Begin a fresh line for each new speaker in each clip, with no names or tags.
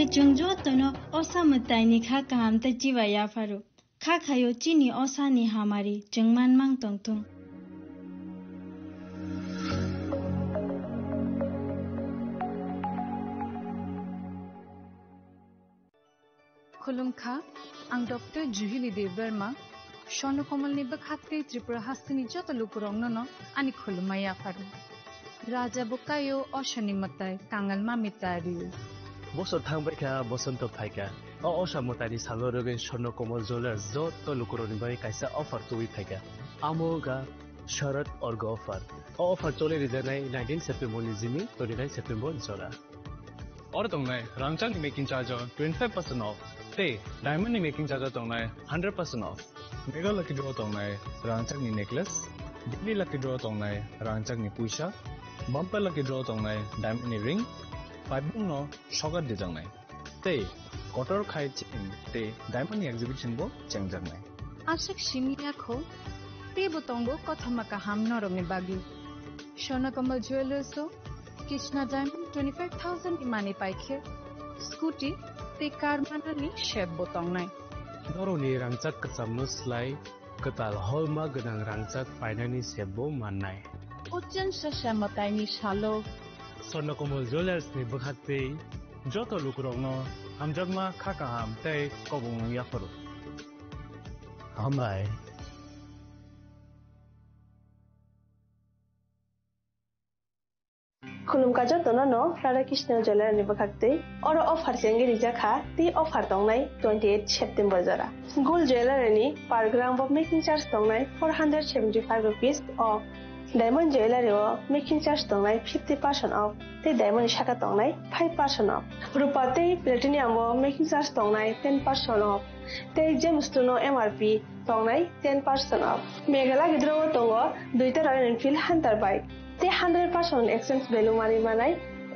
Jungjo tono osa mutai ni kha kam ta jiwa ya faru kha khayo chini osa ni hamari jungman mang tongtung
Khulumkha ang Dr. Juhili Deverma Shono Komal ni bakhatte Tripura Hastini joto lukurong no ani khulumaya faru Raja bukayo oshani matai kangal mamitariu
বছর থাকবে কা বসন্ত ফাইকা অসামতানি সাগরগেন স্বর্ণ কমল jeweller যত লুকুরনি by কাইসা offer তুই ফাইকা আমোগা শরৎ org offer চলে রিজানাই 19 September নিজিমি 29 September জরা
और तंगनाय रांगचांग नि मेकिंग चार्ज 25% ऑफ ते डायमंड नि मेकिंग चार्ज तंगनाय 100% ऑफ मेगा लकी ड्रॉ तंगनाय रांगचांग नि नेकलेस डिग्ली लकी ड्रॉ तंगनाय रांगचांग नि पुइसा बम्पर लकी ड्रॉ तंगनाय डायमंड नि रिंग पाइबुं नो शगर दे जंगनाय ते कटर खाइ चिन ते डायमंड एग्जिबिशन बो चंगजंगनाय
आशिक शिमिया खो ते बतंगो कथमका हम नरंगनि बागी सोनाकमल ज्वेलर्सो कृष्णा डायमंड 25000 इमानी पाइखे स्कूटी ते कार माननि शेप बतंगनाय
नरनि रांचाक कचामनो स्लाइ कताल हलमा गनां रांचाक पाइनानि शेपबो माननाय
उच्चन सशमताइनि शालो
स्वर्णकमल ज्वेलर्स नि बखाते जतो लुकुरंनो हामजगमा खाकाहाम तै कबुं याफरो हामबाय
खुलुमका जतनो नो राधा कृष्ण ज्वेलर नि बखाते और ऑफर सेंगे रिजाखा ती ऑफर दंनाय 28 सेप्टेम्बर जरा गोल्ड ज्वेलर नि per gram of making charge दंनाय 475 rupees off diamond jewellery making charge दंनाय 50% ऑफ ते डायमंड शाखा दंनाय 5% ऑफ रुपा ते प्लेटिनियम मेकिंग चार्ज दंनाय 10% ऑफ ते जेमस्टोनो एमआरपी दंनाय 10% ऑफ मेघाला गिद्रो दंगो दुइता रॉयल एनफील्ड हंटर बाइक ते 100% एक्सचेंज वैल्यू मानि मानाय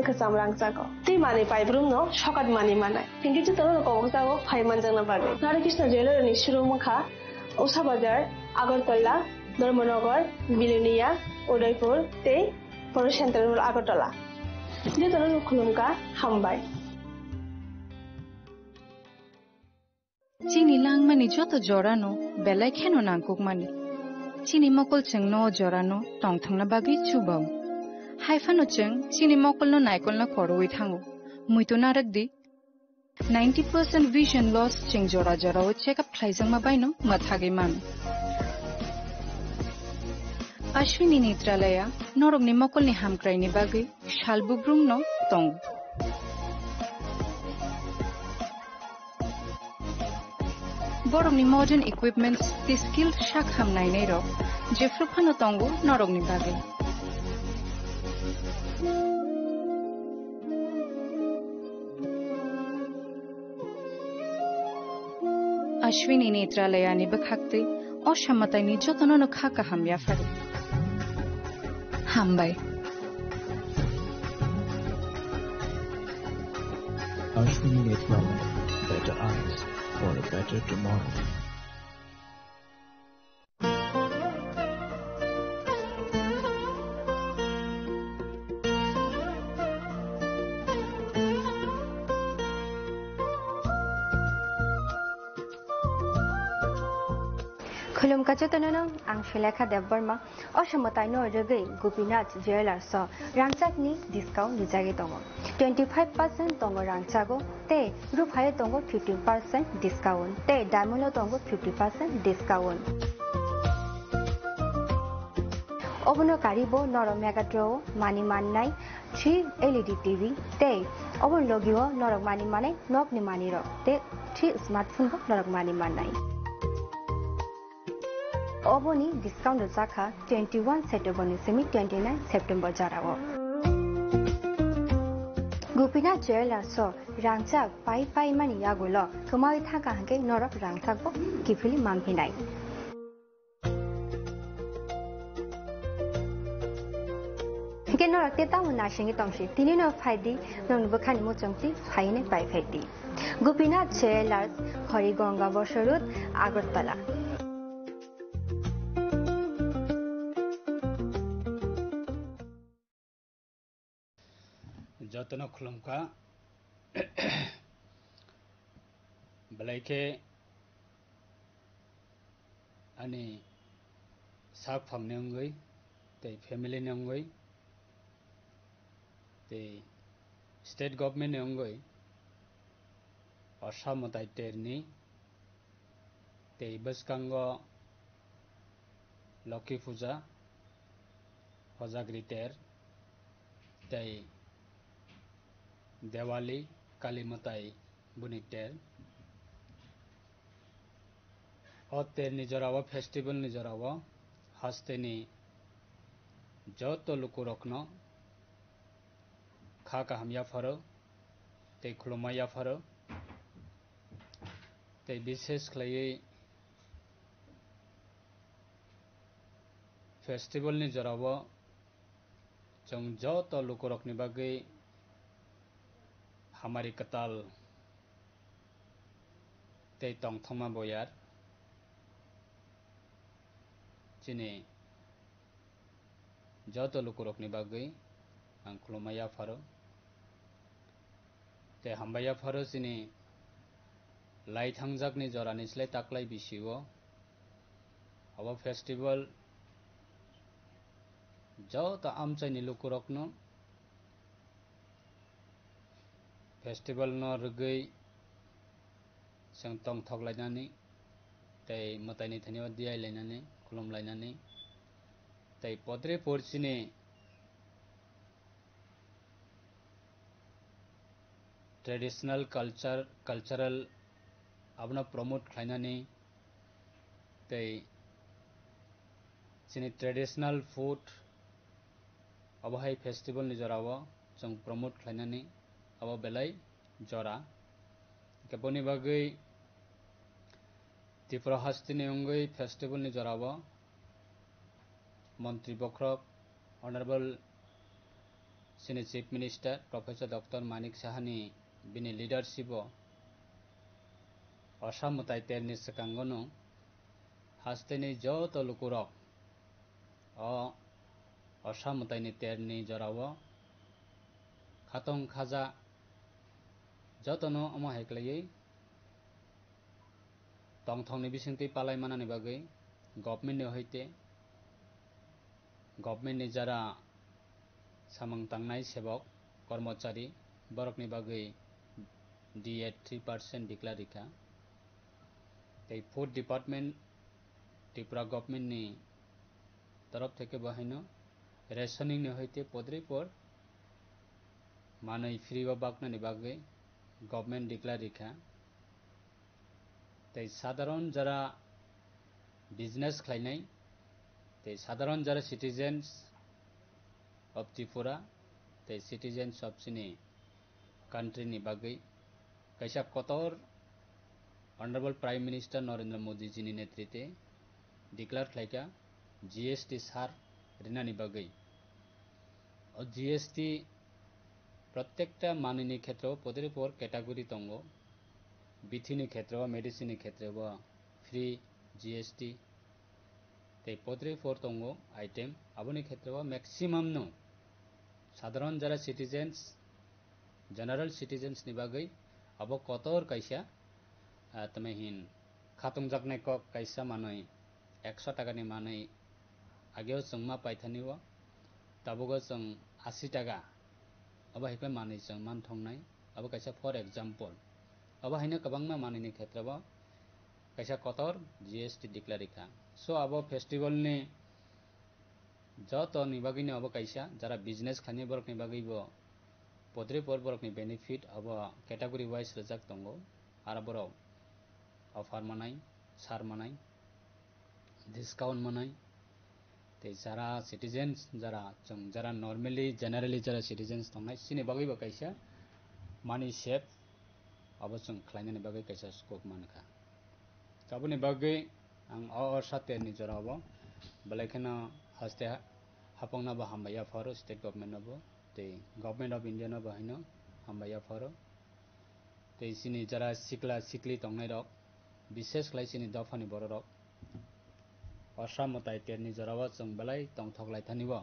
कसाम रांगजागो ते मानि पाइब्रुम नो शकट मानि मानाय पिंगे जतनो कोगजागो 5 मानजंना बागे राधा कृष्ण ज्वेलर नि शुरुमुखा उषा बाजार आगरतला धर्मनगर बिलुनिया उदयपुर ते पर सेंट्रल आगरतला जतनो खुलुमका हामबाय
चिनी लांगमानि जतो जरानो बेलाय खेनो नांकुकमानि चिनी मकल चंगनो जरानो टंगथंना बागै चुबाव हाइफानो चंग चिनी मकलनो नायकलनो खरoi थांगो मुइतो नारकदि 90% vision loss ching jora jora checkup thlaijangma baino mathage man Ashwini Netralaya norogni mokolni hamkraini bagai shalbubrumno tong Borogni modern equipments the skilled shakham nainero jefruphano tongo norogni bagai Ashwini Netralaya ni bakhakte oshamatani jotono no khaka hamya faru Hambai
Ashwini Netralaya, better eyes for a better tomorrow.
खुलुमका जतनो आं शिलेखा Debbarma असमताइनो रगै Gopinath jewellers रांचाकनि discount निजागे दङ 25% दङ रांचागो ते रुफाय दङ 15% discount ते diamond दङ 50% discount Obono karibo noro megadro mani manai 3 LED TV te obon logio norok mani manai nok ni mani ro te 3 smartphone bo norok mani manai oboni discount jaka 21 September ni semi 29 September jarawo Gopinath Jewelers so rangchak pai mani yagulo kemai thaka hangke norok rangchak bo kifili mamhinai Ke norok te tamu nasingi tongsi tini no phaidi nong bukhani mo chongti phaine pai phaidi Gopinath Jewelers Horigonga Bosorut Agartala
Jatana khulumka balaike ani sak phamne ngoi te family ne ngoi te state government ne ngoi Assam tai terni te baskango Lokhi Puja Hojagri ter te Diwali Kali Matai Bunikter Otter Nijarawa festival Nijarawa Hasteni Joto Lukurokno Khaka Hamya Faro Te Khulumaya Faro Te Bishes Clay Festival Nijarawa Jong Joto Lukurokni Bagai Hamari Katal Te Tong Thoma Boyar Chini Joto Lukurokni Bagai Ang Khulumaya Faro Te Hambaya Faro Chini Lai Thangjak ni Jorani Slay Taklai Bisiwo Abo Festival Joto Amchai ni Lukurokno Festival no rugai sang tong thok lainani tai matai ni thani diai lainani khulum lainani tai podre porchini traditional cultural abna promote khlainani tai chini traditional food abahai festival ni jorawo jong promote khlainani abo belai jora kaponi bagai Tripura hastini ongoi festival ni jorawo Mantri Bokrok Honorable Senior Chief Minister Professor Dr. Manik Sahani bini leadership o Assam tai terni sakangono hastini joto lukurok o Assam tai ni terni jorawo khatong khaja Jotono amo heklai tongthong ni bisingti palai manani bagai government ni hoite government ni jara samang tangnai sebok kormachari borok ni bagai DA 3% declarika tai food department Tripura government ni taraf theke bahino rationing ni hoite podri por manai free ba bakna ni bagai government declarika tai sadharon jara business khlainai tai sadharon jara citizens of Tripura tai citizens of chini country ni bagai kaisa kotor Honorable Prime Minister Narendra Modi ji ni netritwe declare khlaika GST sar rinani bagai o GST प्रत्येकटा माननि क्षेत्र पदरे पर category तंगो बिथिनि क्षेत्र medicine क्षेत्र free GST ते पदरे पर तंगो item आबनि क्षेत्र maximum no साधारण जरा सिटीजन्स जनरल सिटीजन्स नि बागै अब कतर कैसा तमहिन खातुं जगने क कैसा मानै 100 टाका नि मानै आगेव जोंमा पाइथानिव ताबुगो जों 80 टाका अब हेक्ला मानै जों मान थंनाय अब कैसा फॉर एग्जांपल अब हैनो गोबांमा मानैनि क्षेत्रब कैसा कतर GST डिक्लेरिका सो अब फेस्टिवल नि joto ni bagini abo kaisa jara business khani borok ni bagi bo podre por borok ni benefit abo category wise rejak tongo ara borok offer manai sar manai discount manai te jara citizens jara normally generally jara citizens tongnai sini bagi bo kaisa money save abo chung khlainani bagi kaisa scope manka tabuni bagi ang or sate ni jara abo belai khana haste hapongna ba hambaya faro state government abo te government of India no ba hino hambaya faro te sini jara sikla sikli tongnai rok বিশেষ khlai sini dofani borok asam motai terni jarawa chung belai tongthoklai thanibo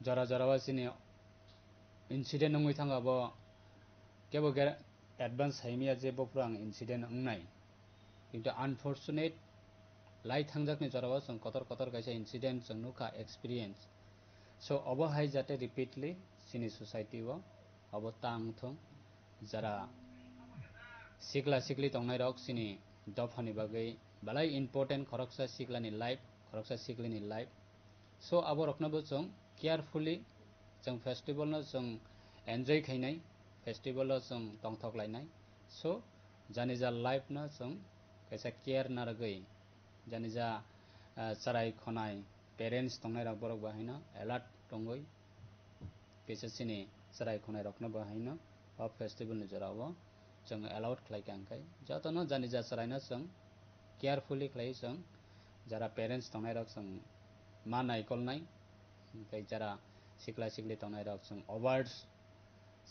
jara sini incident ngoi thanga bo kebo advance haimia je boprang incident ngnai কিন্তু unfortunate lai thangjakni jarawa chung kotor kaisa incident chung nuka experience so obo hai jate repeatedly sini society o obo tang thong jara sikla sikli tongnai rok sini dofani bagai balai important khoroksa siklani life khoroksa siklini life so abo rokna bo chung carefully chung festival no chung enjoy khainai festival no chung tongthok lainai so jani ja life no chung kaisa care na ragai jani ja charai khonai parents tongnai rok borok bahaina alert tongoi kaisa sini charai khonai rokna bahaina of festival ni jorao chung allowed khlai kangkai jotono jani ja charaina chung carefully khlai chung jara parents tongnai rok chung manai kolnai kai jara sikla sikli tongnai rok chung awards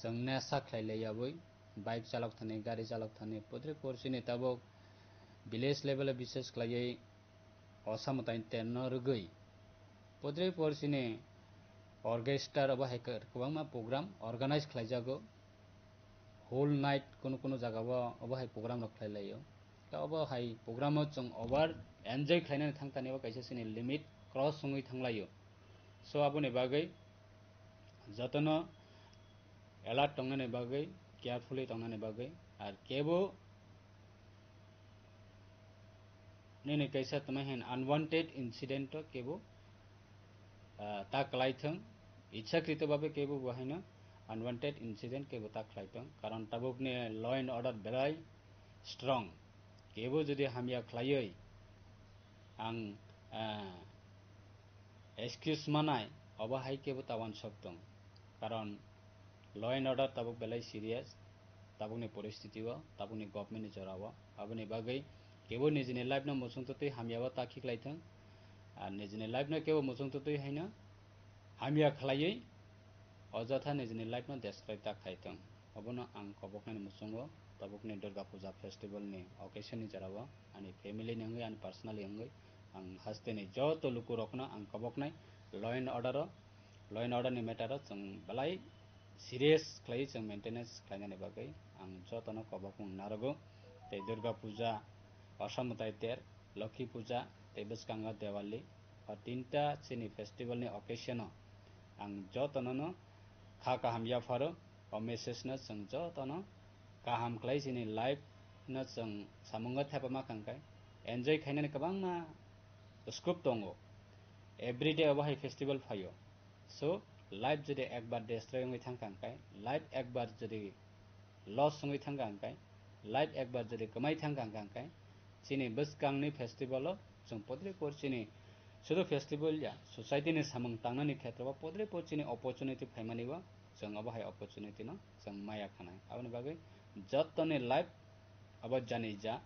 chung nesa khlai layaboi bike chalok thani gari chalok thani podre porsini tabok village level e বিশেষ khlai osamutai tenno rugui podre porsini orchestra abo haikar kwbangma program organize khlaijago whole night kono jaga abo hai program rok khlailaio ta abo hai program o chung over enjoy khlainani thangtani abo kaisa sini limit cross sungui thanglaio so aboni bagai jotono alert tongnani bagai carefully tongnani bagai ar kebo nini kaisa tamahin unwanted incident to kebo ta klaithang ichhakrito babe kebo bahaina unwanted incident kebo ta khlaithang karon tabukni law and order belai strong kebo jodi hamia khlaioi ang excuse manai obo hai kebo tawan soktong karon law and order tabuk belai serious tabukni poristiti o tabukni government ni jorao aboni bagai kebo nijini life no musungtotui hamiaba ta khiklaithang ar nijini life no kebo musungtotui haina hamia khlaioi অযথা Nizhny life no destroy ta khaitong obono ang koboknani musungo tabukni Durga Puja festival ni occasion ni jarao ani family ni ngai ani personally ngai ang haste ni joto luku rokna ang koboknai law and order ni matter chung balai serious khlai chung maintenance khlainani bagai ang joto no kobokung narago te Durga Puja Asamutai ter Lakhi Puja te Biskanga Diwali or tinta chini festival ni occasion ang joto no kha kaham ya faro o message na chung joto no kaham khlai chini life na chung samunga thapama kangkai enjoy khainani kabangma scope tongo every day obo hai festival phayo so life jodi ekbar destroy ngai thangkangkai life ekbar jodi loss ngai thangkangkai life ekbar jodi kamai thangkangkai chini biskangni festival o chung podre por chini sudo festival ya society ni samung tangnani khetroba podre por chini opportunity phaimani ba chung abo hai opportunity no chung maya khanai aboni bagai jotoni life abo jani ja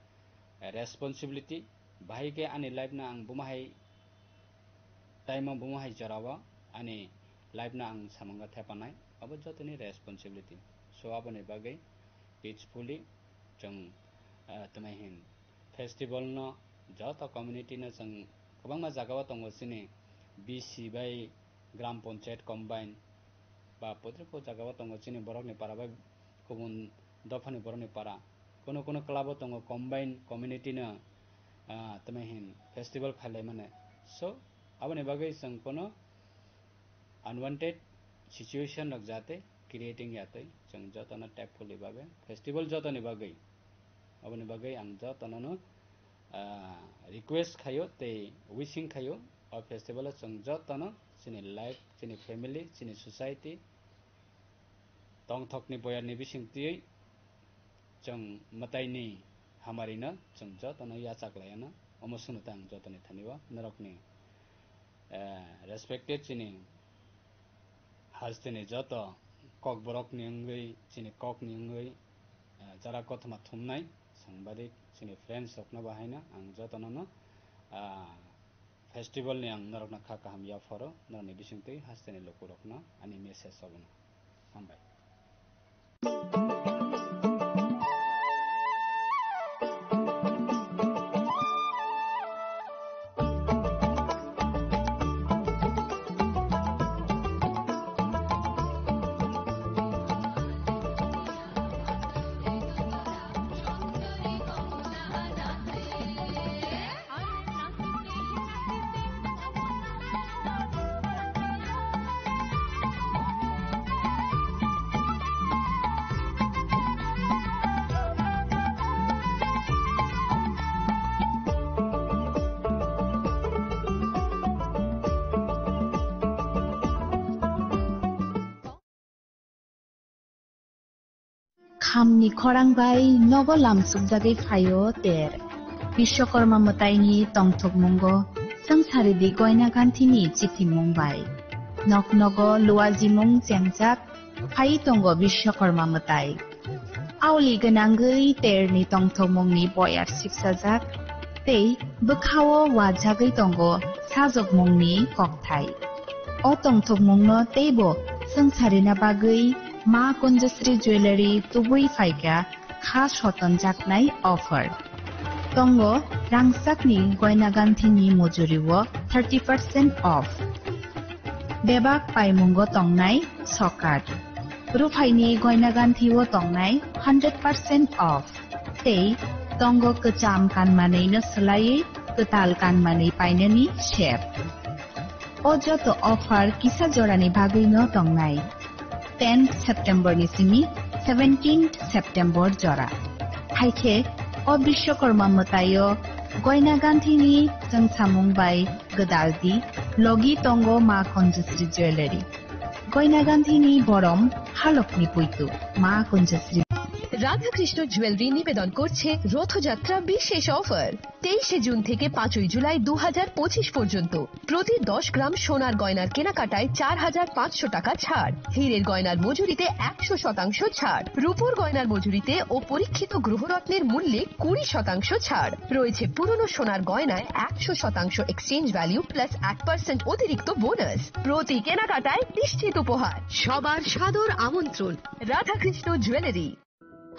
responsibility bahai ke ani life na ang bumahai time o bumahai jarawa ani life na ang samunga thepanai abo jotoni responsibility so aboni bagai peacefully chung tamahin festival no joto community na chung kabangma jagao tongo chini BC bai gram panchayat combine ba podrepo jagao tongo chini borok ni para bai kubun dofani borok ni para kono club o tongo combine community na tamahin festival khalai mane so aboni bagai chung kono unwanted situation rok jate creating yatoi chung jotono tactfully babe festival jotoni bagai aboni bagai ang jotono no request khayo te wishing khayo o festival chung jotono chini life chini family chini society tong thokni boyarni bisingti chung mataini hamarina chung jotono yachaklayana omosunu tang jotoni thaniwa narokni respected chini hastini joto kok borokni ongoi chini kokni ongoi jara kothma thumnai sangbadik chini friends okna bahaina ang jotono festival ni ang narokna kha kaham ya foro narni bisingti hastini lokurokna ani message sabuna hambai
खामनि खरांबाय नगो लामसुकजागै फायो तेर विश्वकर्मा मताइनि तंथकमुंगो संसारिदि गयना गान्थिनि चिथिमुंबाय नक नगो लुवाजिमुं जेंजाक फाय तंगो विश्वकर्मा मताइ आवलि गोनांगै तेरनि तंथकमुंनि बयार सिक्साजाक तै बोखावो वाजागै तंगो साजकमुंनि ककथाय अ तंथकमुंनो तैबो संसारिना बागै मा कुंजश्री jewellery तुबुई फाइका खास हतन जाकनाय ऑफर तंगो रांसाकनि गयना गान्थिनि मजुरिवो 30% ऑफ बेबाक पाइमुंगो तंगनाय सकाट रुफाइनि गयना गान्थिवो तंगनाय 100% ऑफ तै तंगो कचाम कानमानैनो सोलायै कताल कानमानै पाइननि शेप अजतो ऑफर किसा जरानि भागैनो तंगनाय 10 September nisimi 17 September jora haike o Vishwakarma matayo goina ganthini jangsamung bai gadaldi logi tongo ma Kunjasri jewelry goina ganthini borom halokni puitu ma Kunjasri
Radhakrishna jewellery নিবেদন করছে রথযাত্রা বিশেষ offer 23 June থেকে 5 জুলাই 2025 পর্যন্ত প্রতি 10 গ্রাম সোনার গয়নার কেনাকাটায় 4500 টাকা ছাড় হীরের গয়নার মজুরিতে 100% ছাড় রূপোর গয়নার মজুরিতে ও পরীক্ষিত গ্রহরত্নের মূল্যে 20% ছাড় রয়েছে পুরনো সোনার গয়নায় 100% এক্সচেঞ্জ ভ্যালু প্লাস 8% অতিরিক্ত বোনাস প্রতি কেনাকাটায় নিশ্চিত উপহার সবার সাদর আমন্ত্রণ রাধাকৃষ্ণ জুয়েলারি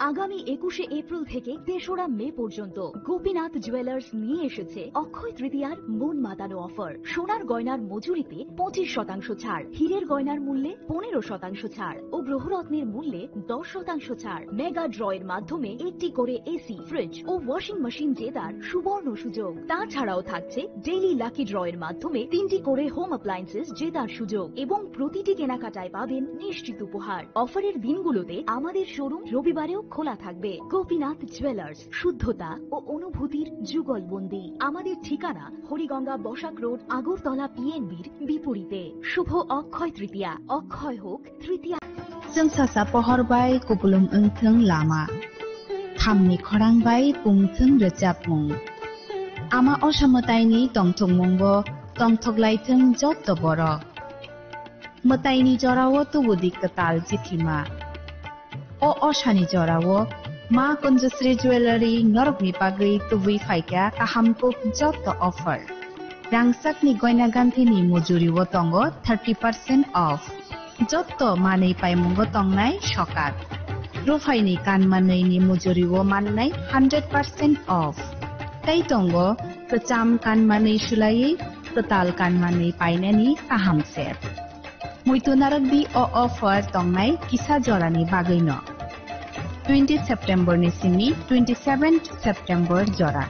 আগামী 21শে এপ্রিল থেকে 3রা মে পর্যন্ত গোপীনাথ জুয়েলার্স নিয়ে এসেছে অক্ষয় তৃতীয়ার মন মাতানো অফার সোনার গয়নার মজুরিতে 25% ছাড় হীরের গয়নার মূল্যে 15% ছাড় ও গ্রহরত্নের মূল্যে 10% ছাড় মেগা ড্রয়ের মাধ্যমে একটি করে এসি ফ্রিজ ও ওয়াশিং মেশিন জেতার সুবর্ণ সুযোগ তাছাড়াও থাকছে ডেইলি লাকি ড্রয়ের মাধ্যমে 3টি করে হোম অ্যাপ্লায়েন্সেস জেতার সুযোগ এবং প্রতিটি কেনাকাটায় পাবেন নিশ্চিত উপহার অফারের দিনগুলোতে আমাদের শোরুম রবিবারেও খোলা থাকবে গোপীনাথ জুয়েলার্স শুদ্ধতা ও অনুভূতির যুগলবন্দি আমাদের ঠিকানা হরিগঙ্গা বসাক রোড আগরতলা পিএনবির বিপরীতে শুভ অক্ষয় তৃতীয়া অক্ষয় হোক তৃতীয়া
जोंसासा पहरबाय कुबुलुम ओंथों लामा खामनि खरांबाय पुंथों रोजाबमुं आमा असामताइनि तंथंमुंगो तंथगलायथों जत बर मताइनि जरावो तुबुदि कताल जिथिमा o oshani jorawo ma Kunjasri jewelry norokni bagui tubui faika kahamko joto offer rangsakni goina ganthini mojuriwo tongo 30% off joto manei paimungo tongnai sokat rufaini kanmanei mojuriwo mannai 100% off tai tongo kacham kanmanei sulai total kanmanei painani kaham set Muitunarakbi o offer tongnai kisa jorani bagayno 20 September ni simi 27 September jora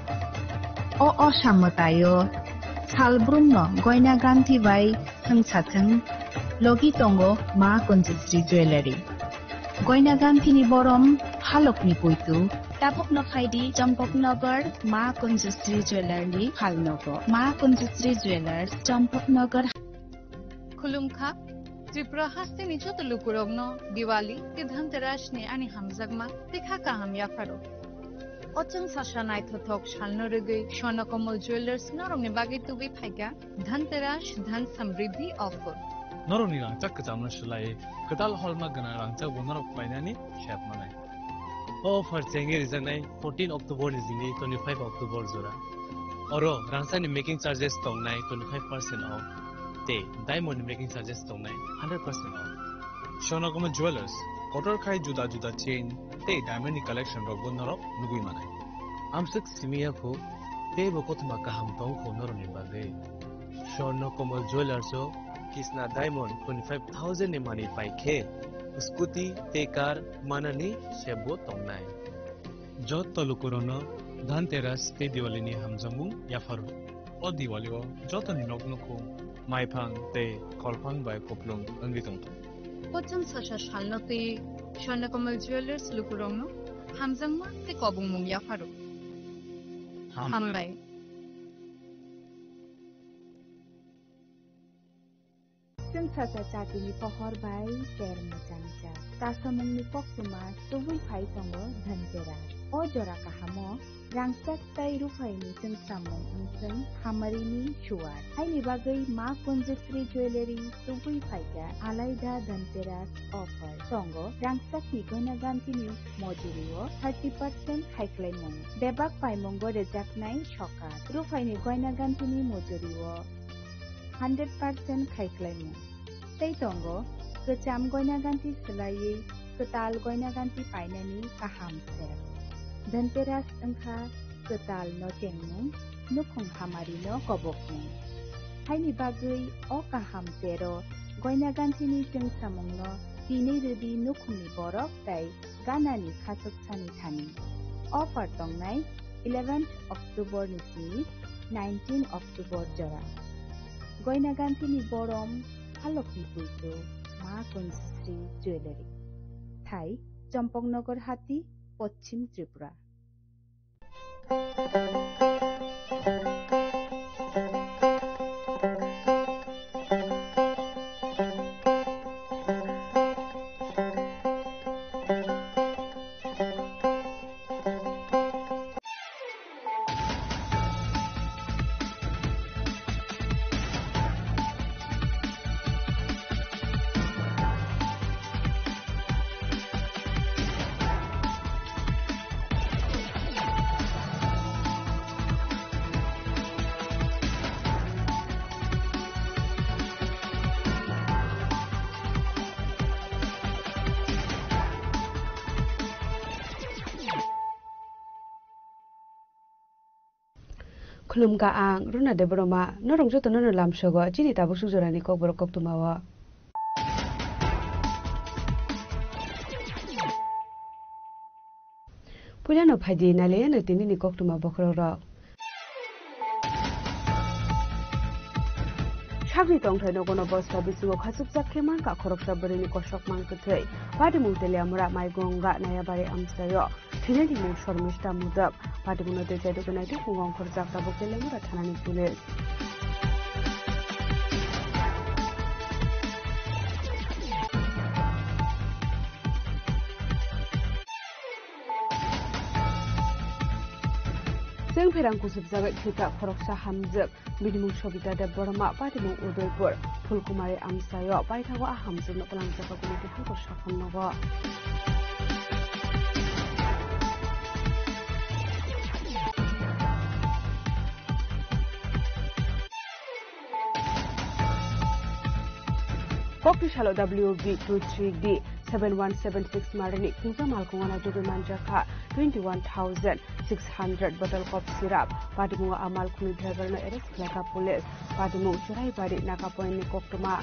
o osamatayo salbrumno goina ganthi bai thangsathang logi tongo ma Kunjasri jewelry goina ganthi ni borom halokni puitu tapok no phaidi Champaknagar Ma Kunjusri Jewelry Phalnogo Ma Kunjusri Jewelers Champaknagar
Khulumkha Tripura haste ni joto lukurogno Diwali ke Dhanteras ni ani hamjagma dekha kaham yafaro Ochang sasha nai thothok shalno rugui Sonakomal Jewelers norongni bagi tubi phaiga Dhanteras Dhan Samriddhi offer
Noroni rangchak kacamna shulai kadal hallmark gana rangchak bonarok painani shap manai
Offer chengi reason 14 October is in 25 October zora oro rangchak ni making charges tongnai 25% off te diamond making charges tongnai 100% off
Sonakomal Jewelers kotor khai juda juda chain te diamond ni collection rok bonarok nugui manai
amsuk simia ko te bokotma kaham tong ko noroni bagai Sonakomal Jewelers Kisna Diamond 25,000 ni money paike scooty te car manani shebo tongnai
jot tolukurono Dhanteras te Diwali ni hamjamu yafaru o Diwali o jot ni noknoko maiphang te kolphang bai koplung angitong
Ochang sasha shalno te Sonakomal Jewelers lukurogno hamjagma te kobungmung yafaru hambai
Sing sasa cati ni pohor bai ter macam-macam. Kasamung ni pok cuma tubuh pai tongo Dhanteras. O jora kahamo rangsak tai rufai ni sing samung unseng hamari ni shuar. Hai ni bagai Ma Kunjusri Jewelry tubuh pai ka alaida Dhanteras offer. Tongo rangsak ni gona ganti ni mojurio 30% haiklai mung. Bebak pai mongo rejak nai shokat. Rufai ni gona ganti ni mojurio 100% haiklaimu. Tei tongo, kecam goina ganti selai, ketal goina ganti painani kaham ser. Dhanteras engkha ketal no cengmung, nukung hamari no kobokmung. Hai ni bagai o kaham sero, goina ganti ni jeng samung no, dini rudi nukung ni borok tai gana ni khasuk sani thani. Offer tongnai 11th October ni 19 October jora. Goina ganti ni borom halok ni puito Ma Kunjusri Jewelry. Thai Champaknagar Hati Pochim Tripura.
Khulumka ang runa de broma norong joto nono lamsogo chini tabuk sujorani kok borok kok tumawa Pulano phaidi nale no tinini kok tuma bokroro Chagri tongthai no kono bosta bisu khasuk jakhe man ka khorok sabrini kosok man kuthai padi mutele amra mai gonga nayabari amsayo Tineli mo shormishta mudak padi muno de jadu kanai tu kungong khorjak ta bokele mura thanani pulis Seng perang kusub jaga kita khoroksa hamjak bidimung sobita de borma patimung udaipur Phulkumari amsayo paithago a hamjak no palang jaka komiti hangko sakham nago Kopi shalo WB23D 7176 Marani Kunza Malkungana Dugu Manjaka 21,600 bottle of syrup Padimunga Amal Kuni driver no arrest Klaka police Padimung Surai Bari Naka Point ni Koktuma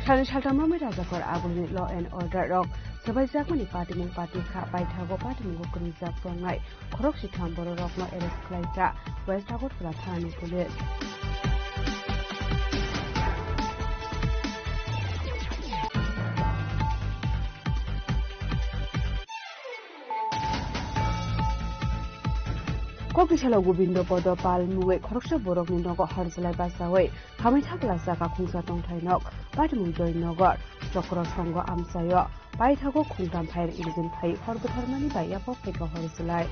Shalin Shaltamami Rajakor Aguni Law and Order Rock Sebaijak party mung party kha baithago party mung krijak tongnai khorok sitham bororokno arrest khlaija West Agartala thani police Kokishala Gobindo Podo Pal Muwe Khoroksa Borok ni Nogo Harjalai Basawe Kamaithak Lasaka Khungsa Tongthainok Patmung Joy Nogor Chokro Songo Amsayo Baithago Khungtam Phair Ilgin Phai Horbotharmani Baiya Pokeka Harjalai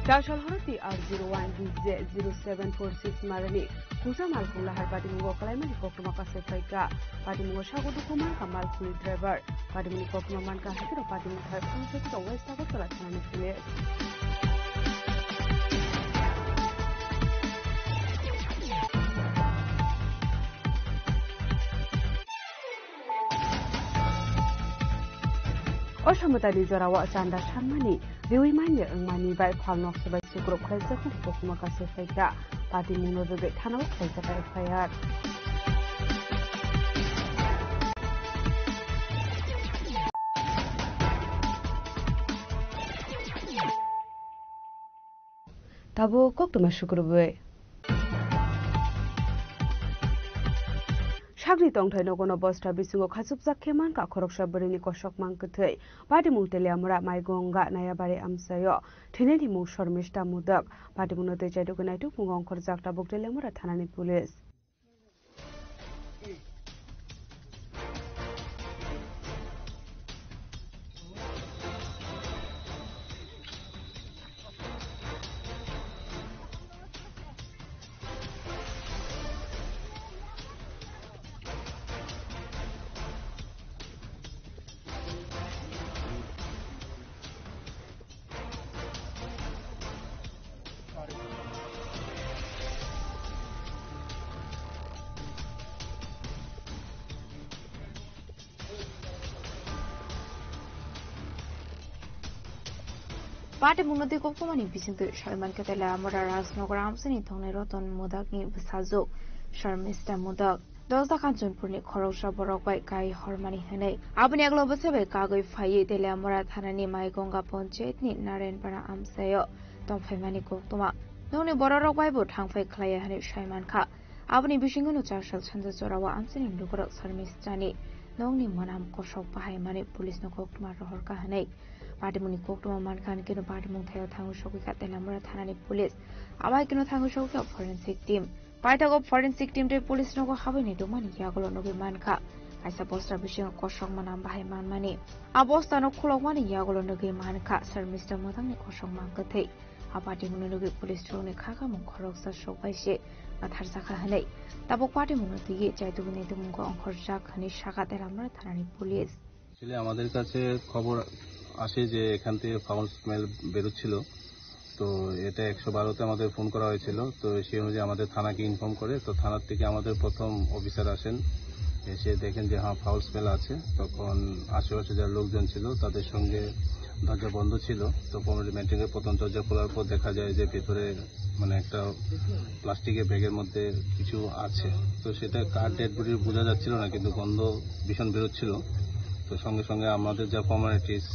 Dashal Horti R01 DJ0746 Marani Kusa Malkula Har Patimungo Climate Kokuma Kasefika Patimungo Shagodu Kuma Kamal Kuli Driver Patimungo Kokuma Manka Hakiro Patimungo Har Kunshekito West Agartala Thani Police Oshamutali Jorawa Sanda Shamani Dewi Manya Mani by Palnok by Sukro Kaiser Kokuma Kasefika Patimungo the Tano Kaiser by Fire Tabo Koktuma Shukurwe Shagri Tongthai Nogono Bosta Bisungo Khasupjak Keman ka Khoroksa Borini Kosok Mangkuthai Patimung Teleamura Maigonga Nayabari Amsayo Thineni Mung Shormishta Mudak Patimuno Te Jaidugunaitu Mungong Khorjak Tabuk Teleamura Thanani Police
Patimungo Te Koktumani Bisintu Sharman Katela Amora Rasnogor Amsani Thongnai Roton Mudakni Bisajo Sharmista Mudak Dosa Kanchonpurni Khoroksa Borokbai Kai Hormani Hanai Abani Aglo Basebe Kagoi Faye Tele Amora Thanani Maigonga Ponchetni Narenpara Amsayo Tongfaimani Koktuma Noni Borokbai Bo Thangfai Klaya Hani Shaiman Kha Abani Bishingunu Chashal Chanda Jorawa Amsani Lukorok Sharmistani Nongni Manam Kosok Bahai Mani Police no Koktuma Rohorka Hanai Patimuni Koktuma Mankan Kino Patimung Tayo Thangu Shokuka Telamura Thanani Police Abai Kino Thangu Shokuka Forensic Team Paitago Forensic Team Te Police Nogo Habini Domani Yagolo Nogi Manka Kaisa Posta Bishing Kosok Manam Bahai Manmani Abosta no Kulomani Yagolo Nogi Manka Sir Mr. Mutang Kosok Mankate Apatimuni Nogi Police Trone Kaka Monkoroksa Shokai Matharsaka Hanai Tabok Patimuno Tigi Jaiduguni Dumungo Onkorjak Hani Shaka Telamura Thanani Police
Actually আমাদের কাছে খবর আসে যে এখান থেকে foul smell বেরোচ্ছিল তো এটা 112 তে আমাদের ফোন করা হয়েছিল তো সেই অনুযায়ী আমাদের থানাকে ইনফর্ম করে তো থানার থেকে আমাদের প্রথম অফিসার আসেন এসে দেখেন যে হ্যাঁ ফাউল স্মেল আছে তখন আশেপাশে যারা লোকজন ছিল তাদের সঙ্গে দরজা বন্ধ ছিল তো কমিউনিটি এর প্রথম দরজা খোলার পর দেখা যায় যে ভিতরে মানে একটা প্লাস্টিকের ব্যাগের মধ্যে কিছু আছে তো সেটা কার ডেড বডি বোঝা যাচ্ছিল না কিন্তু গন্ধ ভীষণ বেরোচ্ছিল তো সঙ্গে সঙ্গে আমাদের যা কমিউনিটিস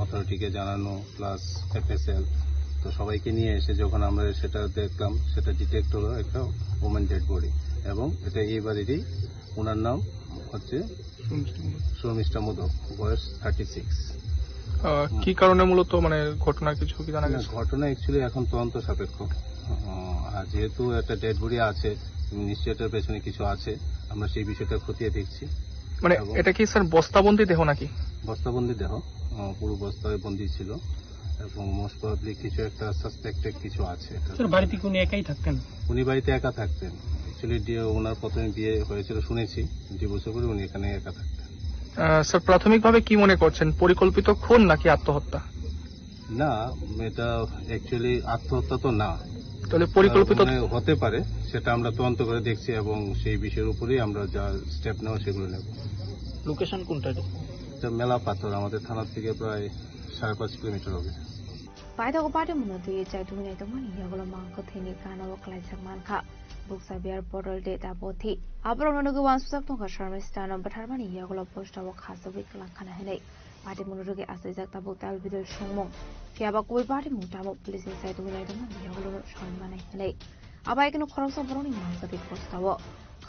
অথরিটিকে জানানো প্লাস এফএসএল তো সবাইকে নিয়ে এসে যখন আমরা সেটা দেখলাম সেটা ডিটেক্ট হলো একটা ওমেন ডেড বডি এবং এটা এই বাড়িরই ওনার নাম হচ্ছে শর্মিষ্ঠা মোদক বয়স 36
কি কারণে মূলত মানে ঘটনা কিছু কি জানা গেছে
ঘটনা অ্যাকচুয়ালি এখন তদন্ত সাপেক্ষ আর যেহেতু একটা ডেড বডি আছে নিশ্চয়ই এটার পেছনে কিছু আছে আমরা সেই বিষয়টা খতিয়ে দেখছি
মানে এটা কি স্যার বস্তাবন্দি দেহ নাকি
বস্তাবন্দি দেহ পুরো বস্তায় বন্দি ছিল এবং মোস্ট প্রবাবলি কিছু একটা সাসপেক্টেড কিছু আছে
স্যার বাড়িতে কোন একাই থাকতেন
উনি বাড়িতে একা থাকতেন অ্যাকচুয়ালি ওনার প্রথমে বিয়ে হয়েছিল শুনেছি ডিভোর্স করে উনি এখানে একা থাকতেন
স্যার প্রাথমিকভাবে কি মনে করছেন পরিকল্পিত খুন নাকি আত্মহত্যা
না এটা অ্যাকচুয়ালি আত্মহত্যা তো না
তাহলে পরিকল্পিত
হতে পারে সেটা আমরা তদন্ত করে দেখছি এবং সেই বিষয়ের উপরেই আমরা যা স্টেপ নেওয়া সেগুলো নেব
লোকেশন কোনটা
এটা মেলা পাথর আমাদের থানা থেকে প্রায় 5.5 কিলোমিটার হবে
পাইথাগো পাটে মুনতি চাইতুমিনাই তমানি ইয়াগলো মাংকো থেনি কানাও ক্লাইসাক মানখা বুকসা বিয়ার বটল ডে দাপথি আবরনগো ওয়ানসুসাব তংকা শারমিস্তানো বাথারমানি ইয়াগলো পোস্টাও খাসবি ক্লাংখানা হেनै পাটে মুনুরগে আসাইজাক তাবো তালবিদল সংমং ফিয়াবা কই পাটে মুতামো পুলিশনি চাইতুমিনাই তমানি ইয়াগলো সন্মানাই হেनै আবাইকেনো খরকসা বরনি মানসাবি পোস্টাও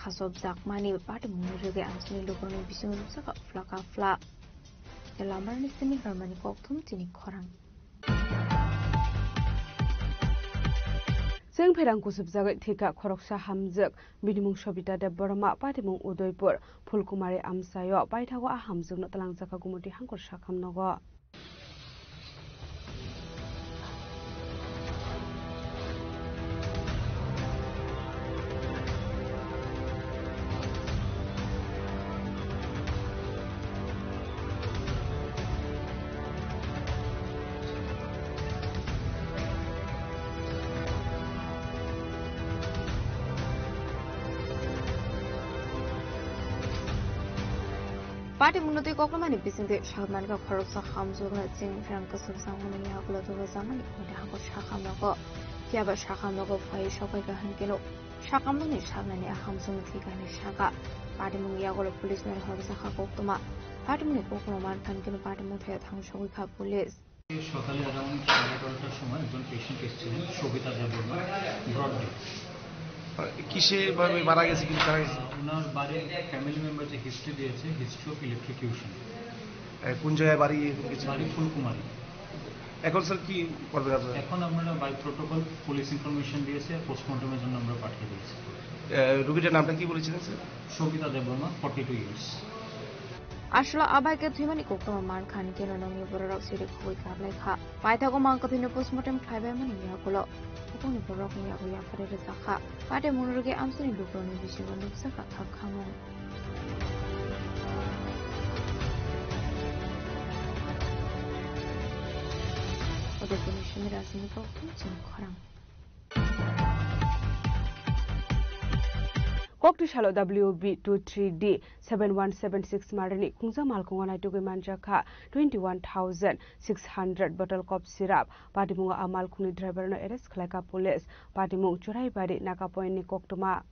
খাসব জাকমানি পাটে মুনুরগে আনসনি লোকরনি বিসিংসুসাকা ফ্লাকা ফ্লা Elamarni semi harmani koktum tini khorang.
जों फेरांखौ जोबजागै थेका खरकसा हामजोग बिनिमुं सबिता देबबरमा पाटिमुं उदयपुर फुलकुमारी आमसायो पाइथागो आ हामजोगनो तलांजाका गुमति हांखर साखामनगो
Party Munuti Kokamani Bisinde Shahmanka Koroksa Hamzuna Sing Frankus of Samani Yakula to Zamani with the Hako Shakamako, Fiaba Shakamako, Fai Shopaka Hankino, Shakamani Shamani Hamzun Fikani Shaka, Party Munyago policeman Hobsaka Kokuma, Party Munikokuman Kankino Party Mutia Tangshoka police.
সকালে around 11:30টার সময় একজন patient এসেছিলেন সবিতা দেববর্মা ব্রডডে
কিসে ভাবে মারা গেছে কি মারা গেছে
ওনার বাড়ির ফ্যামিলি মেম্বার যে হিস্ট্রি দিয়েছে হিস্ট্রি অফ ইলেকট্রিকিউশন
কোন জায়গায় বাড়ি কিছু
বাড়ি ফুলকুমারী
এখন স্যার কি করবেন আপনারা
এখন আমরা বাই প্রোটোকল পুলিশ ইনফরমেশন দিয়েছে পোস্টমর্টমের জন্য আমরা পাঠিয়ে দিয়েছি
রোগীটার নামটা কি বলেছিলেন sir
Sabita Debbarma 42 years
Ashla Abaka Timani Kokoma Man Khan Kenonong Borok City Koi Kableka. Paitago Mankapino postmortem Klaibaman Yakulo. Upon the Borok Yakuya Fred Zaka. Pate Murugi Amsoni Lupon Vision of Saka Kamon. For the definition as in the Kokun Korang.
Koktushalo WB23D 7176 Marini Kungza Malkonga Tugu Manjaka 21,600 bottle cough syrup. Patimunga Amal Kuni driver no arrest Klaka police. Patimung Churai Badi Nakapoini Koktuma.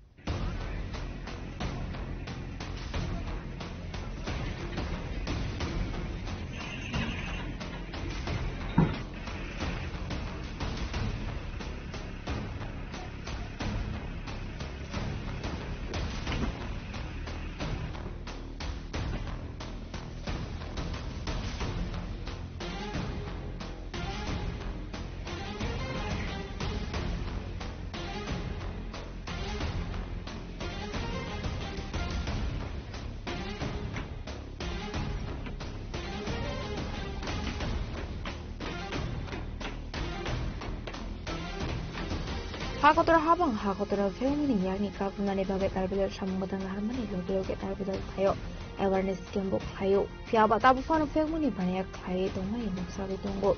Hakotora Habang Hakotora Family Yagni Kapunani Baga Tarbilar Shamudan Harmony Logo get Tarbilar Kayo, Awareness Gambo Kayo, Fiaba Tabufan Family Bania Kaye Domai Musavi Dongo,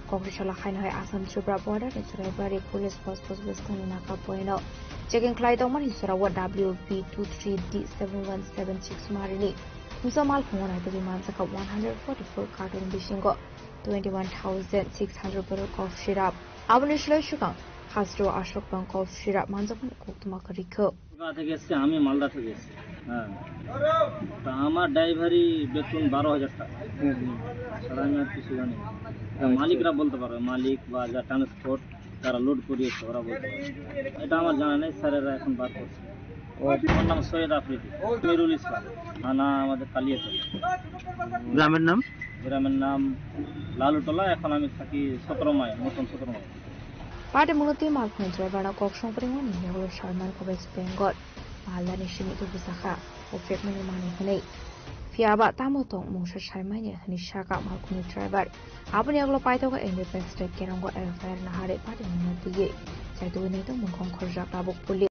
Kokishala Hanai Assam Subra Border, Surabari Police Post Western Naka Bueno, checking Clydoman is Surawa WB23D 7176 Marini, Musamal Kumana to the Mansaka 144 carton Bishingo, 21,600 bottle cough syrup. Abunishla Shukam. Hastro Ashok Bank of Shirap Manzapan Koktumakariko.
আমি মালদা থেকে এসেছি হ্যাঁ তা আমার ড্রাইভারি বেতন 12,000 টাকা ছাড়া আমি আর কিছু জানি মালিকরা বলতে পারবে মালিক বা যা ট্রান্সপোর্ট যারা লোড করিয়েছে ওরা বলতে পারবে এটা আমার জানা নেই স্যারেরা এখন বার করছে ওর নাম সৈয়দ আফ্রিদি মিরুল ইসলাম থানা আমাদের কালিয়াচক গ্রামের নাম লালুটলা এখন আমি থাকি 17 মাইল নতুন 17 mile
Party Munuti Malkun driver na Kokshon Pringon Yellow Sharman Kobes Bengal, Malani Shimitu Bisaka, or Fekman Mani Hane. Fiaba Tamotong Mosha Sharmania Nishaka Malkun driver. Abanyaglo Paitoga and the best Kerango Airfare Nahare Party Munuti, Saduinato Munkon Korjak Tabuk Puli.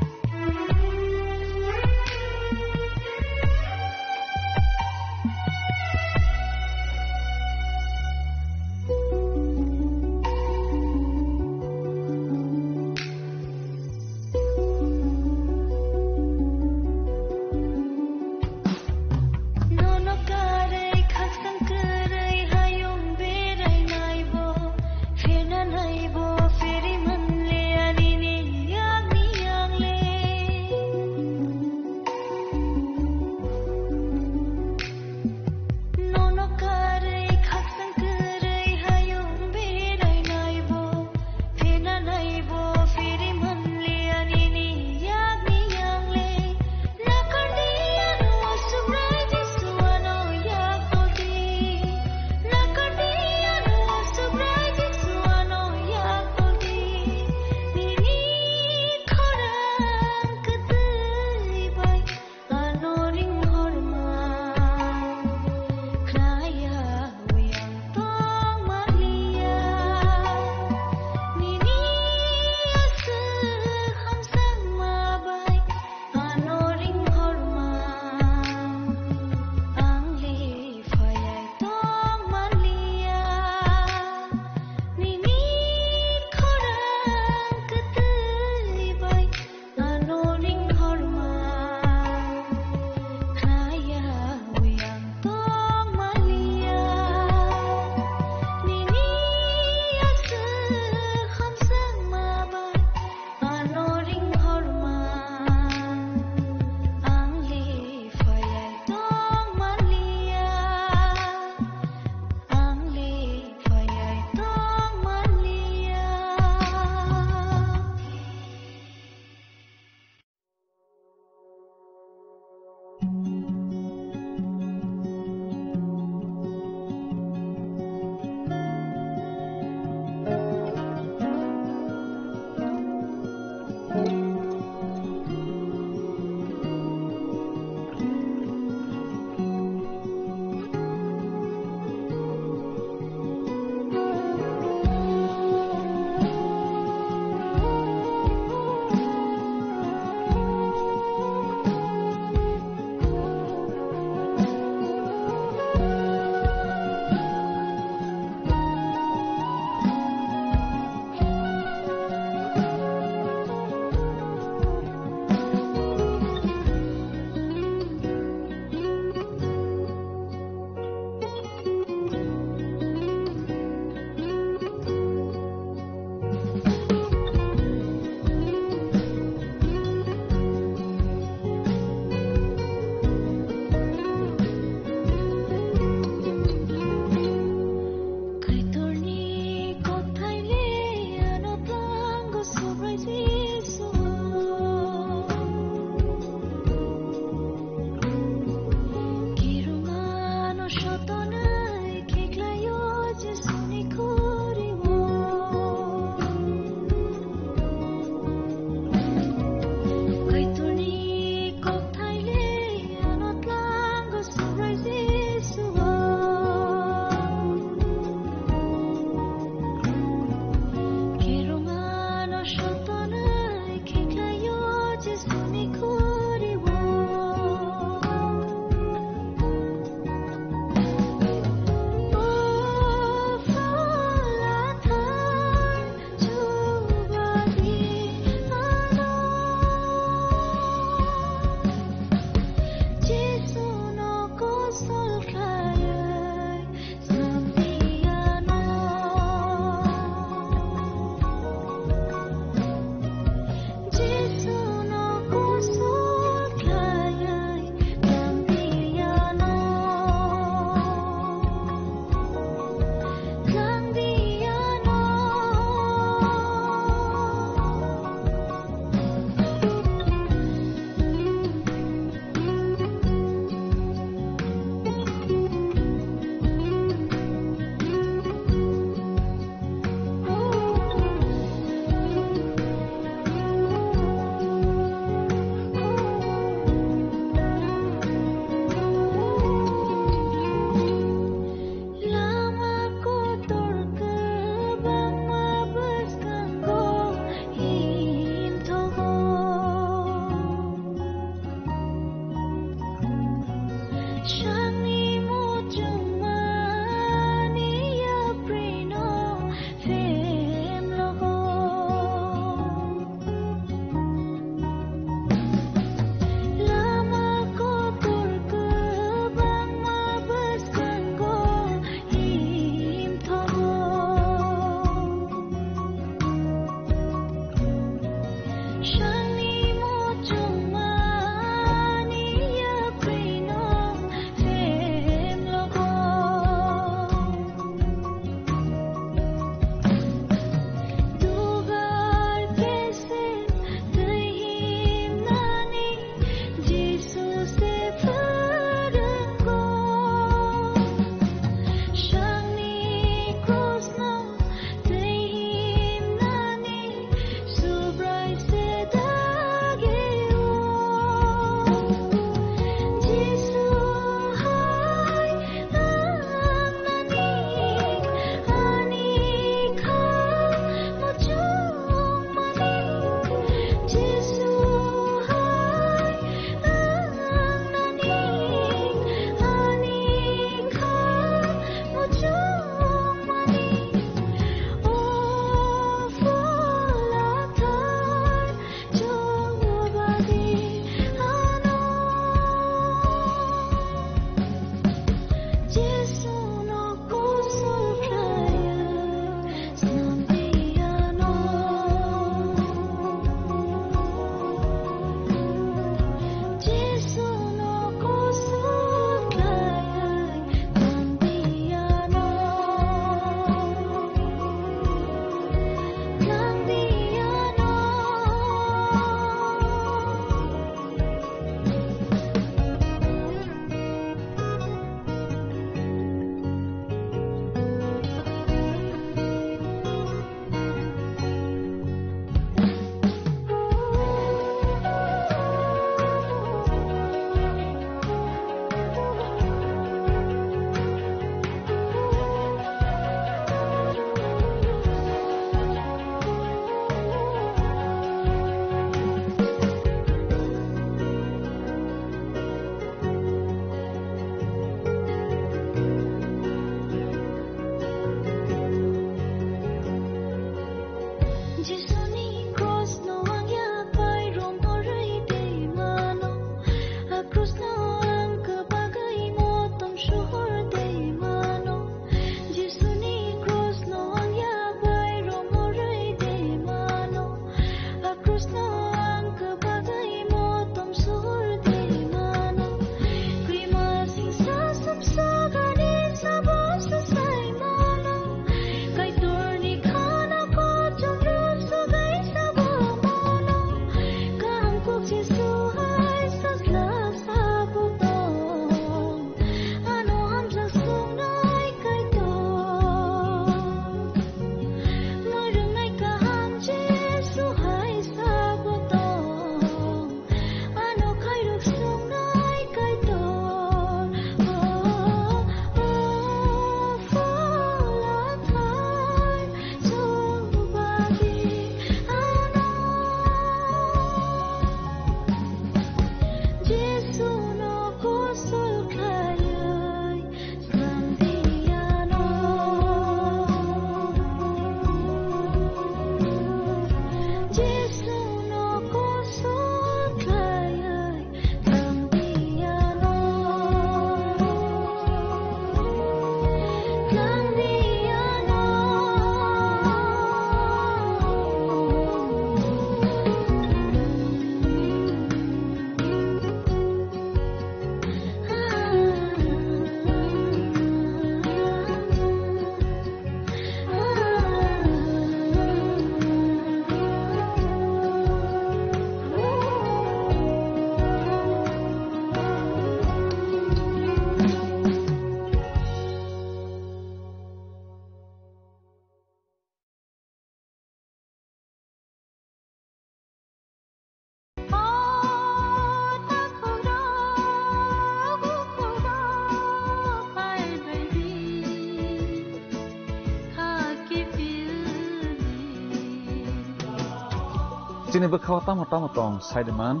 Sini berkawat tamu tong Saideman,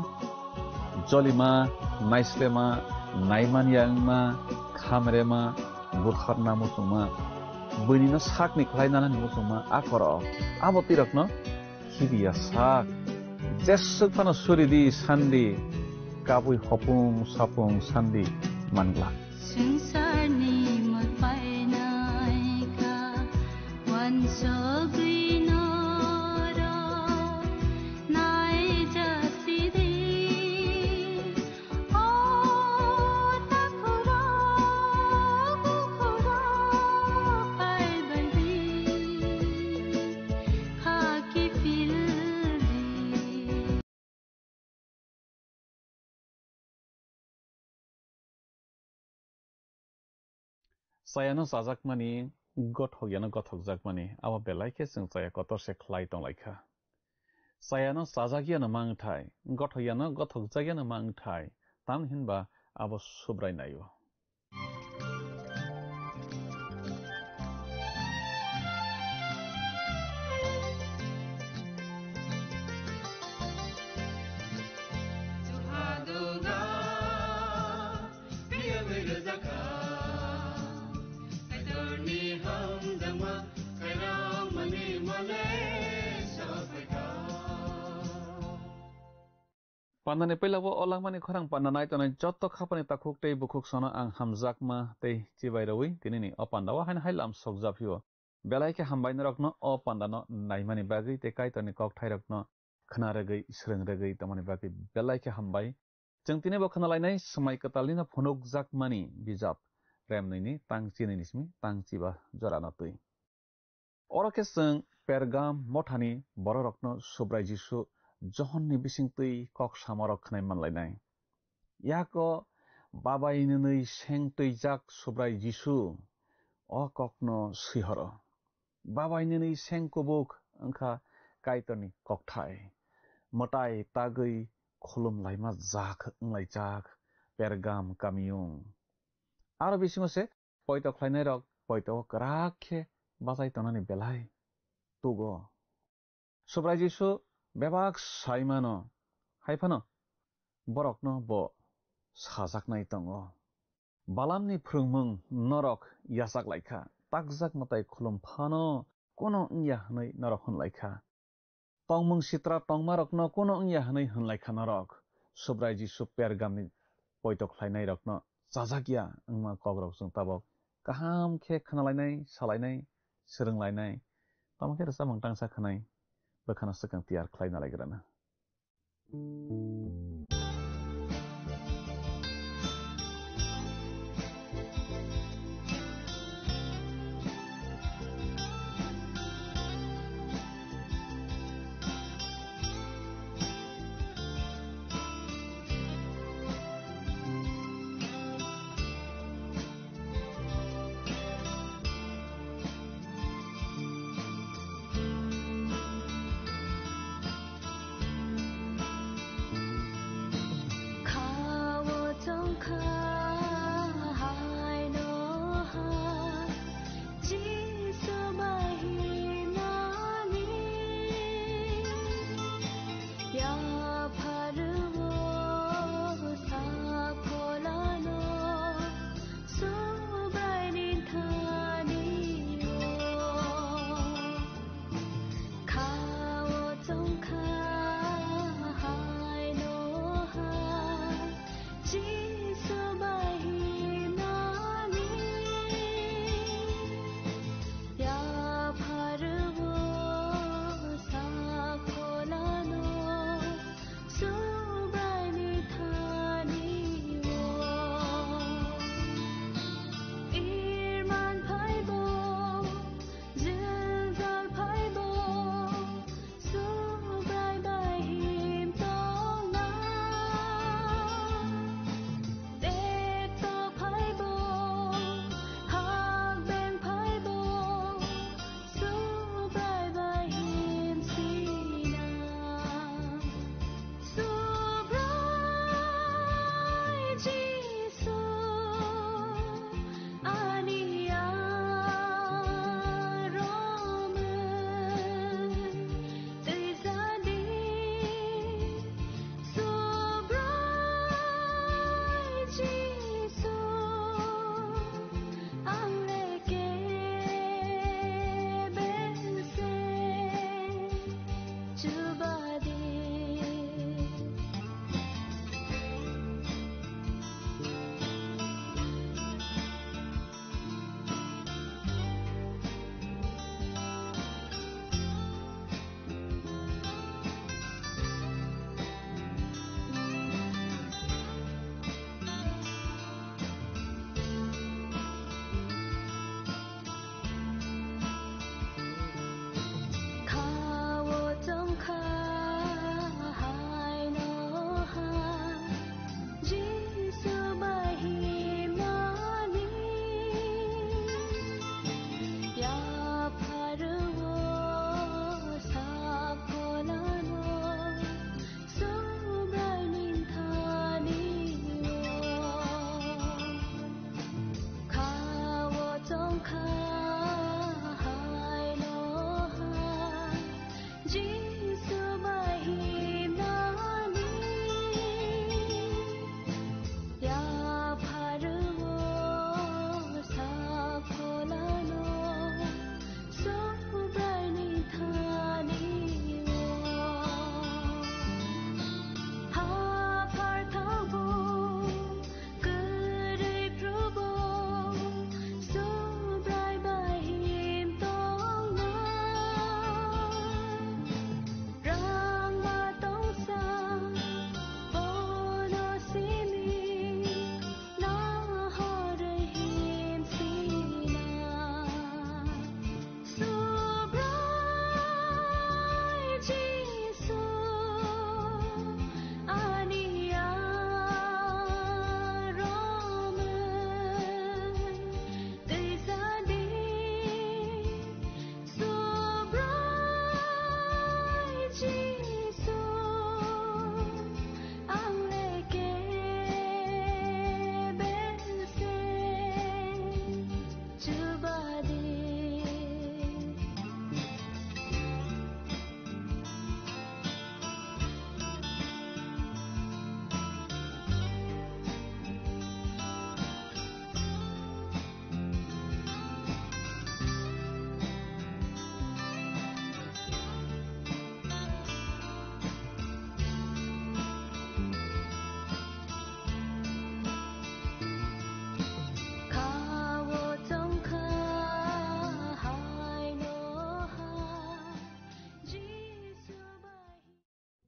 Jolima, Naislema, Naiman Yangma, Kamrema, Burkharna Musuma, Bunina Sak Niklainana Musuma, Akoro, Abotirakno, Hibia Sak, Jesuk Fano Suridi, Sandi, Kabui Hopung, Sapung, Sandi, Mangla. Saya no sajak mani gothok yana gothok jak mani aba belai ke sing saya kotor se khlai tong laika saya no sajak yana mang thai gothok yana gothok jak yana mang thai tam hinba aba subrai nayo Pandane pelawo olang mani khorang pandanai tonai jotto khapani takhuk tei bukhuk sono ang hamjak ma tei chibai rawi tinini o pandawa hain hailam sokjap hiyo belai ke hambain rokno o pandano naimani bagi te kai toni kok thai rokno khna ragei sreng ragei tamani bagi belai ke hambai jeng tini bo khna lainai samai katalina phonok jak mani bijap remnini tangchini nismi tangchiba jorana tui oro ke seng pergam mothani boro rokno subrai jisu Johonni bising tui kok samarok khnai manlainai yako babainui seng tui jak subrai jisu o kokno sihoro babainui seng kubuk angkha kaitoni kokthai motai tagui khulum laima jak nglai jak pergam kamiung aro bisingose poito khlainai rok poito krakhe bazai tonani belai tugo subrai jisu Bebak saimano haifano borokno bo sajaknai tongo balamni phurungmung norok yasak laika takjak matai khulum phano kono ngya hnai norok hun laika tongmung sitra tongmarokno kono ngya hnai hun laika norok subrai jisu pergamni poitok khlainai rokno sajakya angma kobrok sung tabok kaham khe khnalainai salainai srunglainai tamake rasa mangtang sa khanai Bakana sekang tiar klaina lagi rana.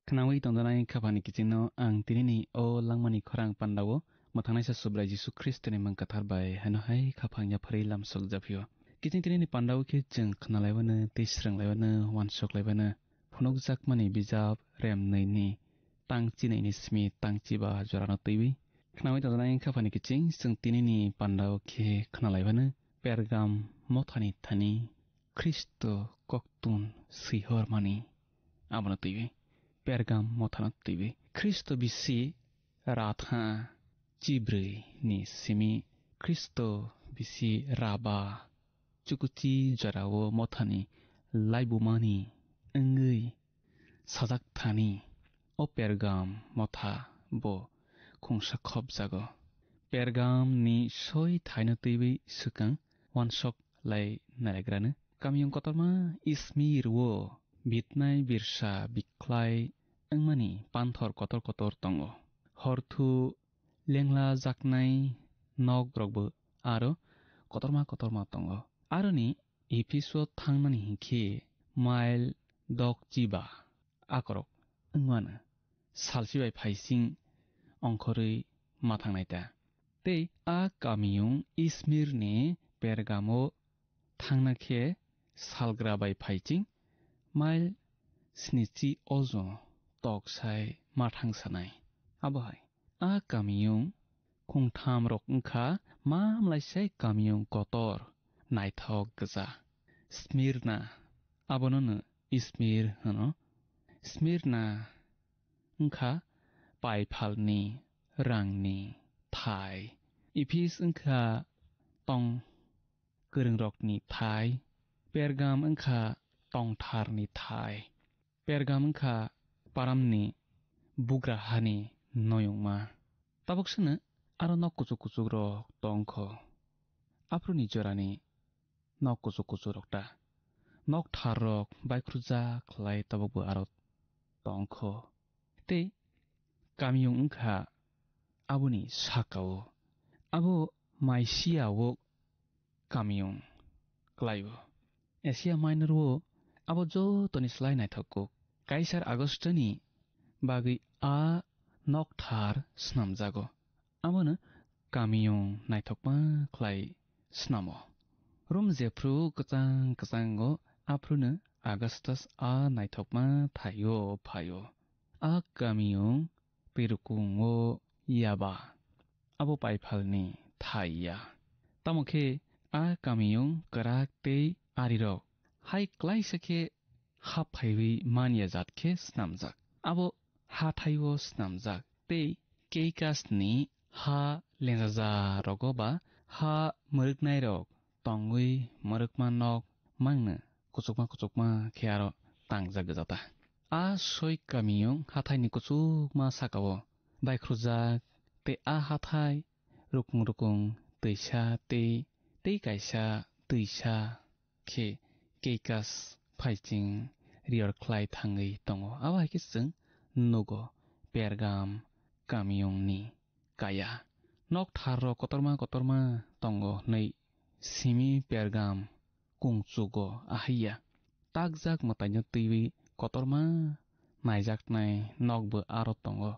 Kanawi tongdanai khapani kichingno ang tinini o langmani khorang pandawo mothangnaisa subrai Jisu Christ ni mangkatharbai hano hai khapangya phari lamsok japio kiching tinini pandawo ke jeng khnalaibana teisranglaibaना wanshoklaibana phunukjakmani bijab remnaini tangchinaini smi tangchiba jorano teiwi kanawi tongdanai khapani kiching jeng tinini pandawo ke khnalaibana Pergam mothani thani Kristo koktun sihormani abana teiwi Pergam mothana teiwi Kristo bisi ratha Cibrui ni simi Kristo bisi raba cukuti jarawo mothani laibumani engui sajak thani o Pergam motha bo khungsa khobjago Pergam ni soi thaino teiwi sukang wansok lai nalegrane kamiyong kotorma Izmir wo bitnai birsa biklai engmani panthor kotor kotor tongo horthu lengla jaknai nog rogbo aro kotorma tongo aroni episo thangnani hingkhe mail dok jiba akorok engmana salsibai phaising ongkhorui mathangnaita tei a kamiyung Izmir ni Pergamo thangnakhe salgrabai phaiching mail snichi ojo toksai mathangsanai abohai a kamiyung khungtham rok wngkha mamlaisai kamiyung kotor naithok gja Smirna abonono Izmir hono Smirna wngkha paiphalni rangni thai Ephes wngkha tong gorongrokni thai Pergam wngkha tongtharni thai Pergam wngkha paramni bugrahani noyongma taboksano aro nok kuchuk rok tongkho aproni jorani nok kuchuk rokta nok thar rok baikrujak khlai tabokbo aro tongkho tei kamiyung wngkha aboni sakao abo Maisia wo kamiyung klaibo Asia Minor wo abo jotoni slai naithokko Kaisar Augustani bagui a nokthar snamjago abono kamiyung naithokma khlai snamo Rom jefru kachang aprunu Augustus a naithokma thayo phayo a kamiyung perukung wo yaba abo paiphalni thaiya tamokhe a kamiyung karak tei arirok hai klaisakhe haphaiwi mania jatkhe snamjak abo ha thaiwo snamjak tei keikasni ha lengaja rogo ba ha muruknai rok tongui murukma nok mangno kuchukma khe aro tangjak gajata a soi kamiyung hathai kuchukma sakao baikrujak tei a hathai rukung teisa tei kaisa teisa khe keikas phaiching rior khlai thangui tongo abo haikhe chwng nugo Pergam kamiyungni kaya nok thar rok kotorma tongo nei simi Pergam kungchugo ahia takjak mataino teiwi kotorma naijaknai nokbo aro tongo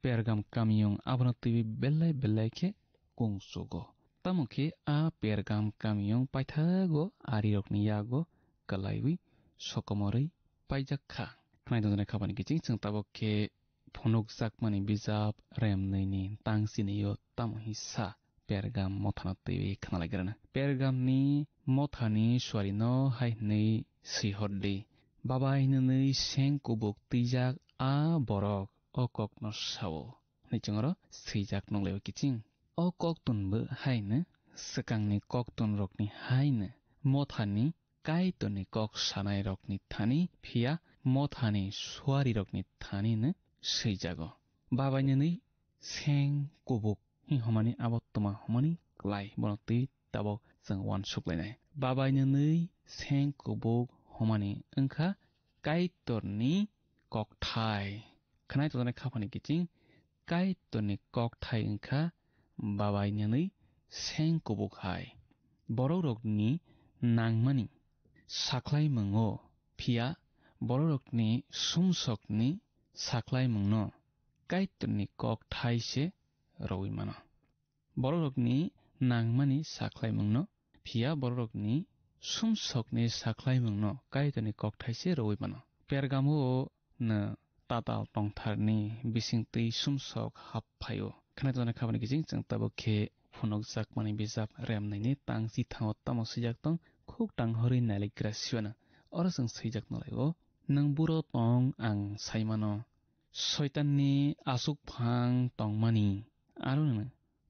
Pergam kamiyung abono teiwi belai khe kungchugo tamokhe a Pergam kamiyung paithago arirokni yago kalaiwi sokomorui paijakha khnai khabani kiching chung tabokhe phunukjakmani bijab remnaini tangchiniyo tamohi sa Pergam mothana teiwi khnalaigrana Pergamni mothani swarino hainei sihordi babai nunui seng kubuk tijak a borok o kokno sawo nichungro sijak nonglewa kiching o koktunbo haino swkangni koktun rokni haino mothani kaitoni kok sanai rokni thani phia mothani swari rokni thani no seijago babai nunui seng kubuk himani abotoma homani klai bonoti tabo jeng wan suklainai babai nunui seng kubuk homani wngkha kaitorni kokthai khnai tongjanai khapani kiching kaitorni kokthai wngkha babai nunui seng kubuk hai borok rokni nangmani saklai mungo phia borok rokni sumsokni साख्लाय मुंनो काइतुनि कक थाइसे रवि मानो बररकनि नांमानि साख्लाय मुंनो फिया बररकनि सुमसकनि साख्लाय मुंनो काइतुनि कक थाइसे रवि मानो पेरगामो न ताताल टंथारनि बिसिंतै सुमसक हाबफायो खानाय खाबानि गिजिं जों ताबखे फुनक जाकमानि बिजाब रेमनायनि तांसि थाङो तामो सैजाक तं खुक तांहरि नालिग्रा सिवाना अर जों सैजाक नलायो नों बुरो तं आं साइमानो शयताननि आसुक फां तंमानि आरो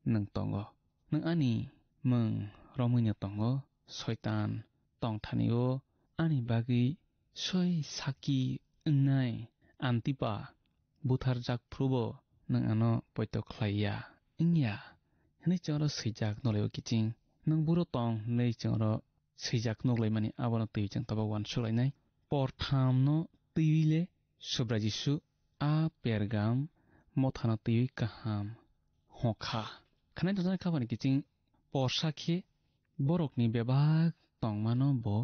नों तंगो नों आनि मों रमैनो तंगो शयतान तंथानियो आनि बागै सय साकी नाय आन्तिपा बुथार जाकफ्रुबो नों आनो पयतो ख्लाइया इंया नै चंरो सैजाक नलायो किचिं नों बुरो तं नै चंरो सैजाक नगलाय मानि आबनो तैजों तबा वान सुलायनाय परथामनो तैले सुब्राजिसु आ पेरगाम मथाना तै काहाम हखा खानाय दजानाय खाबानि किचिं परसाखे बरकनि बेबाग तंमानो बो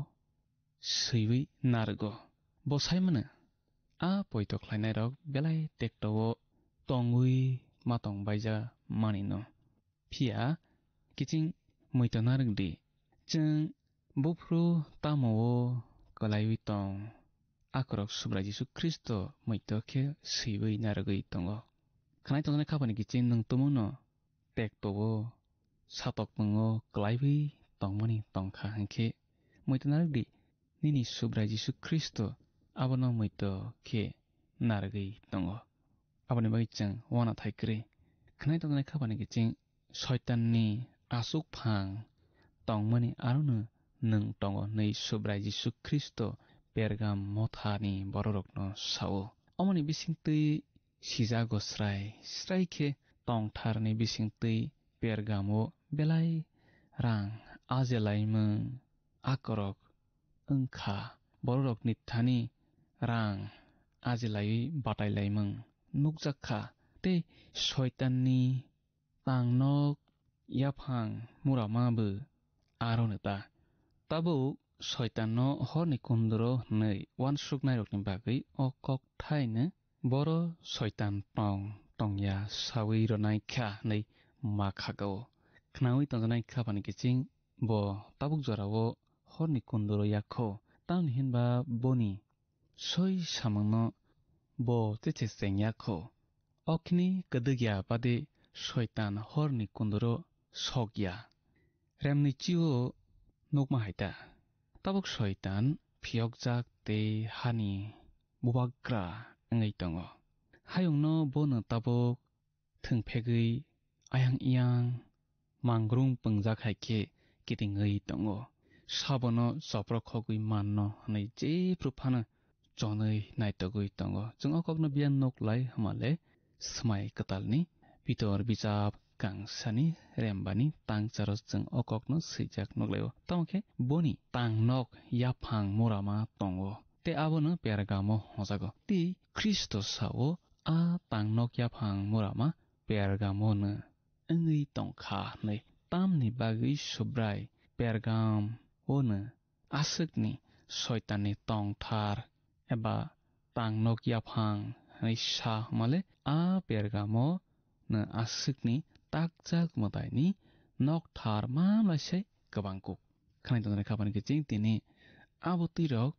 सैबै नारगो बसायमोनो आ पयतो ख्लायनाय रक बेलाय टेक्टो तंगुई मातं बायजा मानिनो फिया किचिं मैतो नारगदि जों बुफ्रु तामो कलायwi तं आकरक सुब्राजिसु ख्रिस्ट मैतो खे सैबै नारगै तंगो खानाय तंजानाय खाबानि किचिं नों तमुनो टेक्टो सातक मंगो कलायwi तंमनि तंखा हंखे मैतो नारगदि निनि सुब्राजिसु ख्रिस्ट आबनो मैतो खे नारगै तंगो आबनि बागै जों वाना थाइक्रे खानाय तंजानाय खाबानि किचिं शयताननि आसुक फां तंमनि आरुनो नों तंगो नै सुब्राजिसु ख्रिस्ट पेरगाम मथानि बररकनो सावो अमनि बिसिंतै सिजागो स्रायखे तंथारनि बिसिंतै पेरगामो बेलाय रां आजेलायमों आकरक ओंखा बररकनि थानि रां आजेलायै बाटायलायमों नुकजाखा ते शयताननि तांनक याफां मुरामाबो आरनता ताबो शयताननो हरनि कुन्दरो नै वान सुकनाय रकनि बागै अकक थाइनो बर शयतान तंया सावै रनायखा नै माखागो खनावै तंजानाय खाबानि किचिं बो ताबुक जरावो हरनि कुन्दरो याखो तान हिनबा बोनि सय सामंनो बो चेचे सेंयाखो अखनि कदगिया बादे शयतान हरनि कुन्दरो सगया रेमनि चिओ नोकमा हायता ताबुक शयतान फियक जाक ते हानि बुबाग्रा ngै tongo hayungno bono tabuk thungphegui ayang iyang mangrung pungjak haike kitingei tongo sabono joprokhogui manno nei je prufana chonei naitogui tongo chung okokno bian noklai hamale smai katalni pitor bijab kangsani rembani tangcharos chung okokno sijak noglayo tamke boni tangnok yaphang morama tongo te abono pergamo hojago ti Kristo sawo a tangnok yaphang morama pergamo no ngei tongkha nei tamni bagui subrai pergam ono asukni shaytanni tongthar eba tangnok yaphang nei sa male a pergamo no asukni takjak modaini nokthar mamlaise kabangkuk khanai tonai khabani kiching tini abotirok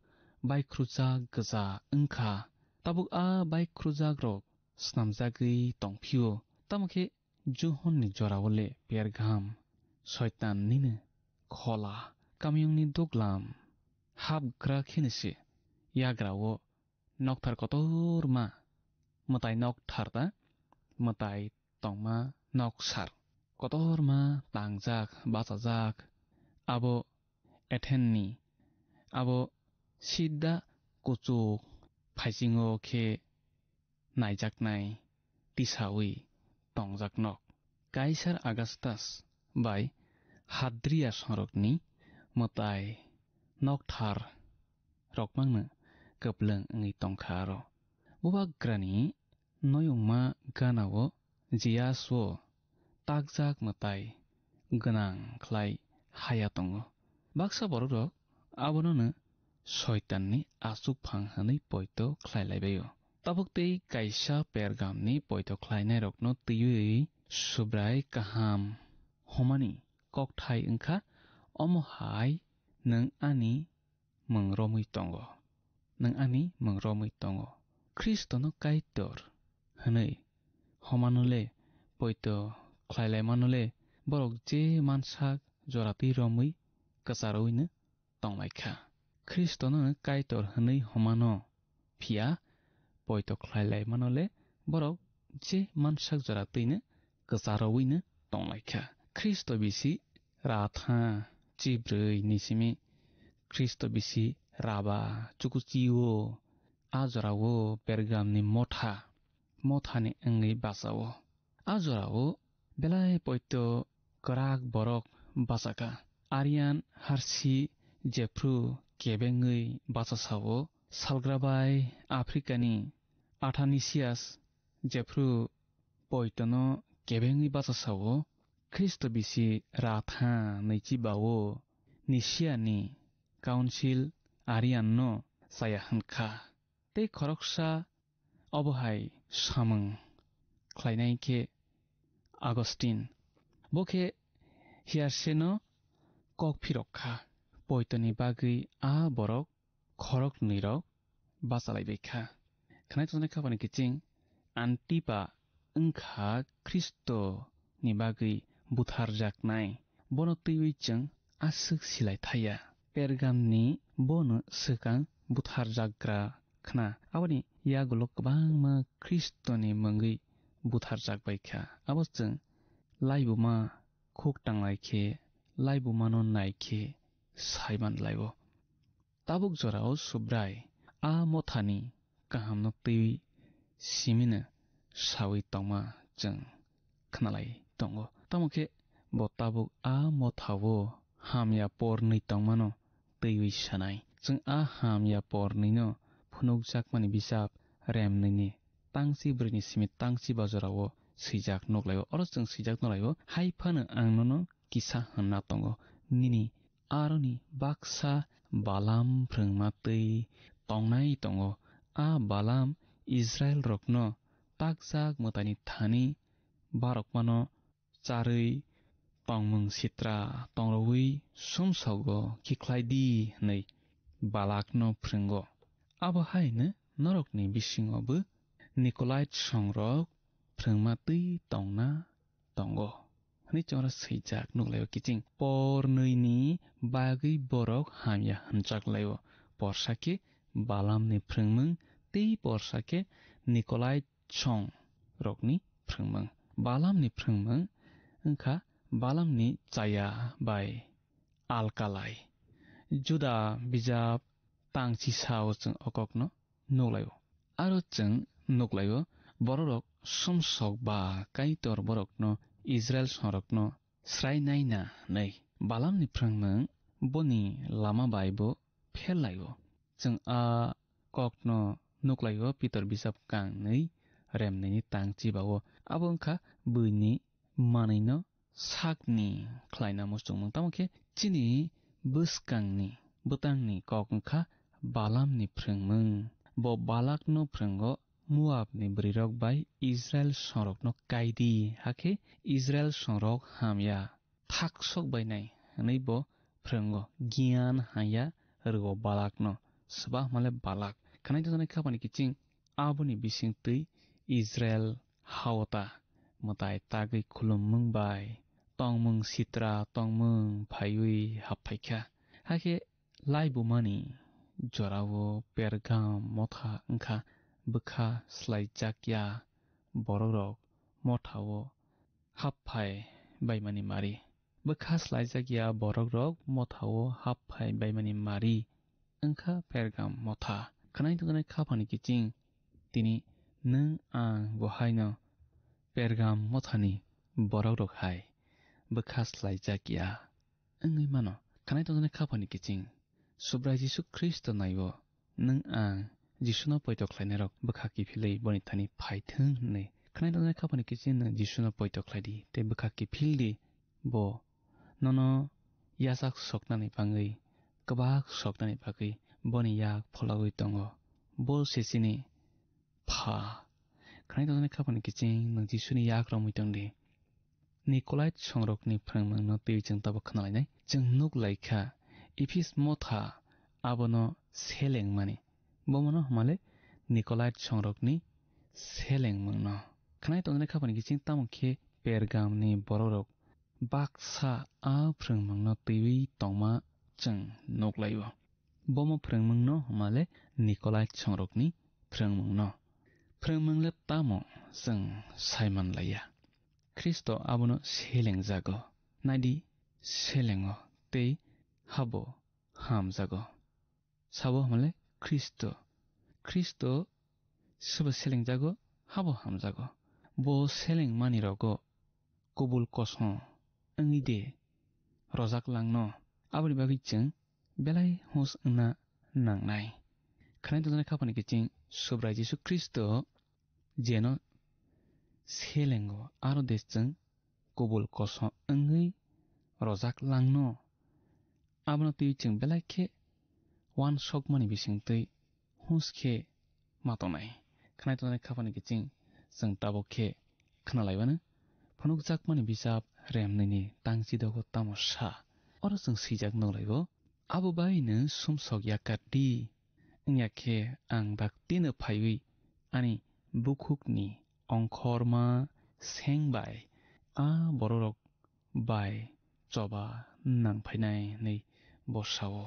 baikruja gaja engkha tabuk a baikruja grok snamjagui tongphio tamke juhonni jorawole pergam shaytan nine khola kamyungni doglam habgra khinese yagrawo nokthar kotorma matai nokthar ta matai tongma noksar kotorma tangjak bachajak abo ethenni abo sidda kuchuk phaijingo khe naijaknai tisawi tongjaknok Kaisar Augustus bai Hadria sorokni matai nokthar rokmangno kepleng ngi tongkharo bubagrani noyungma ganawo jiaswo takjak matai ganang khlai hayatongo baksa borok abono shaytanni asuk phang hanai poito khlailaibayo tabuk tei kaisa Pergam ni poito khlainai rokno tiyui subrai kaham homani kokthai wngkha omo hai nung ani mungromui tongo nung ani mungromui tongo Kristo no kaitor hanai homanole poito khlailai manole borok je mansak jorati romui kasaroine tonglaikha Kristo no kaitor hanai homano phia poito khlailai manole borok je mansak joratine kasaroine tonglaikha Kristo bisi ratha chibrei nisimi Kristo bisi raba chukuchiwo ajorawo Pergam ni motha ni angai basawo ajorawo belai poito karak borok basaka Arian harsi jefru kebengui basasawo salgrabai Afrikani Athanasius jefru poitono kebengui basasawo Kristo bisi ratha neichi bawo Nisiani Council Arian no saya hankha tei khoroksa obohai samung khlainai ke Augustine boke hiarseno kokphirokha poitoni bagui a borok khorok nirok basalaibaikha khnai tonai khabani kiching Antipa wngkha Kristo ni bagui butharjaknai bono twiwi chang asuk silai thaya Pergam ni bono swkang butharjakgra khna aboni yagulo kwbangma Kristo ni mungui butharjakbaikha abo chang laibuma khuk tanglaikhe laibumano naikhe saiman laibo tabuk jorao subrai a mothani kahamno twi simina sawi tongma chang khnalai tongo tamokhe bo tabuk a mothawo hamya porni tongmano twi sanai chang a hamya porni no phunukjakmani bisap remnini tangsi brini simi tangsi bazarao sijak noklayo oro chang sijak nolayo haifano angnono kisa hanna tongo nini aroni baksa balam phringmatei tongnai tongo a balam Israel rokno takjak mutani thani barokmano charui tongmung sitra tongrowi somsogo kikhlaidi nei balakno phringo abo haine norokni bisingobo Nicolite songrok phringmatei tongna tongo hani chora seijak nuglayo kiching pornoini bagui borok hamya hanchaklayo porsake balamni phringmung tei porsake Nicolite song rokni phringmung balamni phringmung wngkha balamni chaya bai alkalai juda bijap tangchi sao chang okokno nuglayo aro chang nuglayo borok somsok ba kaitor borokno Israel sorokno srainaina nei balamni phringmung boni lama baibo phelaibo chang a kokno nuglayo Peter bisap kang nei remneni tangchi bawo abo wngkha buini manino sakni khlaina musungmung tamokhe chini buskangni butangni kok wngkha balamni phringmung bo balakno phringo Moabni brirok bai Israel sorokno kaidi hakhe Israel sorok hamya thaksok bainai hanai bo phringo gyan haya rgo balakno swah male balak khanai tonai khabani kiching aboni bisingtui Israel hawta mutai tagui khulumung bai tongmung sitra tongmung phaiui haphaikha hakhe laibumani jorawo Pergam motha wngkha bukha slaijakya borok mothao happhai baimani mari bukha slaijakya borok rok mothao happhai baimani mari wngkha Pergam motha khanai tonai khabani kiching tini nung ang bohaino Pergam mothani borok rok hai bukha slaijakya wngui mano khanai tonai khabani kiching subrai Jisu Kristo naibo nung ang Jisuno poito khlainai rok bukha kifilei boni thani phaithung nei khanai tonai khabani kiching Jisuno poito khlaidi te bukha kifildi bo nono yasak soknani bangui kwbak soknani bagui boni yak pholagui tongo bol sesini pha khnai dong ne khapani kiching nang jisuni yak rom mitang de Nikolai songrok ni phrangmang no tei jeng tabo khnalai nai jeng nuk laikha ipis motha abono seleng mani bomono male Nikolai songrok ni seleng mangno khnai dong ne khapani kiching tamokhe Pergam ni bororok baksa a phrangmang no tei tongma jeng nuk laibo bomo phrangmang no male Nikolai songrok ni phrangmang no phrangmang le tamo jeng saiman laya Kristo abono seleng jago naidi selengo tei habo ham jago sabo male Kristo sabo seleng jago habo ham jago bo seleng mani rogo kubul koso angide rojak langno aboni bagi jeng belai hos na nangnai khnai dong khapani kiching subrai Jesu Kristo jeno selengo aro desjeng kubul koso angei rojak langno abono tei jeng belai khe wan sokmani bisingtei huskhe matonai khnai dong khapani kiching jeng tabokhe khnalaibano phunukjakmani bisap remnini tangchidogo tamo sa oro jeng sijak nolaibo abo baino sumsok yakati ngakhe ang baktino phaiwi ani bukhukni ongkhorma sengbai a bororok bai choba nangphainai nei bosao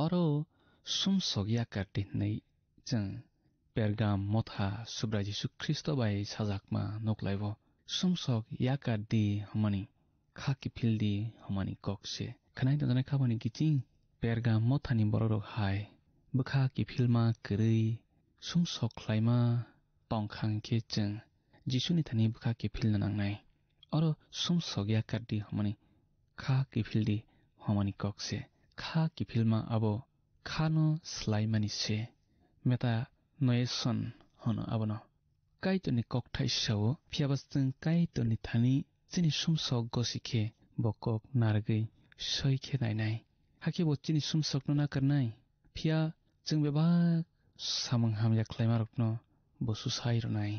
oro sumsok yakati nei jeng Pergam motha subrai Jesu Kristo bai sajakma noklaibo sumsok yakati hamani khaki phildi hamani kokse khnai dong khapani kiching Pergam mothani bororok hai bukha ki philma kwrui sumsok khlaima tongkhang khe jeng Jisuni thani bukha ki philna nangnai oro sumsok yakati hamani kha ki phildi hamani kokse kha ki philma abo khano slaimani se meta noeson hono abono kaitoni kokthai sao phiabasjeng kaitoni thani chini sumsok gosikhe bokok nargei soikhe nainai hake bo chini sumsok no nakarnai phia jeng beba samang hamya khlaima rokno bo susai ronai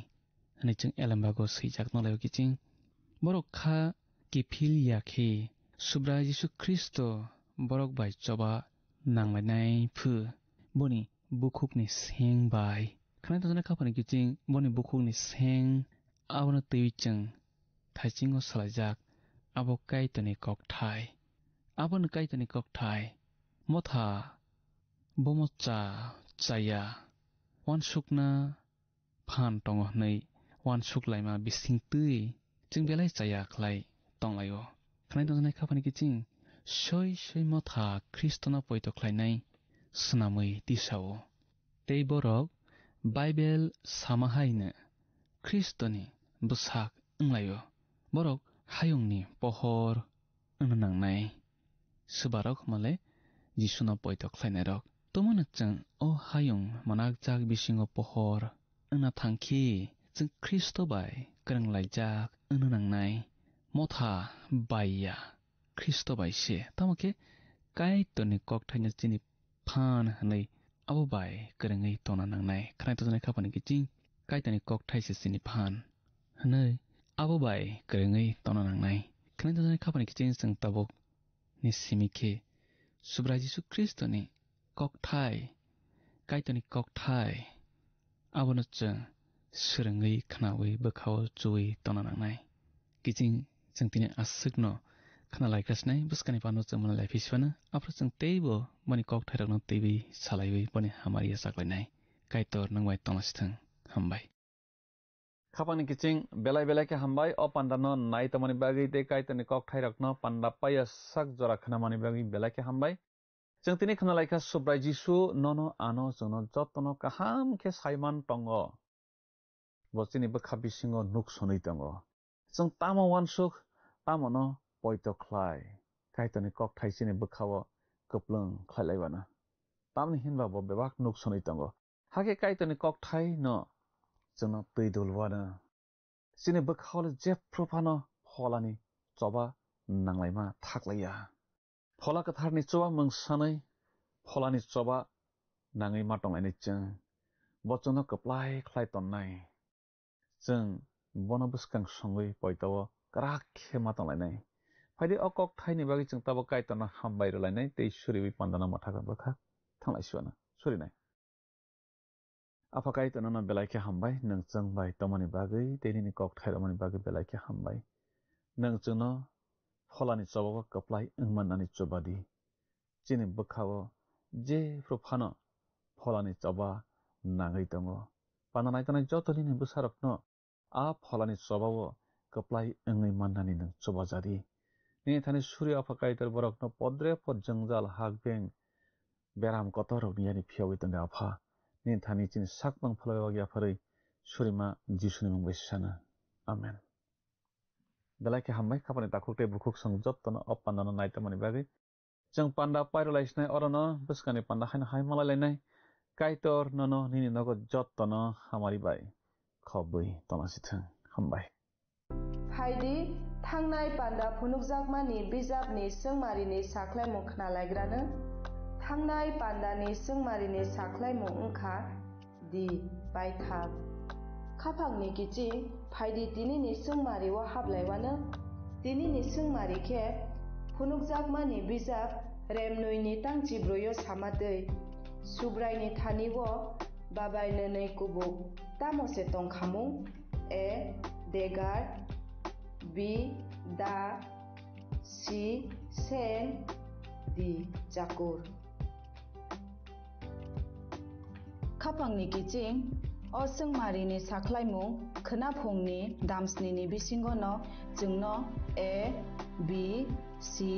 ani jeng elambago sijak no layo kiching borok kha ki phil yakhe subrai Jesu Kristo borok bai choba nanglainai phu boni bukhukni seng bai khnai dong khapani kiching boni bukhukni seng abono tei jeng thaichingo salajak abo kaitoni kokthai abon kaitoni kokthai motha bomocha chaya wansukna phan tongo nei wansuklaima bisingtui jeng belai chaya khlai tonglaio khnai dong khapani kiching soi motha Kristona poito khlainai snamui tisao tei borok Bible samahaina Kristoni busak nglaio borok hayungni pohor nangnai subarok male Jisuna poito khlainai rok tomona jeng o hayung manakjak bisingo pohor na thangki jeng Kristo bai kranglajak nangnai motha baiya Kristo bai se tamake kaitoni kokthaina chini phan hanai abo bai krangai tona nangnai khnai dong khapani kiching kaitoni kokthai se chini phan hanai abo bai krangai tona nangnai khnai dong khapani kiching jeng tabok ni simikhe subrai Jesu Kristo ni kokthai kaitoni kokthai abono jeng srangei khnawi bakhao chui tona nangnai kiching jeng tini asukno khana laikrasnai buskani pano jemana laifiswana apro jeng teibo bani kokthai rokno teibi salaiwi bani hamari saklainai kaitor nangbai tonasithang hambai
khapani kiching belai ke hambai o pandano nai tamani bagi te kaitoni kokthai rokno panda paya sak jora khnamani bagi belai ke hambai jeng tini khana laika subrai Jesu nono ano jono jotono kaham ke saiman tongo bochini bukha bisingo nuk sonoi tongo jeng tamo wansuk tamono poito khlai kaitoni kokthai chini bukhao kuplung khlailaiwana tamni hinba bo bebak nuk sonoi tongo hake kaitoni kokthai no jono tui dulwana chini bukhao jephrupano holani choba nanglaima thaklaya phola katharni choba mungsanai pholani choba nangai matonglaini jeng बचनो कप्लाय ख्लाय तन्नाय जों बनो बुस्कां संगै पयताव कराक खेमा तंलायनाय फायदे अकक थाइनि बागै जों ताबो कायतना हामबाय रलायनाय तै सुरिबि पान्दाना माथाखा बखा थांलायसुवाना सुरिनाय आफा कायतना बेलायखे हामबाय नों जों बाय तमानि बागै दैनि कक थाइरमानि बागै बेलायखे हामबाय नों जोंनो फलानि चबाव कप्लाय इंमाननानि चबादि चिनि बखावो जे फ्रुफानो फलानि चबा नाङै दङ पानानाय तनाय जतनि बुसारकनो आ फलानि चबाव कप्लाय इंै माननानि नों चबाजारि नि थानि सूर्य आफाकायतर बरकनो पद्रे पद जंजाल हागबें बेराम कतरक नियानि फियावै तंगे आफा नि थानि चिनि साकबां फलायवागि आफारै सुरिमा जिसुनि मुं बैसाना आमेन बेलायखे हामबाय खापानि ताखुकते बुखुक संजत तनो अपान्दानो नायतमानि बागै जों पान्दा पाइरलायसनाय अरनो बुस्कानि पान्दा हायनो हाय मालायलायनाय कायतर ननो निनि नगो जत तनो हामारि बाय खबै तमासिथों हामबाय
फायदि थांनाय पान्दा फुनुकजाकमानि बिजाबनि सोंमारिनि साख्लाय मुं खोनालायग्रानो थांनाय पान्दानि सोंमारिनि साख्लाय मुं ओंखा दि बायथाब खाफांनि किचि फायदि दिनैनि सोंमारिव हाबलायवानो दिनैनि सोंमारि खेब फुनुकजाकमानि बिजाब रेमनुइनि तांचिब्रयो सामादै सुब्रायनि थानिव बाबायनो नै कुबुक तामसे तंखामुं ए देगार बि दा सि सेन दि जाकुर
खापांनि किचिं असंमारिनि साख्लायमुं खोनाफुंनि दामस्निनि बिसिंगनो जोंनो ए बि सि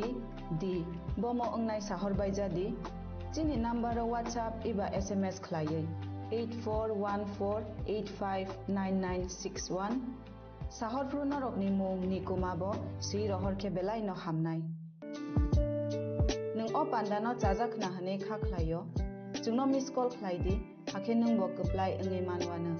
डि बमो ओंनाय साहरबाय जादि चिनि नाम्बाराव WhatsApp एबा SMS खलायै 8414859961 साहरफ्रु नरकनि मुं निकुमाबो श्री रहरखे बेलाय न हामनाय नों अ पान्दानो जाजाखना हने खाख्लायो जोंनो मिस कल खलायदि हाखे नों बो कप्लाय ओंै मानवानो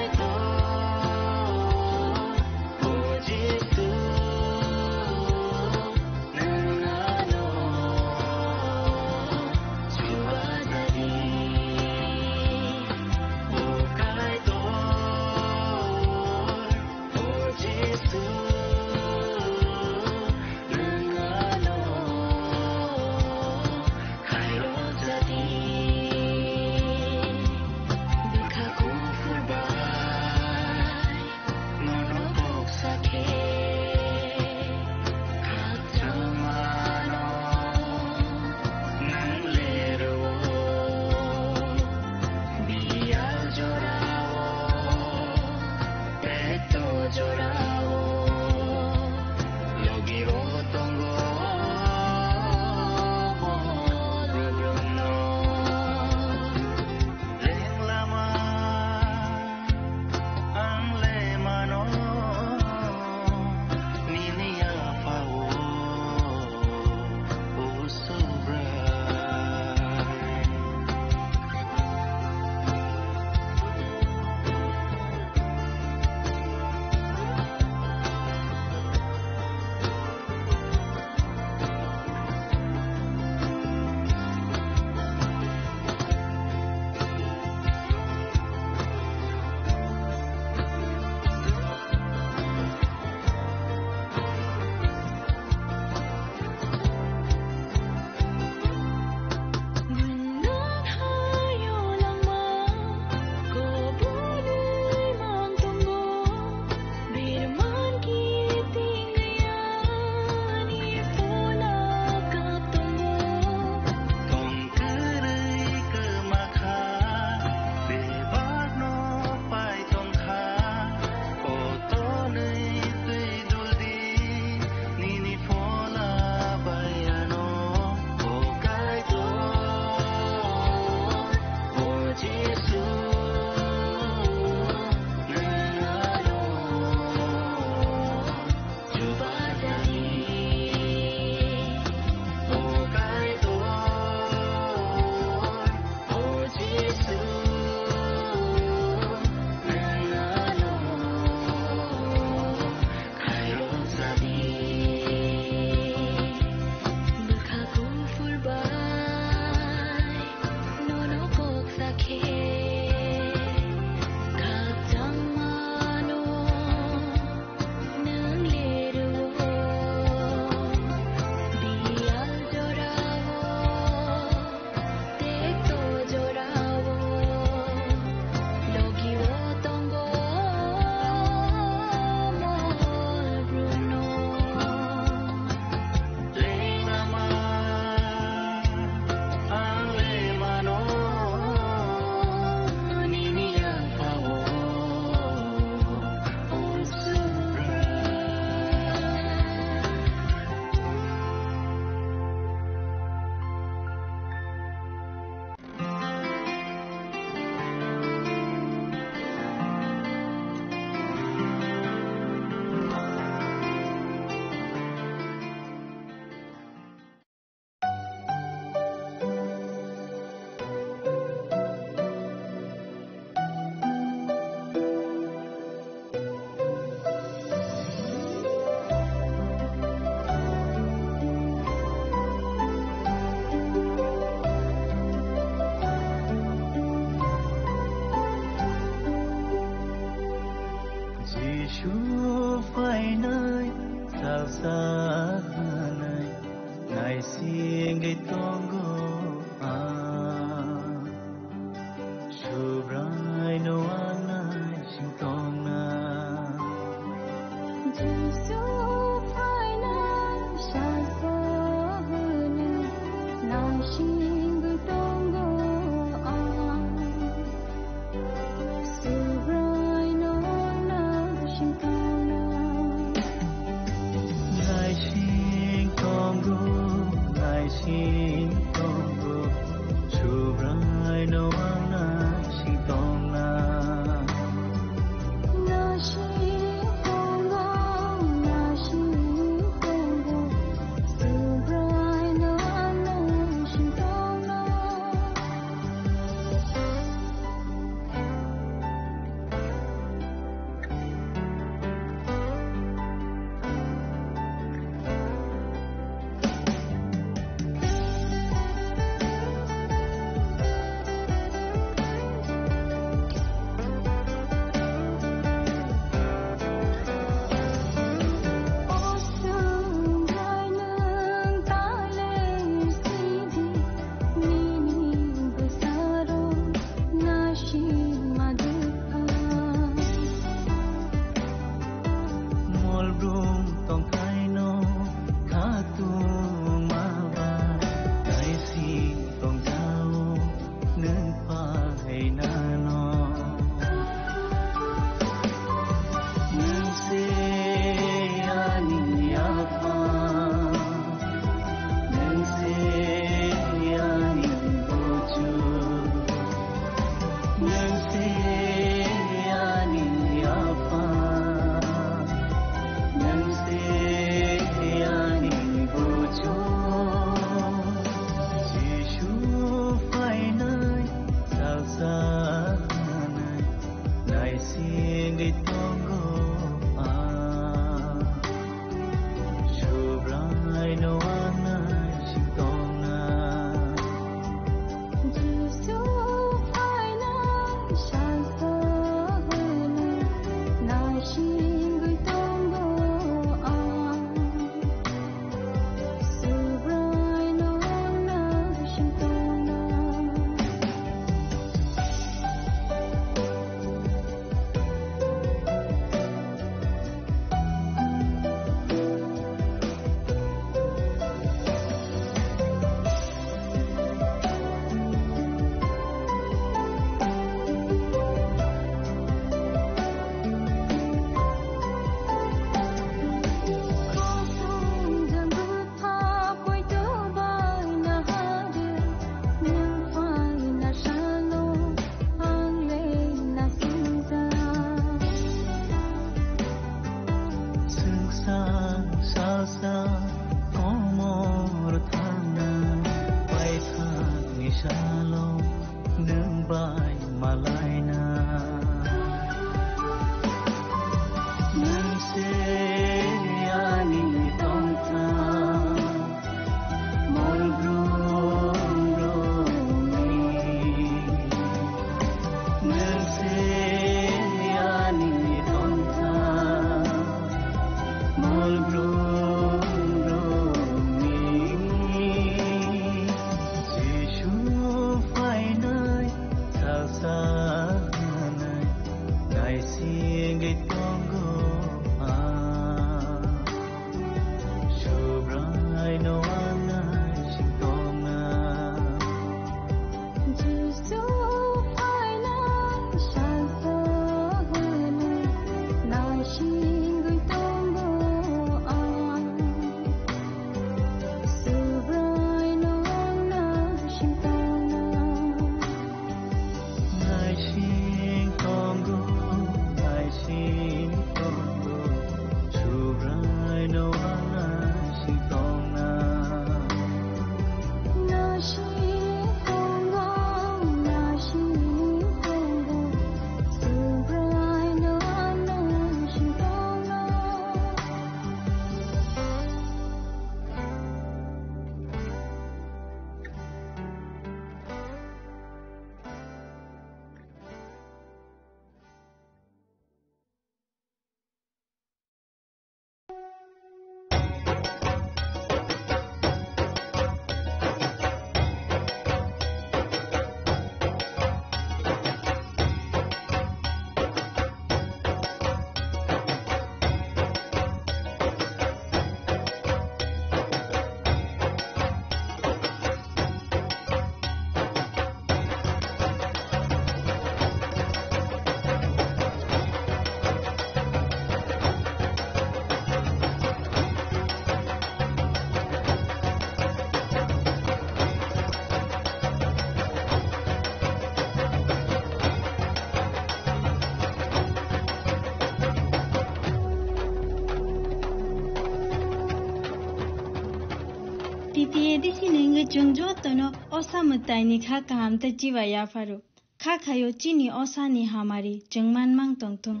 PPA di sininge jongjo tono osamutai ni kha kaham ta jiwaya faru kha khayo chini osani hamari jengman mang tongtung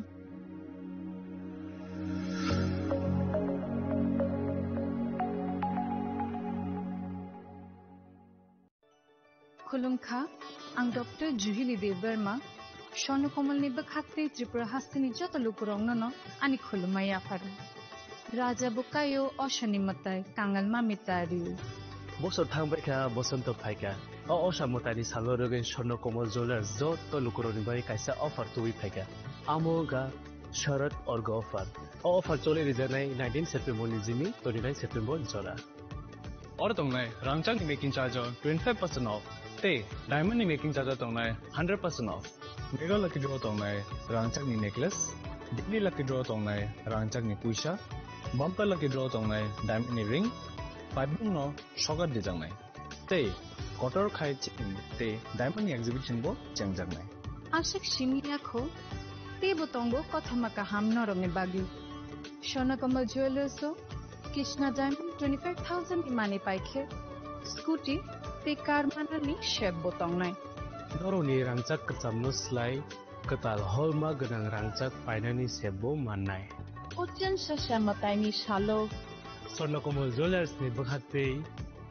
खुलुमखा आं डॉक्टर जुहिली देवबर्मा शनु कमलनि बखाते त्रिपुरा हास्तिनि जत लुकुरंनो न आनि खुलुमाया फारु राजा बुकायो अशनि मताय कांगलमा मितारिउ
बसर थांबायखा बसंत फायका असामतानि सालरगेन शनु कमल ज्वेलर्स जत लुकुरनि बाय कायसा ऑफर तुइ फायका आमोगा शरद अर्ग ऑफर चले रिजनाय 19 सेप्टेम्बर नि जिमी 29 सेप्टेम्बर जरा
और तंगनाय रांचांग मेकिंग चार्ज 25% ऑफ ते डायमंड मेकिंग चार्ज तंगनाय 100% ऑफ मेगा लकी ड्रॉ तंगनाय रांचांग नेकलेस दिल्ली लकी ड्रॉ तंगनाय रांचांग पुइसा बम्पर लकी ड्रॉ तंगनाय डायमंड रिंग पाइबुंग नो शॉगर दिजांनाय ते कटर खाय ते डायमंड एग्जीबिशन बो चंगजांनाय
आशिक शिमियाखो ते बतंगो कथामाका हामनरमनि बागी सोनकमल ज्वेलर्सो कृष्णा डायमंड 25,000 इमानी पाइखे स्कूटी ते कार माननि शेप बतंगनाय
दरनि रांचाक कचामनो स्लाय कताल हलमा गोनां रांचाक फाइनानि शेपबो माननाय
ओचन ससामताइनि सालो
स्वर्णकमल ज्वेलर्स नि बखाते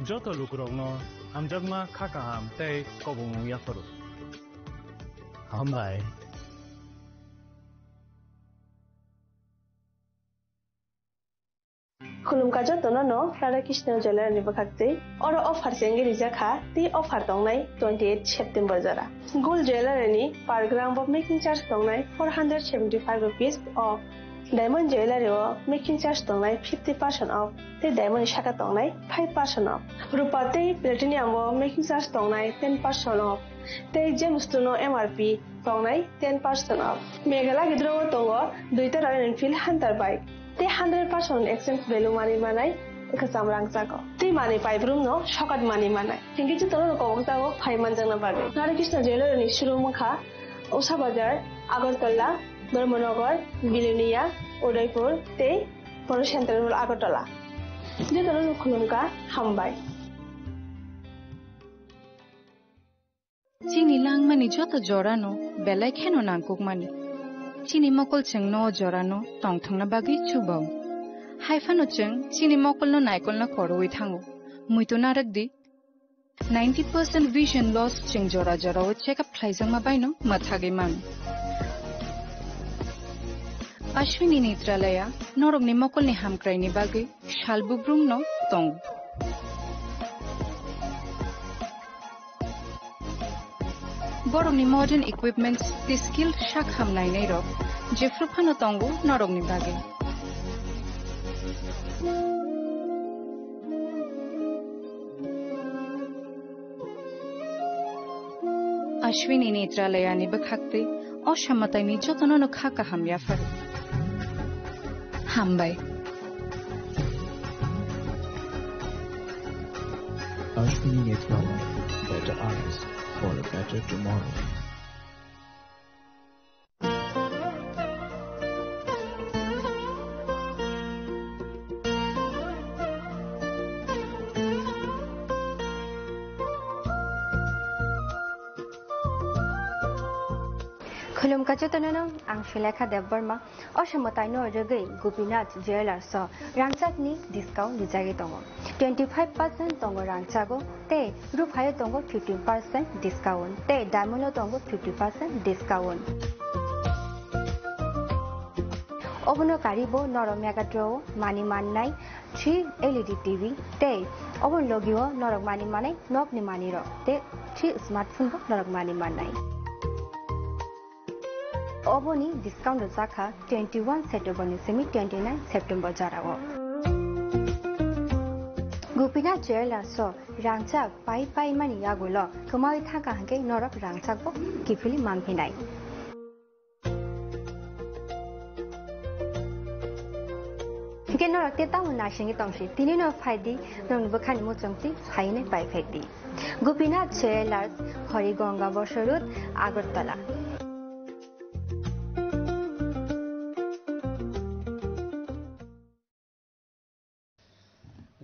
जत लुकुरंनो हमजगमा खाकाहाम ते कबुंग याफरो
हामबाय
खुलुमका जतनो नो राधा कृष्ण ज्वेलर नि बखाते और ऑफर सेंगे रिजाखा ती ऑफर दंनाय 28 सेप्टेम्बर जरा गोल्ड ज्वेलर नि per gram of making charge दंनाय 475 rupees off diamond jeweller making charge दंनाय 50% ऑफ ते डायमंड शाखा दंनाय 5% ऑफ रुपा ते प्लेटिनियम मेकिंग चार्ज दंनाय 10% ऑफ ते जेम्स नो एमआरपी दंनाय 10% ऑफ मेघाला गिद्रो दंगो दुइता रॉयल एनफील्ड हंटर बाइक ते 100% एक्सचेंज वैल्यू मानी मानाय कसाम रांचाको ते माने पाइब्रुम नो शकट मानी मानाय थेंकि जतनो कोमसागो फाइमान जंगना बागे राधा कृष्ण ज्वेलर नि शुरुमुखा उषा बाजार आगरतला धर्मनगर बिलुनिया उदयपुर ते बर सेंट्रल आगरतला जतनो खुलुमका हामबाय
चिनी लांगमानि जत जरानो बेलाय खेनो नांकुकमानि चिनी मकल चंगनो जरानो तंगथंना बागै चुबाव हाइफानो चंग चिनी मकलनो नायकलनो खरoi थांगो मुइतो नारकदि 90% विजन लॉस चंग जरा जराव चेकअप खाइजंमा बायनो मथागे मान अश्विनी नेत्रालया नरगनि मकलनि हामक्रायनि बागै शालबुब्रुमनो तंग बरंनि मॉडर्न इक्विपमेंट्स ति स्किल शाक हामनायनै रक जेफ्रुफानो तंगो नरगनि बागै अश्विनी नेत्रालयानि बखाक्ते असामताइनि जतनो खाका हामया फार हामबाय
Ashwini Netralaya, better eyes for a better tomorrow.
खुलुमका जतनो आं शिलेखा देवबर्मा असामताइनो रगै गोपीनाथ ज्वेलर्स रांचाकनि डिस्काउंट लिजागे दङ 25% दङ रांचागो ते रुफायो दङ 15% डिस्काउंट ते डायमंडो दङ 50% डिस्काउंट ओबनो कारिबो नर मेगाड्रो मानि माननाय 3 LED टीवी ते ओबन लगियो नरक मानि माने नबनि मानि र ते 3 स्मार्टफोन बो नरक मानि माननाय ओबोनी डिस्काउंट जाखा 21 सेप्टेम्बर निसिमी 29 सेप्टेम्बर जारावो गोपीनाथ ज्वेलर्स रांचा पाई पाई मानि यागुलो कमाई थाका हके नरक रांचाको किफिली मांगफिनाय के नरक तेता नासिंगी तंगसि तिनिनो फाइदि नंग बखानि मोचंति फाइने पाइफेक्ति गोपीनाथ ज्वेलर्स हरिगंगा बसरुत आगरतला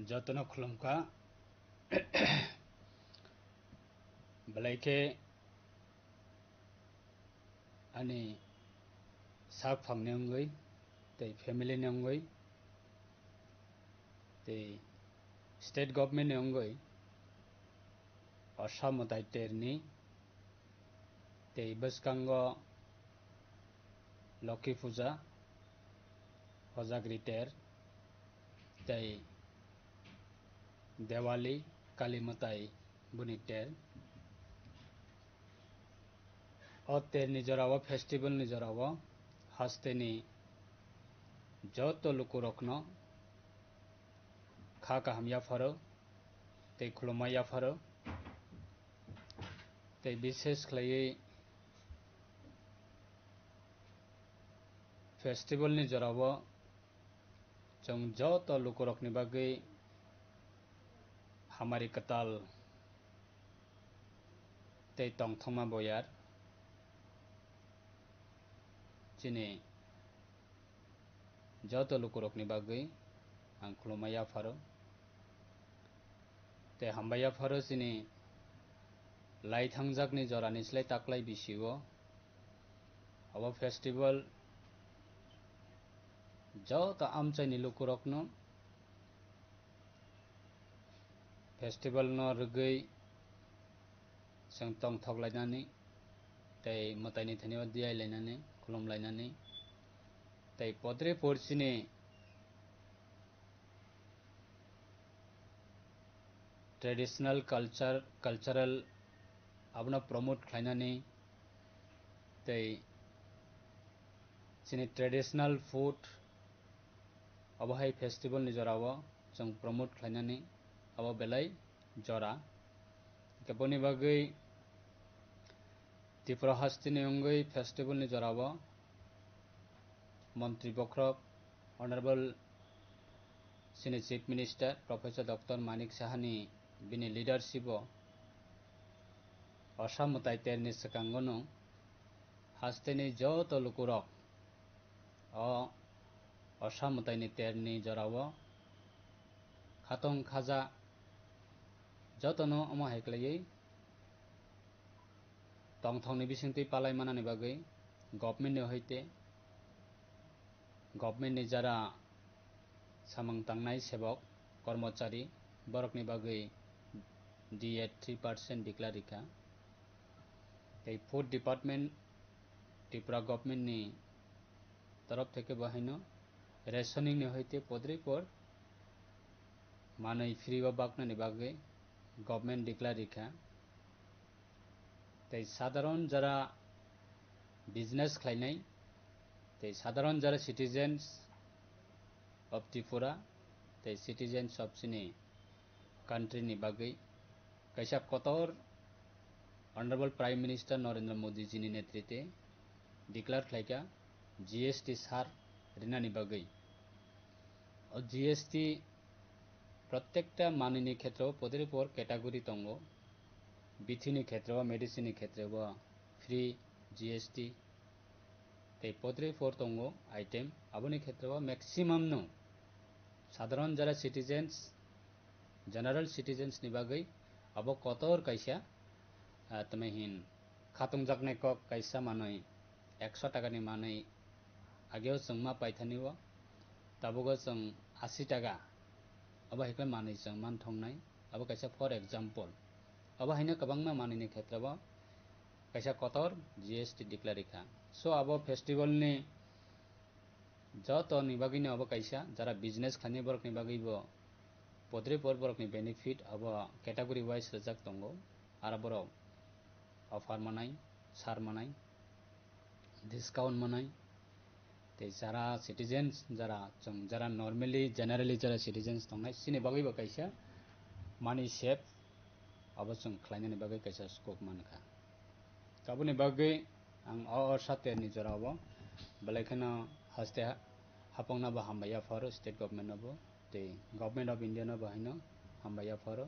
जतनो खुलुमका Belaike ani sak phang nangoi tei family nangoi tei state government nangoi Assam tai terni tei baskango Loki Puja Hojagri ter tei Diwali Kali Matai buni ter o ter nijorawo festival nijorawo hasteni joto lukurokno kha kaham yafaro tei khuluma yafaro tei bishesh khlaiui festival ni jorao jong joto lukurokni bagui hamari katal tei tongthongma boyar chini joto lukurokni bagui ang khuluma yafaro tei hamba yafaro chini lai thangjakni jorani slai taklai bisio abo festival joto amchaini lukurokno festival no rugui seng tongthok lainani tei mataini thaniwa diai lainani khulum lainani tei podre porchini traditional cultural abna promote khlainani tei chini traditional food abo hai festival ni jorao jong promote khlainani abo belai jora keboni bagui Tripura hastini ongoi festival ni jorao Montri Bokrok Honorable Senior Chief Minister Professor Dr. Manik Sahani bini leadership o Assam tai terni sakangono hasteni joto lukurok o Assam tai ni terni jorao khatong khaja jotono omo haiklaiui tongthongni bisingtui palai manani bagui government ni hoite government ni jara samang tangnai sebok kormachari borokni bagui DA 3% declarika tei food department Tripura government ni तरफ থেকে বাহিনো rationing ni hoite podri por manui free o baknani bagui government declarika tei সাধারণ যারা business khlainai tei সাধারণ যারা citizens of Tripura tei citizens of chini country ni bagui kaisa kotor Honorable Prime Minister Narendra Modi ji ni netritwe declare khlaika GST sar rinani bagui o GST प्रत्येकटा माननि क्षेत्र पदरे पर category तंगो बिथिनि क्षेत्र medicine क्षेत्र free GST ते पदरे पर तंगो item आबनि क्षेत्र maximum no साधारण जरा सिटीजन्स जनरल सिटीजन्स नि बागै अब कतर कैसा तमेहिन खातुं जाकने क कैसा मानै 100 टाका नि मानै आगेव जोंमा पाइथानिव ताबुगो जों 80 टाका अब हेखै मानै जों मान थंनाय अब कैसा फॉर एग्जांपल अब हैनो कबांमा मानैनि क्षेत्रबा कैसा कतर GST डिक्लेरेखा सो अब फेस्टिवल नि जत नि बागिनो अब कैसा जरा बिजनेस खाने बरक नि बागिबो पदरे पर बरक नि बेनिफिट अब कैटेगरी वाइज रजाक दंगो आरो बरक ऑफर मानाय सार मानाय डिस्काउंट मानाय ते जरा सिटीजन्स जरा जों जरा नॉर्मली जनरली जरा सिटीजन्स दंनाय सिनि बागैबो कैसा मानि सेफ अब जों खलायनायनि बागै कैसा स्कोप मानखा काबुनि बागै आं सातेरनि जरावो बेलायखनो हास्ते हापंना बा हामबाया फारो स्टेट गवर्नमेंट नबो ते गवर्नमेंट ऑफ इंडिया न बाहायनो हामबाया फारो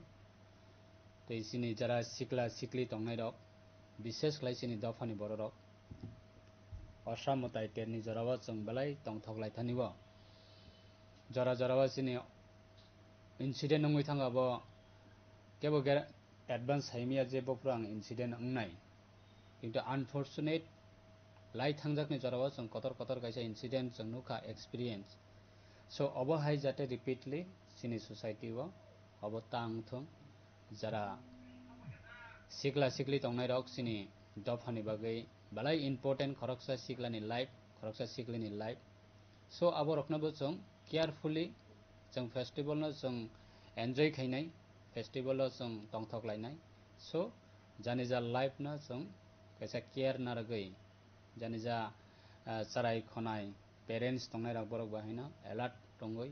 ते सिनि जरा सिक्ला सिक्ली दंनाय रक विशेष खलाय सिनि दफानि बर रक Assam tai terni jarawa जों बेलाय तंथक लायथानिबो जरा जरावा सिनि इंसिडेंट नङै थांगाबो केबो एडभान्स हाइमिया जे बफ्रां इंसिडेंट अंगनाय किंतु अनफॉर्चुनेट लाई थांजाकनि जरावा जों कतर कैसा इंसिडेंट जों नुखा एक्सपीरियंस सो अब हाय जाते रिपीटली सिनी सोसाइटी वो अब तांगथों जरा सिकला सिकली तंगनाय रक सिनी दफानि बागै बालाय इम्पोर्टेंट खरकसा सिकलानि लाइफ खरकसा सिकलिनि लाइफ सो अब रखनाबो जों केयरफुली जों फेस्टिवल न जों एन्जॉय खाइनाय फेस्टिवल जों तंथक लायनाय सो जानि जा लाइफ न जों कैसा केयर ना रगै जानि जा सराय खनाय पेरेंट्स तंगनाय रक बरक बाहायना अलर्ट तंगै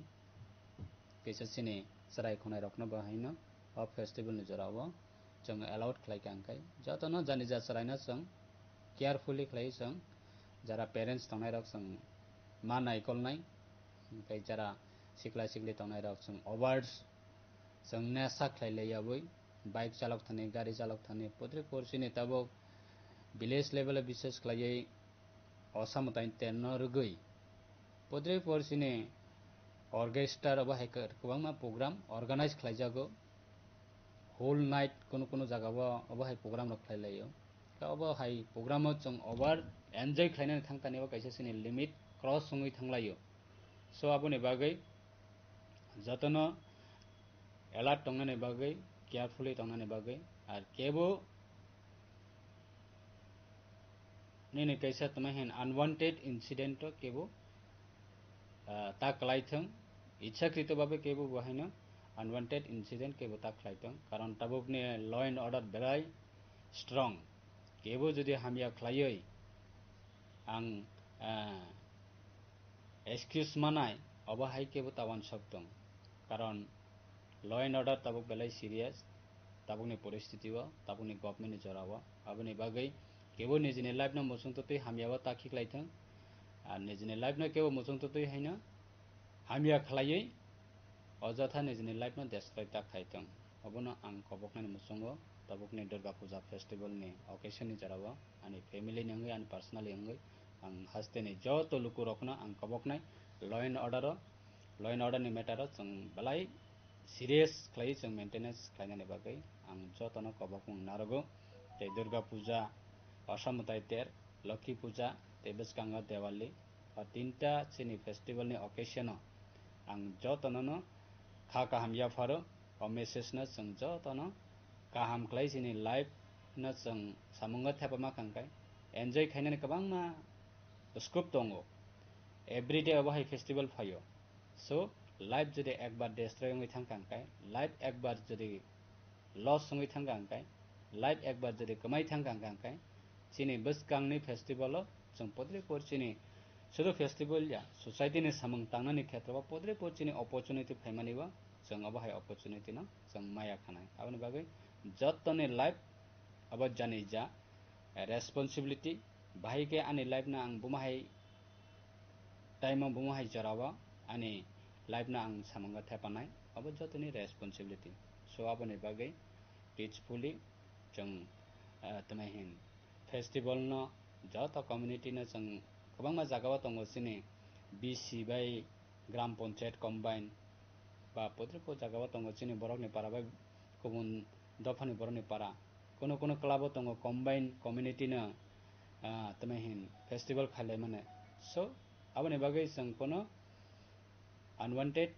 कैसा सिनी सराय खनाय रखना बाहायना अब फेस्टिवल नि जराव जों अलाउड खालायका अंकाय जतन जानि जा सरायना जों केयरफुली खालाय जों जरा पेरेंट्स तंगनाय रक जों मा नायकलनाय ओमफ्राय जरा सिकला सिकली तंगनाय रक जों ओवर्स जों नेसा खालायलायाबै बाइक चालक थाने गाड़ी चालक थाने पद्रे पोरसिने तबो विलेज लेवल विशेष खालायै असमताइन तेन रुगै पद्रे पोरसिने ऑर्केस्ट्रा अब हाइकर गोबां प्रोग्राम ऑर्गेनाइज खालायजागो होल नाइट कोनो जगह अब हाइ प्रोग्राम रख खालायो अब हाइ प्रोग्राम जों ओवर एन्जॉय खालायनानै थांतानेबो कैसे सिनि लिमिट क्रस सङै थांलायो सो आबोनि बागै जतन अलर्ट तंनानै बागै केयरफुली तंनानै बागै आर केबो नेने कैसा तमहेन अनवांटेड इंसिडेंट केबो ता कलाइथं इच्छाकृत बाबे केबो बहायनो अनवांटेड इंसिडेंट केबो ता खलाइथं कारण तबोबने लॉ एंड ऑर्डर बेराय स्ट्रंग केबो जुदि हामिया खलायै आं एक्सक्यूज मानाय अब हाइ केबो तावान सकदं कारण लॉ एंड ऑर्डर तबुक बेलाय सीरियस तबुकनि परिस्थिति व तबुकनि गवर्नमेंट जराव अबनि बागै केबो निजिनि लाइफ न मोसुंग ततै हामियाबो ताखि खलाइथं आर निजिनि लाइफ न केबो मोसुंग ततै हैनो हामिया खलायै अजथा निजिनि लाइफ न देस्ट्रय ता खाइथं अबनो आं कबकनानि मोसुंग तबुकनि दुर्गा पूजा फेस्टिवल नि ओकेशन नि जराव आनि फैमिली नि अंगै आनि पर्सनली अंगै आं हास्तेनि जत लुकु रखना आं कबकनाय लॉ एंड ऑर्डर नि मैटर जों बालाय सीरियस खालाय जों मेंटेनेंस खालायनानै बागै आं जतन कबकमुं नारगो ते दुर्गा पूजा असम ताइतेर लक्ष्मी पूजा ते बिस्कांगा दिवाली और तीनटा सिनी फेस्टिवल नि ओकेशन आं जतन खा काहामिया फारो और मेसेज न जों जतन काहाम खालाय सिनी लाइफ न जों सामुंगा थापमा खांखाय एन्जॉय खायनानै गोबां मा स्कोप दङ एवरीडे अब हाइ फेस्टिवल फायो सो लाइफ जदि एक बार डेस्ट्रय होंगे थांखांखाय लाइफ एक बार जदि लॉस होंगे थांखांखाय लाइफ एक बार जदि कमाई थांखांखाय चिनी बस कांगनी फेस्टिवल जों पद्रे पोर चिनी शुद्ध फेस्टिवल या सोसाइटी ने सामंग तांगनानि क्षेत्र पद्रे पोर चिनी अपॉर्चुनिटी फाइमानिबा जों अब हाइ अपॉर्चुनिटी न जों माया खानाय आबनि बागै जतने लाइफ अब जानि जा रेस्पॉन्सिबिलिटी भाई के आनि लाइफ ना आं बुमाहाय टाइम बुमाहाय जरावा आनि लाइफ ना आं सामंगा थापानाय अब जतनि रेस्पॉन्सिबिलिटी सो आबनि बागै पीसफुली जों तमहेन फेस्टिवल न जत कम्युनिटी न जों गोबां मा जागावा दङ सिनि बीसी बाय ग्राम पंचायत कम्बाइन बा पद्रपो जागावा दङ सिनि बरकनि पारा बाय गुबुन दफानि बरकनि पारा कोनो क्लाबो दङ कम्बाइन कम्युनिटी न तमहेन फेस्टिवल खाले माने सो आबनि बागै जों कोनो अनवांटेड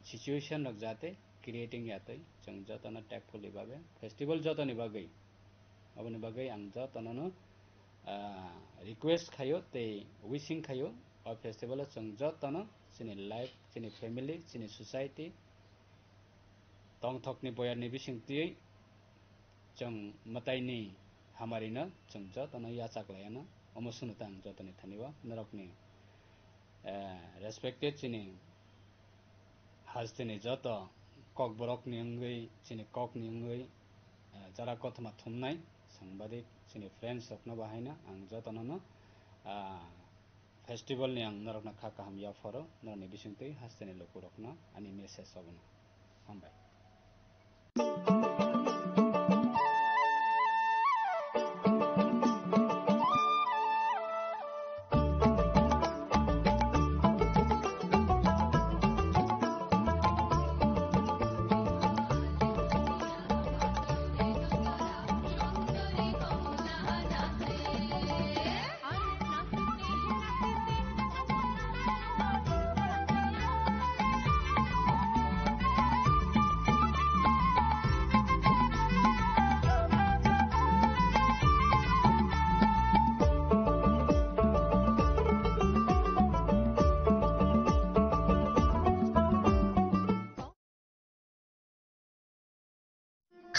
सिचुएशन रक जाते क्रिएटिंग याते जों जतन टेकफुली बाबे फेस्टिवल जतनि बागै अबनि बागै आं जतन रिक्वेस्ट खायो ते विशिंग खायो और फेस्टिवल जों जतन सिनि लाइफ सिनि फैमिली सिनि सोसाइटी तंथकनि बयारनि बिसिंतियै जों मताइनि हामारिनो जों जतन याचाक्लायानो अमसुनता आं जतनि थानिबा नरकनि रेस्पेक्टेड सिनि हाजतेनि जत कक बरकनि अंगै सिनि ककनि अंगै जरा कथमा थुमनाय सांबादिक सिनि फ्रेंड्स रखना बाहायना आं जतननो फेस्टिवल नि आं नरकना खा काहामिया फरो नरनि बिसिंतै हाजतेनि लोकु रखना आनि मेसेज सबनो हामबाय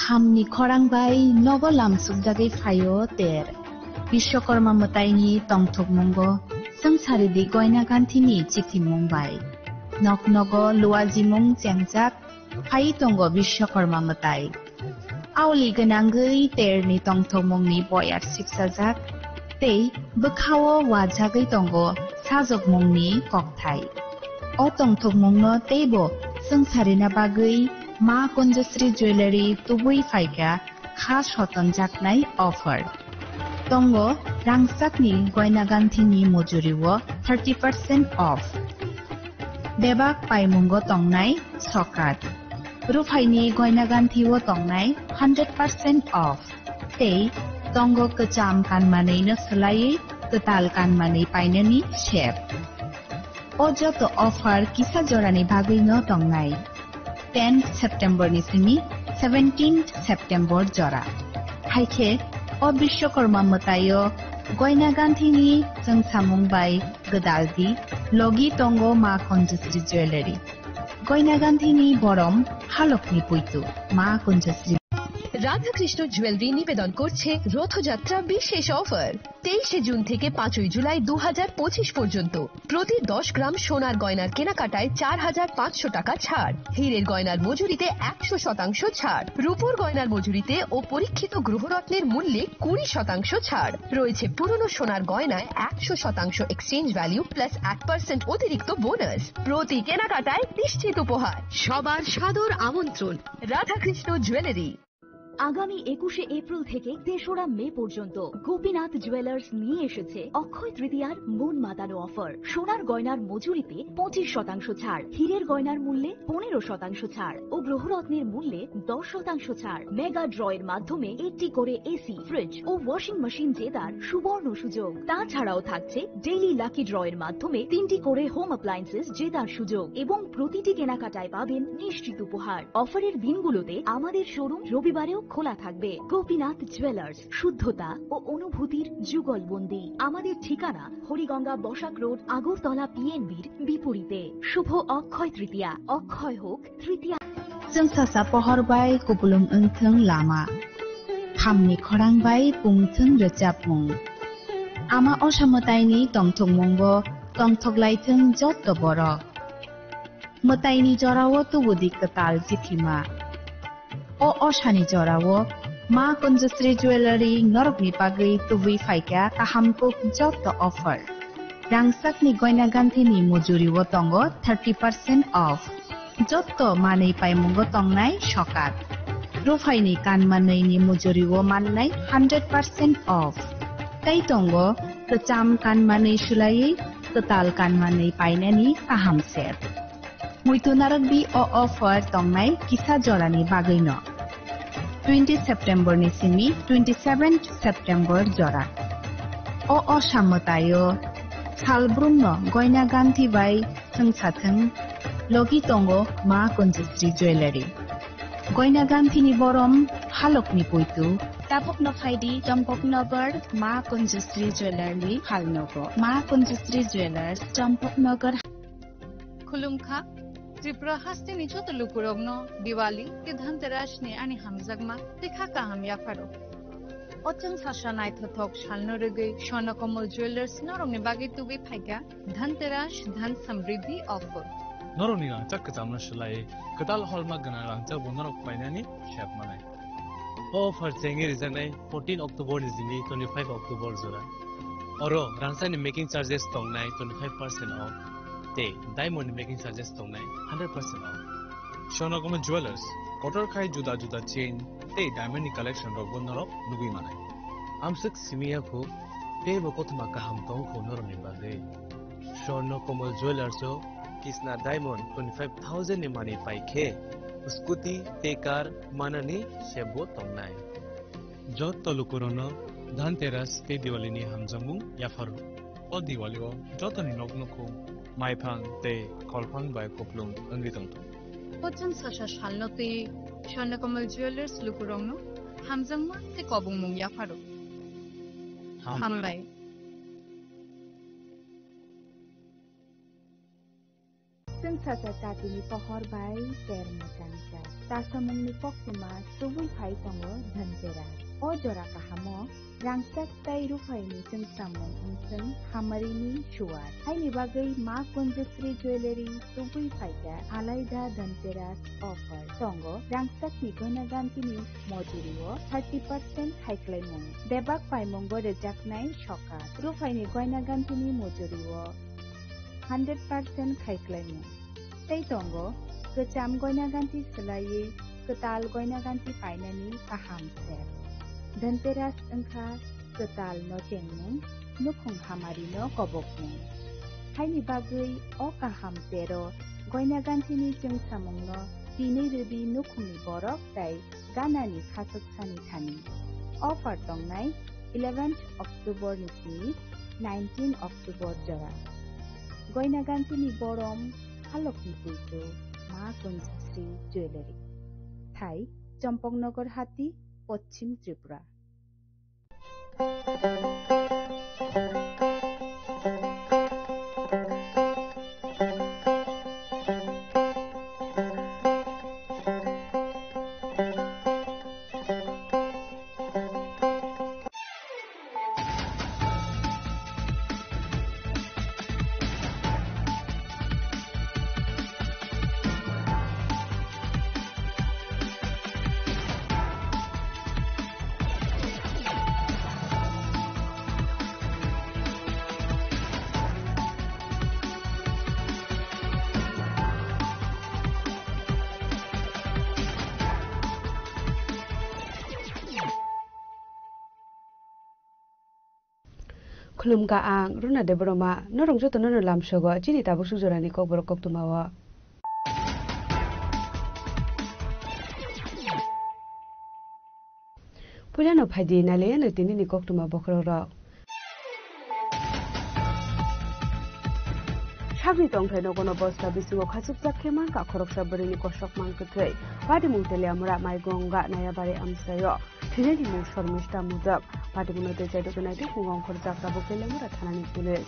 hamni khorang bai nogo lamsuk jagai phayo ter Bishwakarma mataini tongthok mongo sangsari di goina ganthini chithi mongbai nok nogo luaji mong chengjak phai tongo Bishwakarma matai Auli ganangai terni tongthok mongni boyar siksajak tei bukhawo wajagai tongo sajok mongni kokthai o tongthok mongno teibo sangsarina bagai Ma Kunjasri Jewelry tubui phaika khas hotanjaknai offer Tongo rangsakni goina ganthini mojuriwo 30% off Debak paimungo tongnai sokat Rufaini goina ganthiwo tongnai 100% off Tei tongo kecham kanmanai no selai ketal kanmanai painani shep Ojo to offer kisa jorani bagui no tongnai 10th September ni sini 17th September jora haike o Bishwakarma matayo goina ganthini jeng samung bai gedaldi logi tongo Ma Kunjasri Jewelry goina ganthini borom halokni puitu Ma Kunjasri
Radhakrishna jewellery নিবেদন করছে রথযাত্রা বিশেষ offer 23 June থেকে 5 জুলাই 2025 পর্যন্ত প্রতি 10 গ্রাম সোনার গয়নার কেনাকাটায় 4500 টাকা ছাড় হীরের গয়নার মজুরিতে 100% ছাড় রূপোর গয়নার মজুরিতে ও পরীক্ষিত গ্রহরত্নের মূল্যে 20% ছাড় রয়েছে পুরনো সোনার গয়নায় 100% এক্সচেঞ্জ ভ্যালু প্লাস 8% অতিরিক্ত বোনাস প্রতি কেনাকাটায় নিশ্চিত উপহার সবার সাদর আমন্ত্রণ রাধাকৃষ্ণ জুয়েলারি
আগামী 21 এপ্রিল থেকে 3রা মে পর্যন্ত গোপীনাথ জুয়েলার্স নিয়ে এসেছে অক্ষয় তৃতীয়ার মন মাতানো অফার সোনার গয়নার মজুরিতে 25% ছাড় হীরের গয়নার মূল্যে 15% ছাড় ও গ্রহরত্নের মূল্যে 10% ছাড় মেগা ড্রয়ের মাধ্যমে 80 করে এসি ফ্রিজ ও ওয়াশিং মেশিন জেতার সুবর্ণ সুযোগ তাছাড়াও থাকছে ডেইলি লাকি ড্রয়ের মাধ্যমে 3টি করে হোম অ্যাপ্লায়েন্সেস জেতার সুযোগ এবং প্রতিটি কেনাকাটায় পাবেন নিশ্চিত উপহার অফারের দিনগুলোতে আমাদের শোরুম রবিবারেও খোলা থাকবে গোপীনাথ জুয়েলার্স শুদ্ধতা ও অনুভূতির যুগলবন্দি আমাদের ঠিকানা হরিগঙ্গা বসাক রোড আগরতলা পিএনবির বিপরীতে শুভ অক্ষয় তৃতীয়া অক্ষয় হোক তৃতীয়া
जोंसासा पहरबाय कुबुलुम ओंथों लामा हामनि खरांबाय पुंथों रोजाबमुं आमा असामतायनि तंथं मंगो तंथगलायथों जत बरक मतायनि जरावो तुबुदि कताल जिथिमा O Oshani Jorawo, Ma Kunjasri Jewelry Norokni Bagri Tubui Faika Kahamkuk Jotto Offer. Rangsakni Goina Ganthini Mujuriwo Tongo 30% off. Jotto Manei Paimungo Tongnai Shokat. Rufaini Kanmanei Mujuriwo Mannai 100% off. Tai Tongo, Kecham Kanmanei Shulai, Ketal Kanmanei Painani Kahamset. Muitunaragbi o offer tongnai kisa jorani bagaino 20 September ni simi 27th September jora o osamotayo salbrumno goina ganthi bai sengsatheng logi tongo Ma Kunjasri Jewelry goina ganthi ni borom halokni puitu
Tapok no Faidi Champoknagar Ma Kunjasri Jewelry Halnogo Ma Kunjasri Jewelers Champoknagar Khulumkha Tripura haste ni choto lukurogno Diwali ke dhanteras ne ani hamjagma dekha kaham yafaro Ochang sashanai thothok shalno rege Shonakomal Jewelers norongni bagi tubi phaika dhanteras dhan samriddhi offer
Norongni rangchak kecamna shlai kedal hallmark gana rangchak bonarok painani shap manai offer chengi rijanai 14 October ni jini 25 October jora oro rangchak ni making charges tongnai 25% off Te diamond making charges tongnai 100% off. Shonakomal Jewelers kotor khai juda juda chain te diamond ni collection rok bonarok nubi manai. Amsuk simia ko te bokotma kaham tong khonor ni bage. Shonakomal Jewelers o kisna diamond 25,000 ni mani paikhe scooty te car manani shebo tongnai. Jot tolukorono dhanteras te diwali ni hamjamung yafaru. O diwali o jotani noknoko Maipang te kolpang by koplung angritang to.
Ochang sasha shalnote Shonakomal Jewelers lukurongno hamjangma te kobung mung yafaro. Hambai
जों सासा तातिनि पहर bye तेर मोजांजा तासामुंनि पक्तिमा सुबुय phi दङो धनतेरा अ जरा काहामो रांसाक ताइ रुफाइनि जों सामुं उनसों हामारिनि शुवार हाइनि बागै मा कुंजश्री jewellery सुबुय फाइगा आलायदा धनतेरास offer दङो रांसाकनि गनागान्थिनि मजुरियो 30% हाइक्लाइमुं बेबाक पाइमुंगो रेजाकनाय शका रुफाइनि गनागान्थिनि मजुरियो 100% खायख्लायमुं तै दङो गोजाम गनागान्थि सोलायै गोताल गनागान्थि पाइनानि काहाम सेर धनतेरास ओंखा गोताल न जेंमुं नुखुं हामारिनो कबकमुं हाइनि बागै अ काहाम तेरो गनागान्थिनि जों सामुंनो दिनै रबि नुखुंनि बरफ ताइ गानानि खासकसानि थानि अफार दंनाय 11 अक्टोबर निसिनि 19 अक्टोबर जरा गयनागान्थिनि बरम हालकनि पुइतो मा कुंजश्री ज्वेलरी थाई चम्पकनगर हाटी पश्चिम त्रिपुरा
खुलुमगा आं रुना देबरमा नरंजो तनो लामसोगो चिनि ताबु सुजरानि कबर कक्तुमावा पुलानो फाइदि नाले न तिनि कक्तुमा बखरो साबनि तंथाय नगन बस्ता बिसुगो खासुक जाखेमान का खरकसा बरिनि कसक मांकथै पादि मुतेले हमरा माइगंगा नायाबारि आमसायो थिनेनि मु शर्मिष्ठा मुदक पादि मुनते जायदो गनायते खुंगं खरजाक्रा बकेले मुरा थानानि पुलिस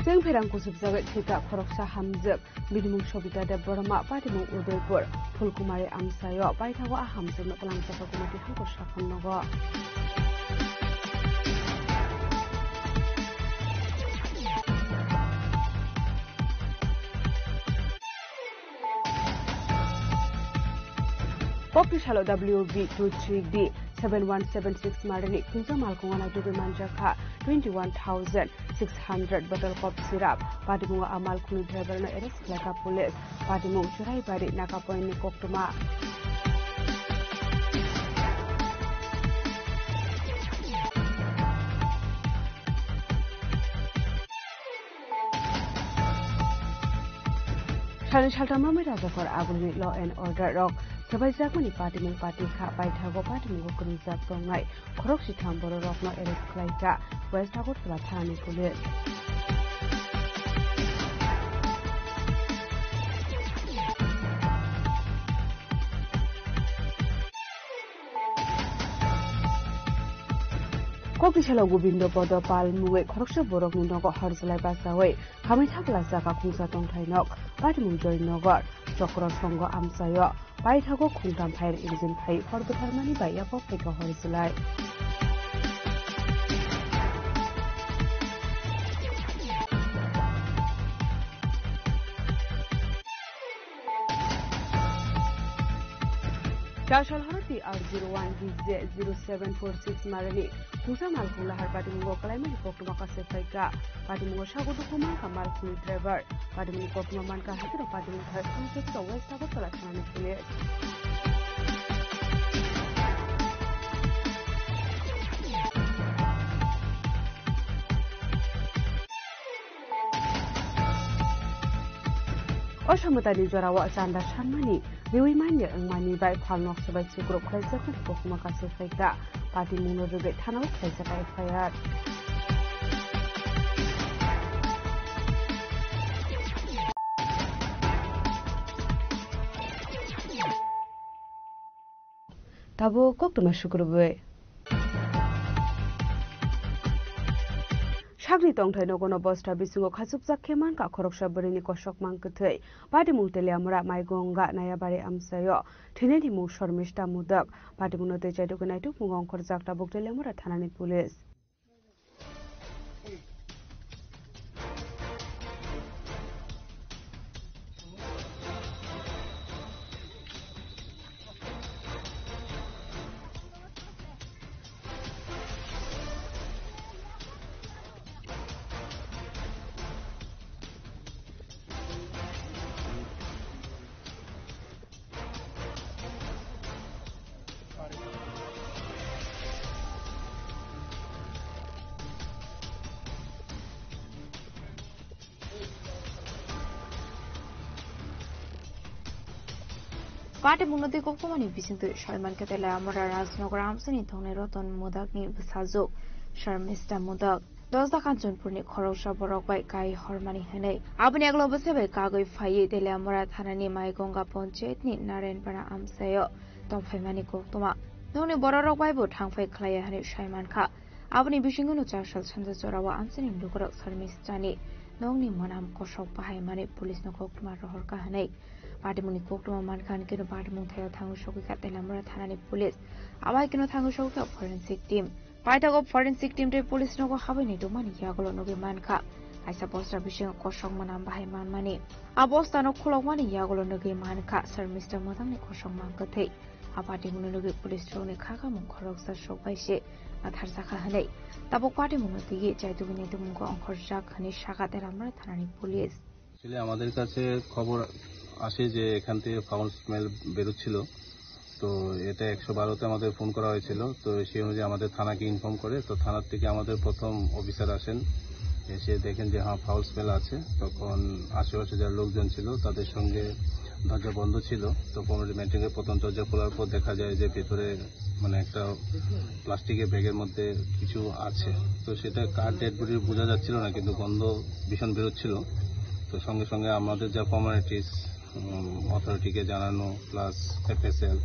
जों फेरांखौ सुबजागै थिका खरकसा हामजोब बिदिमुं सबिता देबरमा पादिमुं उदयपुर फुलकुमारी आमसायो बायथागो आहामजोब नकलांजाखौ कुमति हांखौ साखननगो Official WB23D 7176 Marani Kunza Malkongana Dubi Manjaka 21,600 bottle of syrup. Padimunga Amal Kuni driver na arrest Laka police. Padimung Churai Bari Nakapoin ni Koktuma. Shalan Shaltama Medazakor Aguni Law and Order Rock. Sabaizakmani Padimung Pati Ka Baitago Padimung Kunzak Tongai, Korokshi Tamboro Rock no Eres Klaika, West Agor Slatani Police. Kokishalo Gubindo Bodo Pal Muwe, Korokshi Borok Ninogo Horzalai Basaway, Kamitagla Zaka Kunza Tongtainok, Padimung Joy Nogor, Chokro Songo Amsayo. Baithago khungtam phair injin phai forbutarmani baiya popeka horizulai Jashal Harati R01 DJ 0746 Marani Musa Malkula Harbatimungo Kalamani Kokumaka Sefaika Patimungo Shagudu Kumaka Malkuli driver Patimungo Kokumamanka Hatiro Patimungo Harkam West Ago Kalashani Police Oshamutani Jorawa Sanda Sharmani, Viwimanya and Mani by Palnok Sabai Sugro Klaisa Kokumaka Sefaika, Pati Muno Rubet Hano Klaisa by Fire. tabo koktoma shukurbe Shagri tongthai nogono bosta bisungo khasukjak kheman ka khoroksa borini kosok mangkthai patimung teliamra maigonga nayabari amsayo thineni mu shormishta mudak patimung no tejaidu kunaitu mungong khorjak tabuk teliamra thanani police
Party Munoti Kokumani Bisintu Sharman Katela Amara Rasnogor Amsani Tone Roton Mudakni Bisazo Sharmista Mudak Dosa Kanchun Purni Korosha Borok by Kai Hormani Hene Abani Global Sebe Kago Faye de la Mora Tanani Maigonga Ponchetni Naren Para Amsayo Tom Femani Kokuma Noni Borok Bible Tangfei Klaya Hani Shaiman Ka Abani Bishinguno Chashal Chandazorawa Amsani Lukurok Sarmistani Noni Monam Koshok Bahai Mani Police no Kokuma Rohorka Hane Patimuni Koktuma Mankan Kino Patimung Tail Tango Shokat de Lamara Tanani Police. Awai Kino Tango Shokat Forensic Team. Paitago Forensic Team de Police no Habani to Mani Yagolo no Manka. I suppose Rabishing Koshong Manam Bahai Man Mani. Abosta no Kulawani Yagolo no Manka, Sir Mr. Motani Koshong Mankate. Apatimun no Police Trone Kakamun Koroksa Shokai Atharsaka Hane. Tabo Patimun the Yet to Vinito Mungo on Korjak Hani Shaka de Lamara Tanani Police.
আমাদের কাছে খবর আসে যে এখান থেকে foul smell বেরোচ্ছিল তো এটা 112 তে আমাদের ফোন করা হয়েছিল তো সেই অনুযায়ী আমাদের থানাকে ইনফর্ম করে তো থানার থেকে আমাদের প্রথম অফিসার আসেন এসে দেখেন যে হ্যাঁ ফাউল স্মেল আছে তখন আশেপাশে যারা লোকজন ছিল তাদের সঙ্গে দরজা বন্ধ ছিল তো কমিউনিটি মিটিংয়ে প্রথম দরজা খোলার পর দেখা যায় যে ভেতরে মানে একটা প্লাস্টিকের ব্যাগের মধ্যে কিছু আছে তো সেটা কার ডেড বডি বোঝা যাচ্ছিল না কিন্তু গন্ধ ভীষণ বেরোচ্ছিল তো সঙ্গে সঙ্গে আমাদের যা ফর্মালিটিস অথরিটিকে জানানো প্লাস এফএসএল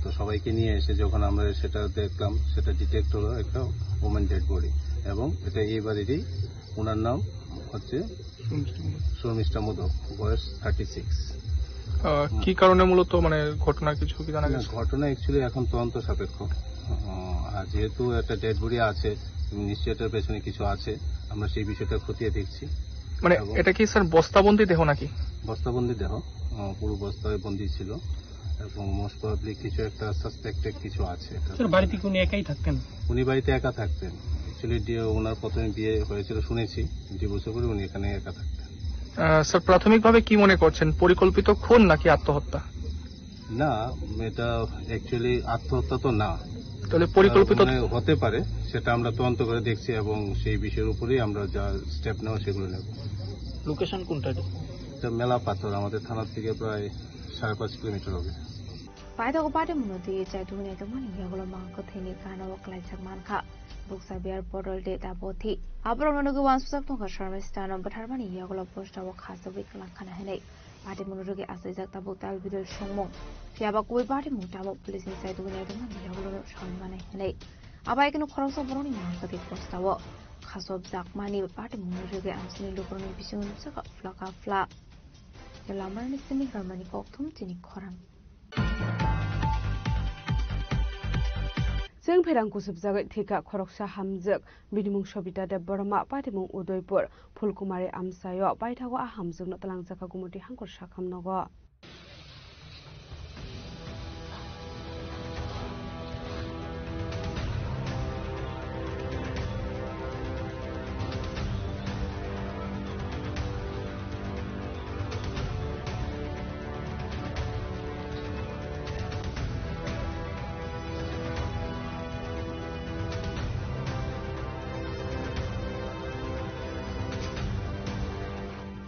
তো সবাইকে নিয়ে এসে যখন আমরা সেটা দেখলাম সেটা ডিটেক্ট হলো একটা ওমেন ডেড বডি এবং এটা এই বাড়িরই ওনার নাম হচ্ছে শর্মিষ্ঠা মোদক বয়স 36
কি কারণে মূলত মানে ঘটনা কিছু কি জানা গেছে
ঘটনা অ্যাকচুয়ালি এখন তদন্ত সাপেক্ষ আর যেহেতু একটা ডেড বডি আছে নিশ্চয়ই এটার পেছনে কিছু আছে আমরা সেই বিষয়টা খতিয়ে দেখছি
মানে এটা কি স্যার বস্তাবন্দি দেহ নাকি
বস্তাবন্দি দেহ পুরো বস্তায় বন্দি ছিল এবং মোস্ট প্রবাবলি কিছু একটা সাসপেক্টেড কিছু আছে
স্যার বাড়িতে উনি একাই থাকতেন
উনি বাড়িতে একা থাকতেন অ্যাকচুয়ালি ওনার প্রথমে বিয়ে হয়েছিল শুনেছি ডিভোর্স করে উনি এখানে একা থাকতেন
স্যার প্রাথমিকভাবে কি মনে করছেন পরিকল্পিত খুন নাকি আত্মহত্যা
না এটা অ্যাকচুয়ালি আত্মহত্যা তো না
তাহলে পরিকল্পিত
হতে পারে সেটা আমরা তদন্ত করে দেখছি এবং সেই বিষয়ের উপরেই আমরা যা স্টেপ নেওয়া সেগুলো নেব
লোকেশন কোনটা
এটা মেলা পাথর আমাদের থানা থেকে প্রায় 5.5 কিলোমিটার হবে
Paitago Patimunoti Jadune the money Yagolo Manko Tini Kana Waklaisak Manka Books are beer portal data boti Abronogu once Saptonga Sharmistano but Harmony Yagolo Posta Wakasa Wiklankana Hene Patimunugi Asizak Tabutal Vidal Shomo Fiabakui Patimutamo Police inside the money Yagolo Sharmane Hene Abaikan Korosa Broni Manka Posta Walk Kasob Zakmani Patimunugi and Sini Lukoni Bisun Saka Flaka Fla The Lamar is Sini Harmony Koktum Tini Koran
Sing Perang Kusubzaga Tika Koroksa Hamzuk, Bidimung Shobita de Burma, Patimung Udoipur, Pulkumari Amsayo, Baitago Ahamzuk, Notalang Zakagumuti Hankur Shakam Nogo.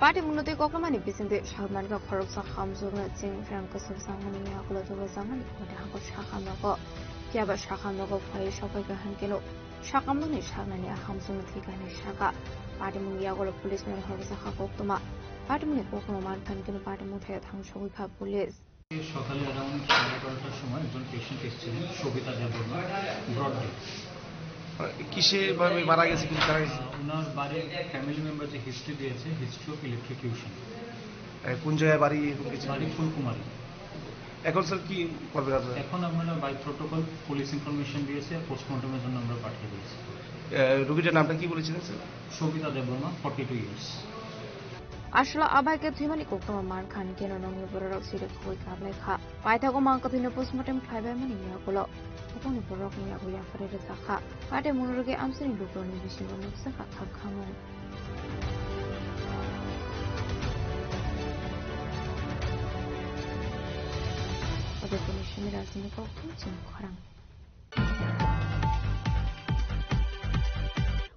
Patimunuti Kokamani Bisinti Shalmanka Koroksa Hamzuna Sing Frankus of Sangani Yakula to Zamani, Kotahanko Shakamako, Yaba Shakamako, Fai Shopaka Hankino, Shakamani Shamani Hamzuna Tikani Shaka, Patimun Yagola policeman Horsa Hakotuma, Patimuni Kokaman Tankino Patimuta Hangshoka police.
সকালে around 11:30টার সময় একজন patient এসেছিলেন সবিতা দেববর্মা ব্রডডে।
কিসে ভাবে মারা গেছে কি জানা গেছে?
ওনার বাড়ির ফ্যামিলি মেম্বার যে হিস্ট্রি দিয়েছে, হিস্ট্রি অফ ইলেকট্রিকিউশন।
কোন জায়গায় বাড়ি?
বাড়ি ফুলকুমারী।
এখন স্যার কি করবেন আপনারা?
এখন আমরা বাই প্রোটোকল পুলিশ ইনফরমেশন দিয়েছে, পোস্টমর্টমের জন্য আমরা পাঠিয়ে দিয়েছি।
রোগীটার নামটা কি বলেছিলেন স্যার?
সবিতা দেববর্মা, 42 ইয়ার্স।
আসলে আবাইকে থুইমানি কোকতমা মান খান কেন নংনি বড়রক সিরে খই কাবলাই খা পাইথাগো মাংকা থুইনো পোস্টমর্টেম খাইবাই মানি মিয়াকলো अपने बरक नि आगु या फरे जाखा पाटे मुनुरगे आमसिनि लुप्रनि बिसिङाव नक्सा खाखा खामो अबेनि शिमिरा जिनिखौ जों खरां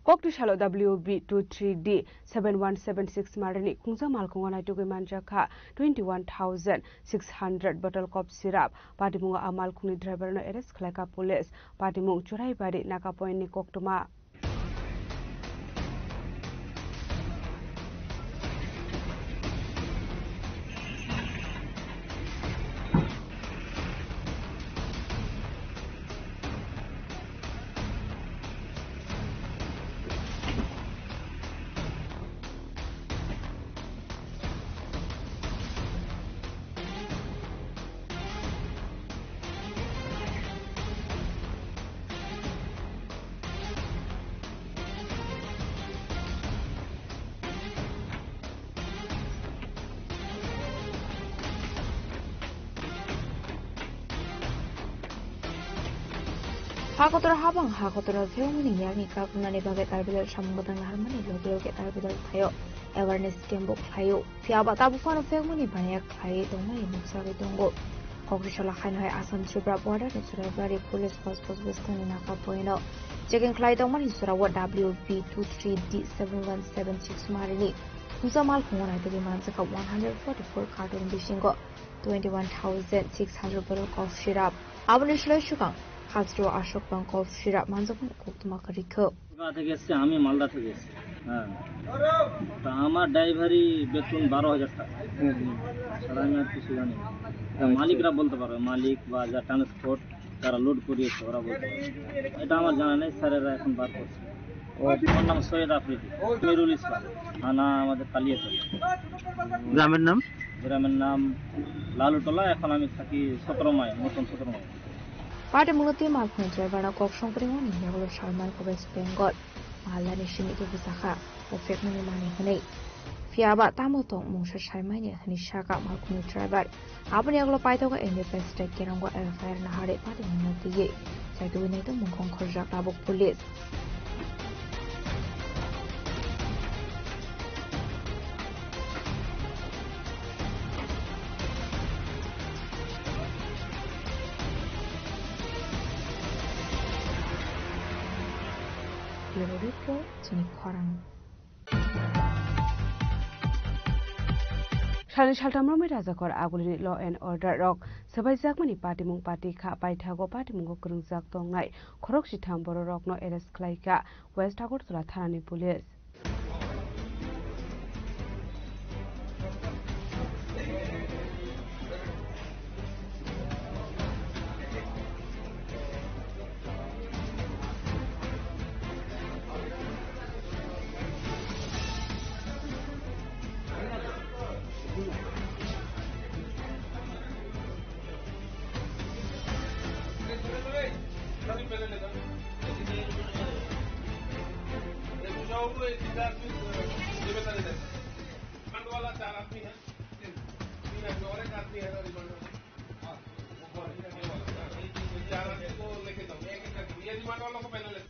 Koktushalo WB23D 7176 Marani Kungza Malkunga Tugu Manjaka 21,600 bottle cough syrup Patimunga Amal Kuni driver no arrest Klaka police Patimung Churai Bari Nakapoint ni Koktuma Hakotora habang hakotora filming yang nikah kunani bagai tarbidal sambutan harmoni logi tarbidal tayo awareness kembok tayo siapa tabu fano filming banyak tayo dongma yang sabi tunggu kokrishala khain hai asam Tripura border ni Surabaya police post western nakapoino checking klai dongma ni Surabaya WB23D 7176 marini Kusamal kunganai tegi mansaka 144 carton bishingo 21,600 bottle cough syrup abuni shlai shukang Hasro Ashok Bank of Shirap Manzapun Koktuma Kariko.
আমি মালদা থেকে এসেছি। হ্যাঁ, তা আমার ড্রাইভারি বেতন 12,000 টাকা। সারা আমি আর কিছু জানি না। মালিকরা বলতে পারবে, মালিক বা যা ট্রান্সপোর্ট যারা লোড করিয়েছে ওরা বলতে পারবে। এটা আমার জানা নেই, স্যারেরা এখন বার করছে। ওর নাম সৈয়দ আফ্রিদি, মিরুল ইসলাম, থানা আমাদের কালিয়াচক। গ্রামের নাম? গ্রামের নাম লালুটলা, এখন আমি থাকি 17 মাইল, নতুন 17 mile.
Pada mulutnya malpun driver kok songpringon ni kalau Salman ke West Bengal mahalani sini ke Busaka ofek ni mani hene fiaba tamu tong mungsa Salman ni hani shaka malpun driver apa ni kalau pai toga investigate kerang ko FIR na hare pada mulutnya saya tu ini tu mungkong kerja tabuk polis Loriko jenis orang.
Shani Shaltamro Razakor Agulini Law and Order Rock, Sabai Zakmani Patimung Pati Ka Paitago Patimungo Kurung Zak Tongai, Korokshi Tamboro Rock no Eres Klaika, West Agor Thani Police.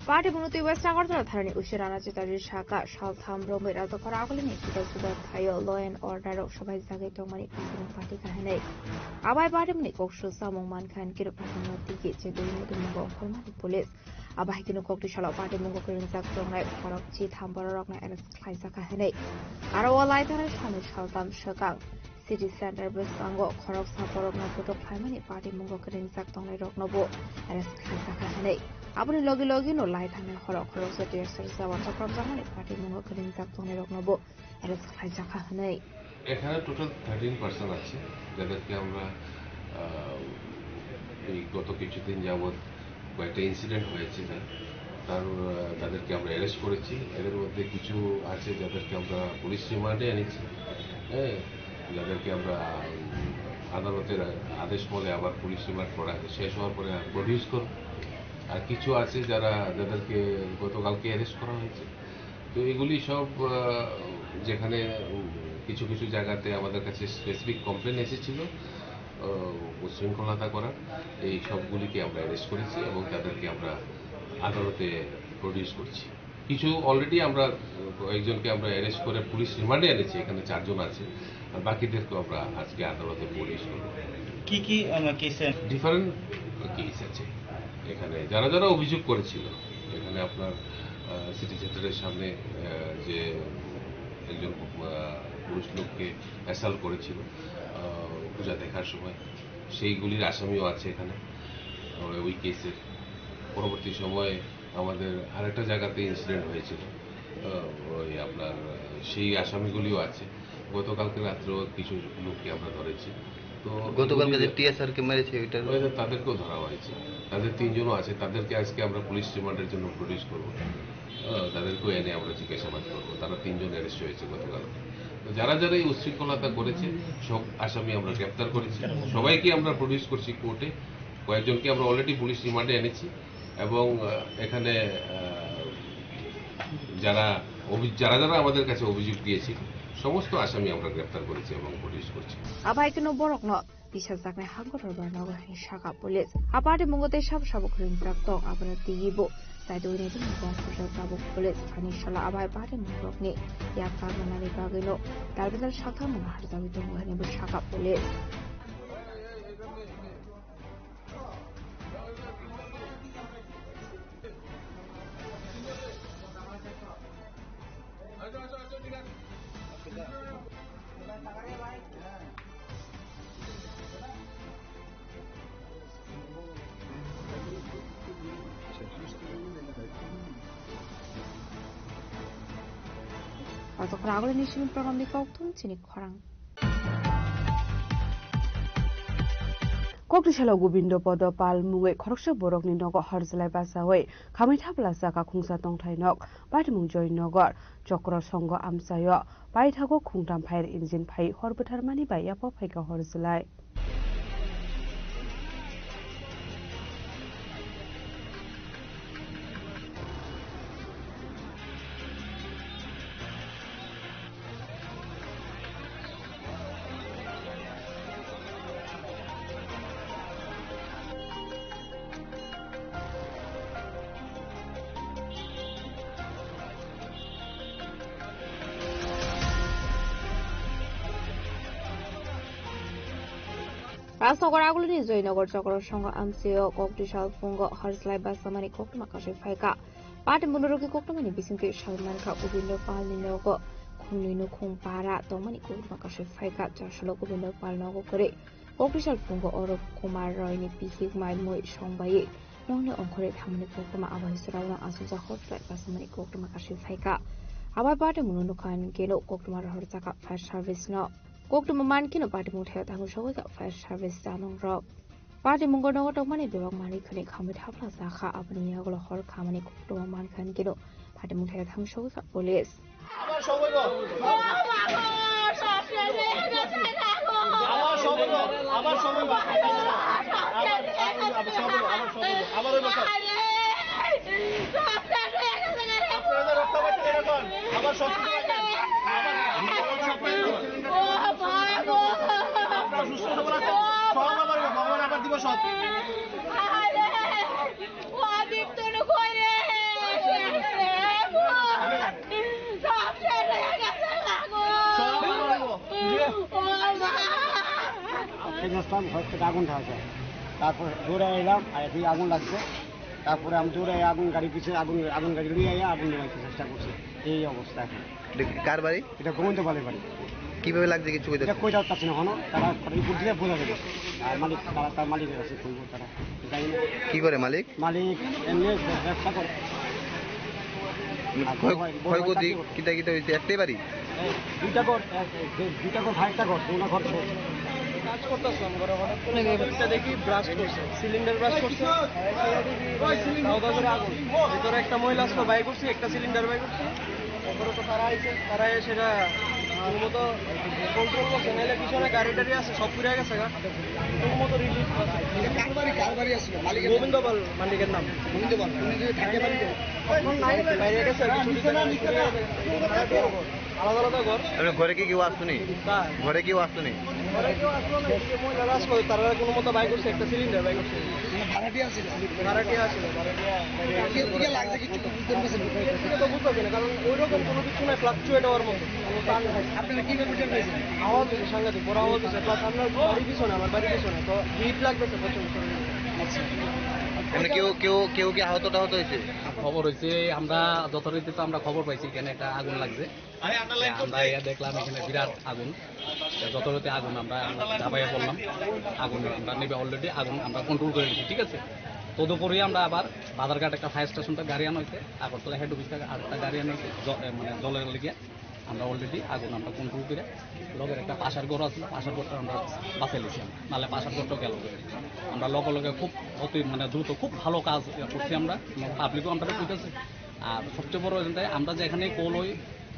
Party Munuti West Agortha Thani Ushirana Chitari Shaka, Shaltham Romit at the Korakulini, Sugar Tayo, Law and Order of Shabai Zagato Mani Party Kahane. Abai Badam Nikok Samong Mankan Kirupatan tickets to the Mungo from the police. Abahino Kokti Shala Party Mungo Zakton Right for Chit Hamburg and Kaisaka Hane. Arawa Lighter Shamish Shaltham Shakang. City Center Bestango, Korok Saporok Naputo Pimani Party Mungo Kirin Zakton Rocknobo, and Kaisaka Hane. Abuni logi no light and horror cross the dear Sarsawa Zamani Party Mungo Kirin Zakton Rocknobo, and Kaisaka Hane.
এখানে total 13 person আছে যাদেরকে আমরা
এই গত কিছুদিন যাবৎ কয়েকটা incident হয়েছে তাদেরকে আমরা অ্যারেস্ট করেছি। এদের মধ্যে কিছু আছে যাদেরকে আমরা পুলিশ রিমান্ডে এনেছি, হ্যাঁ, যাদেরকে আমরা আদালতের আদেশ মলে আবার পুলিশ রিমান্ড করা শেষ হওয়ার পরে প্রডিউস করব। আর কিছু আছে যাদেরকে গতকালকে অ্যারেস্ট করা হয়েছে। তো এগুলি সব যেখানে কিছু কিছু জায়গাতে আমাদের কাছে স্পেসিফিক কমপ্লেন এসেছিল উচ্ছৃঙ্খলতা করার, এই সবগুলিকে আমরা অ্যারেস্ট করেছি এবং তাদেরকে আমরা আদালতে প্রডিউস করছি। কিছু অলরেডি আমরা কয়েকজনকে আমরা অ্যারেস্ট করে পুলিশ রিমান্ডে এনেছি, এখানে 4 জন আছে, আর বাকিদেরকেও আমরা আজকে আদালতে প্রডিউস করব।
কি কি কেসে?
ডিফারেন্ট কেস আছে এখানে, যারা অভিযোগ করেছিল। এখানে আপনার সিটি সেন্টারের সামনে যে একজন পুরুষ লোককে অ্যাসাল্ট করেছিল পূজা দেখার সময়, সেইগুলির আসামিও আছে এখানে ওই কেসের। পরবর্তী সময়ে আমাদের আরেকটা জায়গাতে ইনসিডেন্ট হয়েছিল, ওই আপনার সেই আসামিগুলিও আছে। গতকালকে রাত্রেও কিছু লোককে আমরা ধরেছি। তো
গতকালকে যে টিএসআরকে মেরেছে
তাদেরকেও ধরা হয়েছে। তাদের 3 জনও আছে, তাদেরকে আজকে আমরা পুলিশ রিমান্ডের জন্য প্রডিউস করবো। তাদেরকেও এনে আমরা জিজ্ঞাসাবাদ করবো। তারা 3 জন অ্যারেস্ট হয়েছে গতকালকে। যারা এই উচ্ছৃঙ্খলতা করেছে সব আসামি আমরা গ্রেপ্তার করেছি, সবাইকে আমরা প্রডিউস করছি কোর্টে। কয়েকজনকে আমরা অলরেডি পুলিশ রিমান্ডে এনেছি এবং এখানে যারা আমাদের কাছে অভিযোগ দিয়েছিল সমস্ত আসামি আমরা গ্রেপ্তার করেছি এবং প্রডিউস করছি।
আবাইকনো বরকন bisa zakne hangor barnago ni shaka police aparte mungote sab krim prakto abana tigibo tai doine tin gong khosha tabu police ani shala abai pare mungokni ya parmana ni bagelo dalbidal shaka mun har jabi to muhane bu shaka police Atau keragol ini sih program di kau tuh sini kurang.
ককটিশালা Govinda পদ পাল মুঙে খরকসা বরকনি নগ হরজলাই বাসাওয়ে খামাইথা প্লাসা কা খুংসা তংথাই নগ বাটিমুং জয়নগর চক্র সংঘ আমসায় বাইথাগো খুংটাম fire engine ফাই হরবথার মানি বাই ইয়াপা ফাইকা হরজলাই
রাজনগর আগুলিনি জয়নগর চক্র সংঘ আমসিও ককটিশাল ফুঙ্গ হরজলাই বাসামানি কোকটমা কাশে ফাইকা পাটে মনোরোগী কোকটমানি বিসিন্তে সালমানকা গোবিন্দ পাল নিনগ খুংনিনো খুং পারা তমানি কোকটমা কাশে ফাইকা চারশাল গোবিন্দ পাল নগ করে ককটিশাল ফুঙ্গ অরব কুমার রয়নি পিসিক মাইল মই সংবায়ে নংনে অংখরে থামনি কোকটমা আবাহিসরাওনা আসুজা হরজলাই বাসামানি কোকটমা কাশে ফাইকা আবার পাটে মনোনখান গেলো কোকটমার হরজাকা ফায়ার সার্ভিস ন Koktum mankino party muthe tangu shoga fire service tanong rock party mungo no to mani bebak mani khani khamit hapla sakha apni yaglo hor khamani koktum mankan kino party muthe tangu shoga police
আবার সবইব আবার সবইব আবার হইব আপনাদের রক্ষা করতে এখন আবার সব ভগবান আবার দিব সব
আগুন ঢালছে তারপর দৌড়ে এলাম আর এদিকে আগুন লাগছে তারপরে আমি দৌড়ে আগুন গাড়ি পিছিয়ে আগুন গাড়ি নিয়ে আগুন নেওয়াইতে চেষ্টা করছি এই অবস্থা এখন কার বাড়ি এটা গোবিন্দ পালের বাড়ি কিভাবে লাগছে কিছু কই যাওয়ার পারছি না হনো তারা রিপোর্ট দিয়ে বোঝা যাবে আর মালিক তার মালিকের কাছে কইব তারা জানি না কি করে মালিক এমনি ব্যবসা করে ক্ষয়ক্ষতি কিতা কিতা হয়েছে একটাই বাড়ি দুইটা ঘর ভাইটা ঘর দুটা ঘর
কাজ করতেছিলাম ঘরে হঠাৎ করে মোটরটা দেখি ব্লাস্ট করছে, সিলিন্ডার ব্লাস্ট করছে, আগুন ভিতরে একটা মহিলা আসলো, বাই করছি একটা সিলিন্ডার বাই করছি, তারপরে তো তারা আইছে, তারা সেটা মতো কন্ট্রোল করছে, নাহলে পিছনে গাড়ি টাড়ি আছে সব পুড়ে গেছে গা কোনো মতো রিলিফ গোবিন্দ পাল মালিকের নাম বাইরে গেছে আলাদা আলাদা ঘর।
ঘরে কি কেউ আসতো নি? ঘরে কেউ আসতো নি?
তারা কোনো মতো বাই করছে, একটা সিলিন্ডার বাই করছে, ভাড়াটিয়া ছিল তো বুঝতে পারছি না, কারণ ওই রকম কোনো কিছু নাই ফ্লাকচুয়েট হওয়ার মতো। আপনারা কিভাবে আওয়াজ হচ্ছে সাংঘাতিক বড় আওয়াজ হচ্ছে, প্লাস আপনার বাড়ির পিছনে, আমার বাড়ির পিছনে তো হিট লাগতেছে প্রচন্ড।
কেউ কি আহত হয়েছে?
খবর হয়েছে, আমরা যথারীতি তো আমরা খবর পাইছি এখানে একটা আগুন লাগছে, আমরা দেখলাম এখানে বিরাট আগুন, যথারীতি আগুন আমরা ঝাঁপাইয়া পড়লাম, আগুন আমরা নেবে অলরেডি আগুন আমরা কন্ট্রোল করে দিচ্ছি, ঠিক আছে। তদুপরি আমরা আবার বাজারঘাট একটা ফায়ার স্টেশনটা গাড়ি আনা হয়েছে, আগরতলা হেড অফিস থেকে আরেকটা গাড়ি আনা হয়েছে, মানে জলের লেগে আমরা অলরেডি আগুন আমরা কন্ট্রোল করে লগের একটা পাশার ঘর আসলো, পাশার ঘরটা আমরা বাঁচাই লিছি, নাহলে পাশার ঘরটাও গেল। আমরা লগে খুব অতি মানে দ্রুত খুব ভালো কাজ করছি আমরা, পাবলিকও আমরা করতেছি। আর সবচেয়ে বড় এখানটায় আমরা যেখানে কল হই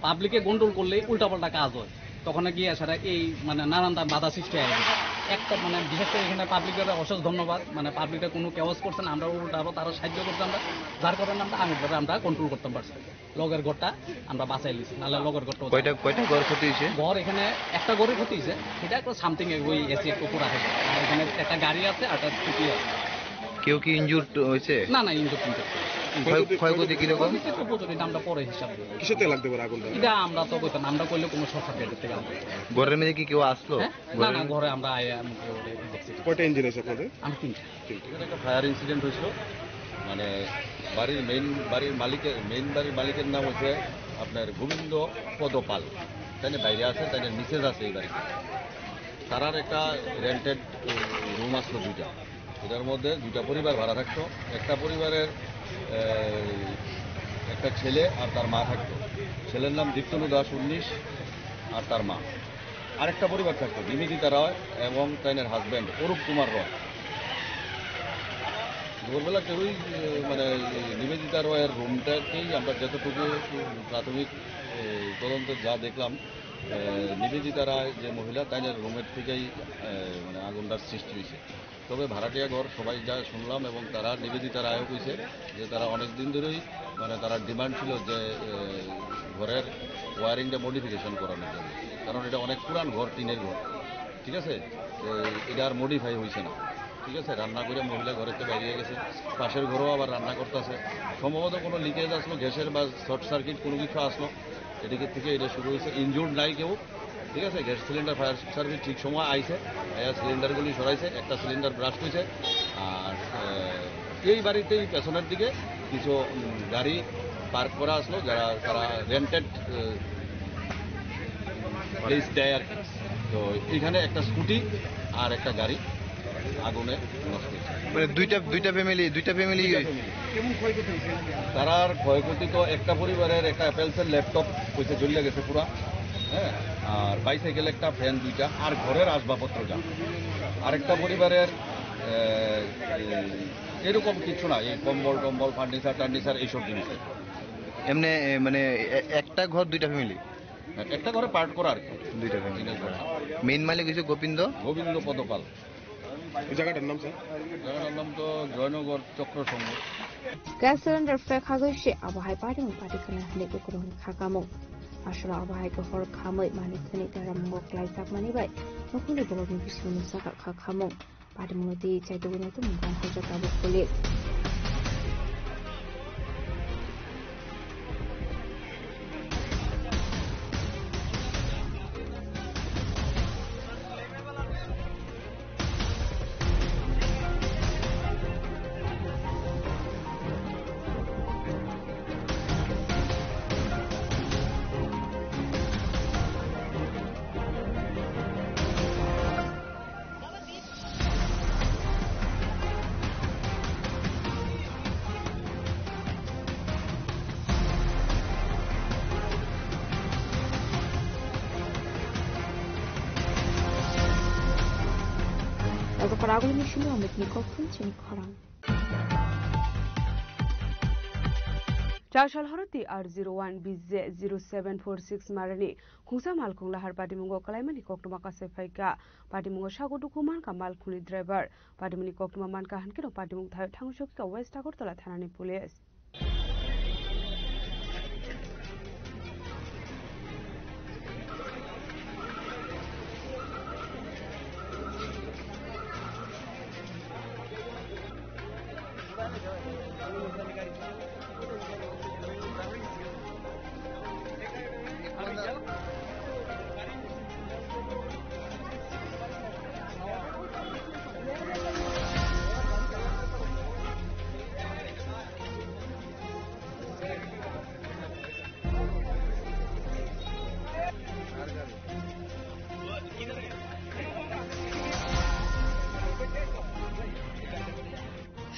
পাবলিকে কন্ট্রোল করলেই উল্টাপাল্টা কাজ হয়, তখন গিয়ে সেটা এই মানে নানান বাধা সৃষ্টি হয় একটা, মানে বিশেষ করে এখানে পাবলিকের অশেষ ধন্যবাদ, মানে পাবলিকটা কোনো কেওয়াজ করছে না, আমরা উল্টা আরও তারা সাহায্য করতে আমরা, যার কারণে আমরা আগুনটাকে আমরা কন্ট্রোল করতে পারছি, লগের ঘরটা আমরা বাঁচাই লিছি, নাহলে লগের ঘরটা
কয়টা ঘর ক্ষতি হয়েছে?
ঘর এখানে একটা ঘরে ক্ষতি হয়েছে, সেটা একটা সামথিং ওই এসি একটু পুরা আছে, আর এখানে একটা গাড়ি আছে আর একটা স্কুটি আছে।
কেউ কি ইনজুর হয়েছে?
না ইনজুর কিন্তু
ক্ষয়ক্ষতি কিরকম?
আমরা পরে হিসাব দেবো
কিসেতে লাগতে পারে আগুনটা,
এটা আমরা তো কইতাম, আমরা করলে কোনো শর্ট সার্কিটের থেকে
ঘরের মধ্যে কি কেউ আসলো?
না ঘরে আমরা
কয়টা ইঞ্জিন আছে আপনাদের?
আমি তিনটা।
একটা ফায়ার ইনসিডেন্ট হয়েছিল, মানে বাড়ির বাড়ির মালিকের নাম হচ্ছে আপনার গোবিন্দ পদপাল, তাই বাইরে আছে, তাই মিসেজ আছে এই বাড়িতে, তারার একটা রেন্টেড রুম আসলো দুইটা, এটার মধ্যে দুইটা পরিবার ভাড়া থাকতো, একটা পরিবারের একটা ছেলে আর তার মা থাকতো, ছেলের নাম দীপ্তনু দাস 19 আর তার মা, আরেকটা পরিবার থাকতো নিবেদিতা রয় এবং তাইনের হাজব্যান্ড অরূপ কুমার রয়। দুপুরবেলা কেউই মানে নিবেদিতা রয়ের রুমটাকেই আমরা যতটুকু প্রাথমিক তদন্তে যা দেখলাম, নিবেদিতা রায় যে মহিলা তাইনের রুমের থেকেই মানে আগুনটার সৃষ্টি হয়েছে। তবে ভাড়াটিয়া ঘর সবাই যা শুনলাম, এবং তারা নিবেদিতা রায়ও কইছে যে তারা অনেক দিন ধরেই মানে তারা ডিমান্ড ছিল যে ঘরের ওয়ারিংটা মডিফিকেশন করানোর জন্য, কারণ এটা অনেক পুরান ঘর, টিনের ঘর, ঠিক আছে, এটা আর মডিফাই হয়েছে না, ঠিক আছে। রান্না করে মহিলা ঘরের থেকে বেরিয়ে গেছে, পাশের ঘরেও আবার রান্না করতেছে, সম্ভবত কোনো লিকেজ আসলো গ্যাসের বা শর্ট সার্কিট কোনো কিছু আসলো, এদিকের থেকে এটা শুরু হয়েছে। ইনজুর্ড নাই কেউ, ঠিক আছে। গ্যাস সিলিন্ডার ফায়ার সার্ভিস ঠিক সময় আইছে, সিলিন্ডারগুলি সরাইছে, একটা সিলিন্ডার ব্রাস্ট হয়েছে। আর এই বাড়িতেই পেছনের দিকে কিছু গাড়ি পার্ক করা আসলো, যারা তারা রেন্টেড প্লেস দেয় আর কি। তো এইখানে একটা স্কুটি আর একটা গাড়ি আগুনে নষ্ট হয়েছে।
মানে দুইটা ফ্যামিলি
কেমন ক্ষয়ক্ষতি হয়েছে?
তারার ক্ষয়ক্ষতি তো একটা পরিবারের একটা অ্যাপেলসের ল্যাপটপ পয়সা জ্বলে গেছে পুরা, হ্যাঁ, আর বাইসাইকেল একটা, ফ্যান দুইটা, আর ঘরের আসবাবপত্র যা। আরেকটা পরিবারের এরকম কিছু না, এই কম্বল টম্বল ফার্নিচার এইসব জিনিস।
এমনি মানে একটা ঘর দুইটা ফ্যামিলি,
একটা ঘরে পার্ট করা আর কি,
দুইটা ফ্যামিলি। মেইন মালিক হচ্ছে গোবিন্দ
পদপাল।
জায়গাটার নাম স্যার?
জায়গাটার নাম তো জয়নগর চক্র সংঘ।
গ্যাস সিলিন্ডার ফ্রেক হাগৈসে আবহাই পারিং পারিখানা হলেকে করুন খাকামো আসলে আবহাইকে হর খাमै মানে থনি তারামঙ্গ ক্লাইসাক মানিবাই নকুলি বরনি বিষ্ণু সাকা খাকামো পারিমতি চাইতগুনাইতো মুগান হজা তাবো কলে Dasakar agulni shilo amit ni kokun chini khorang.
Chashal Horati R01 BZ 0746 Marani Kungsa Malkung Lahar Patimungo Kalaimani Koktuma Kasefaika Patimungo Shago Dukuman Kamal Kuni driver Patimuni Koktuma Manka Hankino Patimung Tangshok West Akortala Thanani Police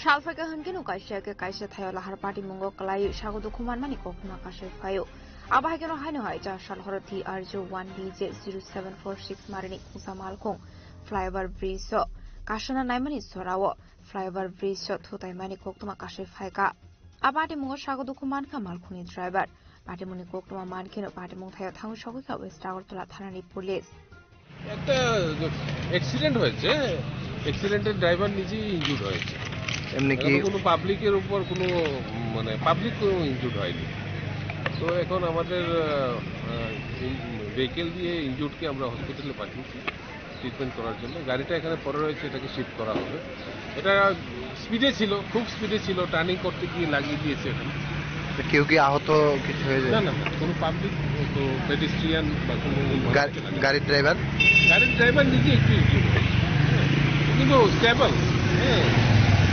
Shalfaga Hankino Kaisha Tayo Lahar Patimungo Kalai Shago Dukuman Mani Kokuna Kashefayo. Abahagano Hino Haija Shalhorati R01 BZ 0746 Marini Kusa Malkong Flyover Bridge So Kashana Naimani Sorawo Flyover Bridge So Tutaimani Koktuma Kashefaiga Abatimungo Shago Dukuman Kamalkuni driver Patimuni Koktuma Mankino Patimung Tayo Tango Shokuka West Agartala Thanani Police
একটা accident হয়েছে অ্যাক্সিডেন্টের driver নিজেই injured হয়েছে
এমনি কি
কোনো পাবলিকের উপর কোনো মানে পাবলিক কোনো ইনজুর্ড হয়নি তো এখন আমাদের ভেহিকেল দিয়ে ইনজুর্ডকে আমরা হসপিটালে পাঠিয়েছি ট্রিটমেন্ট করার জন্য গাড়িটা এখানে পড়ে রয়েছে এটাকে শিফট করা হবে এটা স্পিডে ছিল খুব স্পিডে ছিল টার্নিং করতে গিয়ে লাগিয়ে দিয়েছে এখানে
কেউ কি আহত কিছু হয়ে যায়
না কোনো পাবলিক তো পেডিস্ট্রিয়ান বা কোনো
গাড়ির ড্রাইভার
নিজে একটু কিন্তু স্টেবল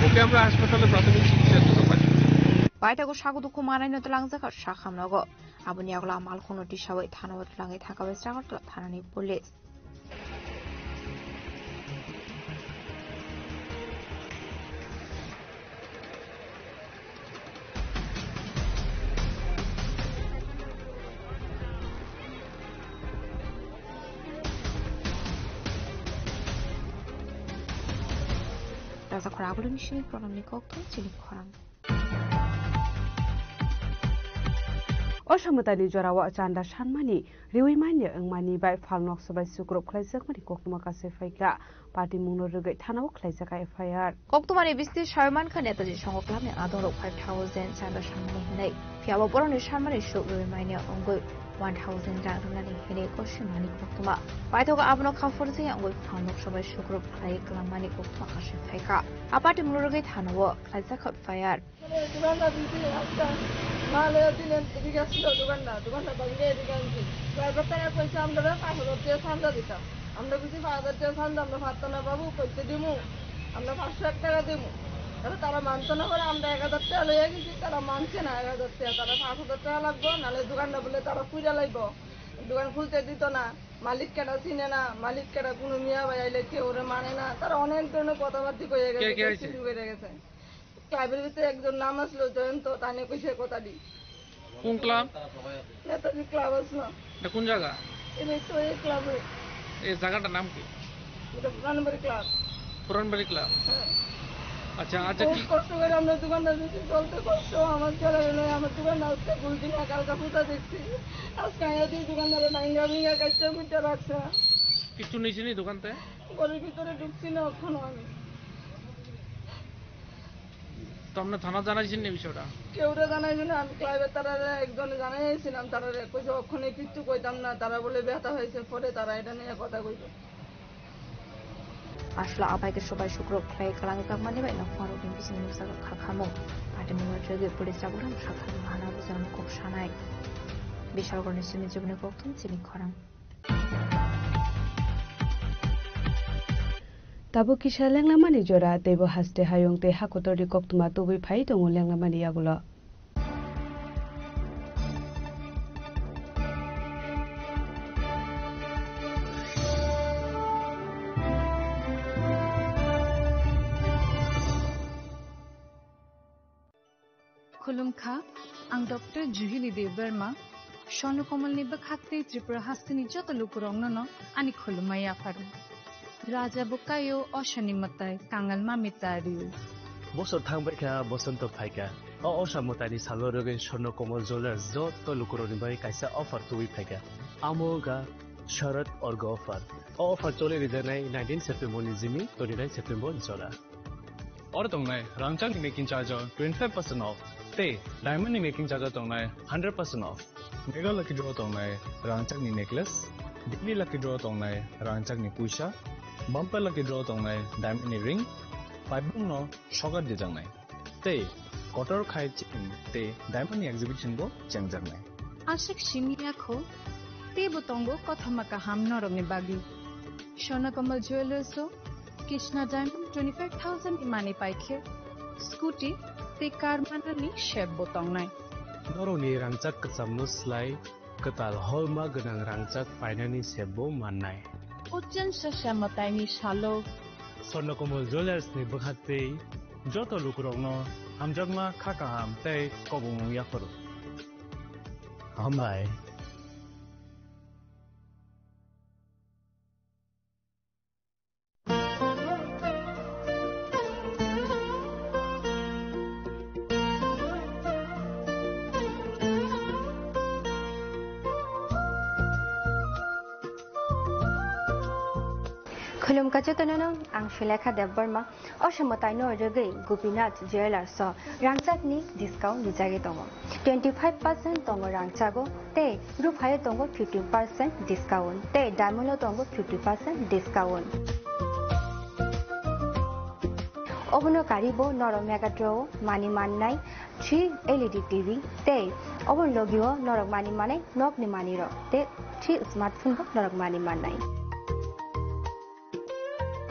ওকে আমরা হাসপাতালে প্রাথমিক চিকিৎসার জন্য পাঠিয়েছি
Baitago Shago Dukumanai no Langzaka Shakamnago Abuniagla Malkono Tishawi Tanawat Langi Takawa Sagartla Tanani Police Rasa Koragulu Mishini from Nikokto Chili Korang.
Oshamutani Jorawa Chanda Shanmani, Riwimania and Mani by Falnok Sabai Sukro Klaisak Mani Kokuma Kasefaika, Party Muno Rugate Tanao Klaisaka FIR.
Koktumani Bisti Sharman Kaneta Shongoklam Adoro 5,000 Chanda Shanmani, Fiabo Boroni Sharmani show Riwimania on good 1,000 Danani Hene Koshimani Koktuma. Baitoga Abno Kaforzi and with Falnok Sabai Sukro Klai Klamani Kokuma Kasefaika. A party Murugate Hanawa, Klaisaka FIR.
মালে দিলেন ঠিক আছে দোকানটা ভাঙিয়ে দিয়েছি ড্রাইভারটাকে কইছে আমরা 5,000 টাকা চাঁদা দিতাম আমরা কিছু 5,000 টাকা চাঁদা আমরা পারতাম না বাবু কইতে দিমু আমরা 500 টাকা দিমু তারা মানতো না করে আমরা 1,000 টাকা লইয়া গেছি তারা মানছে না 1,000 টাকা তারা 5,000 টাকা লাগবে নালে দোকানটা বলে তারা পুইরা লাইব দোকান খুলতে দিত না মালিক কেডা চিনে না মালিক কেডা কোনো মিয়া ভাই আইলে কেউ ওরে মানে না তারা অনেক ধরনের কথাবার্তা কইয়া গেছে শুরু করে গেছে ক্লাবের ভিতরে একজন নাম আসলো জয়ন্ত তানে কইছে কথা দি
কোন ক্লাব
নেতাজি ক্লাব আছে না
এটা কোন জায়গা
এই তো এই ক্লাবে
এই জায়গাটার নাম কি
এটা পুরানবাড়ি ক্লাব
পুরানবাড়ি ক্লাব আচ্ছা আজ কি
কষ্ট করে আমরা দোকানটা দিছি চলতে কষ্ট আমার ছেলে নয় আমার দোকান আজকে বুঝি না কালকে পুজো দেখছি আজকে আয়াদি দোকানদারে ভাঙা কাটতে মিটে রাখছে
কিছু নিছি নি দোকানতে
ঘরের ভিতরে ঢুকছি না এখনো আমি
তোমরা থানা জানাইছেন এই বিষয়টা
কেউরে জানাইছি না আমি ক্লাবের তারা একজনে জানাইছিলাম তারা কইছে ওখানে কিছু কইতাম না তারা বলে ব্যথা হয়েছে পরে তারা এটা নিয়ে কথা কইছে
Ashla Abaike Shobai Shukro Clay Kalanga Mani by Nokmaru Bisin Musa Kakamo, Patamuno Trigger Police Aburam Shaka Hana Bizan Kok Shanai. Bishal Gornisin Jubnikokton Sini Koram.
Tabu Kisha Langlamani Jora, Debo Haste Hayong Te Hakotori Koktuma to be paid on Langlamani Agula.
खुलुमखा आं doctor जुहिली देव Burma शनु कमल नि बखाक्ते त्रिपुरा हास्तिनि जत लुकुरंग न आनि खुलुमाया फारु Raja bukayo oshani matai kangal mamitariu.
বছর থাংবাইকা বসন্ত ফাইকা অসামতানি সালরগে স্বর্ণ কমল jewellers যত লুকুরনি by কাইসা offer তুই ফাইকা আমোগা শরৎ org offer চলে রিজানাই 19 September নিজিমি 29 September জলা
Or tongnai rangchak ni making charge 25% off. Te diamond ni making charge tongnai 100% off. Mega lucky draw tongnai rangchak ni necklace, daily lucky draw tongnai rangchak ni puisha, bumper lucky draw tongnai diamond ni ring, paibung no shogar de jangnai. Te kotor khai chicken te diamond ni exhibition bo changjangnai.
Ashik shimia kho te botongo kothamaka hamno rongni bagi. Shona Kamal Jewelers so Krishna Diamond 25,000 imani paikhe scooty te car manani shep botong nai
Noroni rangchak kasamno slai katal holma ganang rangchak painani sebo mannai
Ochen shashamatai ni shalo
Swarnakomal Jewelers ni bakhate joto lukurongno hamjagma khakaham tei kobung yafaru Hambai
Khulum kachutanano ang Shulekha Devbarma oshamatai no rege Gopinath Jewelers so rangchak ni discount lijagi tongo 25% tongo rangchago te group high tongo 15% discount te diamond tongo 50% discount Obono karibo noro mega draw mani manai 3 LED TV te obon logio norok mani manai nok ni mani ro te 3 smartphone bo norok mani manai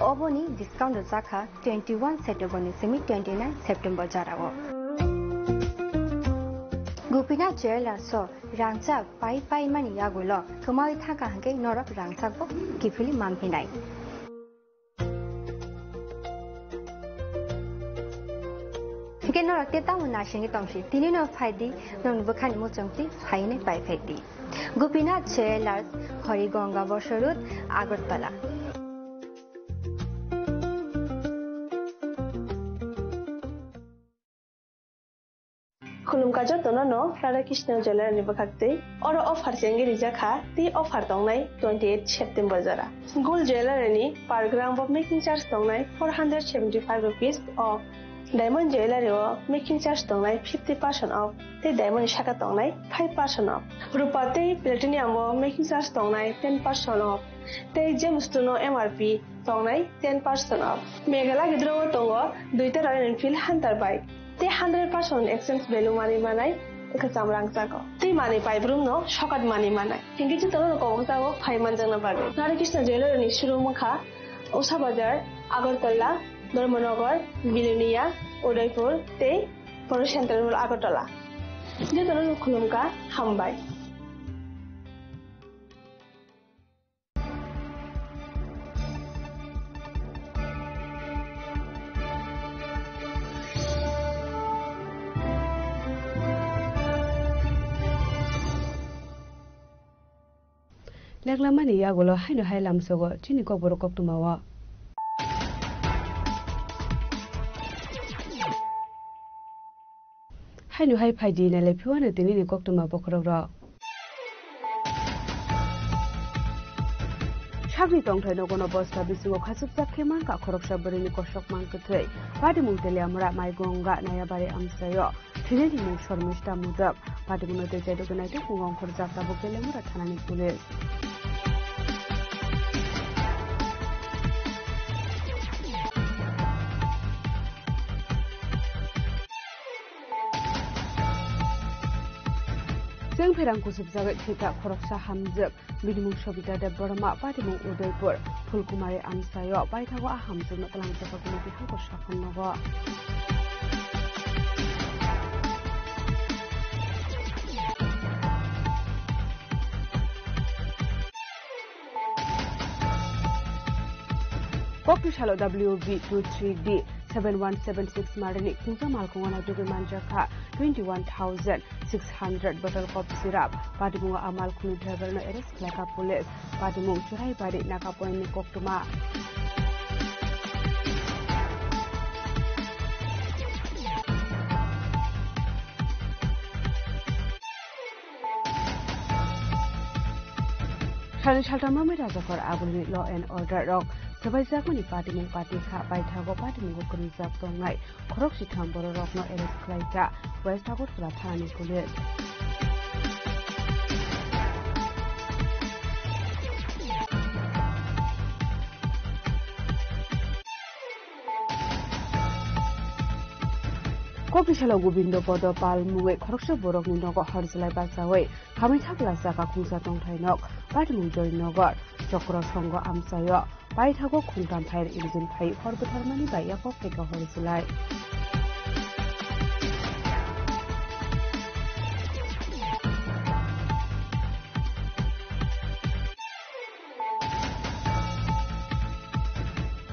Oboni discount zakha 21 September semi 29 September jarago Gopinath Jewelers so rangchak pai mani yagulo khamai thaka hanke norok rangchak bo kifili mampinai Ke norok te tamu nashingi tongsi tini no phaidi non bukhani mo chongti phaine pai phaidi Gopinath Jewelers Horigonga Bosorut Agartala
Khulum kajo tonano Radha Krishna Jewelers ni bakhakte oro offer chengi rijaka ti offer tongnai 28 September jara Gold Jewelry ni per gram of making charge tongnai 475 rupees off Diamond Jewelry o making charge tongnai 50% off te diamond shaka tongnai 5% off Rupa te platinum o making charge tongnai 10% off te gems no MRP tongnai 10% off Megala gidro tongo duita Royal Enfield Hunter bike te 100% exchange value money manai kasam rangchako te money pai brum no shokat money manai hingi chi tono ko bangsago 5 manjana bage Radha Krishna Jewelry ni shuru mukha Usha Bazar Agartala Dharmanagar Bilunia Udaipur te Poro Central Agartala je tono khulumka hambai
Leklamani yagulo haino hailam sogo chini ko borokok tumawa haino hai phaidi na lepiwana tini ni kok tuma bokrokro Shagri tongthai no kono bosta bisingo khasukjak kheman ka khoroksa barini kosok mangkuthai padi mungtele amra maigonga nayabari amsayo thineni mu shormishta mudab padi munote jaidoganai te kungong khorjak ta bokele mura thanani pulis Jeng perang kusub jagat kita khoroksa hamjab bidimung Sobita Devbarma patimung Udaipur Fulkumari Amsayo baithago a hamjab na talang jaka kunu bihang ko sakhon nago Kokishalo WB23D 7176 Marani Kungsa Malkunga Dugu Manjaka 21,600 bottle of syrup Padimunga Amal Kunu driver no arrest Klaka police Padimung Churai Badi Nakapoin Koktuma Kali Shaltama Rajakor Abuni Law and Order Rock Sabaijakuni Padimung Patika Baitago Padimungo Kurizak Tongai Korokshi Tamboro Rock no arrest Klaka West Agot Latani police Kopishala Gobindo Bodo Palmuwe Koroksa Borok Ninogo Horzalai Basawe Kamita Plaza Kungsa Tongtainok Padimung Joy Nogor Chokro Songo Amsayo Baitago Kungtam Pair Ilzin Pai Horbatarmani by Yako Peka Horzalai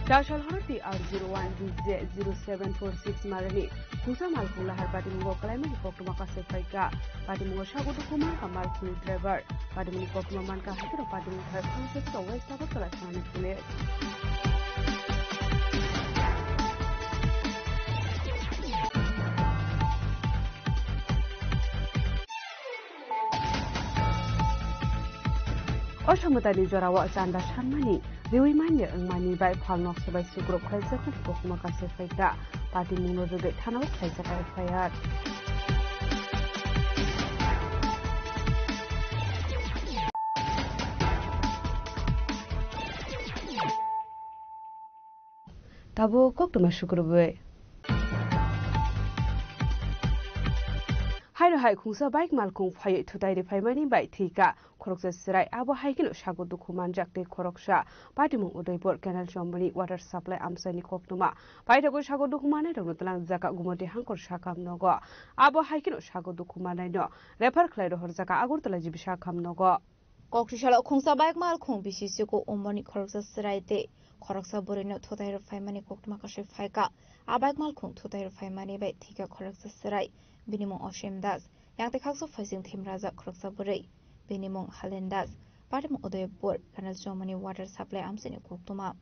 Dashal Horti R01 0746 Marani Kusa Malkula har Padimungo Climate Pokuma Kasefika Padimungo Shago Kuman Kamal Kuni driver Padimungo Pokuma Manka Hydro Padimungo have concept of West Agot Kalasani Police Oshamutani Jorawa Sanda Shanmani Dewi Manya Mani by Palnok by Sugro Kaisa Pokuma Kasefika Padimungo the Tanok Kaisa Fire Tabo Koktuma Shukurwe Hairo Hai Kungsa Bike Malkung Fire to die the Pimani by Tika Koroksa Sirai Abo Haikin Shago Dukuman Jack de Koroksha Padimu Udaipur Canal Jombani Water Supply Amsani Koktuma Paitago Shago Dukumana Donutlan Zaka Gumoti Hankor Shakam Nogo Abo Haikin Shago Dukumana no Rapper Clado Horzaka Agurtala Jibishakam Nogo
Kokrishala Kungsa Bike Malkung Bishisiko Omani Koroksa Sirai de Koroksa Borino to die Fimani Koktuma Kashi Faika Abike Malkung to die Fimani by Tika Koroksa Sirai Binimong Oshem Das, Yang the Council facing Tim Raza Kroksaburi, Binimong Halendas, Padam Udaipur, Canal Germany Water Supply Amsini Koktuma.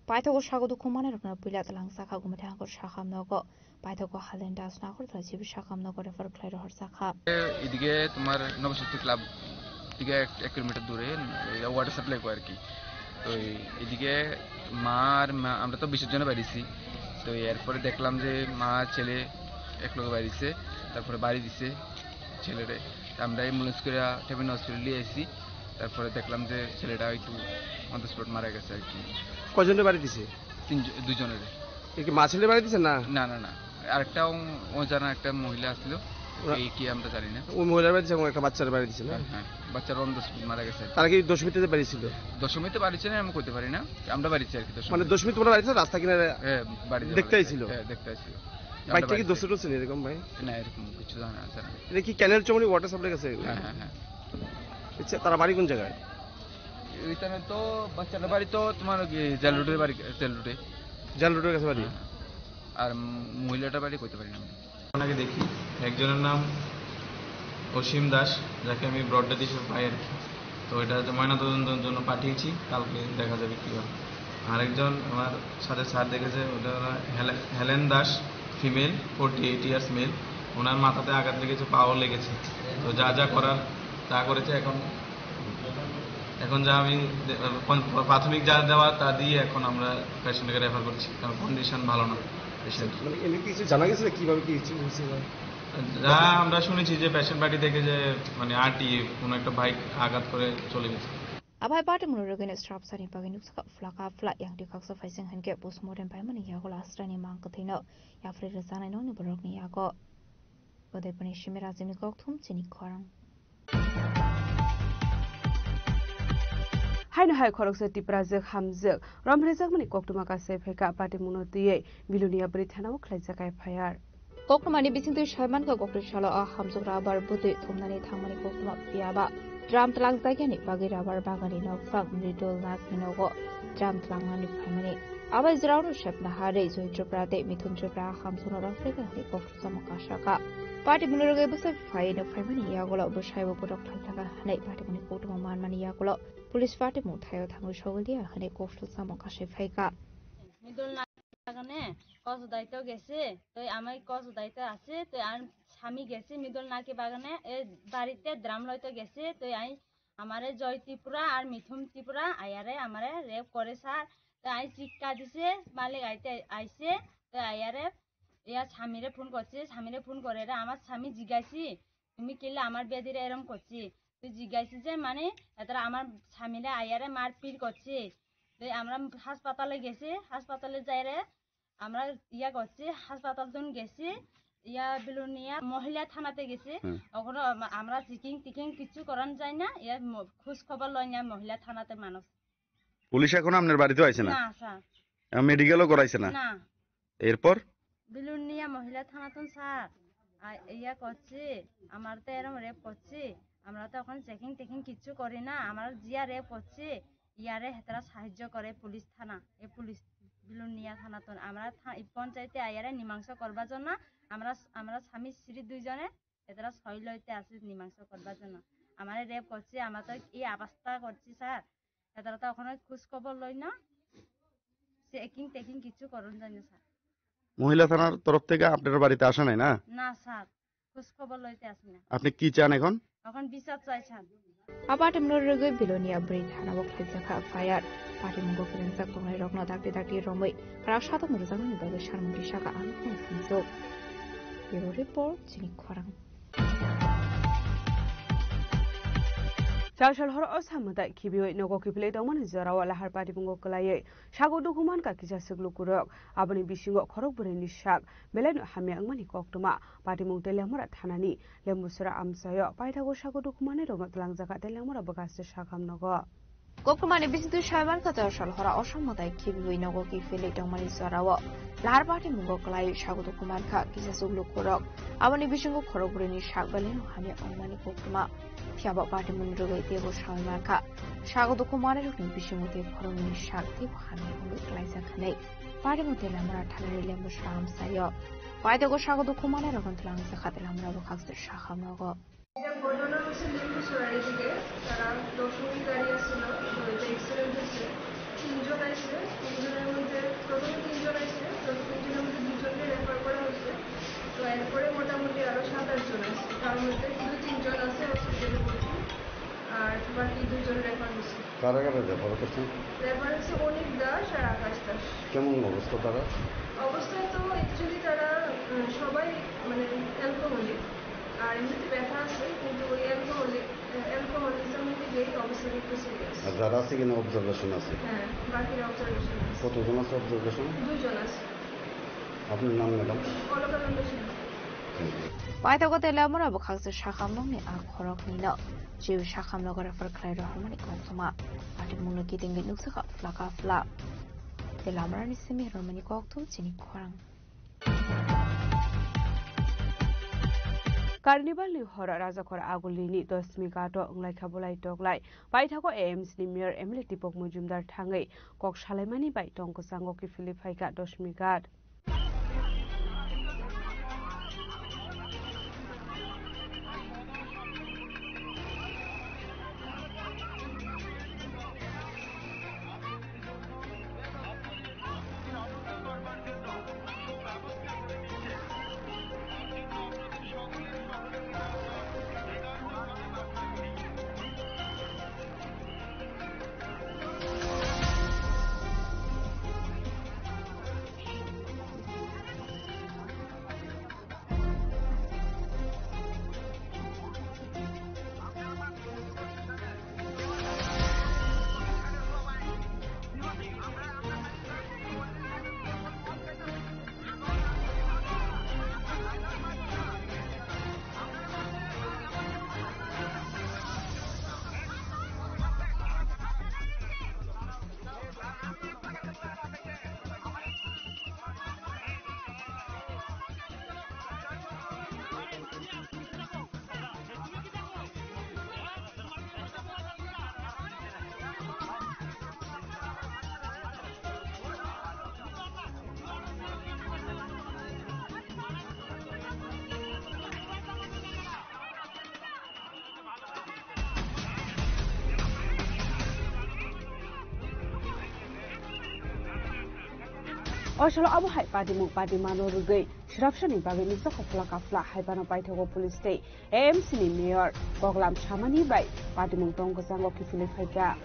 Paitago Shago Dukumana of Napilat Langsaka Gumatango Shakam Nogo, Paitago Halendas Nakor, Tajibi Shakam Nogo for Clado Horsaka.
Idige, Tumar Novosity Club, Tige 1 kilometer dure, water supply Quarki. So Idige Mar Amrato Bishop Baisi, so airport declam de Ma Chele. এক লোক বাড়িছে তারপরে বাড়ি দিছে ছেলেরে আমরা ambulance করে টেবিন হসপিটালে এসেছি তারপরে দেখলাম যে ছেলেটা একটু অন দ্য স্পট মারা গেছে আর কি
কয়জনের বাড়ি দিছে
দুজনের
কি মা ছেলে বাড়ি দিছে না
না না না আরেকটা অজানা একটা মহিলা আসছিল এই কি আমরা জানি না
ওই মহিলার বাড়ি দিছে একটা বাচ্চার বাড়ি দিছে না
হ্যাঁ বাচ্চার অন দ্য স্পট মারা গেছে
তার কি দশমীতে বাড়ি ছিল
দশমীতে বাড়ি ছিল আমি কইতে পারি না আমরা বাড়ি ছিল আর কি
মানে দশমী তোমার বাড়ি ছিল রাস্তা কিনারে
হ্যাঁ বাড়ি
দেখতে আইছিল
হ্যাঁ দেখতে আইছিল
বাইকটা কি দোষে টোষে এরকম ভাই
না এরকম কিছু জানা আছে না
এটা কি ক্যানেল চমড়ি ওয়াটার সাপ্লাই কাছে
হ্যাঁ হ্যাঁ হ্যাঁ
আচ্ছা তারা বাড়ি কোন জায়গায়
এইখানে তো বাচ্চার বাড়ি তো তোমার জেল রোডের বাড়ি জেল রোডের
কাছে বাড়ি
আর মহিলাটার বাড়ি কইতে পারি না
ওনাকে দেখি একজনের নাম অসীম দাস যাকে আমি ব্রডডেথ হিসেবে পাই আর কি তো এটা ময়নাতদন্তের জন্য পাঠিয়েছি কালকে দেখা যাবে কি হয় আরেকজন আমার সাথে স্যার দেখেছে ওটা Helen Das female 48 years male ওনার মাথাতে আঘাত লেগেছে পাও লেগেছে তো যা যা করার তা করেছে এখন যা আমি প্রাথমিক যা দেওয়া তা দিয়ে এখন আমরা পেশেন্টকে রেফার করছি কারণ কন্ডিশন ভালো না পেশেন্ট
মানে এমনি কিছু জানা গেছে কিভাবে কি হয়েছে
যা আমরা শুনেছি যে পেশেন্ট বাড়ি থেকে যে মানে আরটিএ কোনো একটা বাইক আঘাত করে চলে গেছে
Abai party Murugan strap sani pagin uska flaka flat yang dikaksa facing hanke postmortem payment yago lastrani mangkathino ya free resana no ni borok ni yago ode pani shimira zimi kok thum chini korang
Haino hai khoroksa tiprazek hamzek ramrezak mani koktuma ka sefeka party munotiye bilunia brithana khlaijakai fire
Koktumani bisingtu shaiman ka kokrishala a hamzuk rabar buti thumnani thangmani koktuma piaba Drum tlang zagani bagi rabar bagani no fang ridol nas minogo drum tlang mani family Aba Israel Shepna Hare, Zoe Prade, Mitun Chopra, Hamson or Africa, Hip of Samakashaka. Party Munaga was a fine of Family Yagola, Bushaiva Product Taka, Hanay Party Put Mani Yagola, Police Party Mutayo Tango Shogalia, Hanay Kof to Samakashi Feka.
কস দায়িত্ব গেছে তো আমার কস দায়িত্ব আছে তো আর স্বামী গেছে মিদল নাকি বাগানে এই বাড়িতে ড্রাম লইতে গেছে তো আই আমারে জয় ত্রিপুরা আর মিথুন ত্রিপুরা আয়ারে আমারে রেপ করে স্যার তো আই চিৎকার দিছে মালিক আইছে তো আয়ারে ইয়া স্বামীরে ফোন করে রে আমার স্বামী জিজ্ঞাসি তুমি কিলে আমার বেদিরে এরম করছি তুই জিজ্ঞাসি যে মানে এতরা আমার স্বামীরে আয়ারে মারপিট করছে তো আমরা হাসপাতালে গেছি হাসপাতালে যাই রে আমরা ইয়া করছি হাসপাতাল তখন গেছি ইয়া বিলুনিয়া মহিলা থানাতে গেছি ওখানে আমরা টিকিং কিছু করান যায় না ইয়া খোঁজ খবর লয় না মহিলা থানাতে মানুষ
পুলিশ এখন আপনার বাড়িতে আইছে না
না স্যার
মেডিকেলও করাইছে না
না
এরপর
বিলুনিয়া মহিলা থানাতে স্যার ইয়া করছে আমার তো এরকম রেপ করছে আমরা তো এখন চেকিং কিছু করি না আমার জিয়া রেপ করছে ইয়ারে হেতারা সাহায্য করে পুলিশ থানা এই পুলিশ বিলুনিয়া থানা তো আমরা পঞ্চায়েতে আয়ারে মীমাংসা করবার জন্য আমরা স্বামী স্ত্রী দুইজনে এতরা সই লইতে আসি মীমাংসা করবার জন্য আমারে রেপ করছে আমরা তো এই অবস্থা করছি স্যার এতরা তো ওখানে খোঁজ খবর লই না চেকিং কিছু করুন জানি স্যার
মহিলা থানার তরফ থেকে আপনার বাড়িতে আসা নাই না
না স্যার খোঁজ খবর লইতে আসি না
আপনি কি চান এখন
বিচার চাই sir
Apart Murray Bilonia Brit Hanabok Hizaka Fire, Party Mungo and Sakon Rogna Daki Romy, Rashata Murzan, the Sharmuti Shaka and so. Bureau Report, Chini Korang.
Chashal Hor Osamada, Kibu, no Gokiplet, one is Zara, Har Party Mungo Kalaye, Shago Dukuman Kakija Siglukurok, Abani Bishingo Korobuni Shak, Belen Hamiang Mani Koktuma, Party Muntelamura Tanani, Lemusra Amsayo, Paitago Shago Dukumane, Langzaka, Telamura Bagasta Shakam Nogo.
Kokumani Bisu Shavan Katashal Hora Osamada, Kibu, no Gokiplet, Domani Zarawa, Lahar Party Mungo Kalay, Shago Dukumanka, Kisasuglukurok, Abani Bishingo Korobuni Shak, Belen Hamia Mani Koktuma. Tiaba Party Munduga, Debo Shamanka, Shago Dukumane, Bishimuti, Koroni Shak, Tibuhani, Liza Kane, Party Mutelamara, Tanari Lembo Sham Sayo. Why the go Shago Dukumane, Rontlang, the Catalamra, Haks the Shahamago.
ঘটনা হচ্ছে লিঙ্গুসরাই দিকে তারা 10 গাড়ি আসছিল তো এটা accident হয়েছে 3 জন আছে 3 জনের মধ্যে প্রথমে 3 জন আছে তো 3 জনের মধ্যে 2 জনকে রেফার করা হয়েছে তো এরপরে মোটামুটি আরো 7-8 জন আছে তার মধ্যে 2-3 জন আছে হসপিটালে ভর্তি আর বাকি 2 জন রেফার হয়েছে
কারা রেফার করছেন
রেফার হচ্ছে অনিক দাস আর আকাশ দাস
কেমন অবস্থা তারা
অবস্থায় তো অ্যাকচুয়ালি তারা সবাই মানে অ্যালকোহলিক আর এমনিতে ব্যথা আছে কিন্তু ওই অ্যালকোহলিজমের দিকে অবস্থাটা একটু সিরিয়াস
আর যারা আছে কিনা অবজারভেশন আছে
হ্যাঁ বাকিরা অবজারভেশন আছে
কতজন আছে অবজারভেশন
2 জন আছে
আপনার নাম madam
Alakananda Singh
Why the Gotelamura Bokas the Shakamoni are Korok Nino, Jew Shakam Logger for Claire Harmonic Consuma, Party Muno getting the Nuxaka Flaka Flap. The Lamaran is semi Romani Cocto, Chini Korang.
Carnival ni hora raza kora agulini dosmigato nglai khabulai toglai paithako AMS ni mayor Emily Tipok Mujumdar thangai kok shalaimani bai tongko sango ki Philiphaika dosmigat Oslo Abu Hai Padimuk Padimano Rugai, Shrapshani Bagin is the Hoflakafla, Haibano Paitogo Police State, AMC Mayor, Goglam Shamani by Padimuk Dongosango Kifilifaka.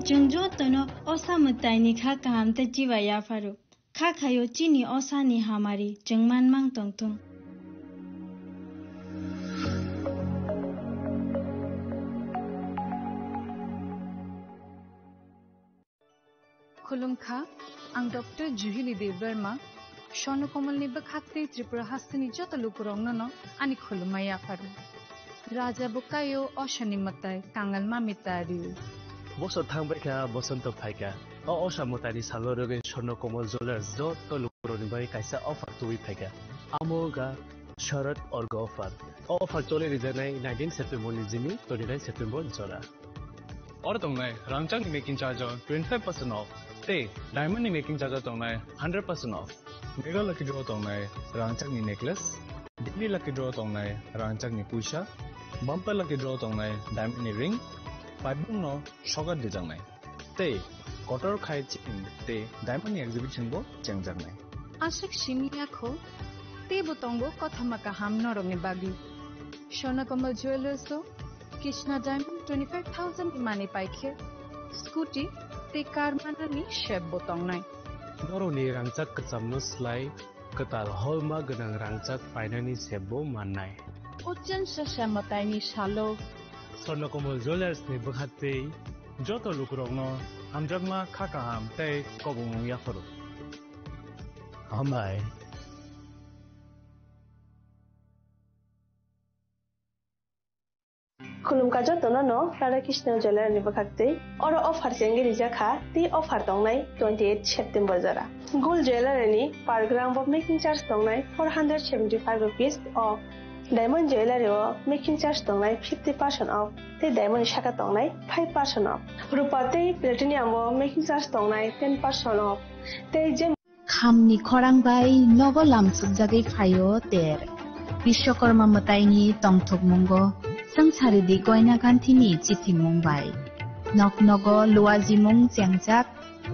Jungjo tono osa mutai kha kaham ta jiwa ya faru kha khayo chini osa ni hamari jungman mang tongtung
Khulumkha ang Dr. Juhili Devarma Shono Komal ni bakhatri Tripura hastani joto lukurong no ani khulumaya faru Raja bukayo oshani matai kangal mamitari
বছর থাংবাই খা বসন্ত ফাইকা অসামতানি সালরগে স্বর্ণ কমল jewellers যত লুকুরনি by কাইসা offer তুই ফাইকা আমোগা শরৎ org offer চলে রিজানাই 19 September নিজিমি 29 September জরা
और तंगनाय रांगचाक नि मेकिंग चार्ज 25% ऑफ ते डायमंड नि मेकिंग चार्ज तंगनाय 100% ऑफ मेगा लकी ड्रॉ तंगनाय रांगचाक नि नेकलेस डिग्री लकी ड्रॉ तंगनाय रांगचाक नि पुइसा बम्पर लकी ड्रॉ तंगनाय डायमंड नि रिंग पाइबुं नो शगर दिजांनाय ते कटर खाय चिन ते डायमंड एग्जिबिशन बो चेंगजांनाय
आशिक शिमियाखो ते बोतंगो कथामाका हामनो रंगे बागी सोनाकमल ज्वेलर्सो कृष्णा डायमंड 25,000 माने पाइखे स्कूटी ते कार मानानि शेप बोतंगनाय
नरनि रांचाक कचामनो स्लाय कताल हलमा गनां रांचाक फाइनानि सेबो माननाय
उज्जन ससामताइनि सालो
स्वर्णकमल ज्वेलर्स नि बखाते जतो लुकुरंगनो हामजागमा खाकाहाम ते कबुं याफरो हामबाय
खुलुमकाजो तोनो राधा कृष्ण ज्वेलर नि बखाते और ऑफर सेंगे रिजाखा ती ऑफर दंनाय 28 सेप्टेम्बर जरा गोल्ड ज्वेलर नि per gram of making charge दंनाय 475 रुपीस और डायमंड ज्वेलरी मेकिंग चार्ज दंनाय 50% ऑफ ते डायमंड शाखा दंनाय 5% ऑफ रुपा ते प्लेटिनियम मेकिंग चार्ज दंनाय 10% ऑफ ते जे
खामनि खरांबाय नगलाम सुजागै फायो तेर विश्वकर्मा मताइनि तंथक मंगो संसारिदि गयना गान्थिनि चिथि मुंबाय नगनगो लुवाजिमुं जेंजाक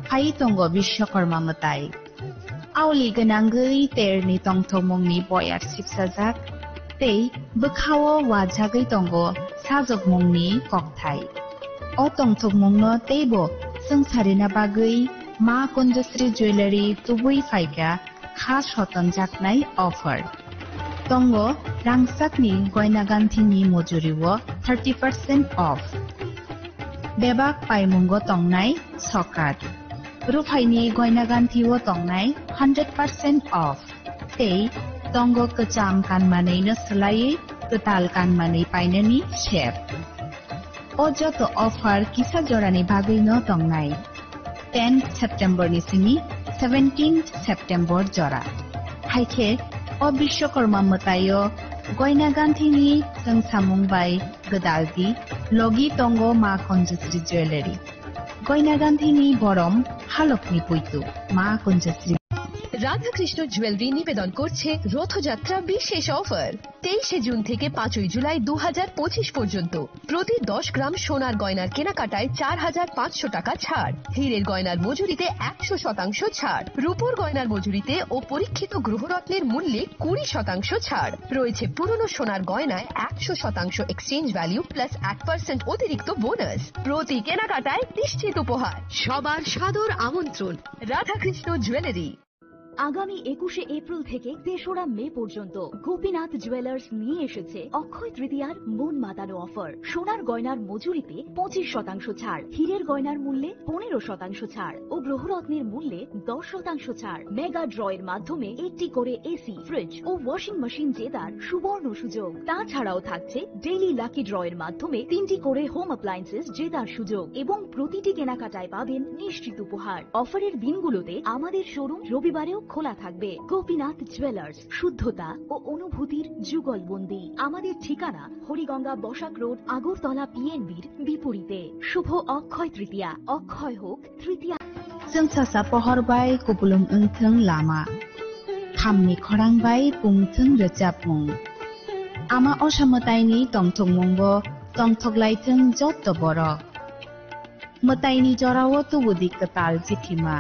फाइ दंगो विश्वकर्मा मताइ आवलि गोनांगै तेरनि तंथक मुंनि बयार सिपसाजाक ते बखावो वाजागै दंगो साजक मुंनि ककथाइ अ तंथक मुंनो तेबो संसारिना बागै मा कुंजश्री ज्वेलरी तुबुई फाइका खास हतन जाकनाय ऑफर तंगो रांगसाकनि गयना गान्थिनि मजुरिवो 30% ऑफ बेबाक पाइमुंगो तंगनाय सकात रुफाइनि गयना गान्थिओ तंगनाय 100% ऑफ ते तंगो कचाम कानमानैनो सोलायै कताल कानमानै पाइनानि शेप ओ जतो ऑफर किसा जरानि बागैनो तंगनाय 10 सेप्टेम्बरनि सिनि 17 सेप्टेम्बर जरा हाइखे ओ विश्वकर्मा मतायो गयना गान्थिनि जों सामुंबाय गदालदि लगी तंगो मा कन्जस्रि ज्वेलारि गयना गान्थिनि बरम हालकनि पुइतु मा कन्जस्रि
রাধাকৃষ্ণ জুয়েলারি নিবেদন করছে রথযাত্রা বিশেষ অফার 23 জুন থেকে 5 জুলাই 2025 পর্যন্ত প্রতি 10 গ্রাম সোনার গয়নার কেনাকাটায় 4500 টাকা ছাড় হীরের গয়নার মজুরিতে 100% ছাড় রূপোর গয়নার মজুরিতে ও পরীক্ষিত গ্রহরত্নের মূল্যে 20% ছাড় রয়েছে পুরনো সোনার গয়নায় 100% এক্সচেঞ্জ ভ্যালু প্লাস 1% অতিরিক্ত বোনাস প্রতি কেনাকাটায় নিশ্চিত উপহার সবার সাদর আমন্ত্রণ রাধাকৃষ্ণ জুয়েলারি
আগামী 21 এপ্রিল থেকে 3রা মে পর্যন্ত গোপীনাথ জুয়েলার্স নিয়ে এসেছে অক্ষয় তৃতীয়ার মন মাতানো অফার সোনার গয়নার মজুরিতে 25% ছাড় হীরের গয়নার মূল্যে 15% ছাড় ও গ্রহরত্নের মূল্যে 10% ছাড় মেগা ড্রয়ের মাধ্যমে একটি করে এসি ফ্রিজ ও ওয়াশিং মেশিন জেতার সুবর্ণ সুযোগ তাছাড়াও থাকছে ডেইলি লাকি ড্রয়ের মাধ্যমে 3টি করে হোম অ্যাপ্লায়েন্সেস জেতার সুযোগ এবং প্রতিটি কেনাকাটায় পাবেন নিশ্চিত উপহার অফারের দিনগুলোতে আমাদের শোরুম রবিবারেও খোলা থাকবে গোপীনাথ জুয়েলার্স শুদ্ধতা ও অনুভূতির যুগলবন্দি আমাদের ঠিকানা হরিগঙ্গা বসাক রোড আগরতলা পিএনবির বিপরীতে শুভ অক্ষয় তৃতীয়া অক্ষয় হোক তৃতীয়া
जों सासा पहरबाय कुबुलुं ओंथों लामा खामनि खरांबाय पुंथों रोजाबमुं आमा असामतायनि तंथंमुंबो तंथगलायथों जत्त बर मतायनि जरावो तुबुदि कताल जिथिमा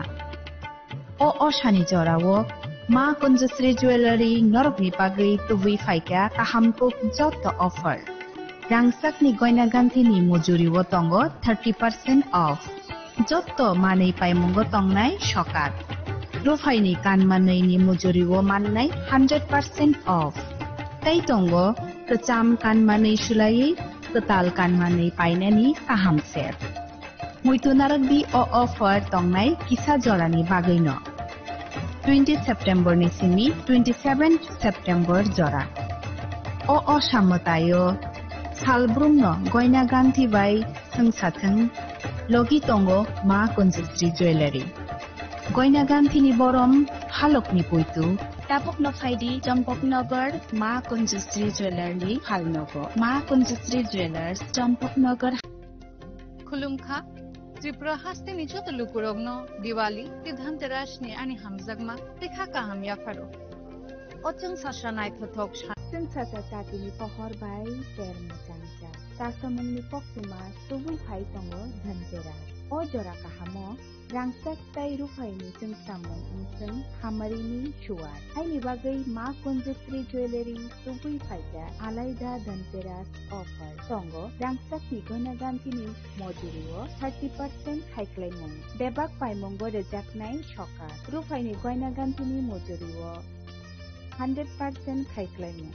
ओ असानि जरावो मा कुंजस्री ज्वेलारि नरकनि बागै तुबुइ फाइका काहामको जत्त अफार रांसाकनि गयना गान्थिनि मजुरिवो तंगो 30% ऑफ जत्त मानै पाइमुंगो तंगनाय सकात रुफाइनि कानमानैनि मजुरिवो माननाय 100% ऑफ तै तंगो कचाम कानमानै सुलायै कताल कानमानै पाइनानि काहाम सेर मुइतुनारकदि ओ ऑफर तंगनाय किसा जरानि बागैनो 20 सेप्टेम्बर नि सिमी 27 सेप्टेम्बर जरा ओ असामतायो सालब्रुमनो गयना गान्थि बाय संसाथों लगी तंगो मा कन्जस्री ज्वेलारि गयना गान्थिनि बरम हालकनि पुइतु तापक नफाइदि चम्पकनगर मा कन्जस्री ज्वेलारि हालनगो मा कन्जस्री ज्वेलार्स चम्पकनगर
खुलुमखा त्रिपुरा हास्तेनि जतो लुकुरगनो दिवाली धनतेरासनि आनि हामजागमा देखा काहाम याफारो अचों सासा नायथथक
जों सासा जातिनि पहरबाय तेर मोजांजा सासमुंनि पक्सिमा तुबुइ फाइ दङो धनतेरा अ जरा काहामो रांसाक ताइ रुफाइनि जों सामुं जों हामारिनि शुवार हाइनि बागै मा कन्जस्री ज्वेलारि तुबुइ फाइगा आलायदा धनतेरास अफार दङो रांसाकनि गयना गान्थिनि मजुरिवो 30% हाइक्लाइमुं बेबाक पाइमुंबो रोजाकनाय सका रुफाइनि गयना गान्थिनि मजुरिवो 100% हाइक्लाइमुं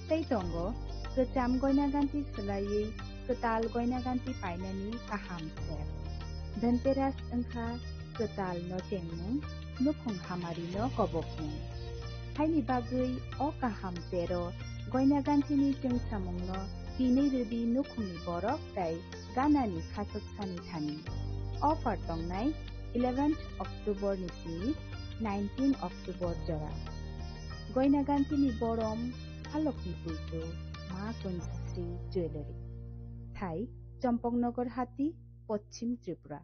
तै दङो कचाम गयना गान्थि सोलायै कताल गयना गान्थि पाइनानि काहाम सेर धनतेरास ओंखा कताल न तेंमुं नुखुं हामारिनो कबकमुं हाइनि बागै अ काहाम तेरो गयना गान्थिनि जों सामुंनो दिनै रोदि नुखुंनि बरफ ताइ गानानि खासकसानि थानि अफार दंनाय 11 अक्टोबर निसिनि 19 अक्टोबर जरा गयना गान्थिनि बरम हालकनि पुइतु मा कन्जस्री ज्वेलारि थाइ चम्पकनगर हाटी पश्चिम त्रिपुरा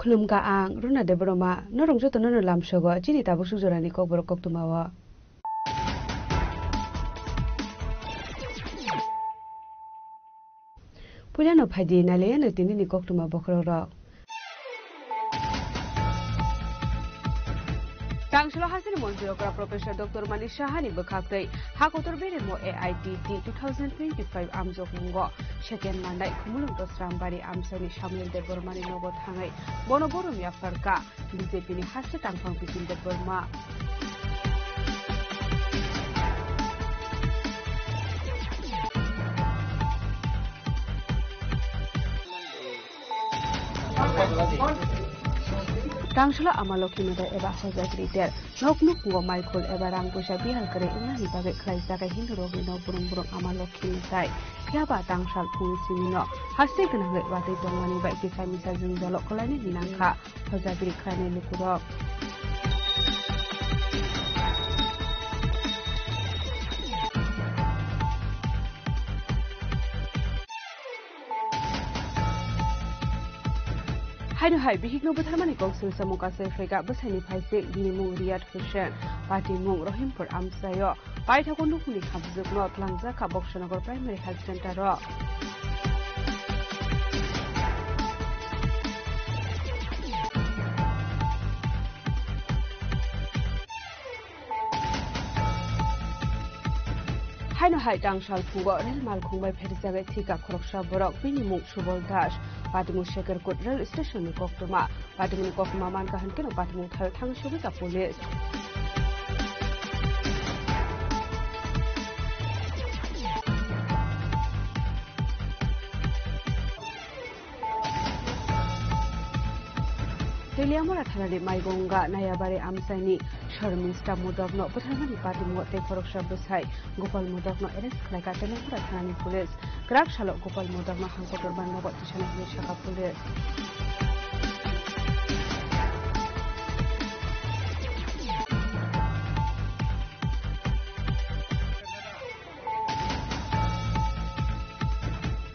खुलुमगा आं रुना देबरमा नरंजो तननो लामसगो चिनि ताबो सुजरानि ककबर कक्तुमावा पुलानो फाइदि नाले न तिनि कक्तुमा बखररा Tangshilo Hasan Monjokra Professor Dr. Manish Shahani Bakaktai, Hakotor Beremo AITT 2025 Amzok Mungo, Shaken Mandai, Kumulum Rambari Amsani Shamil de Burmani Nogot Hangai, Bonoborum Yafarka, BJP Hasatang Pangpin de Burma. Tangshila Amalokhi Mada Eba Hozagrider, Noknuk Go Michael Eba Rangpusha Bihal Kare Inani Babe Kraisaka Hindurogi no Burum Amalokhi Sai, Yaba Tangshal Pung Simino, has taken a Wati Domani by Kisamisa Zindalo Kolani Minanka, Hozagri Krane Lukuro. Hai hai bihigno butharmani kongsul samuka sefrega basani phaise binimung Riyad Hussain party mung Rohimpur Amsayo paithakon nukuni khabjukno tlangja ka Bokshanagor Primary Health Center ro Haino hai tangshal phugo rel mal khungbai pherisagai thika khoroksha borok binimung Subol Das Patimu Sheker Kut Rail Station ni Koktuma Patimu Koktuma man kahan keno Patimu thal thang shubi ka police Teliamora thanani Maigonga Nayabare Amsaini Sharminsta Mudogno Butharmani Patimu te khoroksha busai Gopal Mudogno arrest khlaika Teliamora thanani police Grak Shalo Gopal Mudogno hangkotor bannagot tishana shaka police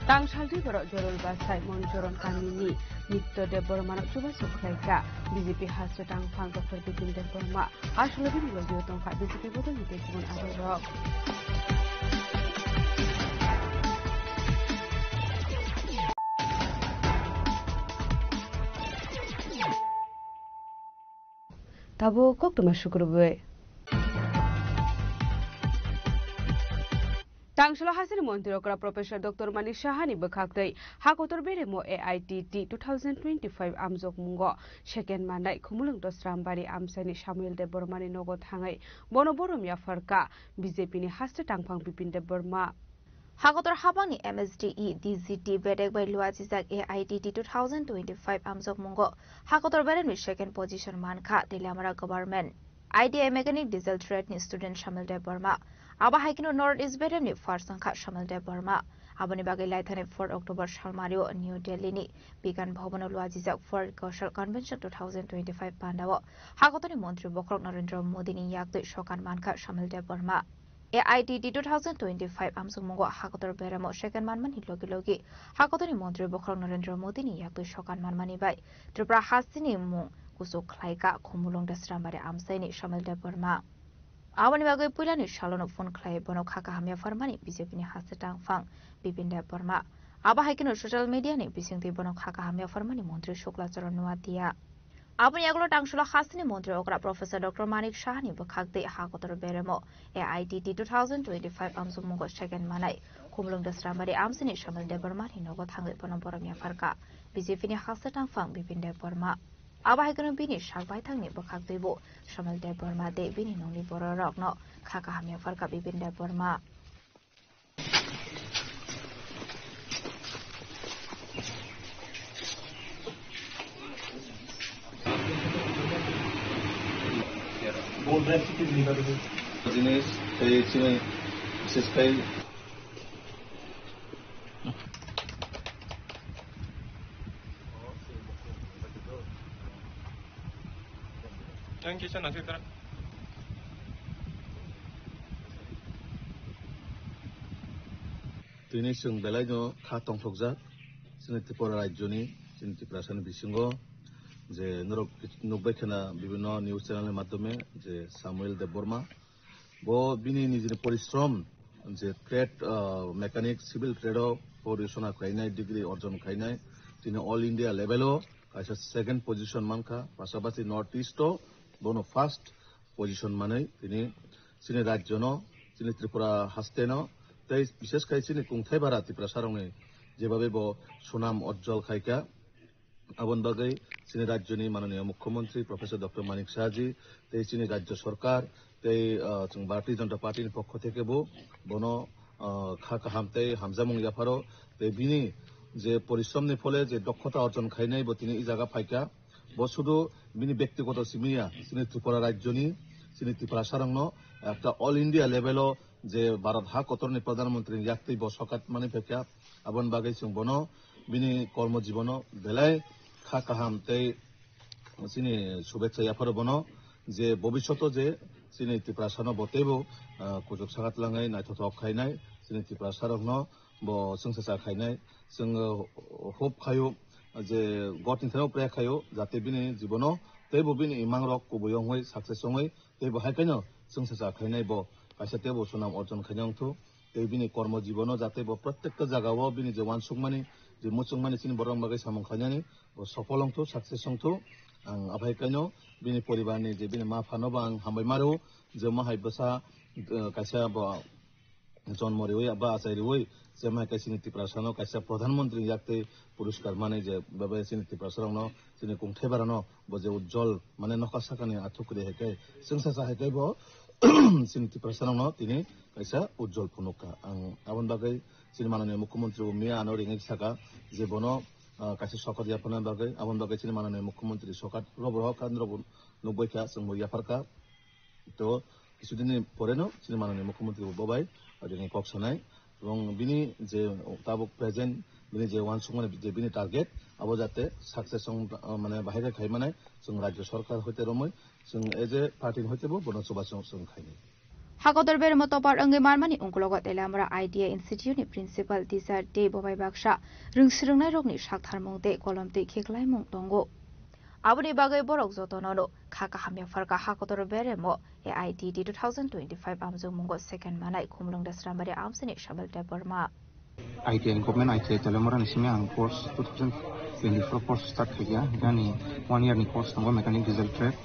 Tangshali Borok Jorol Basai Monjoron Kamini Nitto de Bormano Chuba Sukraika BJP has to tang Pang Dr. Bipin de Borma Ashlobi Logioton Fat BJP Bodon Nikon Adarok Tabo Koktuma Shukurwe Tangshilo Hasan Montirokra Professor Dr. Manish Shahani Bakaktai, Hakotor Beremo AITT 2025 Amzok Mungo, Shaken Mandai, Kumulung Rambari Amsani Shamil de Burmani Nogot Hangai, Bonoborum Yafarka, BJP ni Hastatang Pang Bipin de Burma.
Hakotor Habani MSDE DZT Bedek by Luazizak AITT 2025 Amzok Mungo, Hakotor Beremi second position Manka, the Lamara government. IDI Mechanic Diesel Trade ni student Shamil de Burma. Aba Haikino North is better ni first Sanka Shamil de Burma. Abani Bagai Laithane 4 October Shalmario, New Delhi ni Began Bhobono Luazizak for Kaushal Convention 2025 Pandawa. Hakotoni Montri Bokrok Narendra Modi ni Yakdu Shokan Manka Shamil de Burma. AITT 2025 Amsumungo Hakotor Beremo Shakan Manmani Logi Logi. Hakotoni Montri Bokrok Narendra Modi ni Yakdu Shokan Manmani Bai. Tripura Hasini Mung Kusuk Klaika Kumulong Dasrambare Amsaini Shamil de Burma. Awani bagai pulani shalono phone klai bono khaka hamya farmani BJP ni hasatang fang Bipin de Burma aba haikino social media ni bisingti bono khaka hamya farmani Montri Shukla Charan Nuatia Abani aglo tangshula hasini Montri Okra Professor Dr. Manik Shahani bakhakte Hakotor Beremo AITT 2025 Amsumungo second manai Kumlung Dasrambari Amsini Shamil de Burma ni nogot hangai bono boromya farka BJP ni hasatang fang Bipin de Burma Aba haikano bini shakbai thangni bakhak debo Shamil de Burma de bini nongni bororok no khaka hamya farka Bipin de Burma
Jenis saya cuma sesuai
Thank you, Sana.
Tini sung belai no kha tongfokjak sini Tripura rajyoni sini Tripura san bisingo যে নুকবাইখানা বিভিন্ন news চ্যানেলের মাধ্যমে যে Samuel Debbarma বিনি নিজের পরিশ্রম যে trade mechanic civil ট্রেডও পড়াশোনা খাইনাই ডিগ্রি অর্জন খাইনাই তিনি অল ইন্ডিয়া লেভেলও কাইসা সেকেন্ড পজিশন মানখা পাশাপাশি নর্থ ইস্টও বনো ফার্স্ট পজিশন মানে তিনি চিনি রাজ্য চিনি ত্রিপুরা হাস্তেন তাই বিশেষ খাই চিনি কুংথাই ভাড়া ত্রিপুরা সারংনি যেভাবে সুনাম অজ্জ্বল খাইকা আবন বাগৈ চিনি রাজ্যনি মাননীয় মুখ্যমন্ত্রী প্রফেসর ডক্টর মানিক শাহজি তাই চিনি রাজ্য সরকার তাই ভারতীয় জনতা পার্টির পক্ষ থেকে বনো খা কাহামতাই হামজামুং ইয়াফারো তাই বিনি যে পরিশ্রমের ফলে যে দক্ষতা অর্জন খাইনাই তিনি এই জায়গা ফাইকা শুধু বিনি ব্যক্তিগত সিমিয়া চিনি ত্রিপুরা রাজ্যনি চিনি ত্রিপুরা সারংন একটা অল ইন্ডিয়া লেভেলও যে ভারত হা কতরনি প্রধানমন্ত্রী ইয়াক্তই সকাত মানে ফেকা আবন বাগৈ বন বিনি কর্মজীবন বেলায় খা কাহামতাই চিনি শুভেচ্ছা ইয়াফারো বন যে ভবিষ্যৎ যে চিনি ত্রিপুরা সারন বতেব কুজুক সাগাত লাঙাই নাইথক খাইনাই চিনি ত্রিপুরা সারংন সংসাसा খাইनाय जों होप खायो जे गटिन थाव प्रे खायो जाते बिनि जीवनो तेबो बिनि इमां रक कुबयं होय सक्सेस होय तेबो हायखायनो संसासा खाइनाय कायसा तेबो सुनाम अर्जन खाइनांथु ते बिनि कर्म जीवनो जाते प्रत्येक जागाव बिनि जे वानसुकमानि जे मुचुंगमानि सिनि बरं बागै सामं खाइनानि सफल हंथु सक्सेस हंथु आं आभायखायनो बिनि परिबारनि जे बिनि मा फानोबा आं हामबाय मारो जे माहाय बसा कायसा जन्म रेवै बा आचार्य रेवै जे माहाय कायसिनि त्रिपुरा सानो कायसा प्रधानमंत्री याक्ते पुरस्कार माने जे बाबा सिनि त्रिपुरा सारंनो सिनि कुंथाय बारानो जे उज्जवल माने नखा साकानि आथुकरि हेकै संसासा हेकै सिनि त्रिपुरा सारंनो तिनि कायसा उज्जवल फुनुका आं आबन बागै सिनि माननीय मुख्यमंत्री मिया आनो रिङै साका जे बनो कायसा सकात याफाना बागै आबन बागै सिनि माननीय मुख्यमंत्री सकात रबर केन्द्र नुबैखा जों याफारका तो কিছুদিনের পরেনো সিনি মাননীয় মুখ্যমন্ত্রী ববাই দিনে কক্সনায় এবং বিনি যে তাবক প্রেজেন্ট বিনি যে ওয়ান সুমানে যে বিনি টার্গেট আবো যাতে সাকসেস মানে বাহিরে খাইমানাय जों রাজ্য সরকার হইতে রমই जों এজ এ পার্টি হইতেবো বনসভা जों খাইনি
হাকদর বের মতো পার অঙ্গে মারমানি উংকলগত এলামরা আইডিয়া ইনস্টিটিউট নি প্রিন্সিপাল টিচার দে ববাই বাক্সা রংসিরংনাই রগনি সাকথারমুংতে কলমতে খেখলাইমুং দंगो আবনি বাগৈ বরক যতননো খাকা হামিয়া ফারকা হাকদর বেরেমো AIDD 2025 আমজং মুঙ্গো সেকেন্ড মানাই খুমলং দাসরামবারে আমসিনি শাবল টেবরমা
ITI government ITI telemora nisime ang course 2024 course start kiya gani 1 year ni course ngo mechanic diesel trade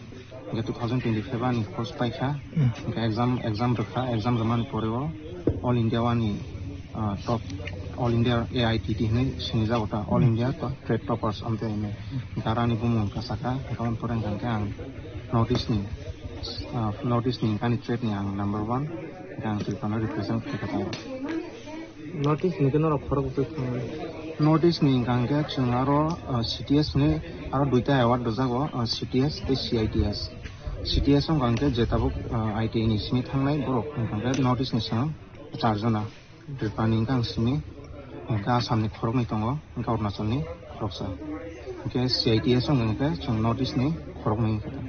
ge 2025 ni course paikha exam rakha exam zaman poreo all india wani top all india AITT ni sinija ota all india trade toppers amte ime darani bumung kasaka kawan porang ang notice ni kani trade ni ang number 1 yang tilpana represent kata
notice ni kenara khorok tu
notice ni gangga chungaro CTS ni aro duita award dojago CTS te CTS ong gangga jetabuk ITI ni simi thangnai borok gangga notice ni sang charjona tilpani gang simi ga samni khorok ni tongo ga Arunachal ni khoroksa ke CTS ong gangga chung notice ni khorok ni kata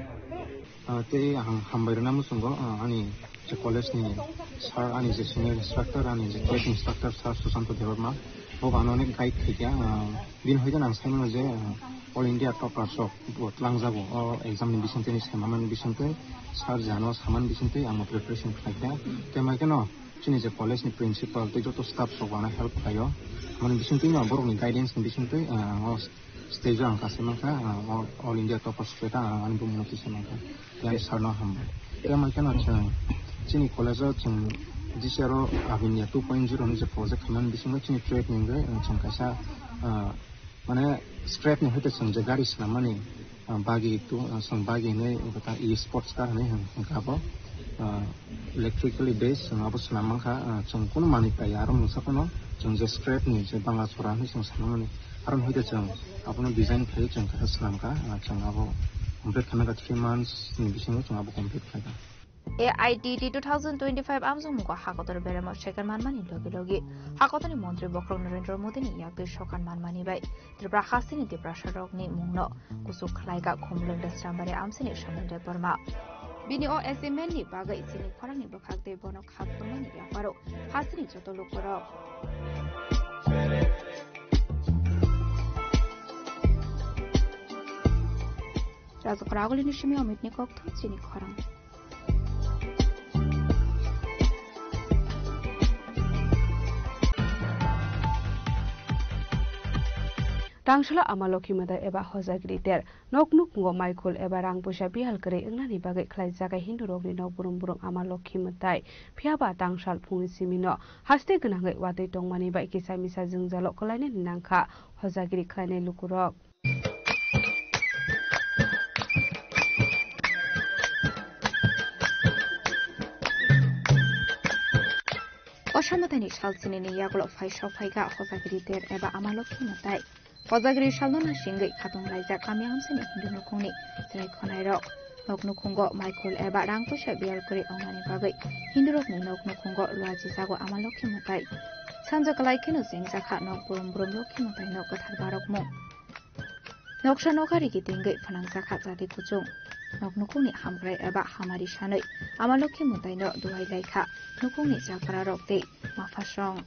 te hambairna musungo ani je college ni sir ani je senior instructor ani je case instructor sir Susanto Devarma bo anonek guide thikya din hoidan ang saimo je all india toppers of langjabo o exam ni bisante ni samaman bisante sir jano saman bisante ang preparation thakya temai keno chini je college ni principal te joto staff sogana help kayo man bisante ni borok ni guidance ni bisante stage ang kasemaka all india toppers peta ani bo moti semaka yan sir no hamba temai keno chini college chung disero avinia 2.0 ni je project man bising chini trade ni ngai chung kaisa mane scrap ni hoite chung je gari snamani bagi tu sang bagi ne kata e-sports ka ne hangkabo electrically based abo snamang kha chung kun mani ka yarom musapano chung je scrap ni je banga sora ni chung snamani aron hoite chung apono design khai chung ka snam ka chung abo complete khana ka 3 months ni bising chung abo complete khai
AIDD 2025 আমজং মুগা হাকতর বেরেমর সেকার মানমানি লগে হাকতনি মন্ত্রী বক্র নরেন্দ্র মোদী নি ইয়াকতে সকান মানমানি বাই ত্রিপুরা হাসিনি ত্রিপুরা সড়কনি মুংন কুসু খলাইগা খুমলং দাসরামবারে আমসিনি সামনে বর্মা বিনি ও এসএমএন নি বাগা ইসিনি খরানি বখাকতে বনক হাকতমানি ইয়াপারো হাসিনি যত লোকর Razaqragulini shimi omitni kokto chini khorang.
Tangshala amaloki mada eba hozagri der noknuk ngo Michael eba rang pusa bihal kare engnani bagai khlai jaga hindu rokni nok burung burung amaloki matai phiaba tangshal phungni simino haste gnangai wadai tongmani bai kisai misa jungjalo kolaine ninangkha hozagri khlaine lukurok
Oshamatani shalsinini yaglo faisha faiga hozagri der eba amaloki matai Hozagri shalona shingai khatong laija kami amsini hindu nukungni jai khonai rok nok nukungo Michael eba rangpusha bial kori ongani bagai hindu rokni nok nukungo luaji jago amaloki matai sanja kalai kenu jengjakha nok burum burum loki matai nok gathar barok mung noksha nokari gitingai phanangjakha jati kuchung nok nukungni hamgrai eba hamari shanoi amaloki matai no duhai laikha nukungni jakara rok dei mafasong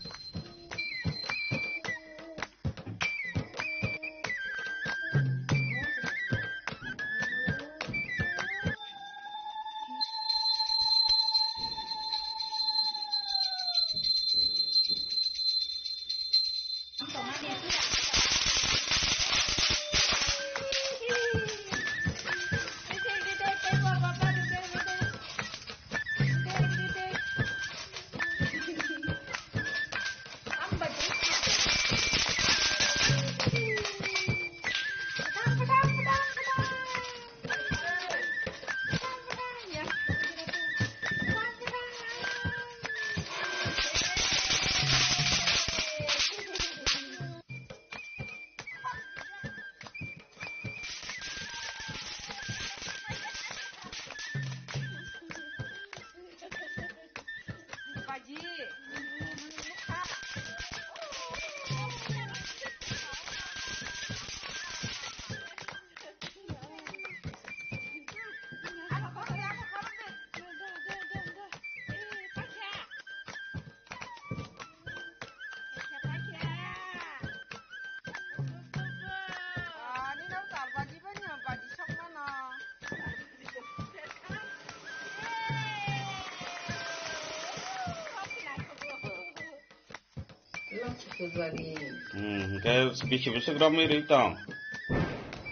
Cái bisi busuk ramai ritang.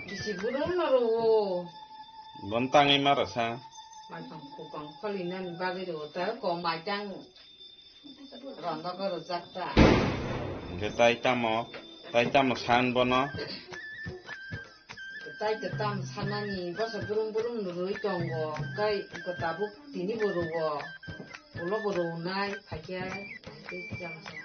Bisi burung naro.
Lontang ima rasa.
Macam kupang kalinan bagi tu, tapi kau macam ronda kau rojak tak.
Cái tay tamo san bono.
Tay ketam sana ni, bos burung naro itong go, kai ketabuk tini burung go, ulo burung nai, pakai itu jangan.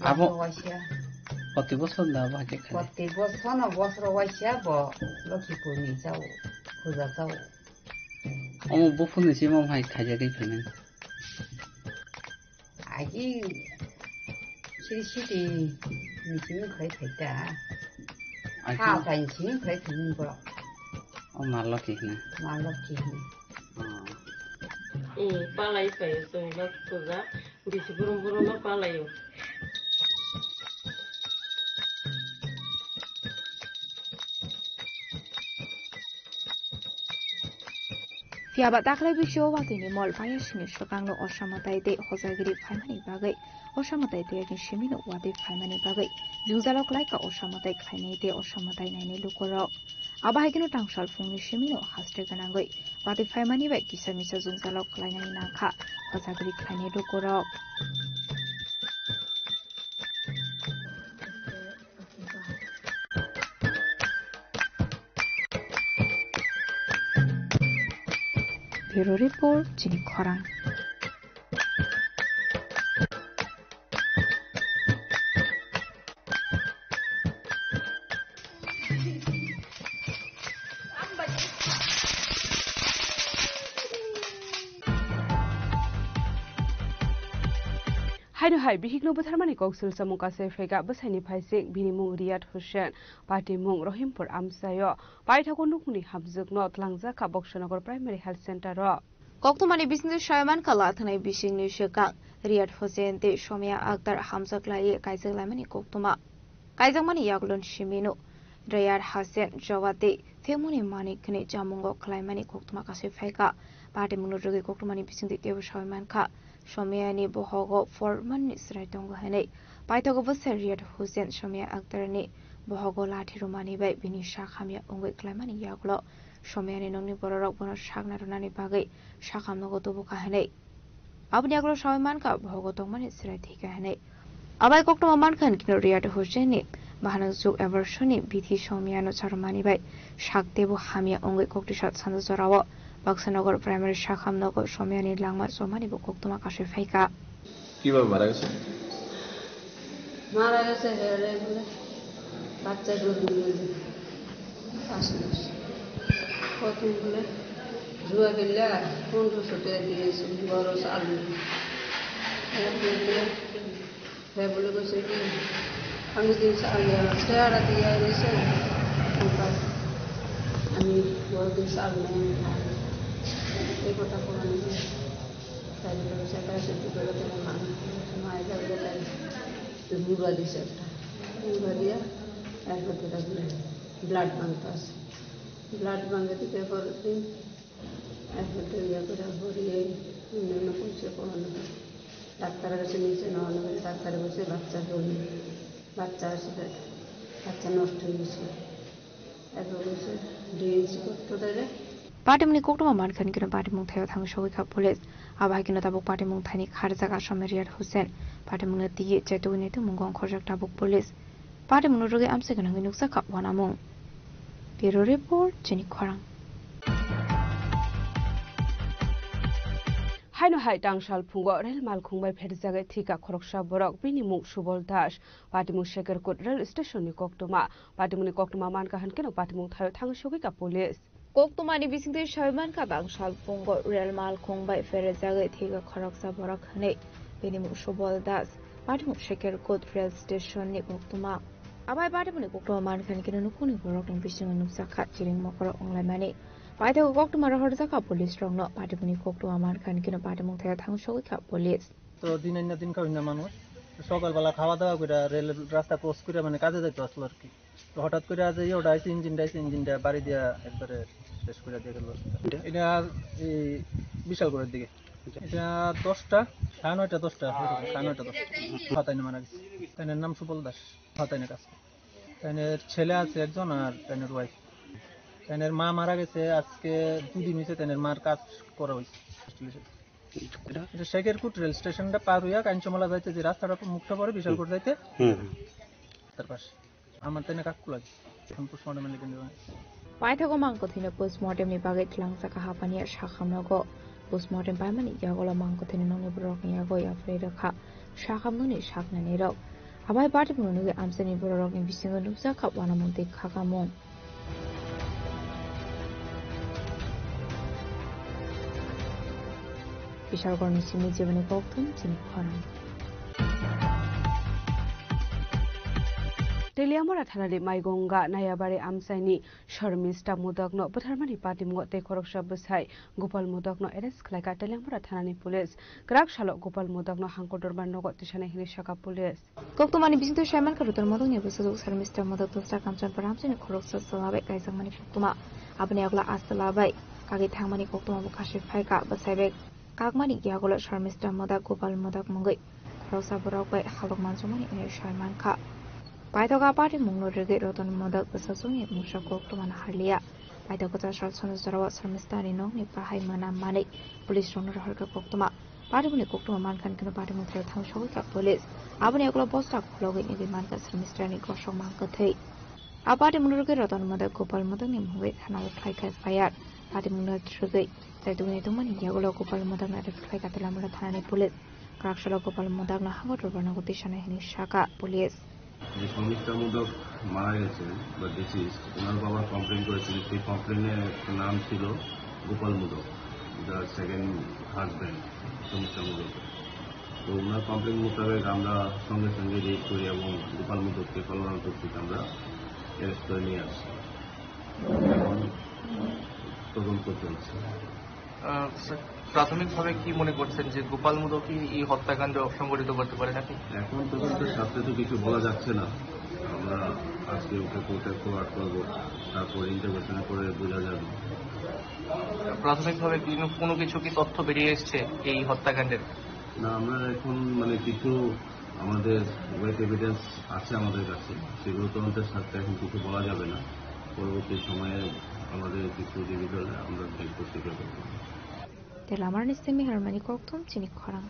Abo, pati bosor na ba ke khane?
Pati bosor na bosor waisya bo loki puni jau, puja jau.
Omo bofun ni simam hai khaja kai phane.
Agi siri ni simi khai thaita. Ha san simi khai thini bo.
O maloki na.
Maloki na.
Palai pai so la puja, bisi burung na palai.
Fiaba taklai bisyo watini mol faya shini shokanglo oshamatai de hozagiri phaimani bagai oshamatai de yakin shimino wadi phaimani bagai jungzalok laika oshamatai khainai de oshamatai naini lukoro abahagino tangshal fungni shimino haste ganangoi wadi phaimani bai kisamisa jungzalok lainani nangkha hozagiri khainai lukoro Bureau Report Jini Khorang
হাইনো হাই বিহিগ্ন বুথারমানি কৌশল সামুকাসে ফেগা বসাইনি ফাইসিং বিনিমুং রিয়াদ হোসেন পার্টি মুং রহিমপুর আমসাयो পাইথাকো নুকনি হাবजुকনো tlangzaka Boxanagar primary health centre
কক্তমানি বিসিং সয়মান কালা থানাই বিসিংনি শেকা রিয়াদ হোসেন তে সমিয়া আক্তার হামজাকলাই কাইজাকলাইমানি কক্তমা কাইজাকমানি ইয়াগলন শিমিনো রিয়াদ হাসেন জওয়াতে থেমুনি মানিকনি জামুঙ্গ খলাইমানি কক্তমা কাসে ফাইকা পার্টি মুং রগে কক্তমানি বিসিং তে কেব সয়মানখা সমিয়ানি বহগ ফরমান নিসরাই দঙ্গ হেনে পাইথাকো বসে রিয়াদ হোসেন সমিয়া আক্তারনি বহগ লাঠি রুমানি বাই বিনি শাখামিয়া অঙ্গই খলাইমানি ইয়াগলো সমিয়ানি নংনি বড়রক বন শাকনারনানি বাগৈ শাখামনগো তবু কাহেনে আপনি আগলো সয়মানকা বহগ তংমানি সিরাই থিকা হেনে আবাই কক্তমা মানখান কিনো রিয়াদ হোসেননি বাহানজুক এভারশনি বিধি সমিয়ানো চারমানি বাই শাকদেবু হামিয়া অঙ্গই কক্টিসাত সান্দু জরাও বাক্সানগর প্রাইমারি শাখামনগর সমিয়ানি লাংমা জমানিবো কক্তমা কাশে ফাইকা
কিভাবে মারা গেছে
হেরে বলে বাচ্চা প্রথম বলে জুয়া খেললে 1500 টাকা দিয়েছে বড় আলু বলে বসে কি আমি দিন চেহারা দিয়ে এনেছে আমি বড় দিন চাল নেই এই কথা কোনো নেই তাই বলে সেটা সত্যি করে তোমার মায়ের যাবে তাই বুড়া দিছে একটা বুড়া দিয়া এরপর থেকে ব্লাড ব্যাংক আছে ব্লাড ব্যাংকে থেকে পরের দিন এরপর ইয়ে করে ভরিয়ে অন্যান্য পয়সা কমানো ডাক্তারের কাছে নিচে নেওয়া হবে ডাক্তারে বসে বাচ্চা হলি বাচ্চা আসলে বাচ্চা নষ্ট হয়ে গেছে এরপর বসে ডিএনসি করতে দেয়
পাটিমনি কক্তমা মানখান কিনো পাটিমুং থাইও থাং সগৈখা পুলিশ আবাই কিনো তাবুক পাটিমুং থাইনি খারজাক আসামে রিয়াদ হোসেন পাটিমুংনে তিয়ে চেতুইনে তুমুং খরজাক তাবুক পুলিশ পাটিমুং রগে আমসে গনাং নুকসাকা ওয়ানামুং ব্যুরো রিপোর্ট জেনি খরাং
হাইনো হাই টাংশাল ফুঙ্গ রেল মালখুংবাই ফেরজাগে থিকা খরকসা বরক বিনিমুং সুবল দাস পাটিমুং শেখরকুট রেল স্টেশননি কক্তমা পাটিমুংনি কক্তমা মানকাহান কেন পাটিমুং থাইও থাং সগৈখা পুলিশ কক্তমানি বিসিংতে সয়মানকা বাংশাল ফুঙ্গ রেল মালখুংবাই ফেরজাগে থিকা খরকসা বরক হনে বিনিমুং সুবল দাস পাটিমুং শেখরকুট রেল স্টেশননি কক্তমা আবাই পাটিমুংনি কক্তমা মানখান কেন নুকুনি বরক নি বিসিং নুকসাখা চিরিং মকর অংলাইমানি পাইথাকো কক্তমা হরজাকা পুলিশ রংনো পাটিমুংনি কক্তমা মানখান কেন পাটিমুং থাইও থাং সগৈখা পুলিশ
তো দিন না দিন কাউনা মানুষ সকালবেলা খাওয়া দাওয়া করে রেল রাস্তা ক্রস করে মানে কাজে যাইতো আসলো আর কি তো হঠাৎ করে আজ ওটা আইসি ইঞ্জিনটা বাড়ি দিয়া একবারে শেষ করে দিয়ে গেল এটা এই বিশালগড়ের দিকে এটা 10টা 9:30 10টা 9:30 10টা হাতাইনে মারা গেছে তাইনের নাম সুবল দাস হাতাইনে কাজ তাইনের ছেলে আছে একজন আর তাইনের ওয়াইফ তাইনের মা মারা গেছে আজকে 2 দিন হয়েছে তাইনের মার কাজ করা হয়েছে এটা শেখরকুট রেল স্টেশনটা পার হইয়া কাঞ্চমালা যাইতে যে রাস্তাটা মুখটা পড়ে বিশালগড় যাইতে তার পাশে আমার তাইনে কাকু লাগে এখন পোস্টমর্টম লিখে দেওয়া
পাইথাকো মাংকথিনে পোস্টমর্টম নি বাগে tlangzaka হাপানিয়া শাখামনগো পোস্টমর্টম পাইমানি ইয়াগলা মাংকথিনে ননি বরক ইয়াগো ইয়াফ্রে রাখা শাখামননি শাকনানি রক আবাই পাটিমুংনি আমসেনি বরক নি বিসিং নুকসাখা ওয়ানামন্তি খাকামন বিশালগড় মিছিমি জীবনে কক্তম চিনি খরাং টেলিয়ামরা থানানি মাইগঙ্গা নায়াবাড়ি আমসাইনি শর্মিষ্ঠা মুদকনো বুথারমানি পাটিমুং তে খরকসা বসাই গোপাল মুদকনো এরেস্ট খালাইকা টেলিয়ামরা থানানি পুলিশ গ্রাক শালক গোপাল মুদকনো হাঙ্কদরবার নগদ তিসানে হিনি শাখা পুলিশ কক্তমানি বিসিংতে শাইমান কারুতর মদক নিবসুক শর্মিষ্ঠা মুদক দোসরা কাঞ্চন পারামসিনি খরকসা সালাবে কাইজামানি কক্তমা আপনি আগলা আসলাবাই কাগে থাংমানি কক্তমা বকাশে ফাইকা বসাইবে কাকমানি ইয়াগলা শর্মিষ্ঠা মুদক গোপাল মুদক মঙ্গই খরকসা বরকবাই হালক মানজমানি এনে শাইমান খা পাইথাকা পাটিমুং রগে রতন মুদক বসাসুনি মুসা কক্তমা হারলিয়া পাইথাকা চাশাল সনজরাwa শর্মিষ্ঠানি নংনি পাহাই মানা মানি পুলিশ রংর হরকা কক্তমা পাটিমুংনি কক্তমা মানখান কেন পাটিমুং থাইও থাং সগৈখা পুলিশ আপনি আগলা বস্তা খলগৈ নিবি মানকা শর্মিষ্ঠানি গসক মাংকথৈ আপাটিমুং রগে রতন মুদক গোপাল মুদক নি মুগৈ থানা খাইখাই ফায়ার পাটিমুং রগে চাইতুনি তুমানি ইয়াগলা গোপাল মুদক না খাইখা তেলামরা থানানি পুলিশ কাকশালা গোপাল মুদক না হাঙ্গদরবার নগদ তিসানে হিনি শাখা পুলিশ
যে শর্মিষ্ঠা মুদক মারা গেছে বা ডিসিজ ওনার বাবা কমপ্লেন করেছিল সেই কমপ্লেনের নাম ছিল Gopal Mudak the second husband Sharmistha Mudak তো ওনার কমপ্লেন মোতাবেক আমরা সঙ্গে সঙ্গে রেড করি এবং গোপাল মোদককে কল্যাণপুর থেকে আমরা অ্যারেস্ট করে নিয়ে আসছি। এখন তদন্ত চলছে।
প্রাথমিকভাবে কি মনে করছেন যে গোপাল মোদকই এই হত্যাকাণ্ড সংঘটিত করতে পারে নাকি?
এখন তদন্তের সাথে তো কিছু বলা যাচ্ছে না। আমরা আজকে ওকে কোর্টে ফরওয়ার্ড করবো, তারপর ইন্টারভেশন করে বোঝা যাবে।
প্রাথমিকভাবে কোনো কিছু কি তথ্য বেরিয়ে এসছে এই হত্যাকাণ্ডের?
না, আমরা এখন কিছু আমাদের ওয়েট এভিডেন্স আছে আমাদের কাছে, সেগুলো তদন্তের সাথে এখন কিছু বলা যাবে না। পরবর্তী সময়ে আমাদের কিছু ডিভিশন আমরা বের করতে পারবো।
Telamar ni semi harmani koktum chini khorang.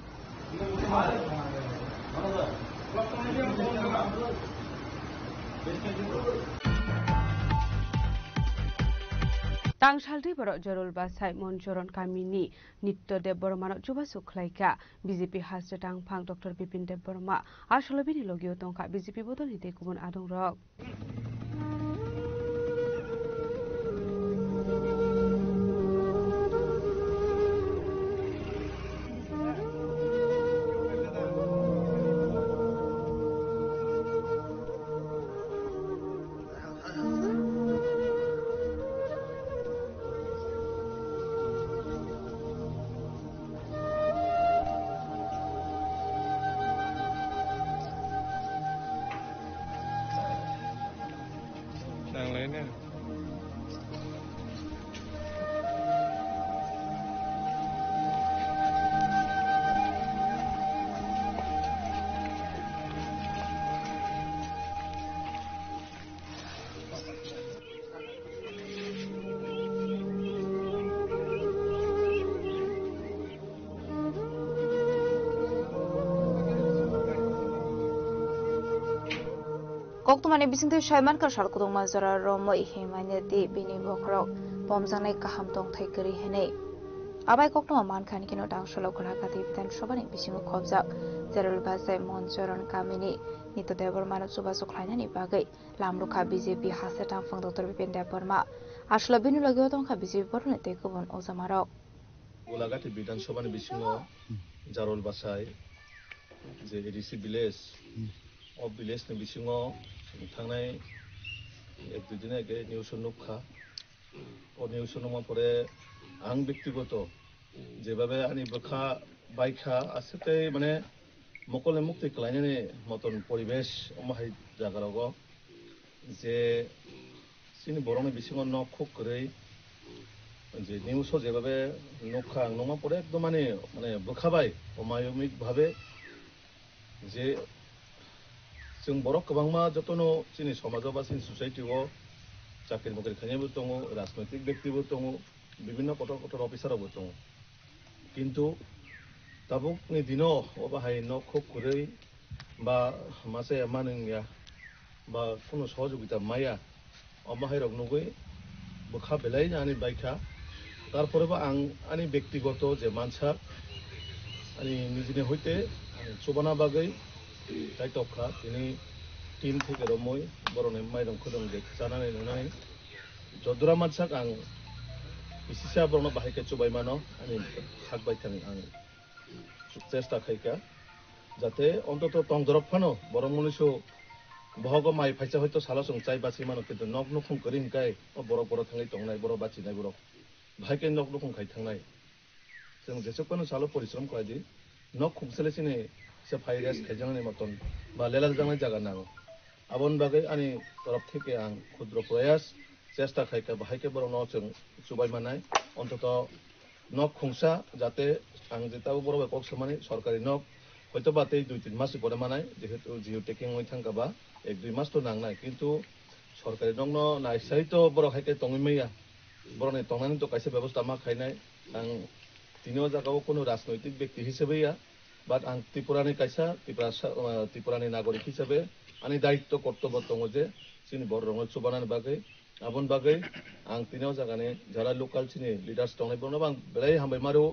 Tangsaldi borok jorol basai monjoron kamini nitto debbormano juba suklaika BJP hasre tangphang Dr. Bipin Debborma asolobini logio tongka BJP bodol hite kubun adong rok.
Koktumani bisingte Shaiman ka shalkudong mazara romo ihemane di bini bokrok bomjanai kaham tong thaikari hene abai koktuma mankhani kino dangsholo khakati bitan sobani bisingo khobjak Zerul Basai Monjoron Kamini Nito Debbormano Subasuk Lainani bagai lamruka BJP hase tangphang Dr. Bipin Debborma aslo binu lagio tongka BJP borne tekubon ozamarok
Golagati বিধানসভার বিসিঙ জারল বাসায় যে ADC village ও village নি বিসিঙ থানায় এক দুই দিন আগে news নুখা ও news নুমা পরে আং ব্যক্তিগত যেভাবে আনি বখা বাইখা আসতে মানে মকলে মুক্তি ক্লাইনে মতন পরিবেশ অমাহাই জাগারগ যে সিনি বরং বিসিঙ ন খুব করে যে নিউজও যেভাবে নখা নমা পরে একদম মানে বোখাবাই অমায়মিক ভাবে যে जों बरक गोबांमा जतनो जोंनि समाजाव बा जोंनि ससाइटियाव चाकरि बाकरि खायनायबो दङ राजनैतिक व्यक्तिबो दङ বিভিন্ন कटर कटर अफिसारबो दङ किन्तु दाबुकनि दिनाव अबाहाय न खुब गुरै बा मासे मानोंया बा কোনো সহযোগিতা মায়া অবাহাय রক নগৈ বখা বেলাই আনি বাইখা তারপরেও আং আনি ব্যক্তিগত যে মানসা আনি নিজেনি হইতে চবানা বাগৈ दायटखा दिनै टीम থেকে রমই বরনে মাইরং খদং যে জানাनै नुनानै जदुरा मानसाक आं इसिसा बरनो बाहायके चबायमानो आनि खाकबाय थाङो आं चेष्टा खायका जाते अन्तत तंजरब फानो बरं मनुष्य बहग माइ फाइसा हयतो साला सं चाइ बासि मानो किन्तु नक नखुं करिम काय बरक बरक थाङै तंनाय बरक बाचिनाय बरक भाइके नक नखुं खाय थांनाय जों जेसेबां सालो परिश्रम खालायदि नक खुंसेलेसिने से भाइरास खायजांनि मतन बा लेलाल जांनाय जागा नांगौ आबन बागै आनि तरफ থেকে आं ক্ষুদ্র প্রয়াস চেষ্টা খাইকা बाहायके बरं न जों सुबाय मानाय अन्तत नक खुंसा जाते आं जेताबो बरं बेपक समानै सरकारि नक হয়তো বা 2-3 মাস পরে মানায় যেহেতু জিও টেকিং হই থাঙ্গাবা 1-2 মাস তো নাংনাय কিন্তু সরকারি নং নাইসাই তো বড় হাইকে তংমিয়া বড় নে তংনানি তো কাইসে ব্যবস্থা মা খাইনাय आं তিনিও জায়গাও কোনো রাজনৈতিক ব্যক্তি হিসেবেয়া বাট आं त्रिपुरानि काइसा त्रिपुरानि नागरिक हिसाबै आंनि दायित्व कर्तव्य दङ जे जोंनि बर' रङै सुबानानि बागै आबन बागै आं तिनियाव जागाने जारा लोकाल सिनि लिडार्स दंनाय बरनो आं बेलाय हामबाय मारो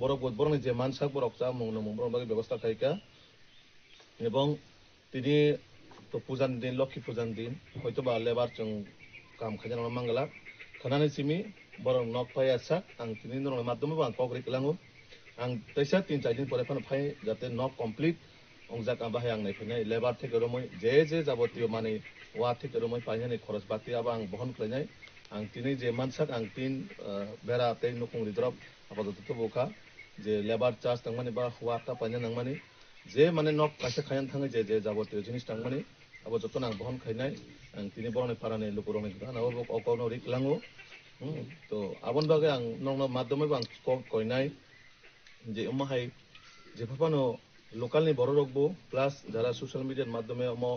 बरक बरनि जे मानसाक बरक जा मुंनो मुंबरन बागै व्यवस्था खायका এবং তিনি তো পূজান দিন লক্ষ্মী পূজান দিন হয়তো বা লেবার जों কাম খাইনা মাঙ্গলা খানানি সিমি বরং নক পায়াসা आं तिनि नरन माध्यमै आं कग्रि कलाङो ang taisa 3-4 din pore phano phai jate not complete ongjak bahai ang naifai lebar theke romoi je jabotiyo mane wa theke romoi painani khoros bati aba ang bohon khlainai ang tini je mansak ang tin bera tei nukung ridrop apatot to boka je lebar charge tangmani ba wa ta painani nangmani je mane nok kaisa khayan thangai je jabotiyo jinis tangmani abo joton ang bohon khainai ang tini borone parane lukurone gana abo okono riklango তো abon bage ang nongno মাধ্যমে bang kop koinai যে umahai je phapano local ni boro rokbo plus jara social media মাধ্যমে mo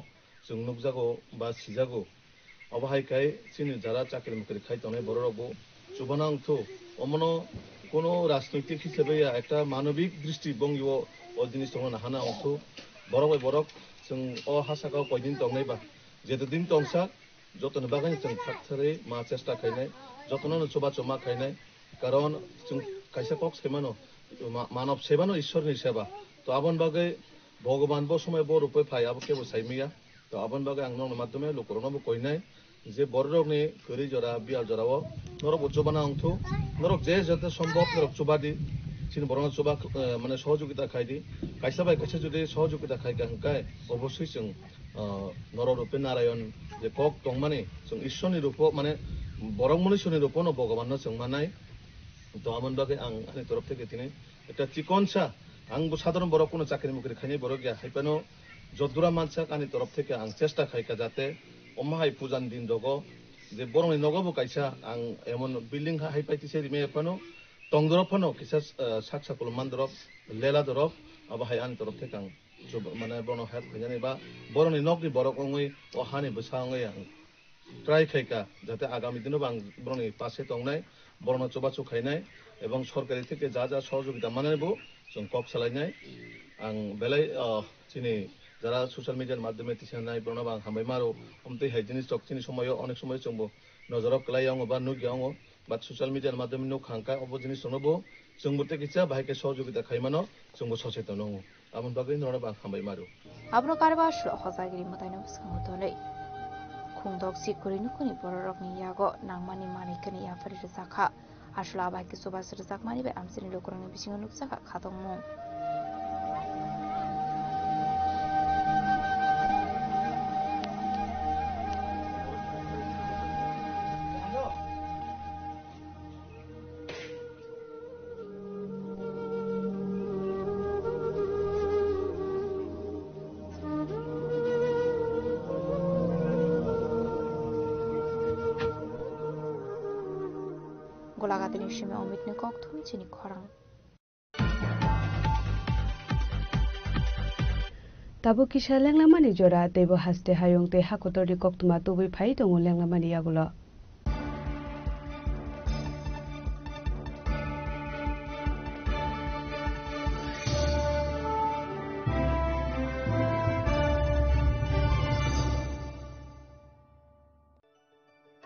jung nukjago ba sijago obahai kai chini jara chakri mukri khai tonai boro rokbo chubonang to omono kono রাজনৈতিক হিসেবে একটা মানবিক দৃষ্টিভঙ্গিও ও জিনিস তখন হানা অংশ বড় বড় जों অ হাসাকাও কয়দিন তংনাই বা যেতদিন তংসা যতন বাগান जों থাকথারে মা চেষ্টা খাইনাই যতননো চোবা চমা খাইনাই কারণ जों কাইসা কক সেমানো মানব সেবানো ঈশ্বরনি সেবা তো আবন বাগে ভগবান বো সময় বো রূপে ফাই আবো কেবো সাইমিয়া তো আবন বাগে আং নং মাধ্যমে লোকরনবো কইনাই যে বড় রকনি করি জরা বিয়া জরাও নরক চোবানা অংথ নরক যে যত সম্ভব নরক চোবাদি চিনি বরং চোবা মানে সহযোগিতা খাইদি কাইসা বাই কাইসা যদি সহযোগিতা খাই গাংকাই অবশ্যই जों নররূপে নারায়ণ যে কক তংমানে जों ঈশ্বরনি রূপ মানে বরং মনুষ্যনি রূপ ন ভগবান जों মানাই তো আমন বাগে আং আনি তরফ থেকে তিনি একটা চিকনসা আংবো সাধারণ বড় কোনো চাকরি মুকরি খাইনি বড় গিয়া হাইপানো যদগুরা মানসা কানি তরফ থেকে আং চেষ্টা খাইকা যাতে অমাহাই পূজান দিন দগো যে বরং নগবো কাইসা আং এমন building হাইপাইতিছে রিমে এপানো tongdorop phano kisa saksa kul mandorop lela dorop abahay an torop thekang mane bono help khajani ba boroni nokni borok ongoi o hani bsangoi ang try khaika jate agami dino bang boroni pase tongnai borono choba chu khainai ebong sorkari theke ja ja সহযোগিতা manebo जों kok salainai ang belai chini যারা social মিডিয়ার মাধ্যমে তিসানাই বর্ণ বাং হামাই মারো আমতে high জিনিস টক চিনি সময়ও অনেক সময় চংবো নজরক কলাইয়াং বা নুগিয়াং বা সোশ্যাল মিডিয়ার মাধ্যমে নুক হাঙ্কা অব জিনিস নবো जोंबोते किसा बाहायके सहयोगिता खाइमानो जोंबो सचेतन नङो आमन बागै नोरा बां हामाय मारो
आब्रो कारबा श्लो हजागिरि मताइनो बसखांतोनै खुंदक सिकुरिनु कुनि बररकनि यागो नांमानि मानिकनि याफारि रजाखा आश्ला बाहायके सुबास रजाकमानि बे आमसिनि लोकरंनि बिसिङो नुकसाखा खादंमु গোলাগাতিনি সিমে অমিতনে কক থুমি চিনি খরাং
তাবো কিসা লেংলামানি জরা তেবো হাসতে হায়ং তে হাকতরি কক্তমা তবুই ফাই দङ লেংলামানি আগুলো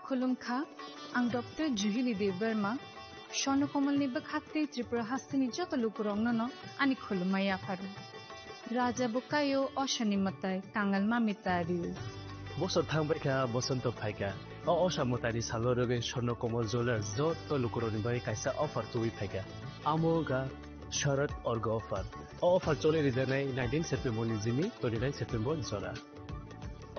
खुलुमखा आं डॉक्टर जुहिली देव वर्मा शौनो कमलनि बखाते त्रिपुरा हास्तिनि जत लुकुरंगन आनि खुलुमाया फारु राजा बुकायो अशनि मताय कांगल मामितारिउ
बसर थांबायखा बसंत फायका असामतानि सालरगे शौनो कमल ज्वेलर्स जत लुकुरनि बाय कायसा अफार तुइ फायका आमोगा शरद अर्ग अफार चले रिजनाय 19 सेप्टेम्बर नि जिमी 29 सेप्टेम्बर जरा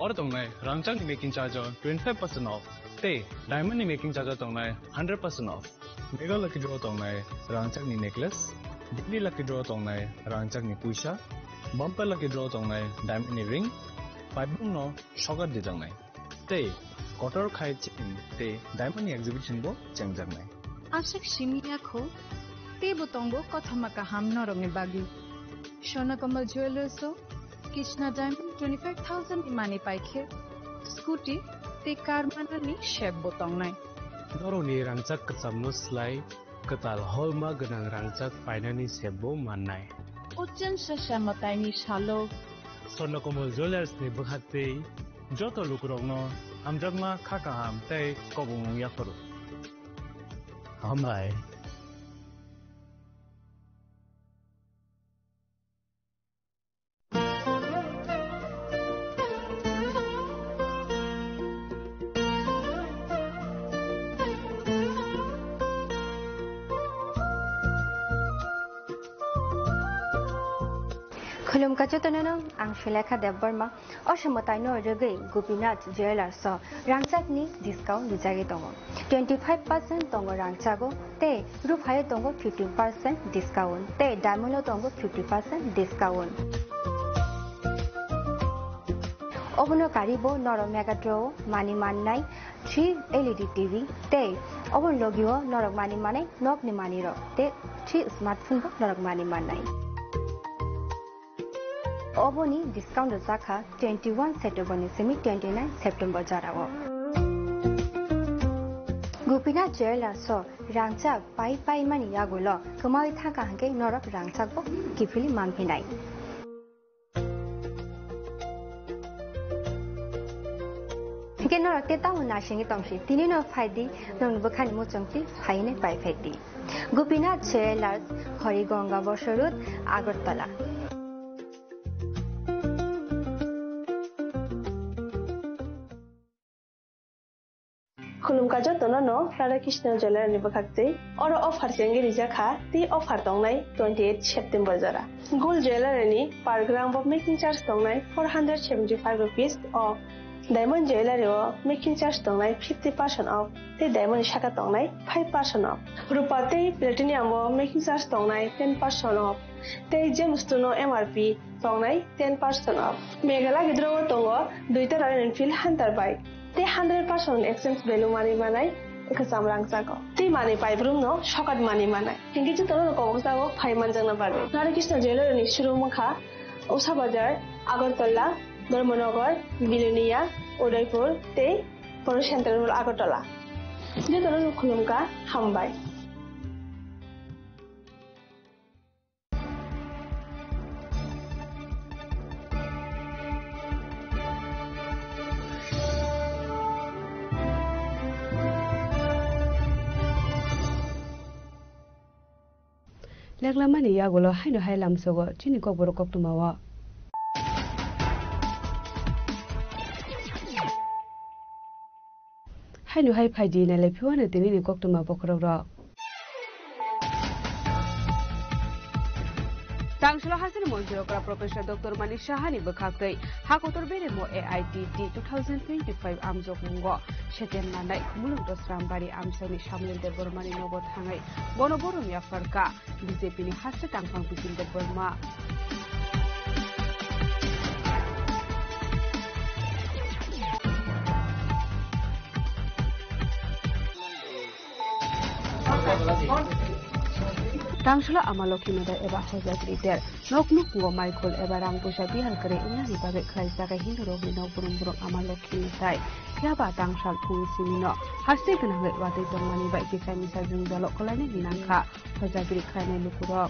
और तंगनाय रांचांग मेकिंग चार्ज 25% ऑफ ते डायमंड मेकिंग चार्ज तंगनाय 100% ऑफ मेगा लकी ड्रॉ तंगनाय रांचांग नि नेकलेस दिल्ली लकी ड्रॉ तंगनाय रांचांग नि पुइसा बम्पर लकी ड्रॉ तंगनाय डायमंड नि रिंग पाइबुंग नो शगर दि तंगनाय ते कटर खाइ चिन ते डायमंड नि एग्जिबिशन बो चंगजनाय
आशक सिमिया खो ते बतंगो कथमका हाम नरंगनि बागी सोना कमल ज्वेलर्स कृष्णा डायमंड 25,000 इमानी पाइखे स्कूटी ते कार मानानि शेप बोतंगनाय
दरनि रांचाक कचामनो स्लाइ कताल हलमा गनां रांचाक पाइनानि शेपबो माननाय
उच्चन सशामताइनि सालो
स्वर्णकमल ज्वेलर्स नि बखाते जत लुकुरंगनो आमजगमा खाका हाम तै कबुं याफरो
हामबाय
खुलुमका जतननो आं सुलेखा देबबर्मा असमताय नरगै गोपीनाथ ज्वेलार्स रांचाकनि डिस्काउंट लिजागे दङ 25% दङ रांचागो ते रुफाय दङ 15% डिस्काउंट ते डायमंड दङ 50% डिस्काउंट अबनो कारिबो नर मेगाड्रो मानि माननाय 3 LED TV ते अबन लगियो नरक मानि माने नकनि मानि र ते 3 स्मार्टफोन बो नरक मानि माननाय Oboni discount Zaka 21 September semi 29 September jarawo. Gupina Jela so Rangcha pai mani yagulo Kumai Taka Hanke Norok Rangchako Kifili Mampinai. Kenora Teta Unashing Tomshi, Tinino Fadi, non Bukan Muchonki, Haine by Fedi. Gupina Jelas, Horigonga Boshorut, Agartala.
खुलुमका जतननो Radhakrishna ज्वेलारनि बखाक्ते और अफार सेंगे रिजाखा ती अफार दंनाय 28 September जरा gold ज्वेलारनि per gram of making charge दंनाय 475 rupees off diamond jewellery making charge दंनाय 50% off ते diamond शाखा दंनाय 5% ऑफ रुपा ते प्लेटिनियम मेकिंग चार्ज दंनाय 10% ऑफ ते जेमस्टोनो एमआरपी दंनाय 10% ऑफ मेघाला गिद्रो दंगो दुइटा रॉयल एनफील्ड हंटर बाइक ते 100% exchange value money manai ekasam rangchago te mani paibrum no shokat money manai hingi chu tono ko jago 5 manjang na babe Radhakrishna Jewelry ni shuru mukha Usha Bazar Agartala Dharmanagar Bilonia Udaipur te Poro Central Agartala je tono khulumka hambai
Leglamani yagulo haino hailam sogo chini ko boro kok tumawa haino hai phaji na le phiwana tini ni kok tuma bokrok ro Tangshlo Hasan Monjokra Professor Dr. Mani Shahani Bakhakai Hakotor Beremo AITT 2025 Amjok Mungo Sheten Nanai Kumulung Dosrambari Amsani Shamlin de Burmani Nobot Hangai Bonoborum Yafarka BJP ni Hasa Tangpang Bikin de Burma Tangshla Amaloki Meda Eva Hozagri there. Noknuk Go Michael Eva Rangpusha Bihal Kare Inari Babe Kraisaka Hindro Vino Burumburo Amaloki Metai. Kiaba Tangshal Pusimino. Hastikan Wati Domani by Kifamisa Zungalo Kolani Vinanka. Hozagri Kane Lukuro.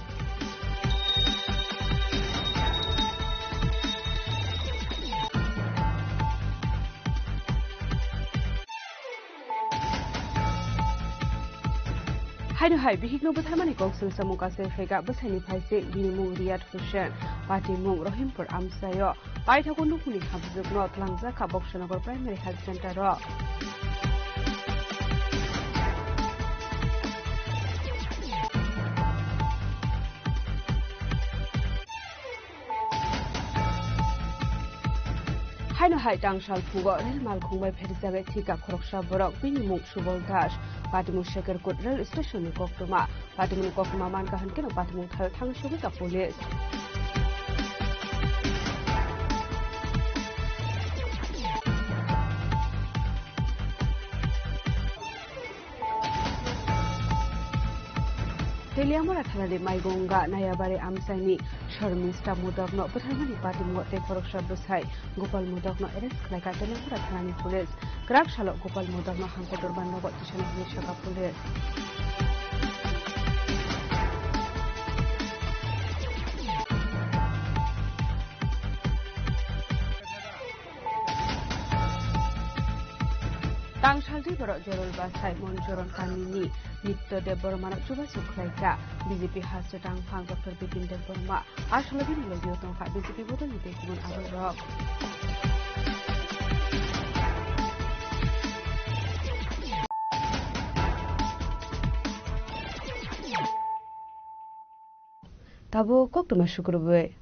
Haino hai bihigno buthamani koksul samuka se fega basani phaise binimu Riyad Hussain Party mung Rohimpur Amsayo Paithako nukuni khabjukno Tlangja Khabokshanagar Primary Health Center ro Haino hai Tangshal Phugo Rel Malkhungbai Pherijagai Thika Khoroksha Borok Binimung Subol Das Patimu Sheker Kut Rail Station ni Koktuma Patimu Koktuma Manka Hankeno Patimu Thal Thang Shugita Police Teliamora Thalade Maigonga Nayabare Amsani Sharmista Mudagno Pathamani Patimu Te Khoroksha Busai Gopal Mudagno Eres Klaka Teliamora Thalani Police Krak Shalo Gopal Mudagno Hankotor Bannogo Tishana Shaka Police Tangshal Borok Jorol Basai Monjoron Kanini Nitto de Bormana Chuba Suklaika BJP has to Tang Pang Dr. Bipin de Burma Ashalabin Logioton BJP Bodon Nitekimun Abarok Tabo Koktuma Shukurwe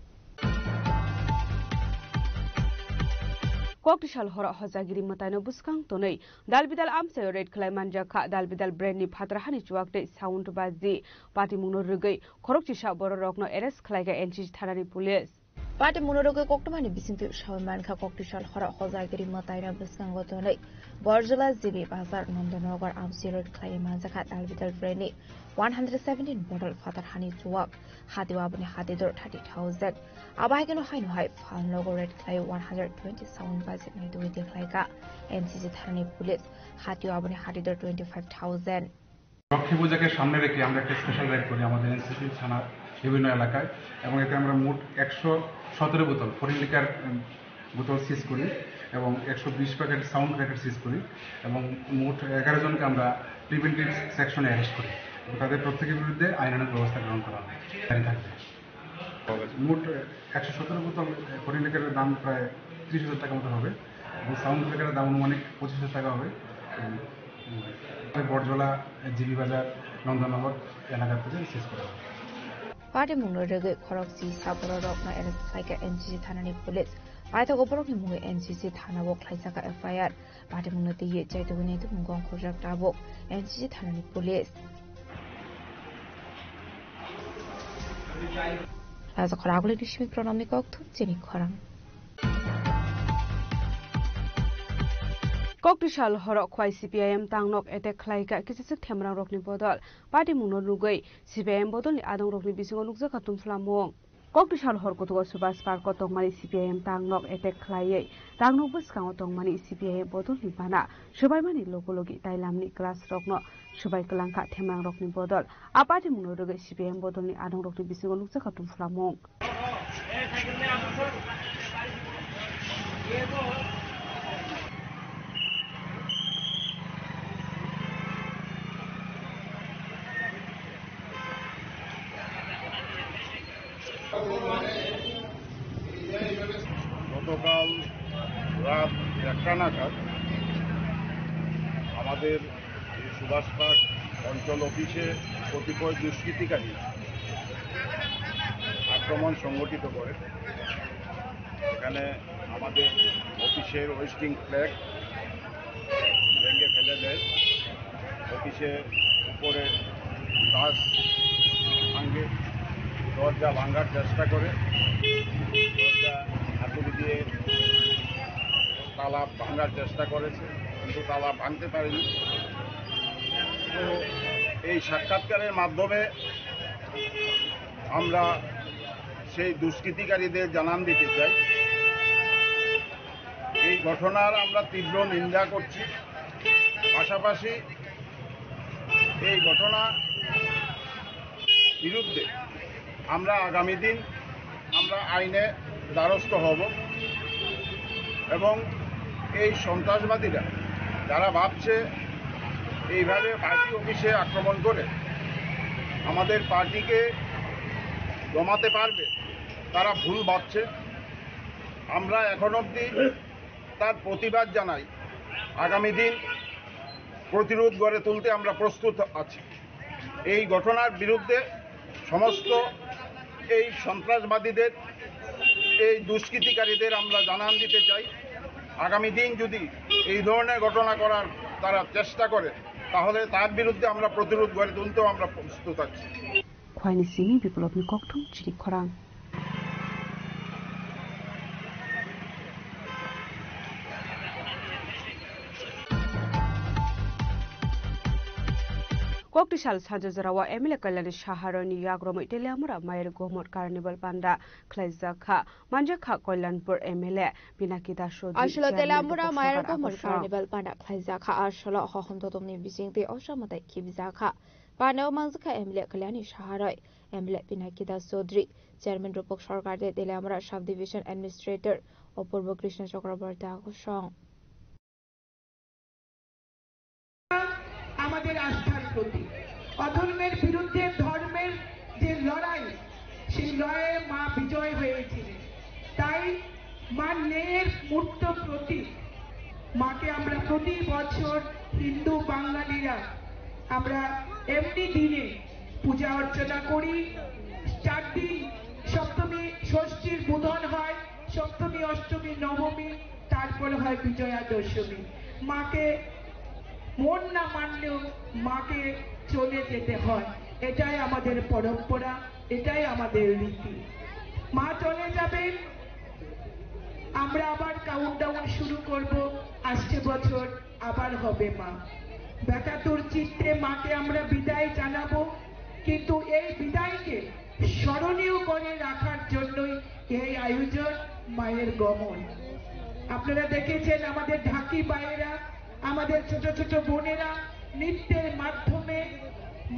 Koktisal hora hozagiri mataino buskang tonei dalbidal amsayo red khlai manjaka dalbidal brandni phatrahani chuakte sound baji party mungno rugai khorokchisa bororokno arrest khlaiga NCC thanani police
Party Munoruga Koktomani Bisintu Shaman Kakokishal Hora Hozagiri Mataina Biskangotonai, Borjala Zibi Bazar Nondanogar Amsirat Klayamanzakat Alvital Freni, 117 bottle Father Honey to walk, Hadiwabani Hadidur 30,000, Abagano Hino Hype, Fan Logo Red Clay 127 Bazit Niduiti Klaika, NCC Thani Police, Hadiwabani Hadidur 25,000.
Lakshmi পূজাকে সামনে রেখে আমরা একটা special ride করি আমাদের NCC থানার বিভিন্ন এলাকায় এবং এতে আমরা মোট 117 বোতল ফরিন লিকার বোতল সিজ করি এবং 120 প্যাকেট সাউন্ড প্যাকেট সিজ করি এবং মোট 11 জনকে আমরা প্রিভেন্টিভ সেকশনে অ্যারেস্ট করি তাদের প্রত্যেকের বিরুদ্ধে আইনানুগ ব্যবস্থা গ্রহণ করা হবে জারি থাকবে মোট 117 বোতল ফরিন লিকারের দাম প্রায় 30,000 টাকা মতো হবে এবং সাউন্ড প্যাকেটের দাম অনুমানিক 25,000 টাকা হবে বড়জলা জিবি বাজার নন্দনগর এলাকা থেকে শেষ করা হবে
Party Munoruga Koroksi Saborokna arrest like NCC Thanani Police. Paito Goborok Mungu NCC Thana Wok Laisaka FIR. Party Munoti Jaitoguni to Mungong Project Abo NCC Thanani Police. As a Koragli Shimik Pronomic to Jenny Korang.
Koktisal horok khwai CPIM tangnok attack khlaika kisisik themrang rokni bodol party mungno rugai CPIM bodol ni adong rokni bisingo nukja khatum flamong Koktisal hor kotugo subas park tongmani CPIM tangnok attack khlaiye tangnok buskang tongmani CPIM bodol ni bana subaimani logologi tailamni class rokno subai klangka themrang rokni bodol a party mungno rugai CPIM bodol ni adong rokni bisingo nukja khatum flamong
গতকাল রাত 1টা নাগাদ আমাদের Subhash park অঞ্চল অফিসে কতিপয় দুষ্কৃতিকারী আক্রমণ সংগঠিত করে এখানে আমাদের অফিসের হোয়েস্টিং ফ্ল্যাগ ভেঙে ফেলে দেয় অফিসের উপরে গ্লাস ভাঙে দরজা ভাঙার চেষ্টা করে দরজা হাতুড়ি দিয়ে তালা ভাঙার চেষ্টা করেছে কিন্তু তালা ভাঙতে পারেনি তো এই সাক্ষাৎকারের মাধ্যমে আমরা সেই দুষ্কৃতিকারীদের জানান দিতে চাই এই ঘটনার আমরা তীব্র নিন্দা করছি পাশাপাশি এই ঘটনা বিরুদ্ধে আমরা আগামী দিন আমরা আইনে দ্বারস্থ হব এবং এই সন্ত্রাসবাদীরা যারা ভাবছে এইভাবে পার্টি অফিসে আক্রমণ করে আমাদের পার্টিকে দমাতে পারবে তারা ভুল ভাবছে আমরা এখন অবধি তার প্রতিবাদ জানাই আগামী দিন প্রতিরোধ গড়ে তুলতে আমরা প্রস্তুত আছি এই ঘটনার বিরুদ্ধে সমস্ত এই সন্ত্রাসবাদীদের এই দুষ্কৃতিকারীদের আমরা জানান দিতে চাই আগামী দিন যদি এই ধরনের ঘটনা করার তারা চেষ্টা করে তাহলে তার বিরুদ্ধে আমরা প্রতিরোধ গড়ে তুলতেও আমরা প্রস্তুত আছি
খোয়াইনি Simi বিপ্লবনি ককথম চিরি খরাং Koktisal Sajazarawa Emile Kalani Shaharani Yagromo Itelamura Mayer Gomot Carnival Panda Klaizaka Manjaka Kolanpur Emile Pinakita Shod
Ashla Telamura Mayer Gomot Carnival Panda Klaizaka Ashla Hohontotomni Bising the Oshamata Kibzaka Pano Manzaka Emile Kalani Shaharoi Emile Pinakita Sodri Chairman Rupok Sarkar Telamura Subdivision Administrator Opurbo Krishna Chakrabarta Song
আমাদের আস্থার প্রতি অধর্মের বিরুদ্ধে ধর্মের যে লড়াই সেই লড়াইয়ে মা বিজয় হয়েছিলেন তাই মা ন্যায়ের মূর্ত প্রতীক মাকে আমরা প্রতি বছর হিন্দু বাঙালিরা আমরা এমনি দিনে পূজা অর্চনা করি 4 দিন সপ্তমী ষষ্ঠীর বোধন হয় সপ্তমী অষ্টমী নবমী তারপর হয় বিজয়া দশমী। মাকে মন না মানলেও মাকে চলে যেতে হয়, এটাই আমাদের পরম্পরা, এটাই আমাদের রীতি। মা চলে যাবেন, আমরা আবার কাউন্টডাউন শুরু করব, আসছে বছর আবার হবে মা। ব্যথাতুর চিত্তে মাকে আমরা বিদায় জানাবো, কিন্তু এই বিদায়কে স্মরণীয় করে রাখার জন্যই এই আয়োজন মায়ের গমন। আপনারা দেখেছেন আমাদের ঢাকি বাইরা, আমাদের ছোট ছোট বোনেরা নৃত্যের মাধ্যমে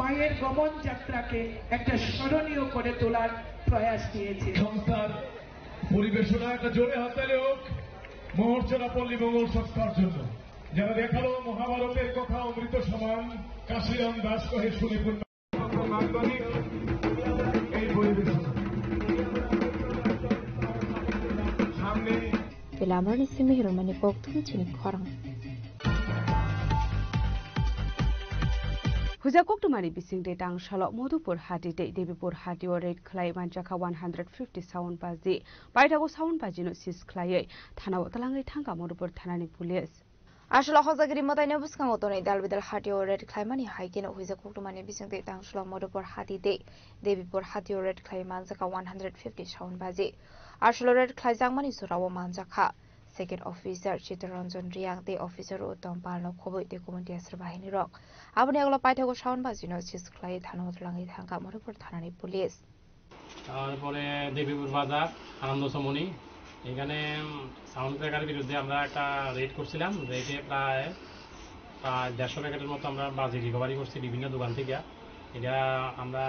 মায়ের গমন যাত্রাকে একটা স্মরণীয় করে তোলার প্রয়াস নিয়েছে।
সংস্থার পরিবেশনা একটা জোরে হাততালি হোক মহর্ষণা পল্লী মঙ্গল সংস্থার জন্য, যারা দেখালো মহাভারতের কথা অমৃত সমান, কাশিরাম দাস কহে শুনে পূর্ণ এই পরিবেশনা সামনে
Pelamar simi hirmani koktum chini khorang.
Hujakok tumani bising de tang shalok Modupur hati de Devipur hati o red clay manjaka 150 sound bazi. Baitago sound baji no sis clay. Thana talangai thanga Modupur thanani police.
Ashla hozagiri motayne buskan otone dalbidal hati o red clay mani haike no hujakok tumani bising de tang shalok Modupur hati de Devipur hati o red clay manjaka 150 sound bazi. Ashla red clay jangmani surawo manjaka. Second officer Chitaranjan Riang the officer Utom Palno Kobo the community Bahini Rock. Abni aglo paitago sound bazino sis clay thanot langi thanga Modupur thanani police.
তারপরে দেবীপুর বাজার আনন্দ সমনি এখানে sound ব্রেকারের বিরুদ্ধে আমরা একটা red করছিলাম। রেটে প্রায় 150 প্যাকেটের মতো আমরা বাজি রিকভারি করছি বিভিন্ন দোকান থেকে। এটা আমরা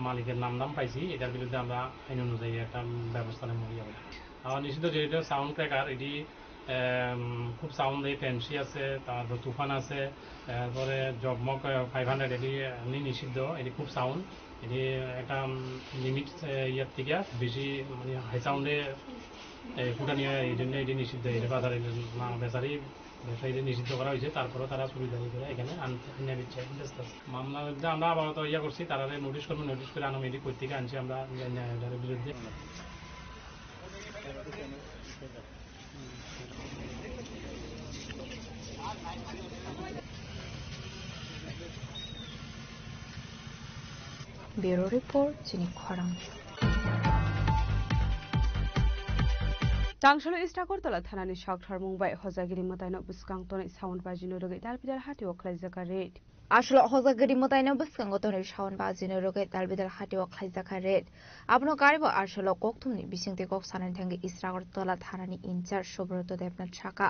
মালিকের নাম পাইছি, এটার বিরুদ্ধে আমরা আইন অনুযায়ী একটা ব্যবস্থা নেব। আর নিশ্চিত যেটা সাউন্ড ব্রেকার এটি খুব সাউন্ড এই ফ্যান্সি আছে, তারপর তুফান আছে, তারপরে জগমগ 500 এটি নিষিদ্ধ। এটি খুব সাউন্ড, এটি একটা লিমিট ইয়ার থেকে বেশি মানে হাই সাউন্ডে ফুটা নিয়ে এই জন্য এটি নিষিদ্ধ। এটা বাজারে বেচারি ব্যবসায়ীদের নিষিদ্ধ করা হয়েছে। তারপরেও তারা সুবিধারি করে এখানে আনিয়ে দিচ্ছে। মামলার মধ্যে আমরা আপাতত ইয়া করছি, তারা নোটিশ করবো, নোটিশ করে আনুমেদি কই থেকে আনছি আমরা এটার বিরুদ্ধে।
Bureau report chini khorang.
Tangshalo Istakortala thanani shakthar Mumbai hozagiri mataino buskang tone sound bajino roge dalbidal hati oklai jaka red.
Ashlo hozagiri mataino buskang tone sound bajino roge dalbidal hati oklai jaka red. Abno garibo ashlo koktumni bisingte kok sanan thangi Istakortala thanani incharge Subroto Debnat Chaka.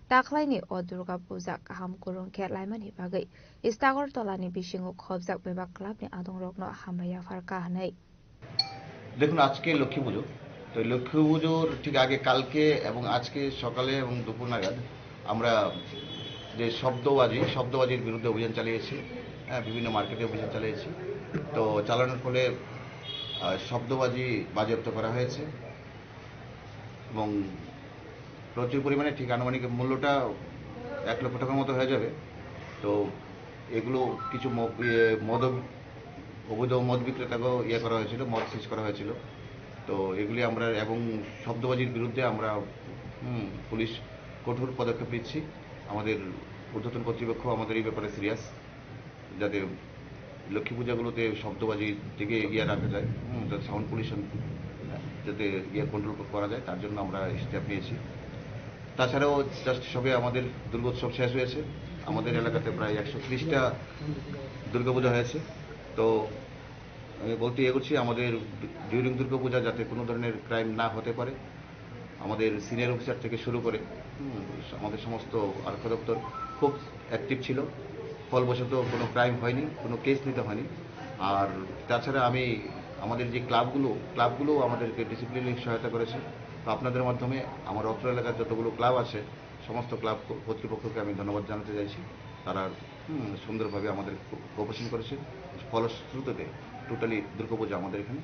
Taklaini o Durga Puja kaham kurung ke laimani bagai Istakortolani bishingo khobjak bebak club ni adong rokno hamaya farka hanai.
দেখুন আজকে লক্ষ্মী পুজো, তো লক্ষ্মী পুজোর ঠিক আগে কালকে এবং আজকে সকালে এবং দুপুর নাগাদ আমরা যে শব্দবাজির বিরুদ্ধে অভিযান চালিয়েছি। বিভিন্ন মার্কেটে অভিযান চালিয়েছি। তো চালানোর ফলে শব্দবাজি বাজেয়াপ্ত করা হয়েছে এবং প্রচুর পরিমাণে ঠিক আনুমানিক মূল্যটা 1 লক্ষ টাকার মতো হয়ে যাবে। তো এগুলো কিছু অবৈধ মদ বিক্রেতাকেও করা হয়েছিল, মদ সিজ করা হয়েছিল। তো এগুলি আমরা এবং শব্দবাজির বিরুদ্ধে আমরা পুলিশ কঠোর পদক্ষেপ নিচ্ছি। আমাদের ঊর্ধ্বতন কর্তৃপক্ষ আমাদের এই ব্যাপারে সিরিয়াস, যাতে লক্ষ্মী পূজাগুলোতে শব্দবাজির দিকে রাখা যায়, যাতে সাউন্ড পলিউশন যাতে কন্ট্রোল করা যায়, তার জন্য আমরা স্টেপ নিয়েছি। তাছাড়াও জাস্ট সবে আমাদের দুর্গোৎসব শেষ হয়েছে। আমাদের এলাকাতে প্রায় 130টা দুর্গাপূজা হয়েছে। তো আমি বলতে করছি আমাদের ডিউরিং দুর্গাপূজা যাতে কোনো ধরনের ক্রাইম না হতে পারে, আমাদের সিনিয়র অফিসার থেকে শুরু করে আমাদের সমস্ত আরক্ষা দপ্তর খুব অ্যাক্টিভ ছিল। ফলবশত কোনো ক্রাইম হয়নি, কোনো কেস নিতে হয়নি। আর তাছাড়া আমাদের যে ক্লাবগুলো আমাদেরকে ডিসিপ্লিনে সহায়তা করেছে। তো আপনাদের মাধ্যমে আমার অত্র এলাকার যতগুলো ক্লাব আছে সমস্ত ক্লাব কর্তৃপক্ষকে আমি ধন্যবাদ জানাতে চাইছি। তারা সুন্দরভাবে আমাদের কোঅপারেশন করেছে। ফলশ্রুতিতে টোটালি দুর্গাপূজা আমাদের এখানে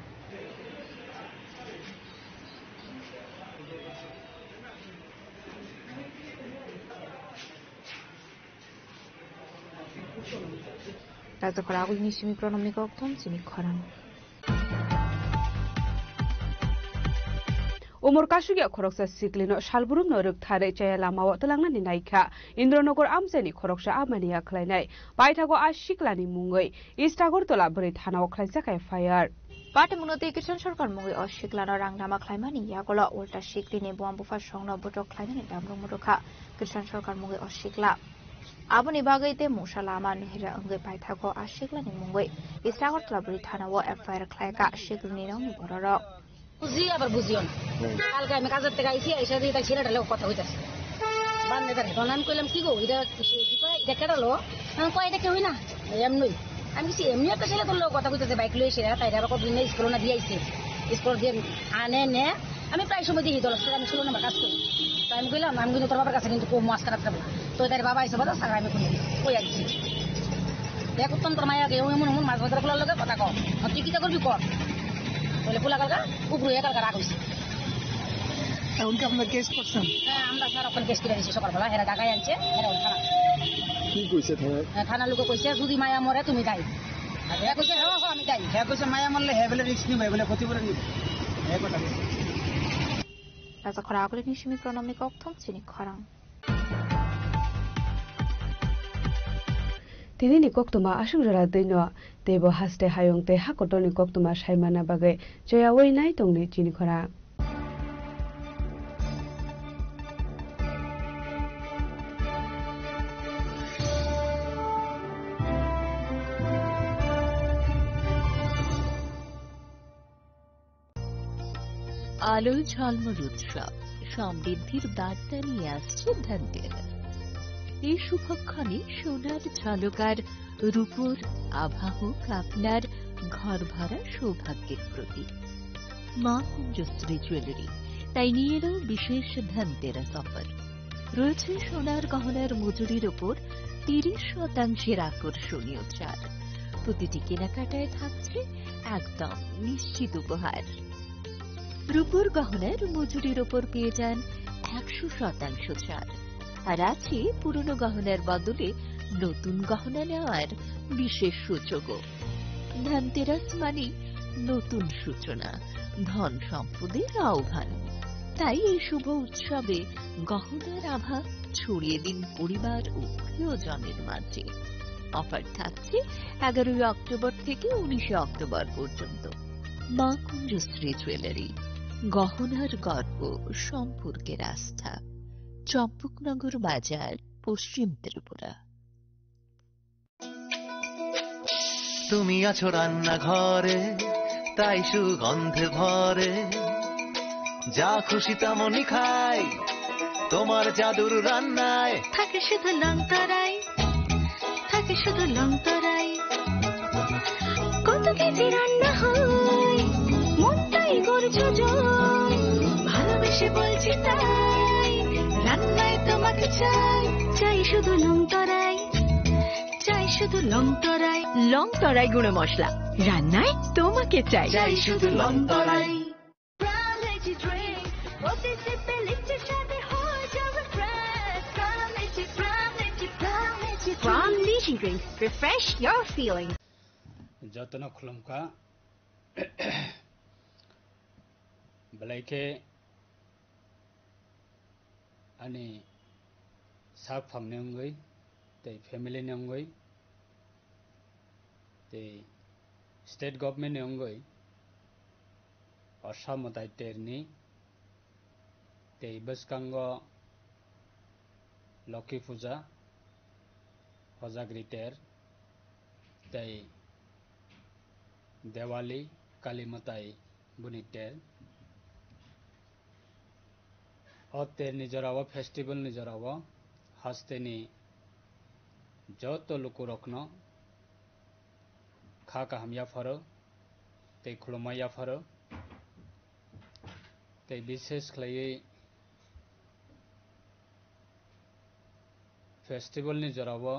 Razakaragu nishimi pronomi koktom chini khorang.
उमर कासुगिया खरकसा सिक्लिनो सालबुरुम नो रखथारै चाया लामाव तलांनानि नायखा इन्द्रनगर आमजेनि खरकसा आमानिया खलायनाय बायथागो आशिक्लानि मुङै इस्टागरतला बोरै थानाव खलायजाखाय फायार
पाटमुनते किसान सरकार मुङै अशिक्लानो रांनामा खलायमानि यागला उल्टा शिक्लिनि बमबुफा संनो बटक खलायनानि दामरुम मुरुखा किसान सरकार मुङै अशिक्ला आबनि बागैते मुसालामा नेहरा अंगै बायथागो आशिक्लानि मुङै इस्टागरतला बोरै थानाव एफआईआर खलायका शिक्लिनि रावनि बरर
বুঝি আবার বুঝিও না কালকে আমি কাজের থেকে আইসি এসে দিয়ে তাই ছেলেটার লোক কথা হইতাছে বান্ধে তার তখন আমি কইলাম কি গো এটা কি কয় এটা কেটালো আমি কয় এটা কেউই না এমনি আমি কিছু এমনি একটা ছেলে তোর লোক কথা কইতেছে বাইক লই এসে তাই আবার কদিন স্কুল না দিয়ে আইছে স্কুল দিয়ে আনে নে আমি প্রায় সময় দেখি দল আমি 16 নম্বর কাজ করি তাই আমি কইলাম আমি কিন্তু তোর বাবার কাছে কিন্তু মাছ কাটা থাকবো তো তার বাবা এসে বলো স্যার আমি কই আইছি দেখ তোর মায়াকে এমন এমন মাছ বাজার খোলার লোকের কথা কও তুই কি করবি কর বলে পোলা কালকা উপরে কালকা রাগ হয়েছে
উনকে আপনার কেস করছেন
হ্যাঁ আমরা স্যার ওখানে কেস করে দিয়েছি সকালবেলা হেরা ঢাকায় আনছে হেরা ওই থানা
কি কইছে
থানার লোকে কইছে যদি মায়া মরে তুমি দায়ী আর হ্যাঁ কইছে হ্যাঁ আমি দায়ী
হ্যাঁ কইছে মায়া মরলে হ্যাঁ বলে রিস্ক নিবে বলে ক্ষতিপূরণ নিবে হ্যাঁ কথা
রাজা খরা আগলে নিশমি প্রণামনি কক্থম চিনি খরাং
তিনি ni koktuma ashugrala deino tebo haste hayongte hakotoni koktuma saimana bagai joya wei nai tongni chini khora
আলো ঝলমল উৎসব সমৃদ্ধির বার্তা নিয়ে আসছে ধনতেরাস এই শুভক্ষণে সোনার ঝলকার রূপোর আভা হোক আপনার ঘর ভরা সৌভাগ্যের প্রতীক মা কুঞ্জশ্রী জুয়েলারি তাই নিয়ে এলো বিশেষ ধনতেরাস অফার রয়েছে সোনার গহনার মজুরির ওপর 30% আকর্ষণীয় ছাড় প্রতিটি কেনাকাটায় থাকছে একদম নিশ্চিত উপহার রূপোর গহনার মজুরির ওপর পেয়ে যান 100% ছাড় আর আছে পুরনো গহনার বদলে নতুন গহনা নেওয়ার বিশেষ সুযোগও ধনতেরাস মানে নতুন সূচনা ধন সম্পদের আহ্বান তাই এই শুভ উৎসবে গহনার আভা ছড়িয়ে দিন পরিবার ও প্রিয়জনের মাঝে অফার থাকছে 11 অক্টোবর থেকে 19 অক্টোবর পর্যন্ত মা কুঞ্জশ্রী জুয়েলারি গহনার গর্ব সম্পর্কের আস্থা চম্পকনগর বাজার পশ্চিম ত্রিপুরা
তুমি আছো রান্নাঘরে তাই সুগন্ধে ভরে যা খুশি তেমনই খাই তোমার জাদুর রান্নায়
থাকে শুধু লংতরাই থাকে শুধু লংতরাই কত কেজি রান্না হয় মনটাই করছো জয় ভালোবেসে বলছি তাই রান্নায় তোমাকে চাই চাই শুধু লংতরাই চাই শুধু লংতরাই লংতরাই গুঁড়ো মশলা রান্নায় তোমাকে চাই চাই শুধু লংতরাই From Lychee Drinks, refresh your feelings.
যতন খুলমকা বলাইকে ani sak phamne ngoi tei family ne ngoi tei state government ne ngoi Assam tai terni tei baskango Lokhi Puja Hojagri ter tei Diwali Kali Matai Buni ter অতের নিজরাও festival নিজরাও হাসতেনি যত লোক রকন খা কাহামিয়া for তে খুলমাইয়া for তে বিশেষ খাই ফেস্টিভ্যাল নিজরাও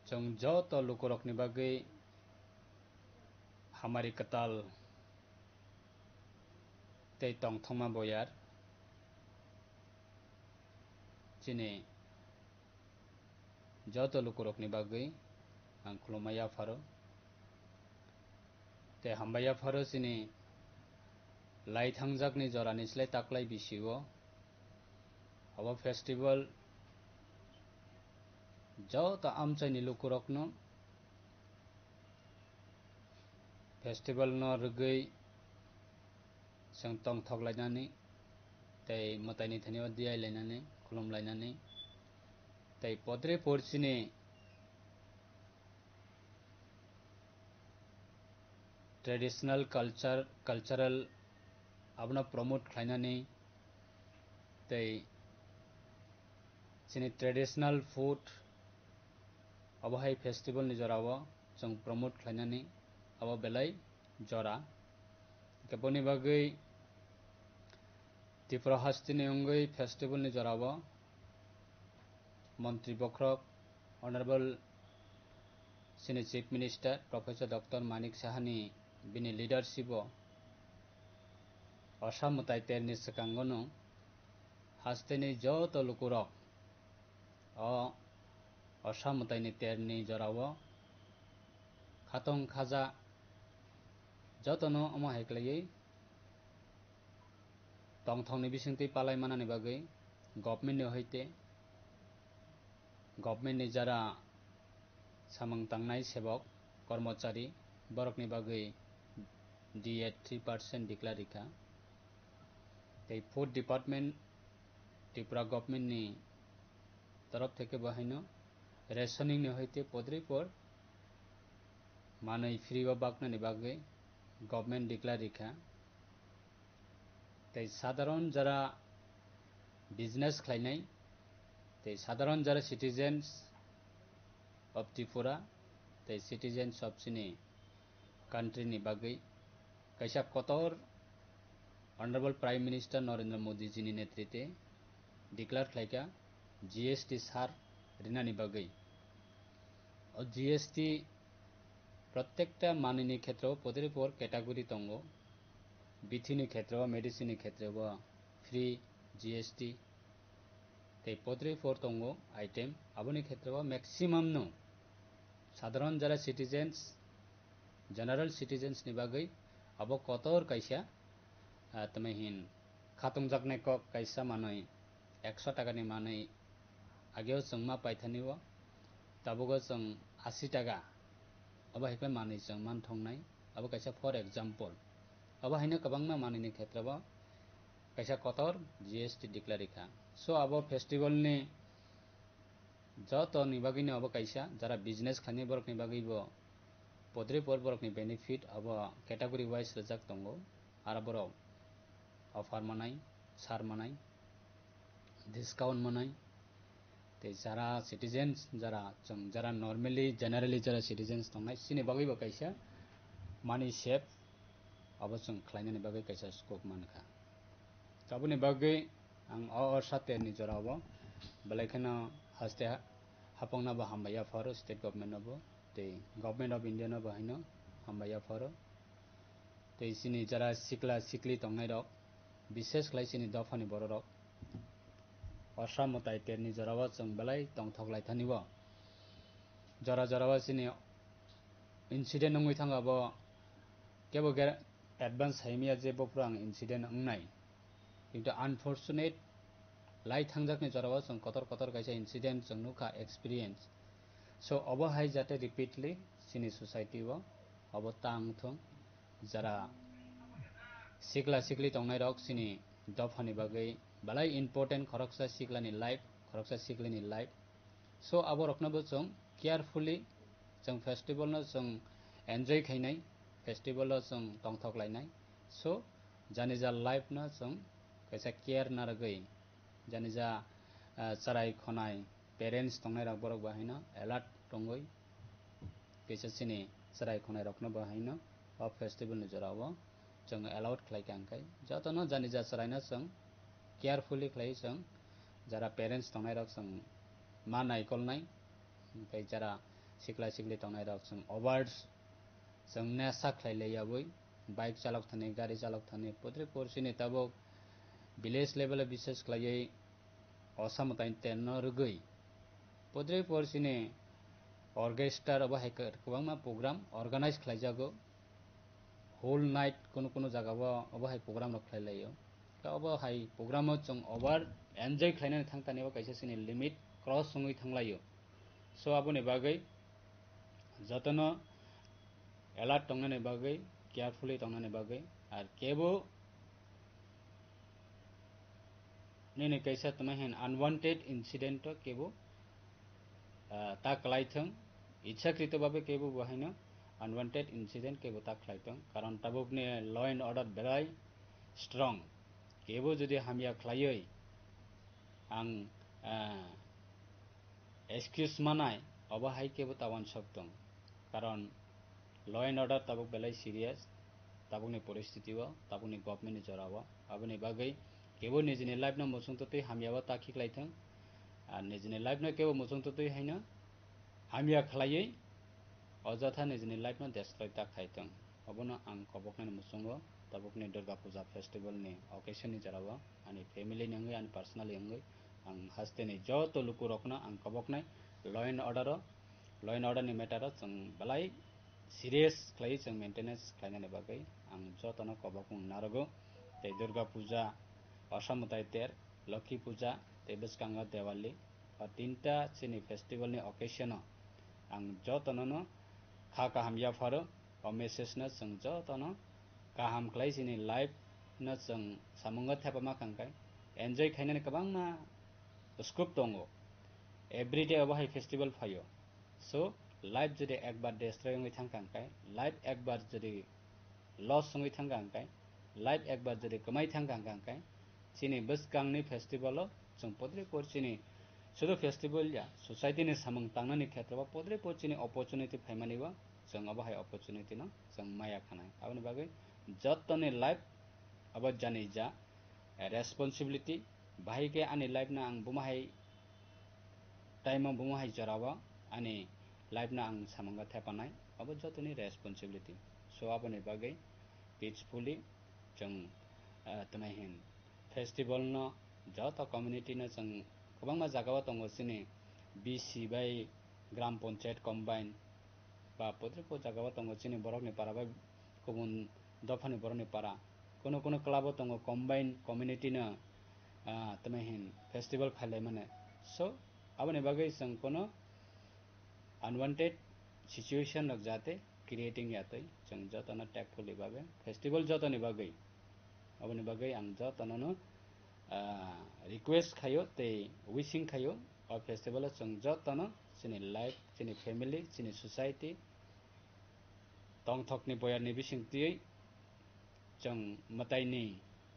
जों যত লোক রকনি বাগে হামারি কতাল তে টংথংমা বয়ার Chini যত লোক রকনি বাগৈ আং খুলমাইয়া ফারো তে হামবাইয়া ফারো চিনি লাই थांजाकनि जरानिस्लाय ताकलाय बिसिगो अब फेस्टिवल जत आमचाइनि लुकुरकनो फेस्टिवल न रगै जों तंथगलायनानै तै मताइनि थनियाव दियायलायनानै खुलुमलायनानै तै पद्रे परसिनि traditional cultural abna promote khlainani tei chini traditional food abahai festival ni jorao jong promote khlainani abo belai jora keboni bagai Tripura hastini ongoi festival ni jorao Mantri Bokrok Honorable Senior Chief Minister Professor Dr. Manik Sahani bini leadership o Osamutai terni sekangono hastini joto lukurok o osamutai ni terni jorao khatong khaja jotono omo heklai tongthong ni bisingti palai manani bagai government ni hoite government ni jara samang tangnai sebok kormachari borok ni bagai DA 3% declare ka tei food department Tripura government ni तरफ থেকে বাহিনো rationing নি হইতে পদ্রি পর মানই free বা বাকনানি বাগে government declare রেখা তাই সাধারণ যারা বিজনেস খাইনাই তাই সাধারণ যারা সিটিজেন্স অফ ত্রিপুরা তাই সিটিজেন্স অফ সিনি কান্ট্রি নি বাগে কাইসা কতর Honorable Prime Minister Narendra Modi ji ni नेतृत्वे डिक्लेयर खाइका GST सार ऋणानी बागै और GST प्रत्येकटा माननी क्षेत्र पदरे पर कैटेगरी तंगो बिथिनी क्षेत्र मेडिसिनी क्षेत्र फ्री GST ते पदरे पर तंगो आइटम अबनी क्षेत्र मैक्सिमम नो साधारण जरा सिटीजन्स जनरल सिटीजन्स नि बागै अब कतर कैसा तमहिन खातुं जाकने को कैसा मानै 100 टाका नि मानै आगेव जों मा पाइथानिव ताबुगो जों 80 टाका अब हेक्ला मानै जों मान थंनाय अब कैसा फॉर एग्जांपल अब हैनो गोबांना मानैनि क्षेत्रब कैसा कतर GST डिक्लेयर का सो अब फेस्टिवल नि जत नि बागिनो अब कैसा जरा बिजनेस खानि बरक नि बागिबो पद्रे पर बरक नि बेनिफिट अब कैटेगरी वाइज रजाक दंगो आरो बरक ऑफर मनाई सार मनाई डिस्काउंट मनाई ते जरा सिटीजन्स जरा नॉर्मली जनरली जरा सिटीजन्स दंनाय सिनि बागैबो कैसा मानी सेफ अब जों खलायनानि बागै कैसा स्कोप मानखा ताबुनि बागै आं सातेनि जरावो बेलायखनो हास्ते हापंना बा हामबाया फर स्टेट गवर्नमेंट नबो ते गवर्नमेंट ऑफ इंडिया नबो हायनो हामबाया फर ते सिनि जरा सिकला सिकली दंनाय रक विशेष खलाय सिनि दफानि बर रक असामताय तेरनि जरावा जों बेलाय तंथगलाय थानिव जरा जरावा सिनि इंसिडेंट नङै थांगाबो केबो एडवांस हाइमिया जे बफ्रां इंसिडेंट अंनाय किंतु अनफॉर्चुनेट लाई थांजाकनि जरावा जों कतर कतर कैसा इंसिडेंट जों नुखा एक्सपीरियंस सो अब हाय जाते रिपीटली सिनि सोसाइटी व अब तांथों जरा सिकला सिकली तंनाय रक सिनि दफानि बागै बालाय इम्पोर्टेंट खरकसा सिकलानि लाइफ खरकसा सिकलिनि लाइफ सो अब रखनबो जों केयरफुली जों फेस्टिवल न जों एन्जॉय खाइनाय फेस्टिवल जों तंथक लायनाय सो जानि जा लाइफ न जों कैसा केयर ना रगै जानि जा सराय खनाय पेरेंट्स तंनाय रक बरक बाहायना अलर्ट तंगै कैसा सिनि सराय खनाय रखनो बाहायना अब फेस्टिवल नि जरावो जों अलाउड खालायखांखाय जतनो जानि जा सरायना जों केयरफुली खालाय जों जरा पेरेंट्स तंनाय रक जों मा नायकलनाय ओमफ्राय जरा सिकला सिकली तंनाय रक जों अवार्ड्स जों नेसा खालायलायाबै बाइक चालक थाने गाड़ी चालक थाने पद्रे परसिनि ताबो विलेज लेवल विशेष खालायै असामताइन तेन रगै पद्रे परसिनि ऑर्केस्ट्रा अब हायकर गोबांना प्रोग्राम ऑर्गेनाइज खालायजागो whole night কোনো জায়গাও অবহাই প্রোগ্রাম রখাইলাयो অবহাই প্রোগ্রামও जों ओवर एन्जॉय खालायनानै थांतानेबो कायसे सिनि लिमिट क्रस सङै थांलायो सो आबोनि बागै जतनो एलार्ट तंनानै बागै केयारफुली तंनानै बागै आर केबो नेने कैसा तमहेन अनवांटेड इन्सिडेंट केबो ता क्लाइथं इच्छाकृत भावे केबो बहायनो अनवांटेड इन्सिडेंट केबो ता क्लाइथं कारण ताबुकने लॉ एंड ऑर्डर बेराय स्ट्रंग केबो जुदि हामिया क्लायै आं एक्सक्यूज मानाय अबहाय केबो तावान सकतं कारण लॉ एंड ऑर्डर ताबुक बेलाय सीरियस ताबुकनि परिस्थितिवा ताबुकनि गवर्नमेंटनि जरावा आबुनि बागै केबो निजिनि लाइफ न मोसंततै हामियाबा ताखिख्लायथों आर निजिनि लाइफ न केबो मोसंततै हैनो हामिया खलायै अजथा निजिनि लाइफ न डेस्ट्रय ताखायथों अबनो आं कबकनाय मोसंगो ताबुकनि दुर्गा पूजा फेस्टिवल नि ओकेशन नि जरावा आनि फैमिली नि अंगै आनि पर्सनली अंगै आं हास्तेनि जत लुकु रखना आं कबकनाय लॉ एंड ऑर्डर नि मैटर जों बलाय सीरियस खलायै जों मेंटेनेंस खालायनानै बागै आं जतनो कबकु नारगो ते दुर्गा पूजा असामताय तेर लक्ष्मी पूजा ते बिस्कांगा देवाली और तीनटा सिनि फेस्टिवल नि ओकेशन आं जतनो खा हामिया फारो और मेसेज न जों जतनो गाहाम खलाय सिनि लाइफ न जों सामंगा थापामा खांखाय एन्जॉय खायनानै गोबांना स्कोप दङ एवरीडे अबहाय फेस्टिवल फायो सो लाइफ जुदि एक बार डेस्ट्रय होय थांखांखाय लाइफ एक बार जुदि लॉस होय थांखांखाय लाइफ एक बार जुदि कमाय थांखांखाय सिनि बिस्कांनि फेस्टिवल जों पद्रे पोरचिनि शुद्ध फेस्टिवल या सोसाइटी नि सामंग तांनानि क्षेत्रवा पद्रे पोरचिनि अपॉर्चुनिटी फायमानिबा जों अबहाय अपॉर्चुनिटी न जों माया खानाय आबनि बागै जतने लाइफ अब जानि जा रेस्पॉन्सिबिलिटी बाहायके आनि लाइफ ना आं बुमाहाय टाइम बुमाहाय जरावा आनि लाइफ ना आं सामंगा थापानाय अब जतने रेस्पॉन्सिबिलिटी सो आबनि बागै पीसफुली जों तमहेन फेस्टिवल न जत कम्युनिटी न जों गोबांमा जागावा दङ सिनि बीसी बाय ग्राम पंचायत कम्बाइन बा पद्रेपो जागावा दङ सिनि बरकनि पारा बा गुबुन दफानि बरकनि पारा कोनो क्लाब दङ कम्बाइन कम्युनिटी न तमहेन फेस्टिवल खालाय माने सो आबनि बागै जों कोनो अनवांटेड सिचुएशन रक जाते क्रिएटिंग यातै जों जतनो टेकफुली भाबे फेस्टिवल जतनि बागै आबनि बागै आं जतनो रिक्वेस्ट खायो ते विशिंग खायो और फेस्टिवल जों जतनो सिनि लाइफ सिनि फैमिली सिनि सोसाइटी तंथकनि बयारनि बिसिंतियै जों मताइनि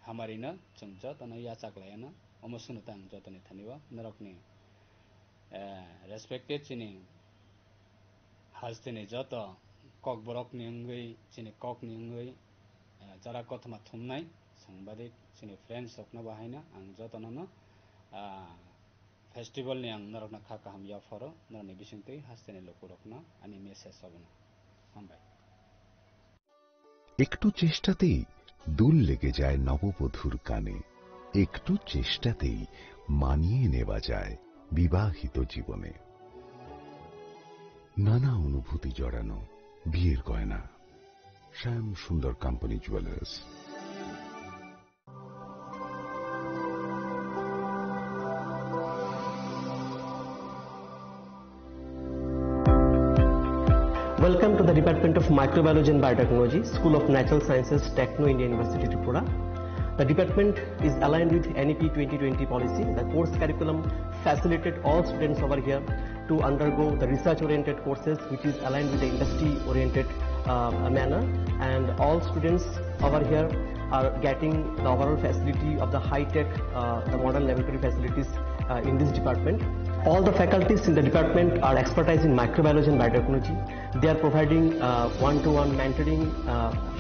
हामारिनो जों जतनो याचाक्लायानो अमसुनो तां जतनि थानिवा नरकनि रेस्पेक्टेड सिनि हास्तेनि जत कक बरकनि अंगै सिनि ककनि अंगै जरा कथमा थुमनाय सांबादिक सिनि फ्रेंड्स सकना बाहायना आं जतनो फेस्टिवल नि आं नरकना खाका हामिया फरो नरनि बिसिंतै हास्तेनि लोकु रखना आनि मेसेज सबना हामबाय
একটু চেষ্টাতেই দুল লেগে যায় নববধূর কানে একটু চেষ্টাতেই মানিয়ে নেওয়া যায় বিবাহিত জীবনে নানা অনুভূতি জড়ানো বিয়ের গয়না শ্যাম সুন্দর company jewellers
Welcome to the Department of Microbiology and Biotechnology, School of Natural Sciences, Techno India University, Tripura. The department is aligned with NEP 2020 policy. The course curriculum facilitated all students over here to undergo the research-oriented courses, which is aligned with the industry-oriented manner. And all students over here are getting the overall facility of the high-tech, the modern laboratory facilities in this department. All the faculties in the department are expertise in microbiology and biotechnology. They are providing one-to-one mentoring,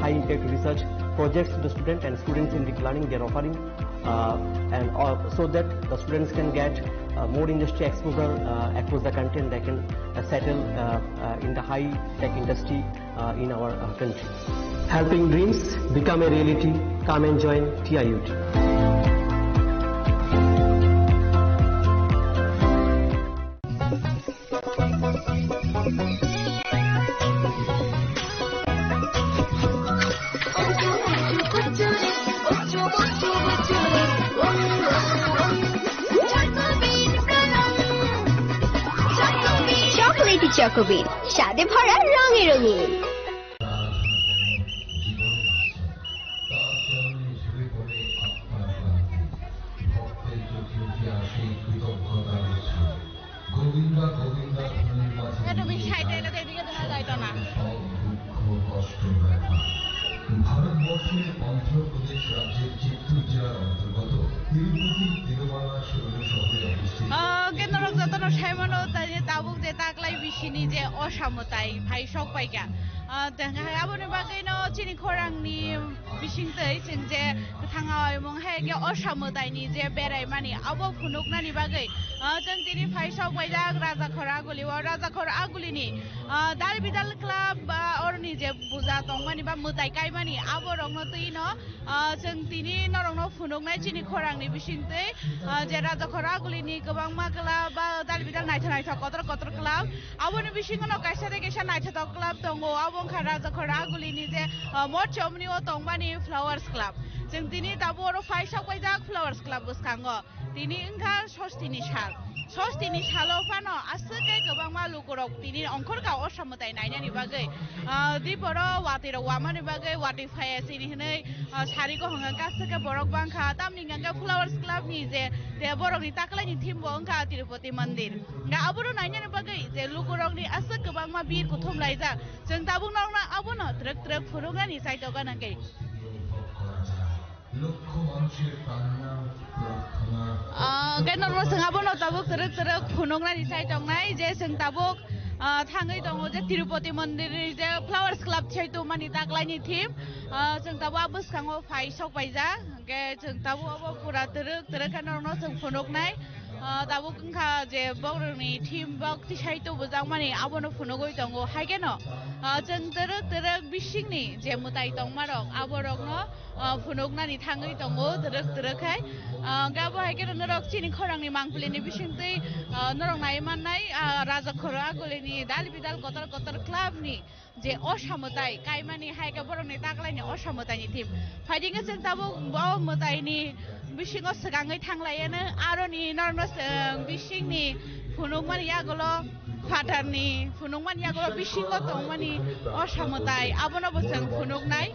high-impact research projects to the student, and students in deep learning they are offering, and so that the students can get more industry exposure across the country, and they can settle in the high-tech industry in our country. Helping dreams become a reality. Come and join TIUT.
Variety Chocobit, স্বাদে ভরা রঙে রঙিন।
ভারতবর্ষের অন্ধ্রপ্রদেশ রাজ্যের চিত্তুর জেলার অন্তর্গত তিরুপতি তিরুমালা শৈল শহরে অবস্থিত
কেন্দ্র যতন সাইমানো তাবুক যে তাকলাই বিশিনি যে অসামতাই ভাই সব পাইকা আবনি बागैनो चिनि खौरांनि बिसिंतै जों जे थाङाव मंहाय गे असामतायनि जे बेरायमानि आबो फुनुकनानि बागै जों दिनै फाइसाव बायदा राजाखर आगुलियाव राजाखर आगुलिनि दाल बिदाल क्लाब अरनि जे बुजा दंमानि बा मोदाय गायमानि आबो रंनो तैनो जों दिनै नरंनो फुनुकनाय चिनि खौरांनि बिसिंतै जे राजाखर आगुलिनि गोबां मा क्लाब बा दाल Bidal नायथा Qatar Qatar club आबोनि बिसिङाव कायसा कायसा नायथा club दङ बंखा राजाखर आगुलिनि जे मर्चमनि तंबानि फ्लावार्स क्लाब जों दिनै दाबो फाइसाव बायदा फ्लावार्स क्लाब गोसखाङो दिनै ओंखा षष्ठिनि सालाव फानो आसोके गोबां मालुगरक दिनै अंखरगाव असामताय नायनायनि बागै दिपर वाटिर वामानि बागै वाटि फायासिनि हनै सारिको हंगा गासोके बरक बांखा तामनिंगा फ्लावार्स क्लाबनि जे बरकनि ताकलायनि टीम बंखा तिरुपति मन्दिर गा आबुरो नायनायनि बागै जे लुगरकनि आसो गोबां मा बिर कुथुम लायजा जों दाबुं नावना आबुनो ट्रक ट्रक फुरुगानि साइटआव गानांगै केन्द्र जों आबुनो दाबुक ट्रक ट्रक फुनुगनानि साइटआव नाय जे जों दाबुक थाङै दङ जे तिरुपति मन्दिरनि जे फ्लावार्स क्लाब छैतो मानि ताकलायनि टीम जों दाबो आबोसखाङो फाइसाव बायजा गे जों दाबो आबो पुरा ट्रक ट्रक केन्द्र जों फुनुगनाय दाबो गंखा जे बरनि टीम बा तिसाइतो बजां मानि आबोनो फुनुगै दङ हायगेनो जों ट्रक ट्रक बिसिंनि जे मुताय दं मारक आबरकनो फुनुगनानि थाङै दङ ट्रक ट्रकहाय गाबो हायगेनो नरक चिनि खौरांनि मांफुलिनि बिसिंतै नरक नायमाननाय राजाखर आगुलिनि दाल बिदाल कतर कतर क्लाबनि जे असामताय कायमानि हायगा बरनि ताकलायनि असामतायनि टीम फाइदिङो जों दाबो मोदायनि बिसिङाव सिगाङै थांलायानो आरनि नर्मस बिसिंनि फुनुगमानि आगोलो फाटारनि फुनुगमानि आगोलो बिसिङाव दंमानि असामताय आबोनाबो जों फुनुगनाय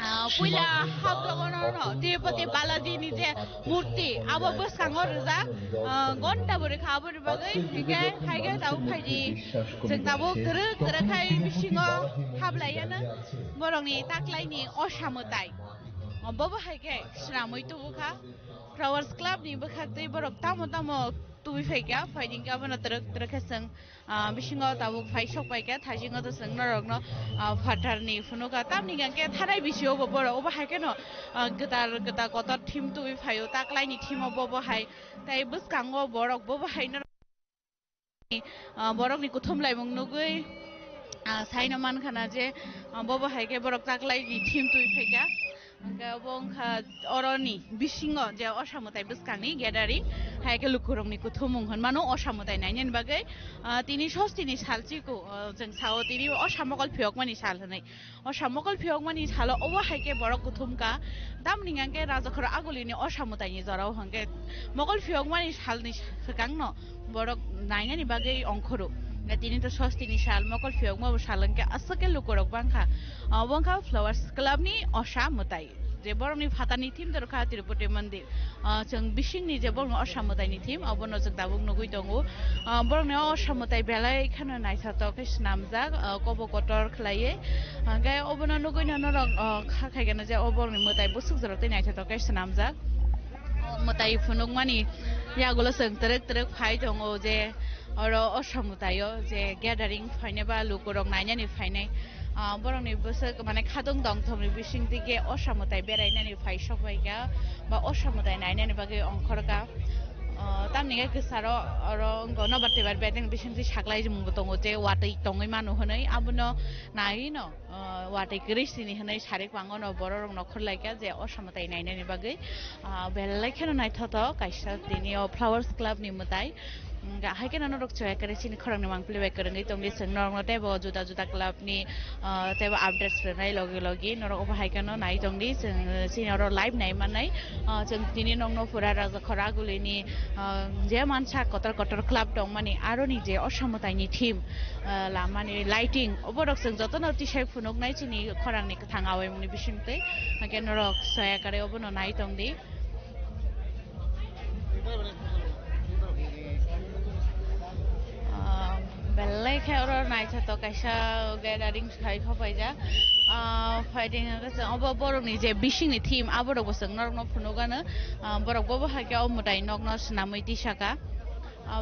पहिला हाबदगनो तिरुपति बालाजीनि जे मूर्ति आबो बोसखाङो रोजा घन्टा बोरै खाबोर बागै हिगे हायगे दाउ फायदि जों दाबो ट्रक ट्रकहाय बिसिङाव हाबलायानो बरंनि ताकलायनि असामताय बबो हायगे श्रामैतो बुखा फ्लावार्स क्लाबनि बखातै बरक तामो तामो तुबि फायगा फाइदिं गाबोनो ट्रक ट्रक जों बिसिङाव दाबो फाइसक पाइगा थाजिङो तो जों नरकनो फाटारनि फुनुगा तामनि गांके थानाय बिसियाव बरक अबो हायकेनो गदार गदा कतर टीम तुबि फायो ताकलायनि टीमाव बबो हाय ताय बसखाङो बरक बबो हायनो बरकनि कुथुमलाय मुंनुगै साइनो मानखाना जे बबो हायके बरक ताकलायनि टीम तुबि फायगा बंखा अरनि बिसिङाव जे असामताय बसखांनि गेदारिं हायके लुकुरंनि कुथुमुं होनमानो असामताय नायनायनि बागै तिनि षष्ठिनि सालचिखौ जों साव तिनि असामकल फियकमानि साल होनाय असामकल फियकमानि सालो अबो हायके बरक कुथुमका दामनिंगांके राजाखर आगुलिनि असामतायनि जराव हंगे मकल फियकमानि सालनि सगांनो बरक नायनायनि बागै अंखरो तिनि तो षष्ठिनि साल मकल फियकमाबो सालंके असके लुकुरक बंखा फ्लावार्स क्लाबनि असामताय जे बरनि फातानि टीम दरखा तिरुपति मन्दिर जों बिसिंनि जे बरनि असामतायनि टीम अबनो जों दाबुक नुगै दङ बरनि असामताय बेलाय खानो नायथाथ कैस नामजा कबो कटर खलाये गाय अबनो नुगै नरक खाखायगनो जे अबरनि मोताय बसुक जरते नायथाथ कैस नामजा मोताय फुनुगमानि यागुलो जों ट्रक ट्रक फाय दङ जे और असामतायो जे ग्यादारिं फायनोबा लुकुरक नायनायनि फायनाय बरंनि बोसोर माने खादों दं थमनि बिसिंतिगे असामताय बेरायनायनि फाइसक बायगा बा असामताय नायनायनि बागै अंखरगा तामनिगे गोसारो और नबाते बार बेदें बिसिंति साग्लाय जों दङ जे वाटै दङै मानु हनै आबनो नायिनो वाटै ग्रेसिनि हनै सारेक बांगनो बररं नखर लायगा जे असामताय नायनायनि बागै बेलायखेनो नायथाथ कायसा दिनि फ्लावार्स क्लाबनि मताय Hai kan anak cewek kerja sini korang memang pilih kerja itu nggak senang nggak tebo juta club ni tebo update sebenarnya logi norok apa hai kan naik tong ni sini orang live naik mana ceng ini nong pura raza korang gula ni dia manca kotor club tong mana aro ni je osamutai ni team lama ni lighting apa orang seng jatuh nanti saya punok naik sini korang ni ketang awal muni bisim te makin norok saya kerja apa naik tong di belai kayak orang naik satu kaisa gathering sekali kau aja, fighting itu apa borok ni je bising ni team, apa borok besar orang punukan, borok bawa hakia orang muda inok nos namai tisaka,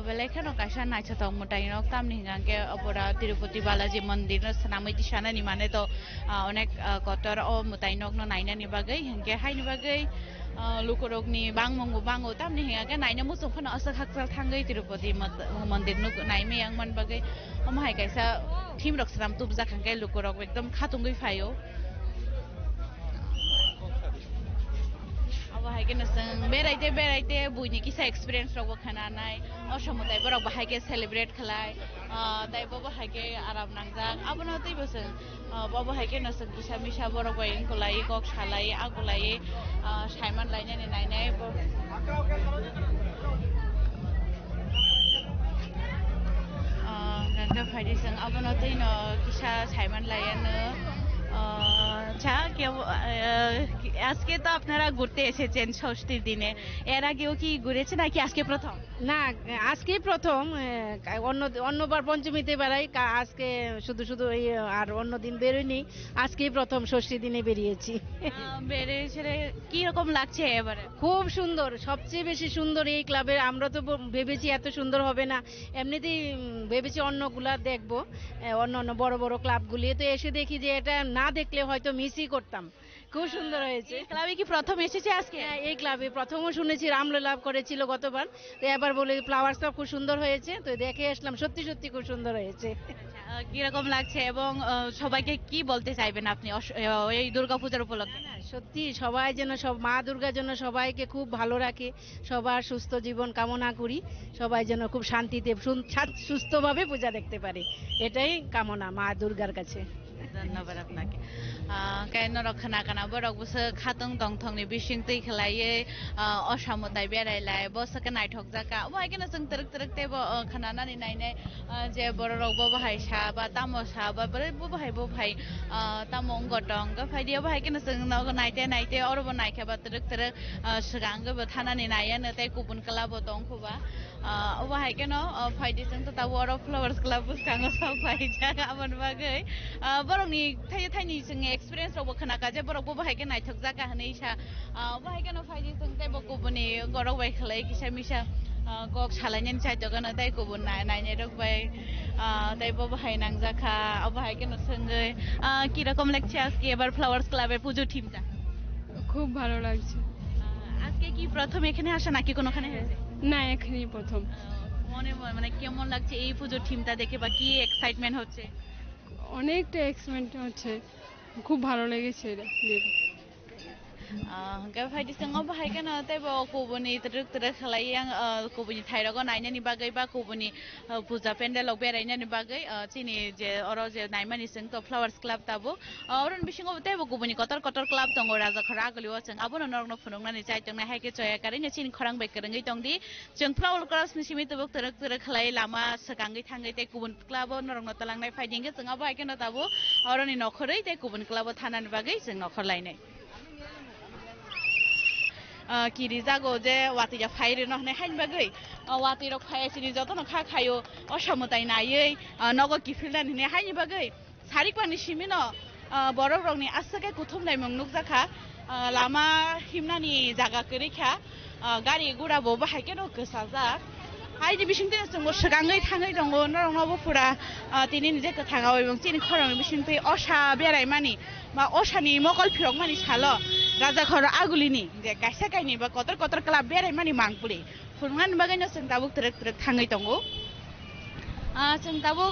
belai kan orang kaisa naik satu muda inok tam ni kan ke apa Tirupati Balaji mandir nos namai tisana ni mana tu, onek kotor orang muda inok no naiknya ni bagai, hingga hai ni bagai. Lukurok ni bang tam ni hingga kan naiknya musuh pun asal hak tanggai Tirupati mandir nuk naik me yang man bagai hai kaisa team rok seram tu bisa kan kayak lukurok ekdom khatungai fayo hai kan seng berai bunyi kisah experience rok khana nai osamutai borok bahai ke celebrate khalai tai bobo hai ke aram nangjak abono tei boseng bobo hai ke naseng kisah misha borok bain kulai kok khalai agulai saiman lainnya ni nai gangga phai seng abono tei no kisah saiman lainnya আজকে তো আপনারা ঘুরতে এসেছেন ষষ্ঠীর দিনে এর আগেও কি ঘুরেছেন নাকি আজকে প্রথম
না আজকে প্রথম অন্যবার পঞ্চমীতে বেড়াই আজকে শুধু এই আর অন্য দিন বেরোইনি আজকেই প্রথম ষষ্ঠীর দিনে বেরিয়েছি
বেরিয়েছে কি রকম লাগছে এবারে
খুব সুন্দর সবচেয়ে বেশি সুন্দর এই ক্লাবের আমরা তো ভেবেছি এত সুন্দর হবে না এমনিতেই ভেবেছি অন্যগুলা দেখবো অন্য বড় ক্লাবগুলি তো এসে দেখি যে এটা না দেখলে হয়তো মিসই করতাম খুব সুন্দর হয়েছে
ক্লাবে কি প্রথম এসেছে আজকে
এই ক্লাবে প্রথমও শুনেছি রামলীলা করেছিল গতবার তো এবার বলে ফ্লাওয়ার্স ক্লাব খুব সুন্দর হয়েছে তো দেখে আসলাম সত্যি খুব সুন্দর হয়েছে
কি রকম লাগছে এবং সবাইকে কি বলতে চাইবেন আপনি এই দুর্গাপূজার উপলক্ষে
সত্যি সবাই যেন সব মা দুর্গা যেন সবাইকে খুব ভালো রাখে সবার সুস্থ জীবন কামনা করি সবাই যেন খুব শান্তিতে সুস্থভাবে পূজা দেখতে পারে এটাই কামনা মা দুর্গার কাছে
ধন্যবাদ আপনাকে কেন রক্ষণা কানা বরক বসে খাতং দংথংনি বিশিং তৈ খেলাयै অসামতাই বেরাইলাই বসকে নাইঠক জাকা ওই কেন जों तरक ते खानानानै नायनाय जे बररक बो बाहाय सा बा तामो सा बा बरे बो बाहाय तामं गटं फाइदिया बाहाय केन जों नग नायते अरबो नायखे बा तरक सिगांगो बो थानानै नायानो ते गुबुन क्लाबो दं खोबा बाहाय केन फाइदि जों त तावर फ्लावर्स क्लाब बुसखाङो सा फाइजा गाबोन बागै बरकनि थायनि जों एक्सपीरियंस रावबो खोनाका जे बरकबो बाहाय के नायथक जाका हनै सा बाहाय केन फाइदि जों तेबो गुबुननि गरक बाय खलै किसा मिसा gok salanya ni cai jogan ada ikut naik rok bay, tapi bawa hai nang jaka, apa hai kan senggai, kira kom lekcir aski ebar flowers club puju team ta.
খুব ভালো লাগছে
আজকে কি প্রথম এখানে আসা নাকি কোনখানে হয়েছে
না এখানেই প্রথম
মনে মানে কেমন লাগছে এই পুজো টিমটা দেখে বা কি এক্সাইটমেন্ট হচ্ছে
অনেকটা এক্সাইটমেন্ট হচ্ছে খুব ভালো লেগেছে এটা
फाइदि जों बाहाय केन तेबो कोबनि तरक खलाय आं कोबनि थाइरगो नायनायनि बागै बा कोबनि पूजा पेन्डेलक बेरायनायनि बागै चिनि जे अरो जे नायमानि जों तो फ्लावर्स क्लाब ताबो अरन बिसिङो तेबो कोबनि कतर क्लाब दङ राजा खरा गलियो जों आबो नरगनो फुनुंनानै जायतंना हायके चया कारिनो चिनि खरां बेकरङै दंदि जों फ्लावर क्लास नि सिमि तबो तरक खलाय लामा सगाङै थाङै ते गुबुन क्लाबो नरगनो तलांनाय फाइदिंगे जों बाहाय केन ताबो अरनि नखरै ते गुबुन क्लाबो थानानै बागै जों नखर लायनाय kiri jago je wati ja faire no ne hain bagai wati rok faye sini joto no kha khayo osamutai nayei nogo kifildan ne hain bagai sarik pani simino borok rok ni asake kuthum nai mungnuk jakha lama himnani jaga kerikha gari gura bo bahai ke no kesajak haidi bising tene जों सगाङै थाङै दङ नरंनावबो फुरा तिनि जे थाङाव এবং চিনি খরং बिसिं पे असा बेराय मानि मा असानि मकल फिरक मानि सालो राजा खर आगुलिनि जे कायसा कायनि बा कतर क्लाब बेराय मानि मांगपुलि फुरमान बागैनो जों दाबो तरक थाङै दङ जों दाबो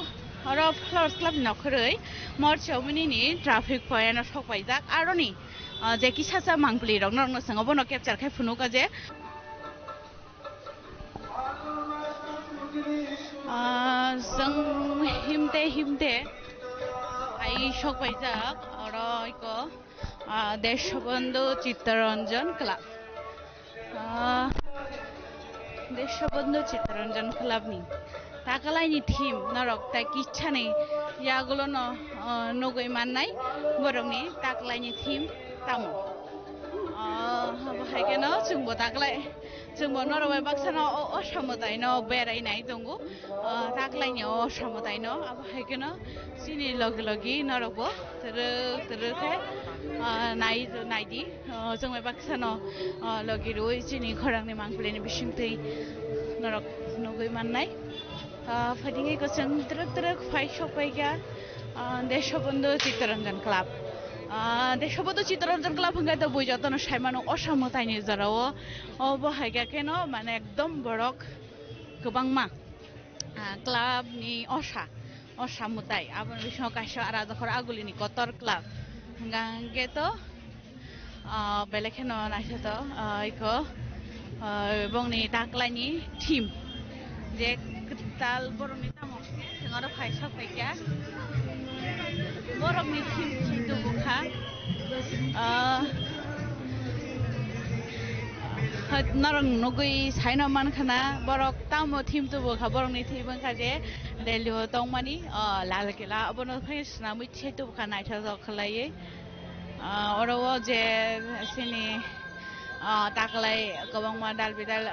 अर फ्लावर्स क्लाब नखरै मर्चौमिनि ट्राफिक पॉइंट सकबायजाक आरोनि जे किसासा मांगपुलि रक नरंनो जोंबो न केपचार खाय फुनुका जे जों हिमते आई सकबायजाक अरायको देशबंधु चित्तरंजन क्लाब देशबंधु चित्तरंजन क्लाबनि ताकालायनि टीम नरक ता किच्छानि यागुलो न नगै माननाय बरंनि ताकलायनि टीम तामो हायकेनो जोंबो ताकलाय जोंबो नरबाय बाक्सानो असामतायनो बेरायनाय दंगो ताकलायनि असामतायनो अब हायकेनो सिनि लगे लगे नरबो तरके नायदि जोंबाय बाक्सानो लगे रुइ सिनि खरांनि मांप्लेनि बिसिंतै नरक नगै माननाय फाइटिंग को जों तरक फाइ सफैगा देशबंधु चित्तरंजन क्लाब देशबंधु चित्तरंजन क्लाब होंगे तो बुझातो साइमानो असामतायनि जराव बहायगा केनो माने एकदम बरक गोबांमा क्लाबनि असामताय आबन बिसङाव काइसा आरादखर आगुलिनि कतर क्लाब गांगे तो बेलेखेनो नायसतो इको बंनि ताकलायनि टीम जे ताल बरंनि तामो जोंआरो फाइसा फाइका बरंनि टीम चितु बुखा नरं नगै साइना मानखाना बरक तामो टीम तो बुखा बरंनि टीम खाजे देलियो तंमानि लाल केला अबनो फाइसना मिथे तो बुखा नायथा जखलायै अरवो जे सिनि ताकलाय गोबांमा दाल बिदाल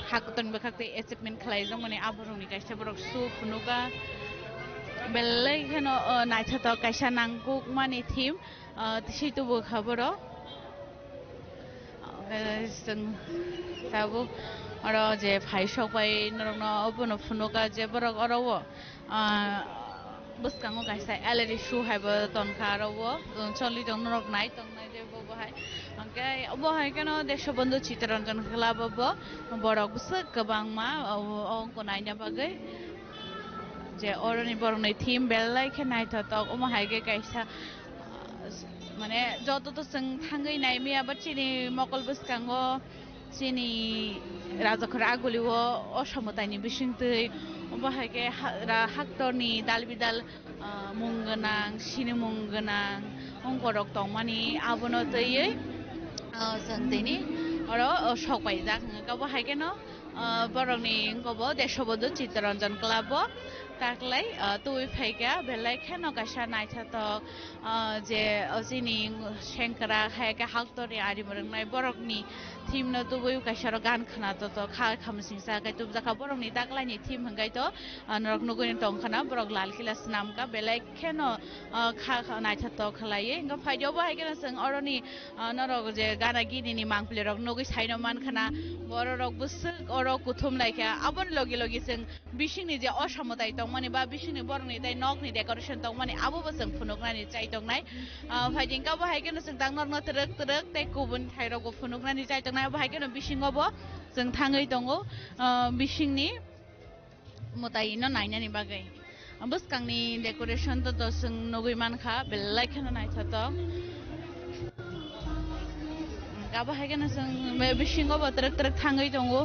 हाकतन बखाते एचिभमेन्ट खालायजों माने आबरंनि काइसा बरक सु फुनुका बेल्लै हेनो नायथाथ काइसा नांगु माने टीम सितु बखाबर जों ताबो अर जे फाइसौ बाय नरन अबनो फुनुका जे बरक अरवो बुसकांगो काइसा एलईडी शू हायबो तनखारवो चलि दं नरक नाय जे बहाय ओके बहाय केनो देशबंधु चित्तरंजन क्लाब बरक बुस गोबांमा अंको नायना बागै जे अरनि बरंनि टीम बेल्लै के नायथाथ अमहायगे काइसा माने जत तो जों थांगै नायमिया बचिनि मकल बुसकांगो चिनि राजाखर आगुलिवो असामतायनि बिसिंतै बहायगे हाक्टरनि दाल बिदाल मुंगोनां सिनि मुंगोनां अंकरक तंमानि आबनो तैयै जों दैनि अर सकबाय जाखाङो बहायगेनो बरंनि गबो देशबंधु चित्तरंजन क्लाब ताकलाय तुइ फाइगा बेलाय खेनो काइसा नायथाथ जे जिनि सेंकरा हायगा हाक्टरि आरिमरंनाय बरकनि टीम न तुबुय काइसा गान खोनाथ तो खामसिंसा गाय तुब जाखा बरंनि ताकलायनि टीम हंगाय तो नरक नगुनि तंखाना बरक लाल किला नामका बेलाय खेनो नायथाथ खलायै इंगा फाइदियाव बाहायगेनो जों अरनि नरक जे गाना गिनिनि मांप्लेरक नगै साइनो मानखाना बररक बुस अरक कुथुम लायखा आबन लगे लगे जों बिसिंनि जे असामताय दं माने बा बिसिंनि बरंनि दाय नकनि डेकोरेशन दं माने आबोबो जों फुनुगनानि चाइ दंनाय फाइदिं का बाहायगेनो जों दांनर न तरक ताय गुबुन थाइरगो फुनुगनानि चाइ दंनाय बाहायगेनो बिसिङावबो जों थाङै दङो बिसिंनि मतायनो नायनानि बागै बुसकांनि डेकोरेशन तो जों नगै मानखा बेल्लाय खेनो नायथाथ गाबा हायगेनो जों बिसिङावबो तरक थाङै दङो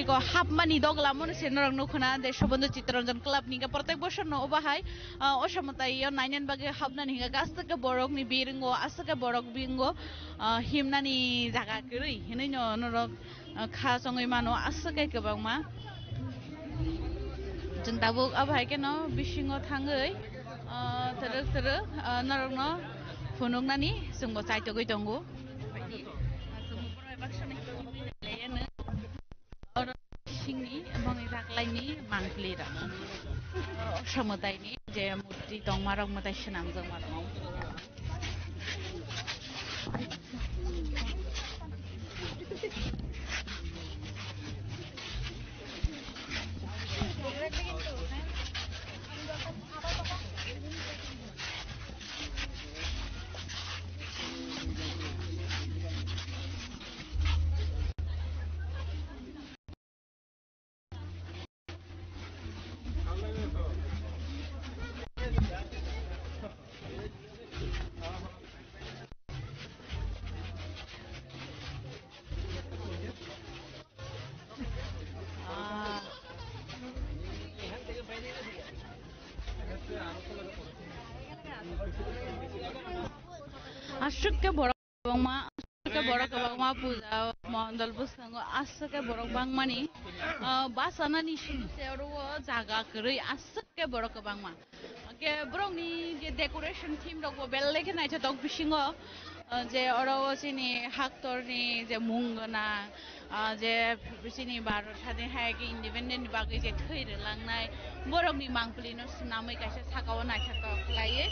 इको हाफ मानि दगला मनसे नरक नखना देशबंधु चित्तरंजन क्लाबनि का प्रत्येक बोसोर न बाहाय असामताय नायनानि बागै हाबनानि हिगा गासैके बरकनि बिरंगो आसके बरक बिंगो हिमनानि जागा गरै हिनै नरक खा सङै मानो आसके गोबांमा जों दाबो आबाहायकेनो बिसिङाव थाङै तरक नरक न फुनुगनानि जोंबो चाइतगै दंगो सिंनि बंनि ताकलायनि मांप्लेरा असामतायनि जे मूर्ति दं मारक मताय सनाम जों मारक asuk ke borok bangma asuk ke borok bangma puja mandal busango asuk ke borok bangmani basana ni shinu seoro jaga kri asuk ke borok bangma ke borok ni je decoration theme rok belle ke naita dog bisingo যে ওরাও চিনি হাক্তরনি যে মুঙ্গনা যে চিনি भारत हादोर हायाखै independent बागै जे थैरो लांनाय बरकनि मांपलिनो सुनामै गायसे सागाव नायथाव लायो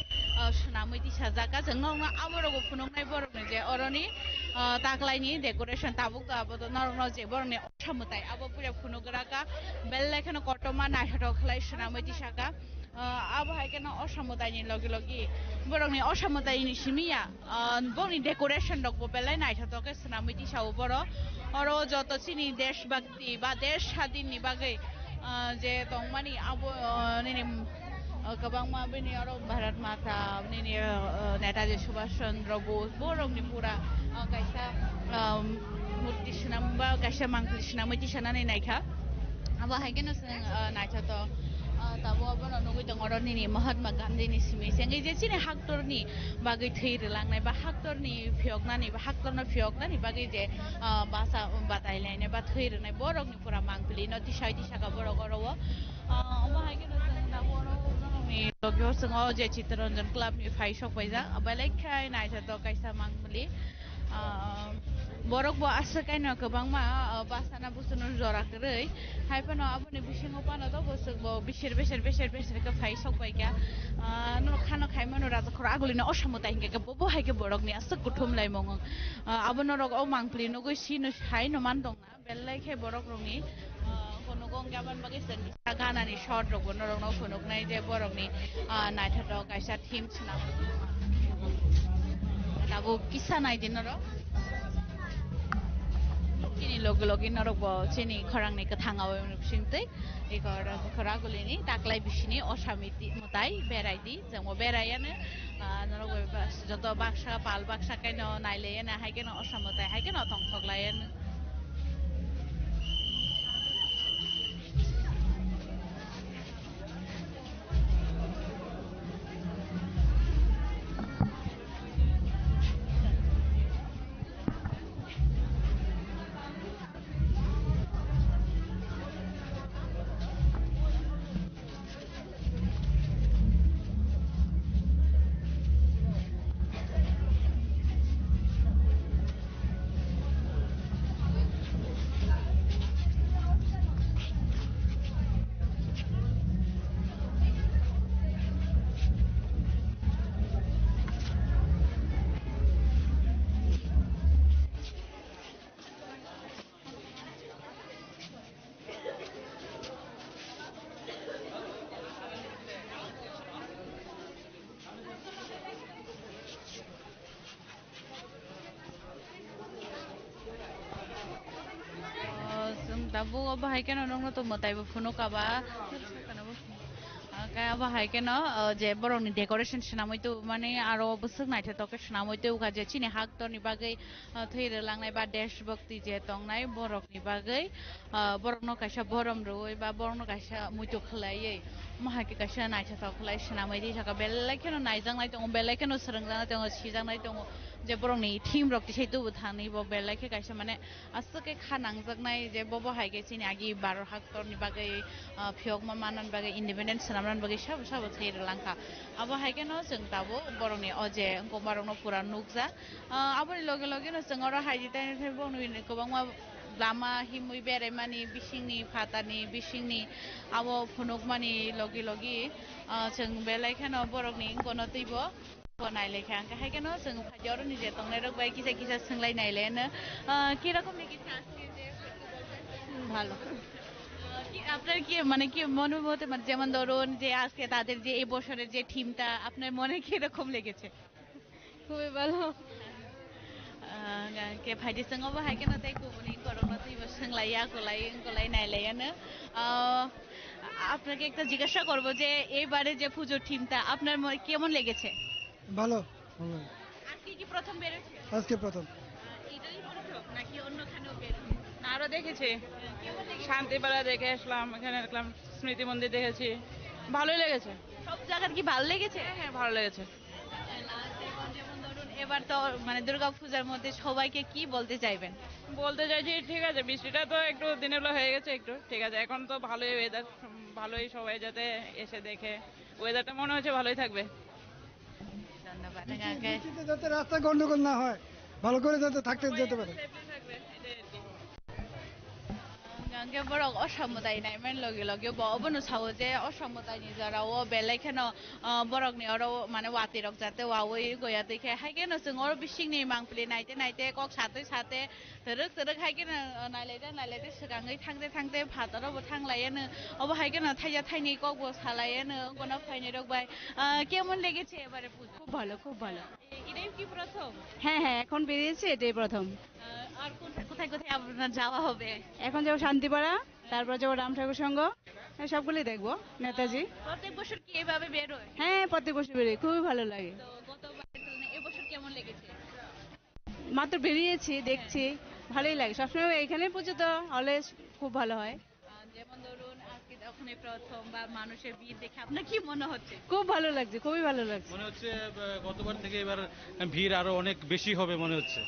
सुनामै दिसा जागा जोंनाव आबरगो फुनंनाय बरकनि जे अरनि ताकलायनि डेकोरेशन ताबुक आबो नरनाव जे बरकनि अठामताय आबो पुरा फुनगराका बेललेखनो कटमा नायथाव खलाय सुनामै दिसाका आबो हायकेनो असामतायनि लगे लगे बरकनि असामतायनि सिमिया बरकनि डेकोरेशन दगबो बेलाय नायथाव के सुनामै दिसाव बर अरो যত চিনি দেশভক্তি বা দেশ স্বাধীনनि बागै जे दंमानि आबो नेनि गोबां माबिनि आरो भारत माता नेनि नेताजी सुभाष चन्द्र बोस बरकनि पुरा गायसा मुर्ति सुनामबा गायसा मांखलि सुनामै दिसानानै नायखा आबो हायकेनो जों नायथाव Tabo abono nugui dong oro nini Mahatma Gandhi ni simi sengi je chini haktorni bagai theiru langnai ba haktorni phyognani ba haktorno phyognani bagai je basa batailaine ba theiru nai borokni pura mangpili no tisai tisaka borok oro omo haikeno जों Tabo oro ni logyo songo je Chittaranjan club ni phai sokbaija abalekhai naithato kaisa mangpili borok bo asakaino gobangma basana busunu jorakrai haipano aboni bisingo pano to bosukbo bisir ke phai sokbaika no khano khaimano raja khora agulino osamutai hingke bobo haike borokni asak kuthum laimong abono rok o mangpli no goi sino hai no man dongna bellai borok rongni kono gong gaban bagi sen gana ni short rok bono rok no phunuk nai je borok ni naithato kaisa theme chna tabo kisa nai dinoro chini logo logi norok bo chini khorang ni kathanga o singtei ikor khoragulini taklai bisini osamiti mutai beraidi jamo berayane norok joto baksa pal baksa kaino naileyana haikeno osamutai haikeno thongthoklayen tabu bahai keno nong to motai bu phuno kaba ka bahai keno je borong ni decoration snamoi to mane aro busuk naitha to ke snamoi to ga je chini haktor ni bagai theire langnai ba desh bhakti je tongnai borok ni bagai borok no kaisa borom roi ba borok no kaisa muito khlai mahai ke kaisa naitha to khlai snamoi ri saka belai keno naijang nai tong belai keno srangjang tong sijang nai tong je borok ni theme rok ti seitu thani bo belai ke kaisa mane asake khanang jaknai je bo bahai ke chini agi 12 haktor ni bagai phyok ma manan bagai independent sanamran bagai sabo sabo their langka abo haike no जों ताबो बरंनि अजे गमारंनो पुरा नुकजा आबोनि लगे लगे no जों अरा हाइजिताइ थै बंनि गोबांमा लामा हिमुइ बेरायमानि बिसिंनि फातानि बिसिंनि आबो फुनुकमानि लगे लगे जों बेलायखानो बरंनि गनो तैबो बनाय लेखा आंका हाइकेनो जों फादियाव निजे तंनाय रक बाय किसा किसा सोंलाय नायलेनो কি রকম লেগেছে আজকে যে ভালো আপনার কি মানে কি মনে হতে মানে যেমন ধরুন যে আজকে তাদের যে এই বছরের যে থিমটা আপনার মনে কি রকম লেগেছে
খুবই ভালো
ke phaidi sangaba haikena tai kubuni korona tuibo sanglaia kolai নাইলাইয়ানো আপনাকে একটা জিজ্ঞাসা করব যে এবারে যে পূজোর থিমটা আপনার কেমন লেগেছে
ভালো
আজকে কি প্রথম বেরোচ্ছে
আজকে প্রথম
এটাই প্রথম নাকি অন্যখানেও বের
আরো দেখেছি শান্তিপাড়া দেখে আসলাম এখানে দেখলাম স্মৃতি মন্দির দেখেছি ভালোই লেগেছে
সব জায়গার কি ভালো লেগেছে
হ্যাঁ ভালো লেগেছে
যেমন ধরুন এবার তো মানে দুর্গাপূজার মধ্যে সবাইকে কি বলতে চাইবেন?
বলতে চাইছি ঠিক আছে, বৃষ্টিটা তো একটু দিনের বেলা হয়ে গেছে, একটু ঠিক আছে, এখন তো ভালোই ওয়েদার, ভালোই সবাই যাতে এসে দেখে, ওয়েদারটা মনে হচ্ছে ভালোই থাকবে।
ধন্যবাদ।
যাতে রাস্তা গন্ডগোল না হয়, ভালো করে যাতে থাকতে যেতে পারে।
Angke borok osamutai nai men logi logi bo obonu sawo je osamutai ni jara o belai kheno borok ni oro mane wati rok jate wawoi goya dekhe haike no sing oro bising ni mangpli naite naite kok sate sate teruk teruk haike no nailete sigangai thangte thangte phataro bo thanglaye no obo haike no thaija thaini kok bo salaye no kono phaini rok bai kemon লেগেছে এবারে পূজা?
খুব ভালো, খুব ভালো।
এটাই কি প্রথম?
হ্যাঁ হ্যাঁ, এখন বেরিয়েছে, এটাই প্রথম।
আর কোথায় কোথায় আপনার যাওয়া হবে?
এখন যাবো শান্তিপাড়া, তারপর যাবো রাম ঠাকুর সংঘ, সবগুলোই দেখবো। নেতাজি।
প্রত্যেক বছর কি এভাবে বের হয়?
হ্যাঁ, প্রত্যেক বছর বেরোই, খুবই ভালো লাগে।
তো গতবারের তুলনায় এবছর কেমন লেগেছে?
মাত্র বেরিয়েছি, দেখছি, ভালোই লাগে। সবসময় এখানে পুজো তো অলওয়েজ খুব ভালো হয়।
যেমন ধরুন আজকে ওখানে প্রথম বা মানুষের ভিড় দেখে আপনার কি মনে হচ্ছে?
খুব ভালো লাগছে, খুবই ভালো লাগছে।
মনে হচ্ছে গতবার থেকে এবার ভিড় আরো অনেক বেশি হবে মনে হচ্ছে।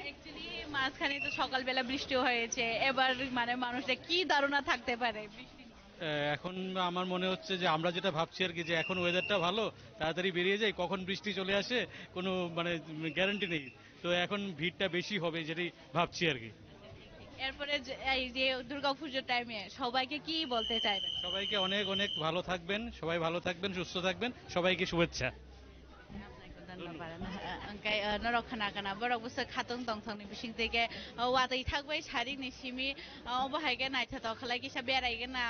অ্যাকচুয়ালি মাঝখানে তো সকালবেলা বৃষ্টিও হয়েছে, এবার মানে মানুষের কি ধারণা থাকতে পারে?
এখন আমার মনে হচ্ছে যে আমরা যেটা ভাবছি আর কি, যে এখন ওয়েদারটা ভালো, তাড়াতাড়ি বেরিয়ে যায়, কখন বৃষ্টি চলে আসে কোনো মানে গ্যারান্টি নেই, তো এখন ভিড়টা বেশি হবে যেটাই ভাবছি আর কি।
এরপরে এই যে দুর্গাপূজার টাইমে সবাইকে কি বলতে চাইবেন?
সবাইকে অনেক অনেক ভালো থাকবেন, সবাই ভালো থাকবেন, সুস্থ থাকবেন, সবাইকে শুভেচ্ছা।
Angkai norok khana kana borok busa khatong tongthong ni bising tege watai thakbai sarik ni simi obo haike nai tha to khalai ki sa berai ge na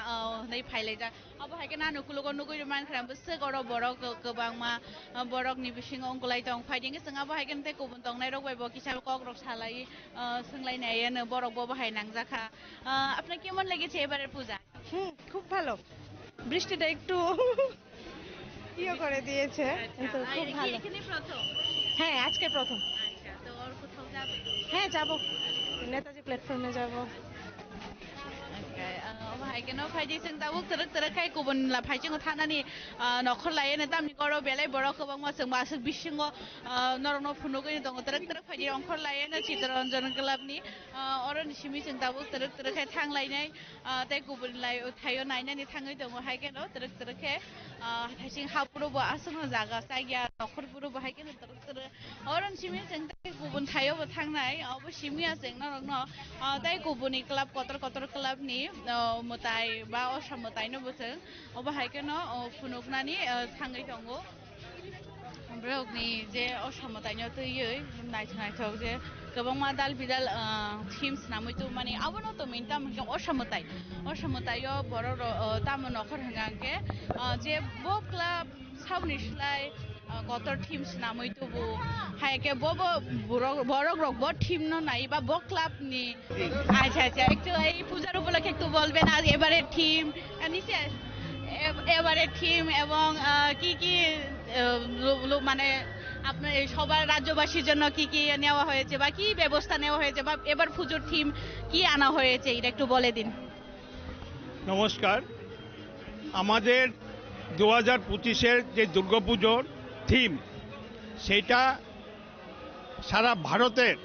nei phailai ja obo haike na nukulogo nugui man khram busa goro borok gobang ma borok ni bising ongkolai tong phaiding ge singa bo haike te kubun tong nai rok bai bo kisa kok rok salai singlai nai ene borok bo bahai nangjaka আপনার কেমন লেগেছে এবারের পূজা?
খুব ভালো। বৃষ্টিটা একটু ইয়ে করে দিয়েছে, কিন্তু খুব ভালো।
এখানে প্রথম?
হ্যাঁ, আজকে প্রথম।
আচ্ছা, তো আর কোথাও যাবে?
হ্যাঁ, যাবো, নেতাজি প্ল্যাটফর্মে যাবো।
Haike no phaiji sing tabuk teruk teruk kai kubun la phaiji ngo thanani nokhor laye ne tamni koro belai borok kobang ma sing masuk bisingo norok no phunugo ni dong teruk teruk phaiji ongkhor laye ne Chittaranjan club ni oron simi sing tabuk teruk teruk kai thang lai nai tai kubun lai thayo naina ni thangai dong haike no teruk teruk kai thaising hapuro bo asung jaga saigya nokhor puro bo haike no teruk teruk oron simi sing tai kubun thayo bo thangnai obo simi asing norok no tai kubuni club kotor kotor club ni mutai ba osamutai no buseng obo haike no phunuknani thangai tongo brok ni je osamutai no tui naithok je gobang ma dal bidal teams namoi tu mani abono to minta mke osamutai yo borok tamo nokhor hangangke je bo club sauni slai kotor teams namoi tu bo haike bobo borok rok bo team no nai ba bo club ni acha acha ekটু এই পূজার উপলক্ষে একটু বলবেন আর এবারে team নিচে এবারে team এবং কি কি মানে আপনার সবার রাজ্যবাসীর জন্য কি কি নেওয়া হয়েছে বা কি ব্যবস্থা নেওয়া হয়েছে বা এবার পুজোর থিম কি আনা হয়েছে এটা একটু বলে দিন।
নমস্কার, আমাদের 2025-এর যে দুর্গাপুজোর থিম সেটা সারা ভারতের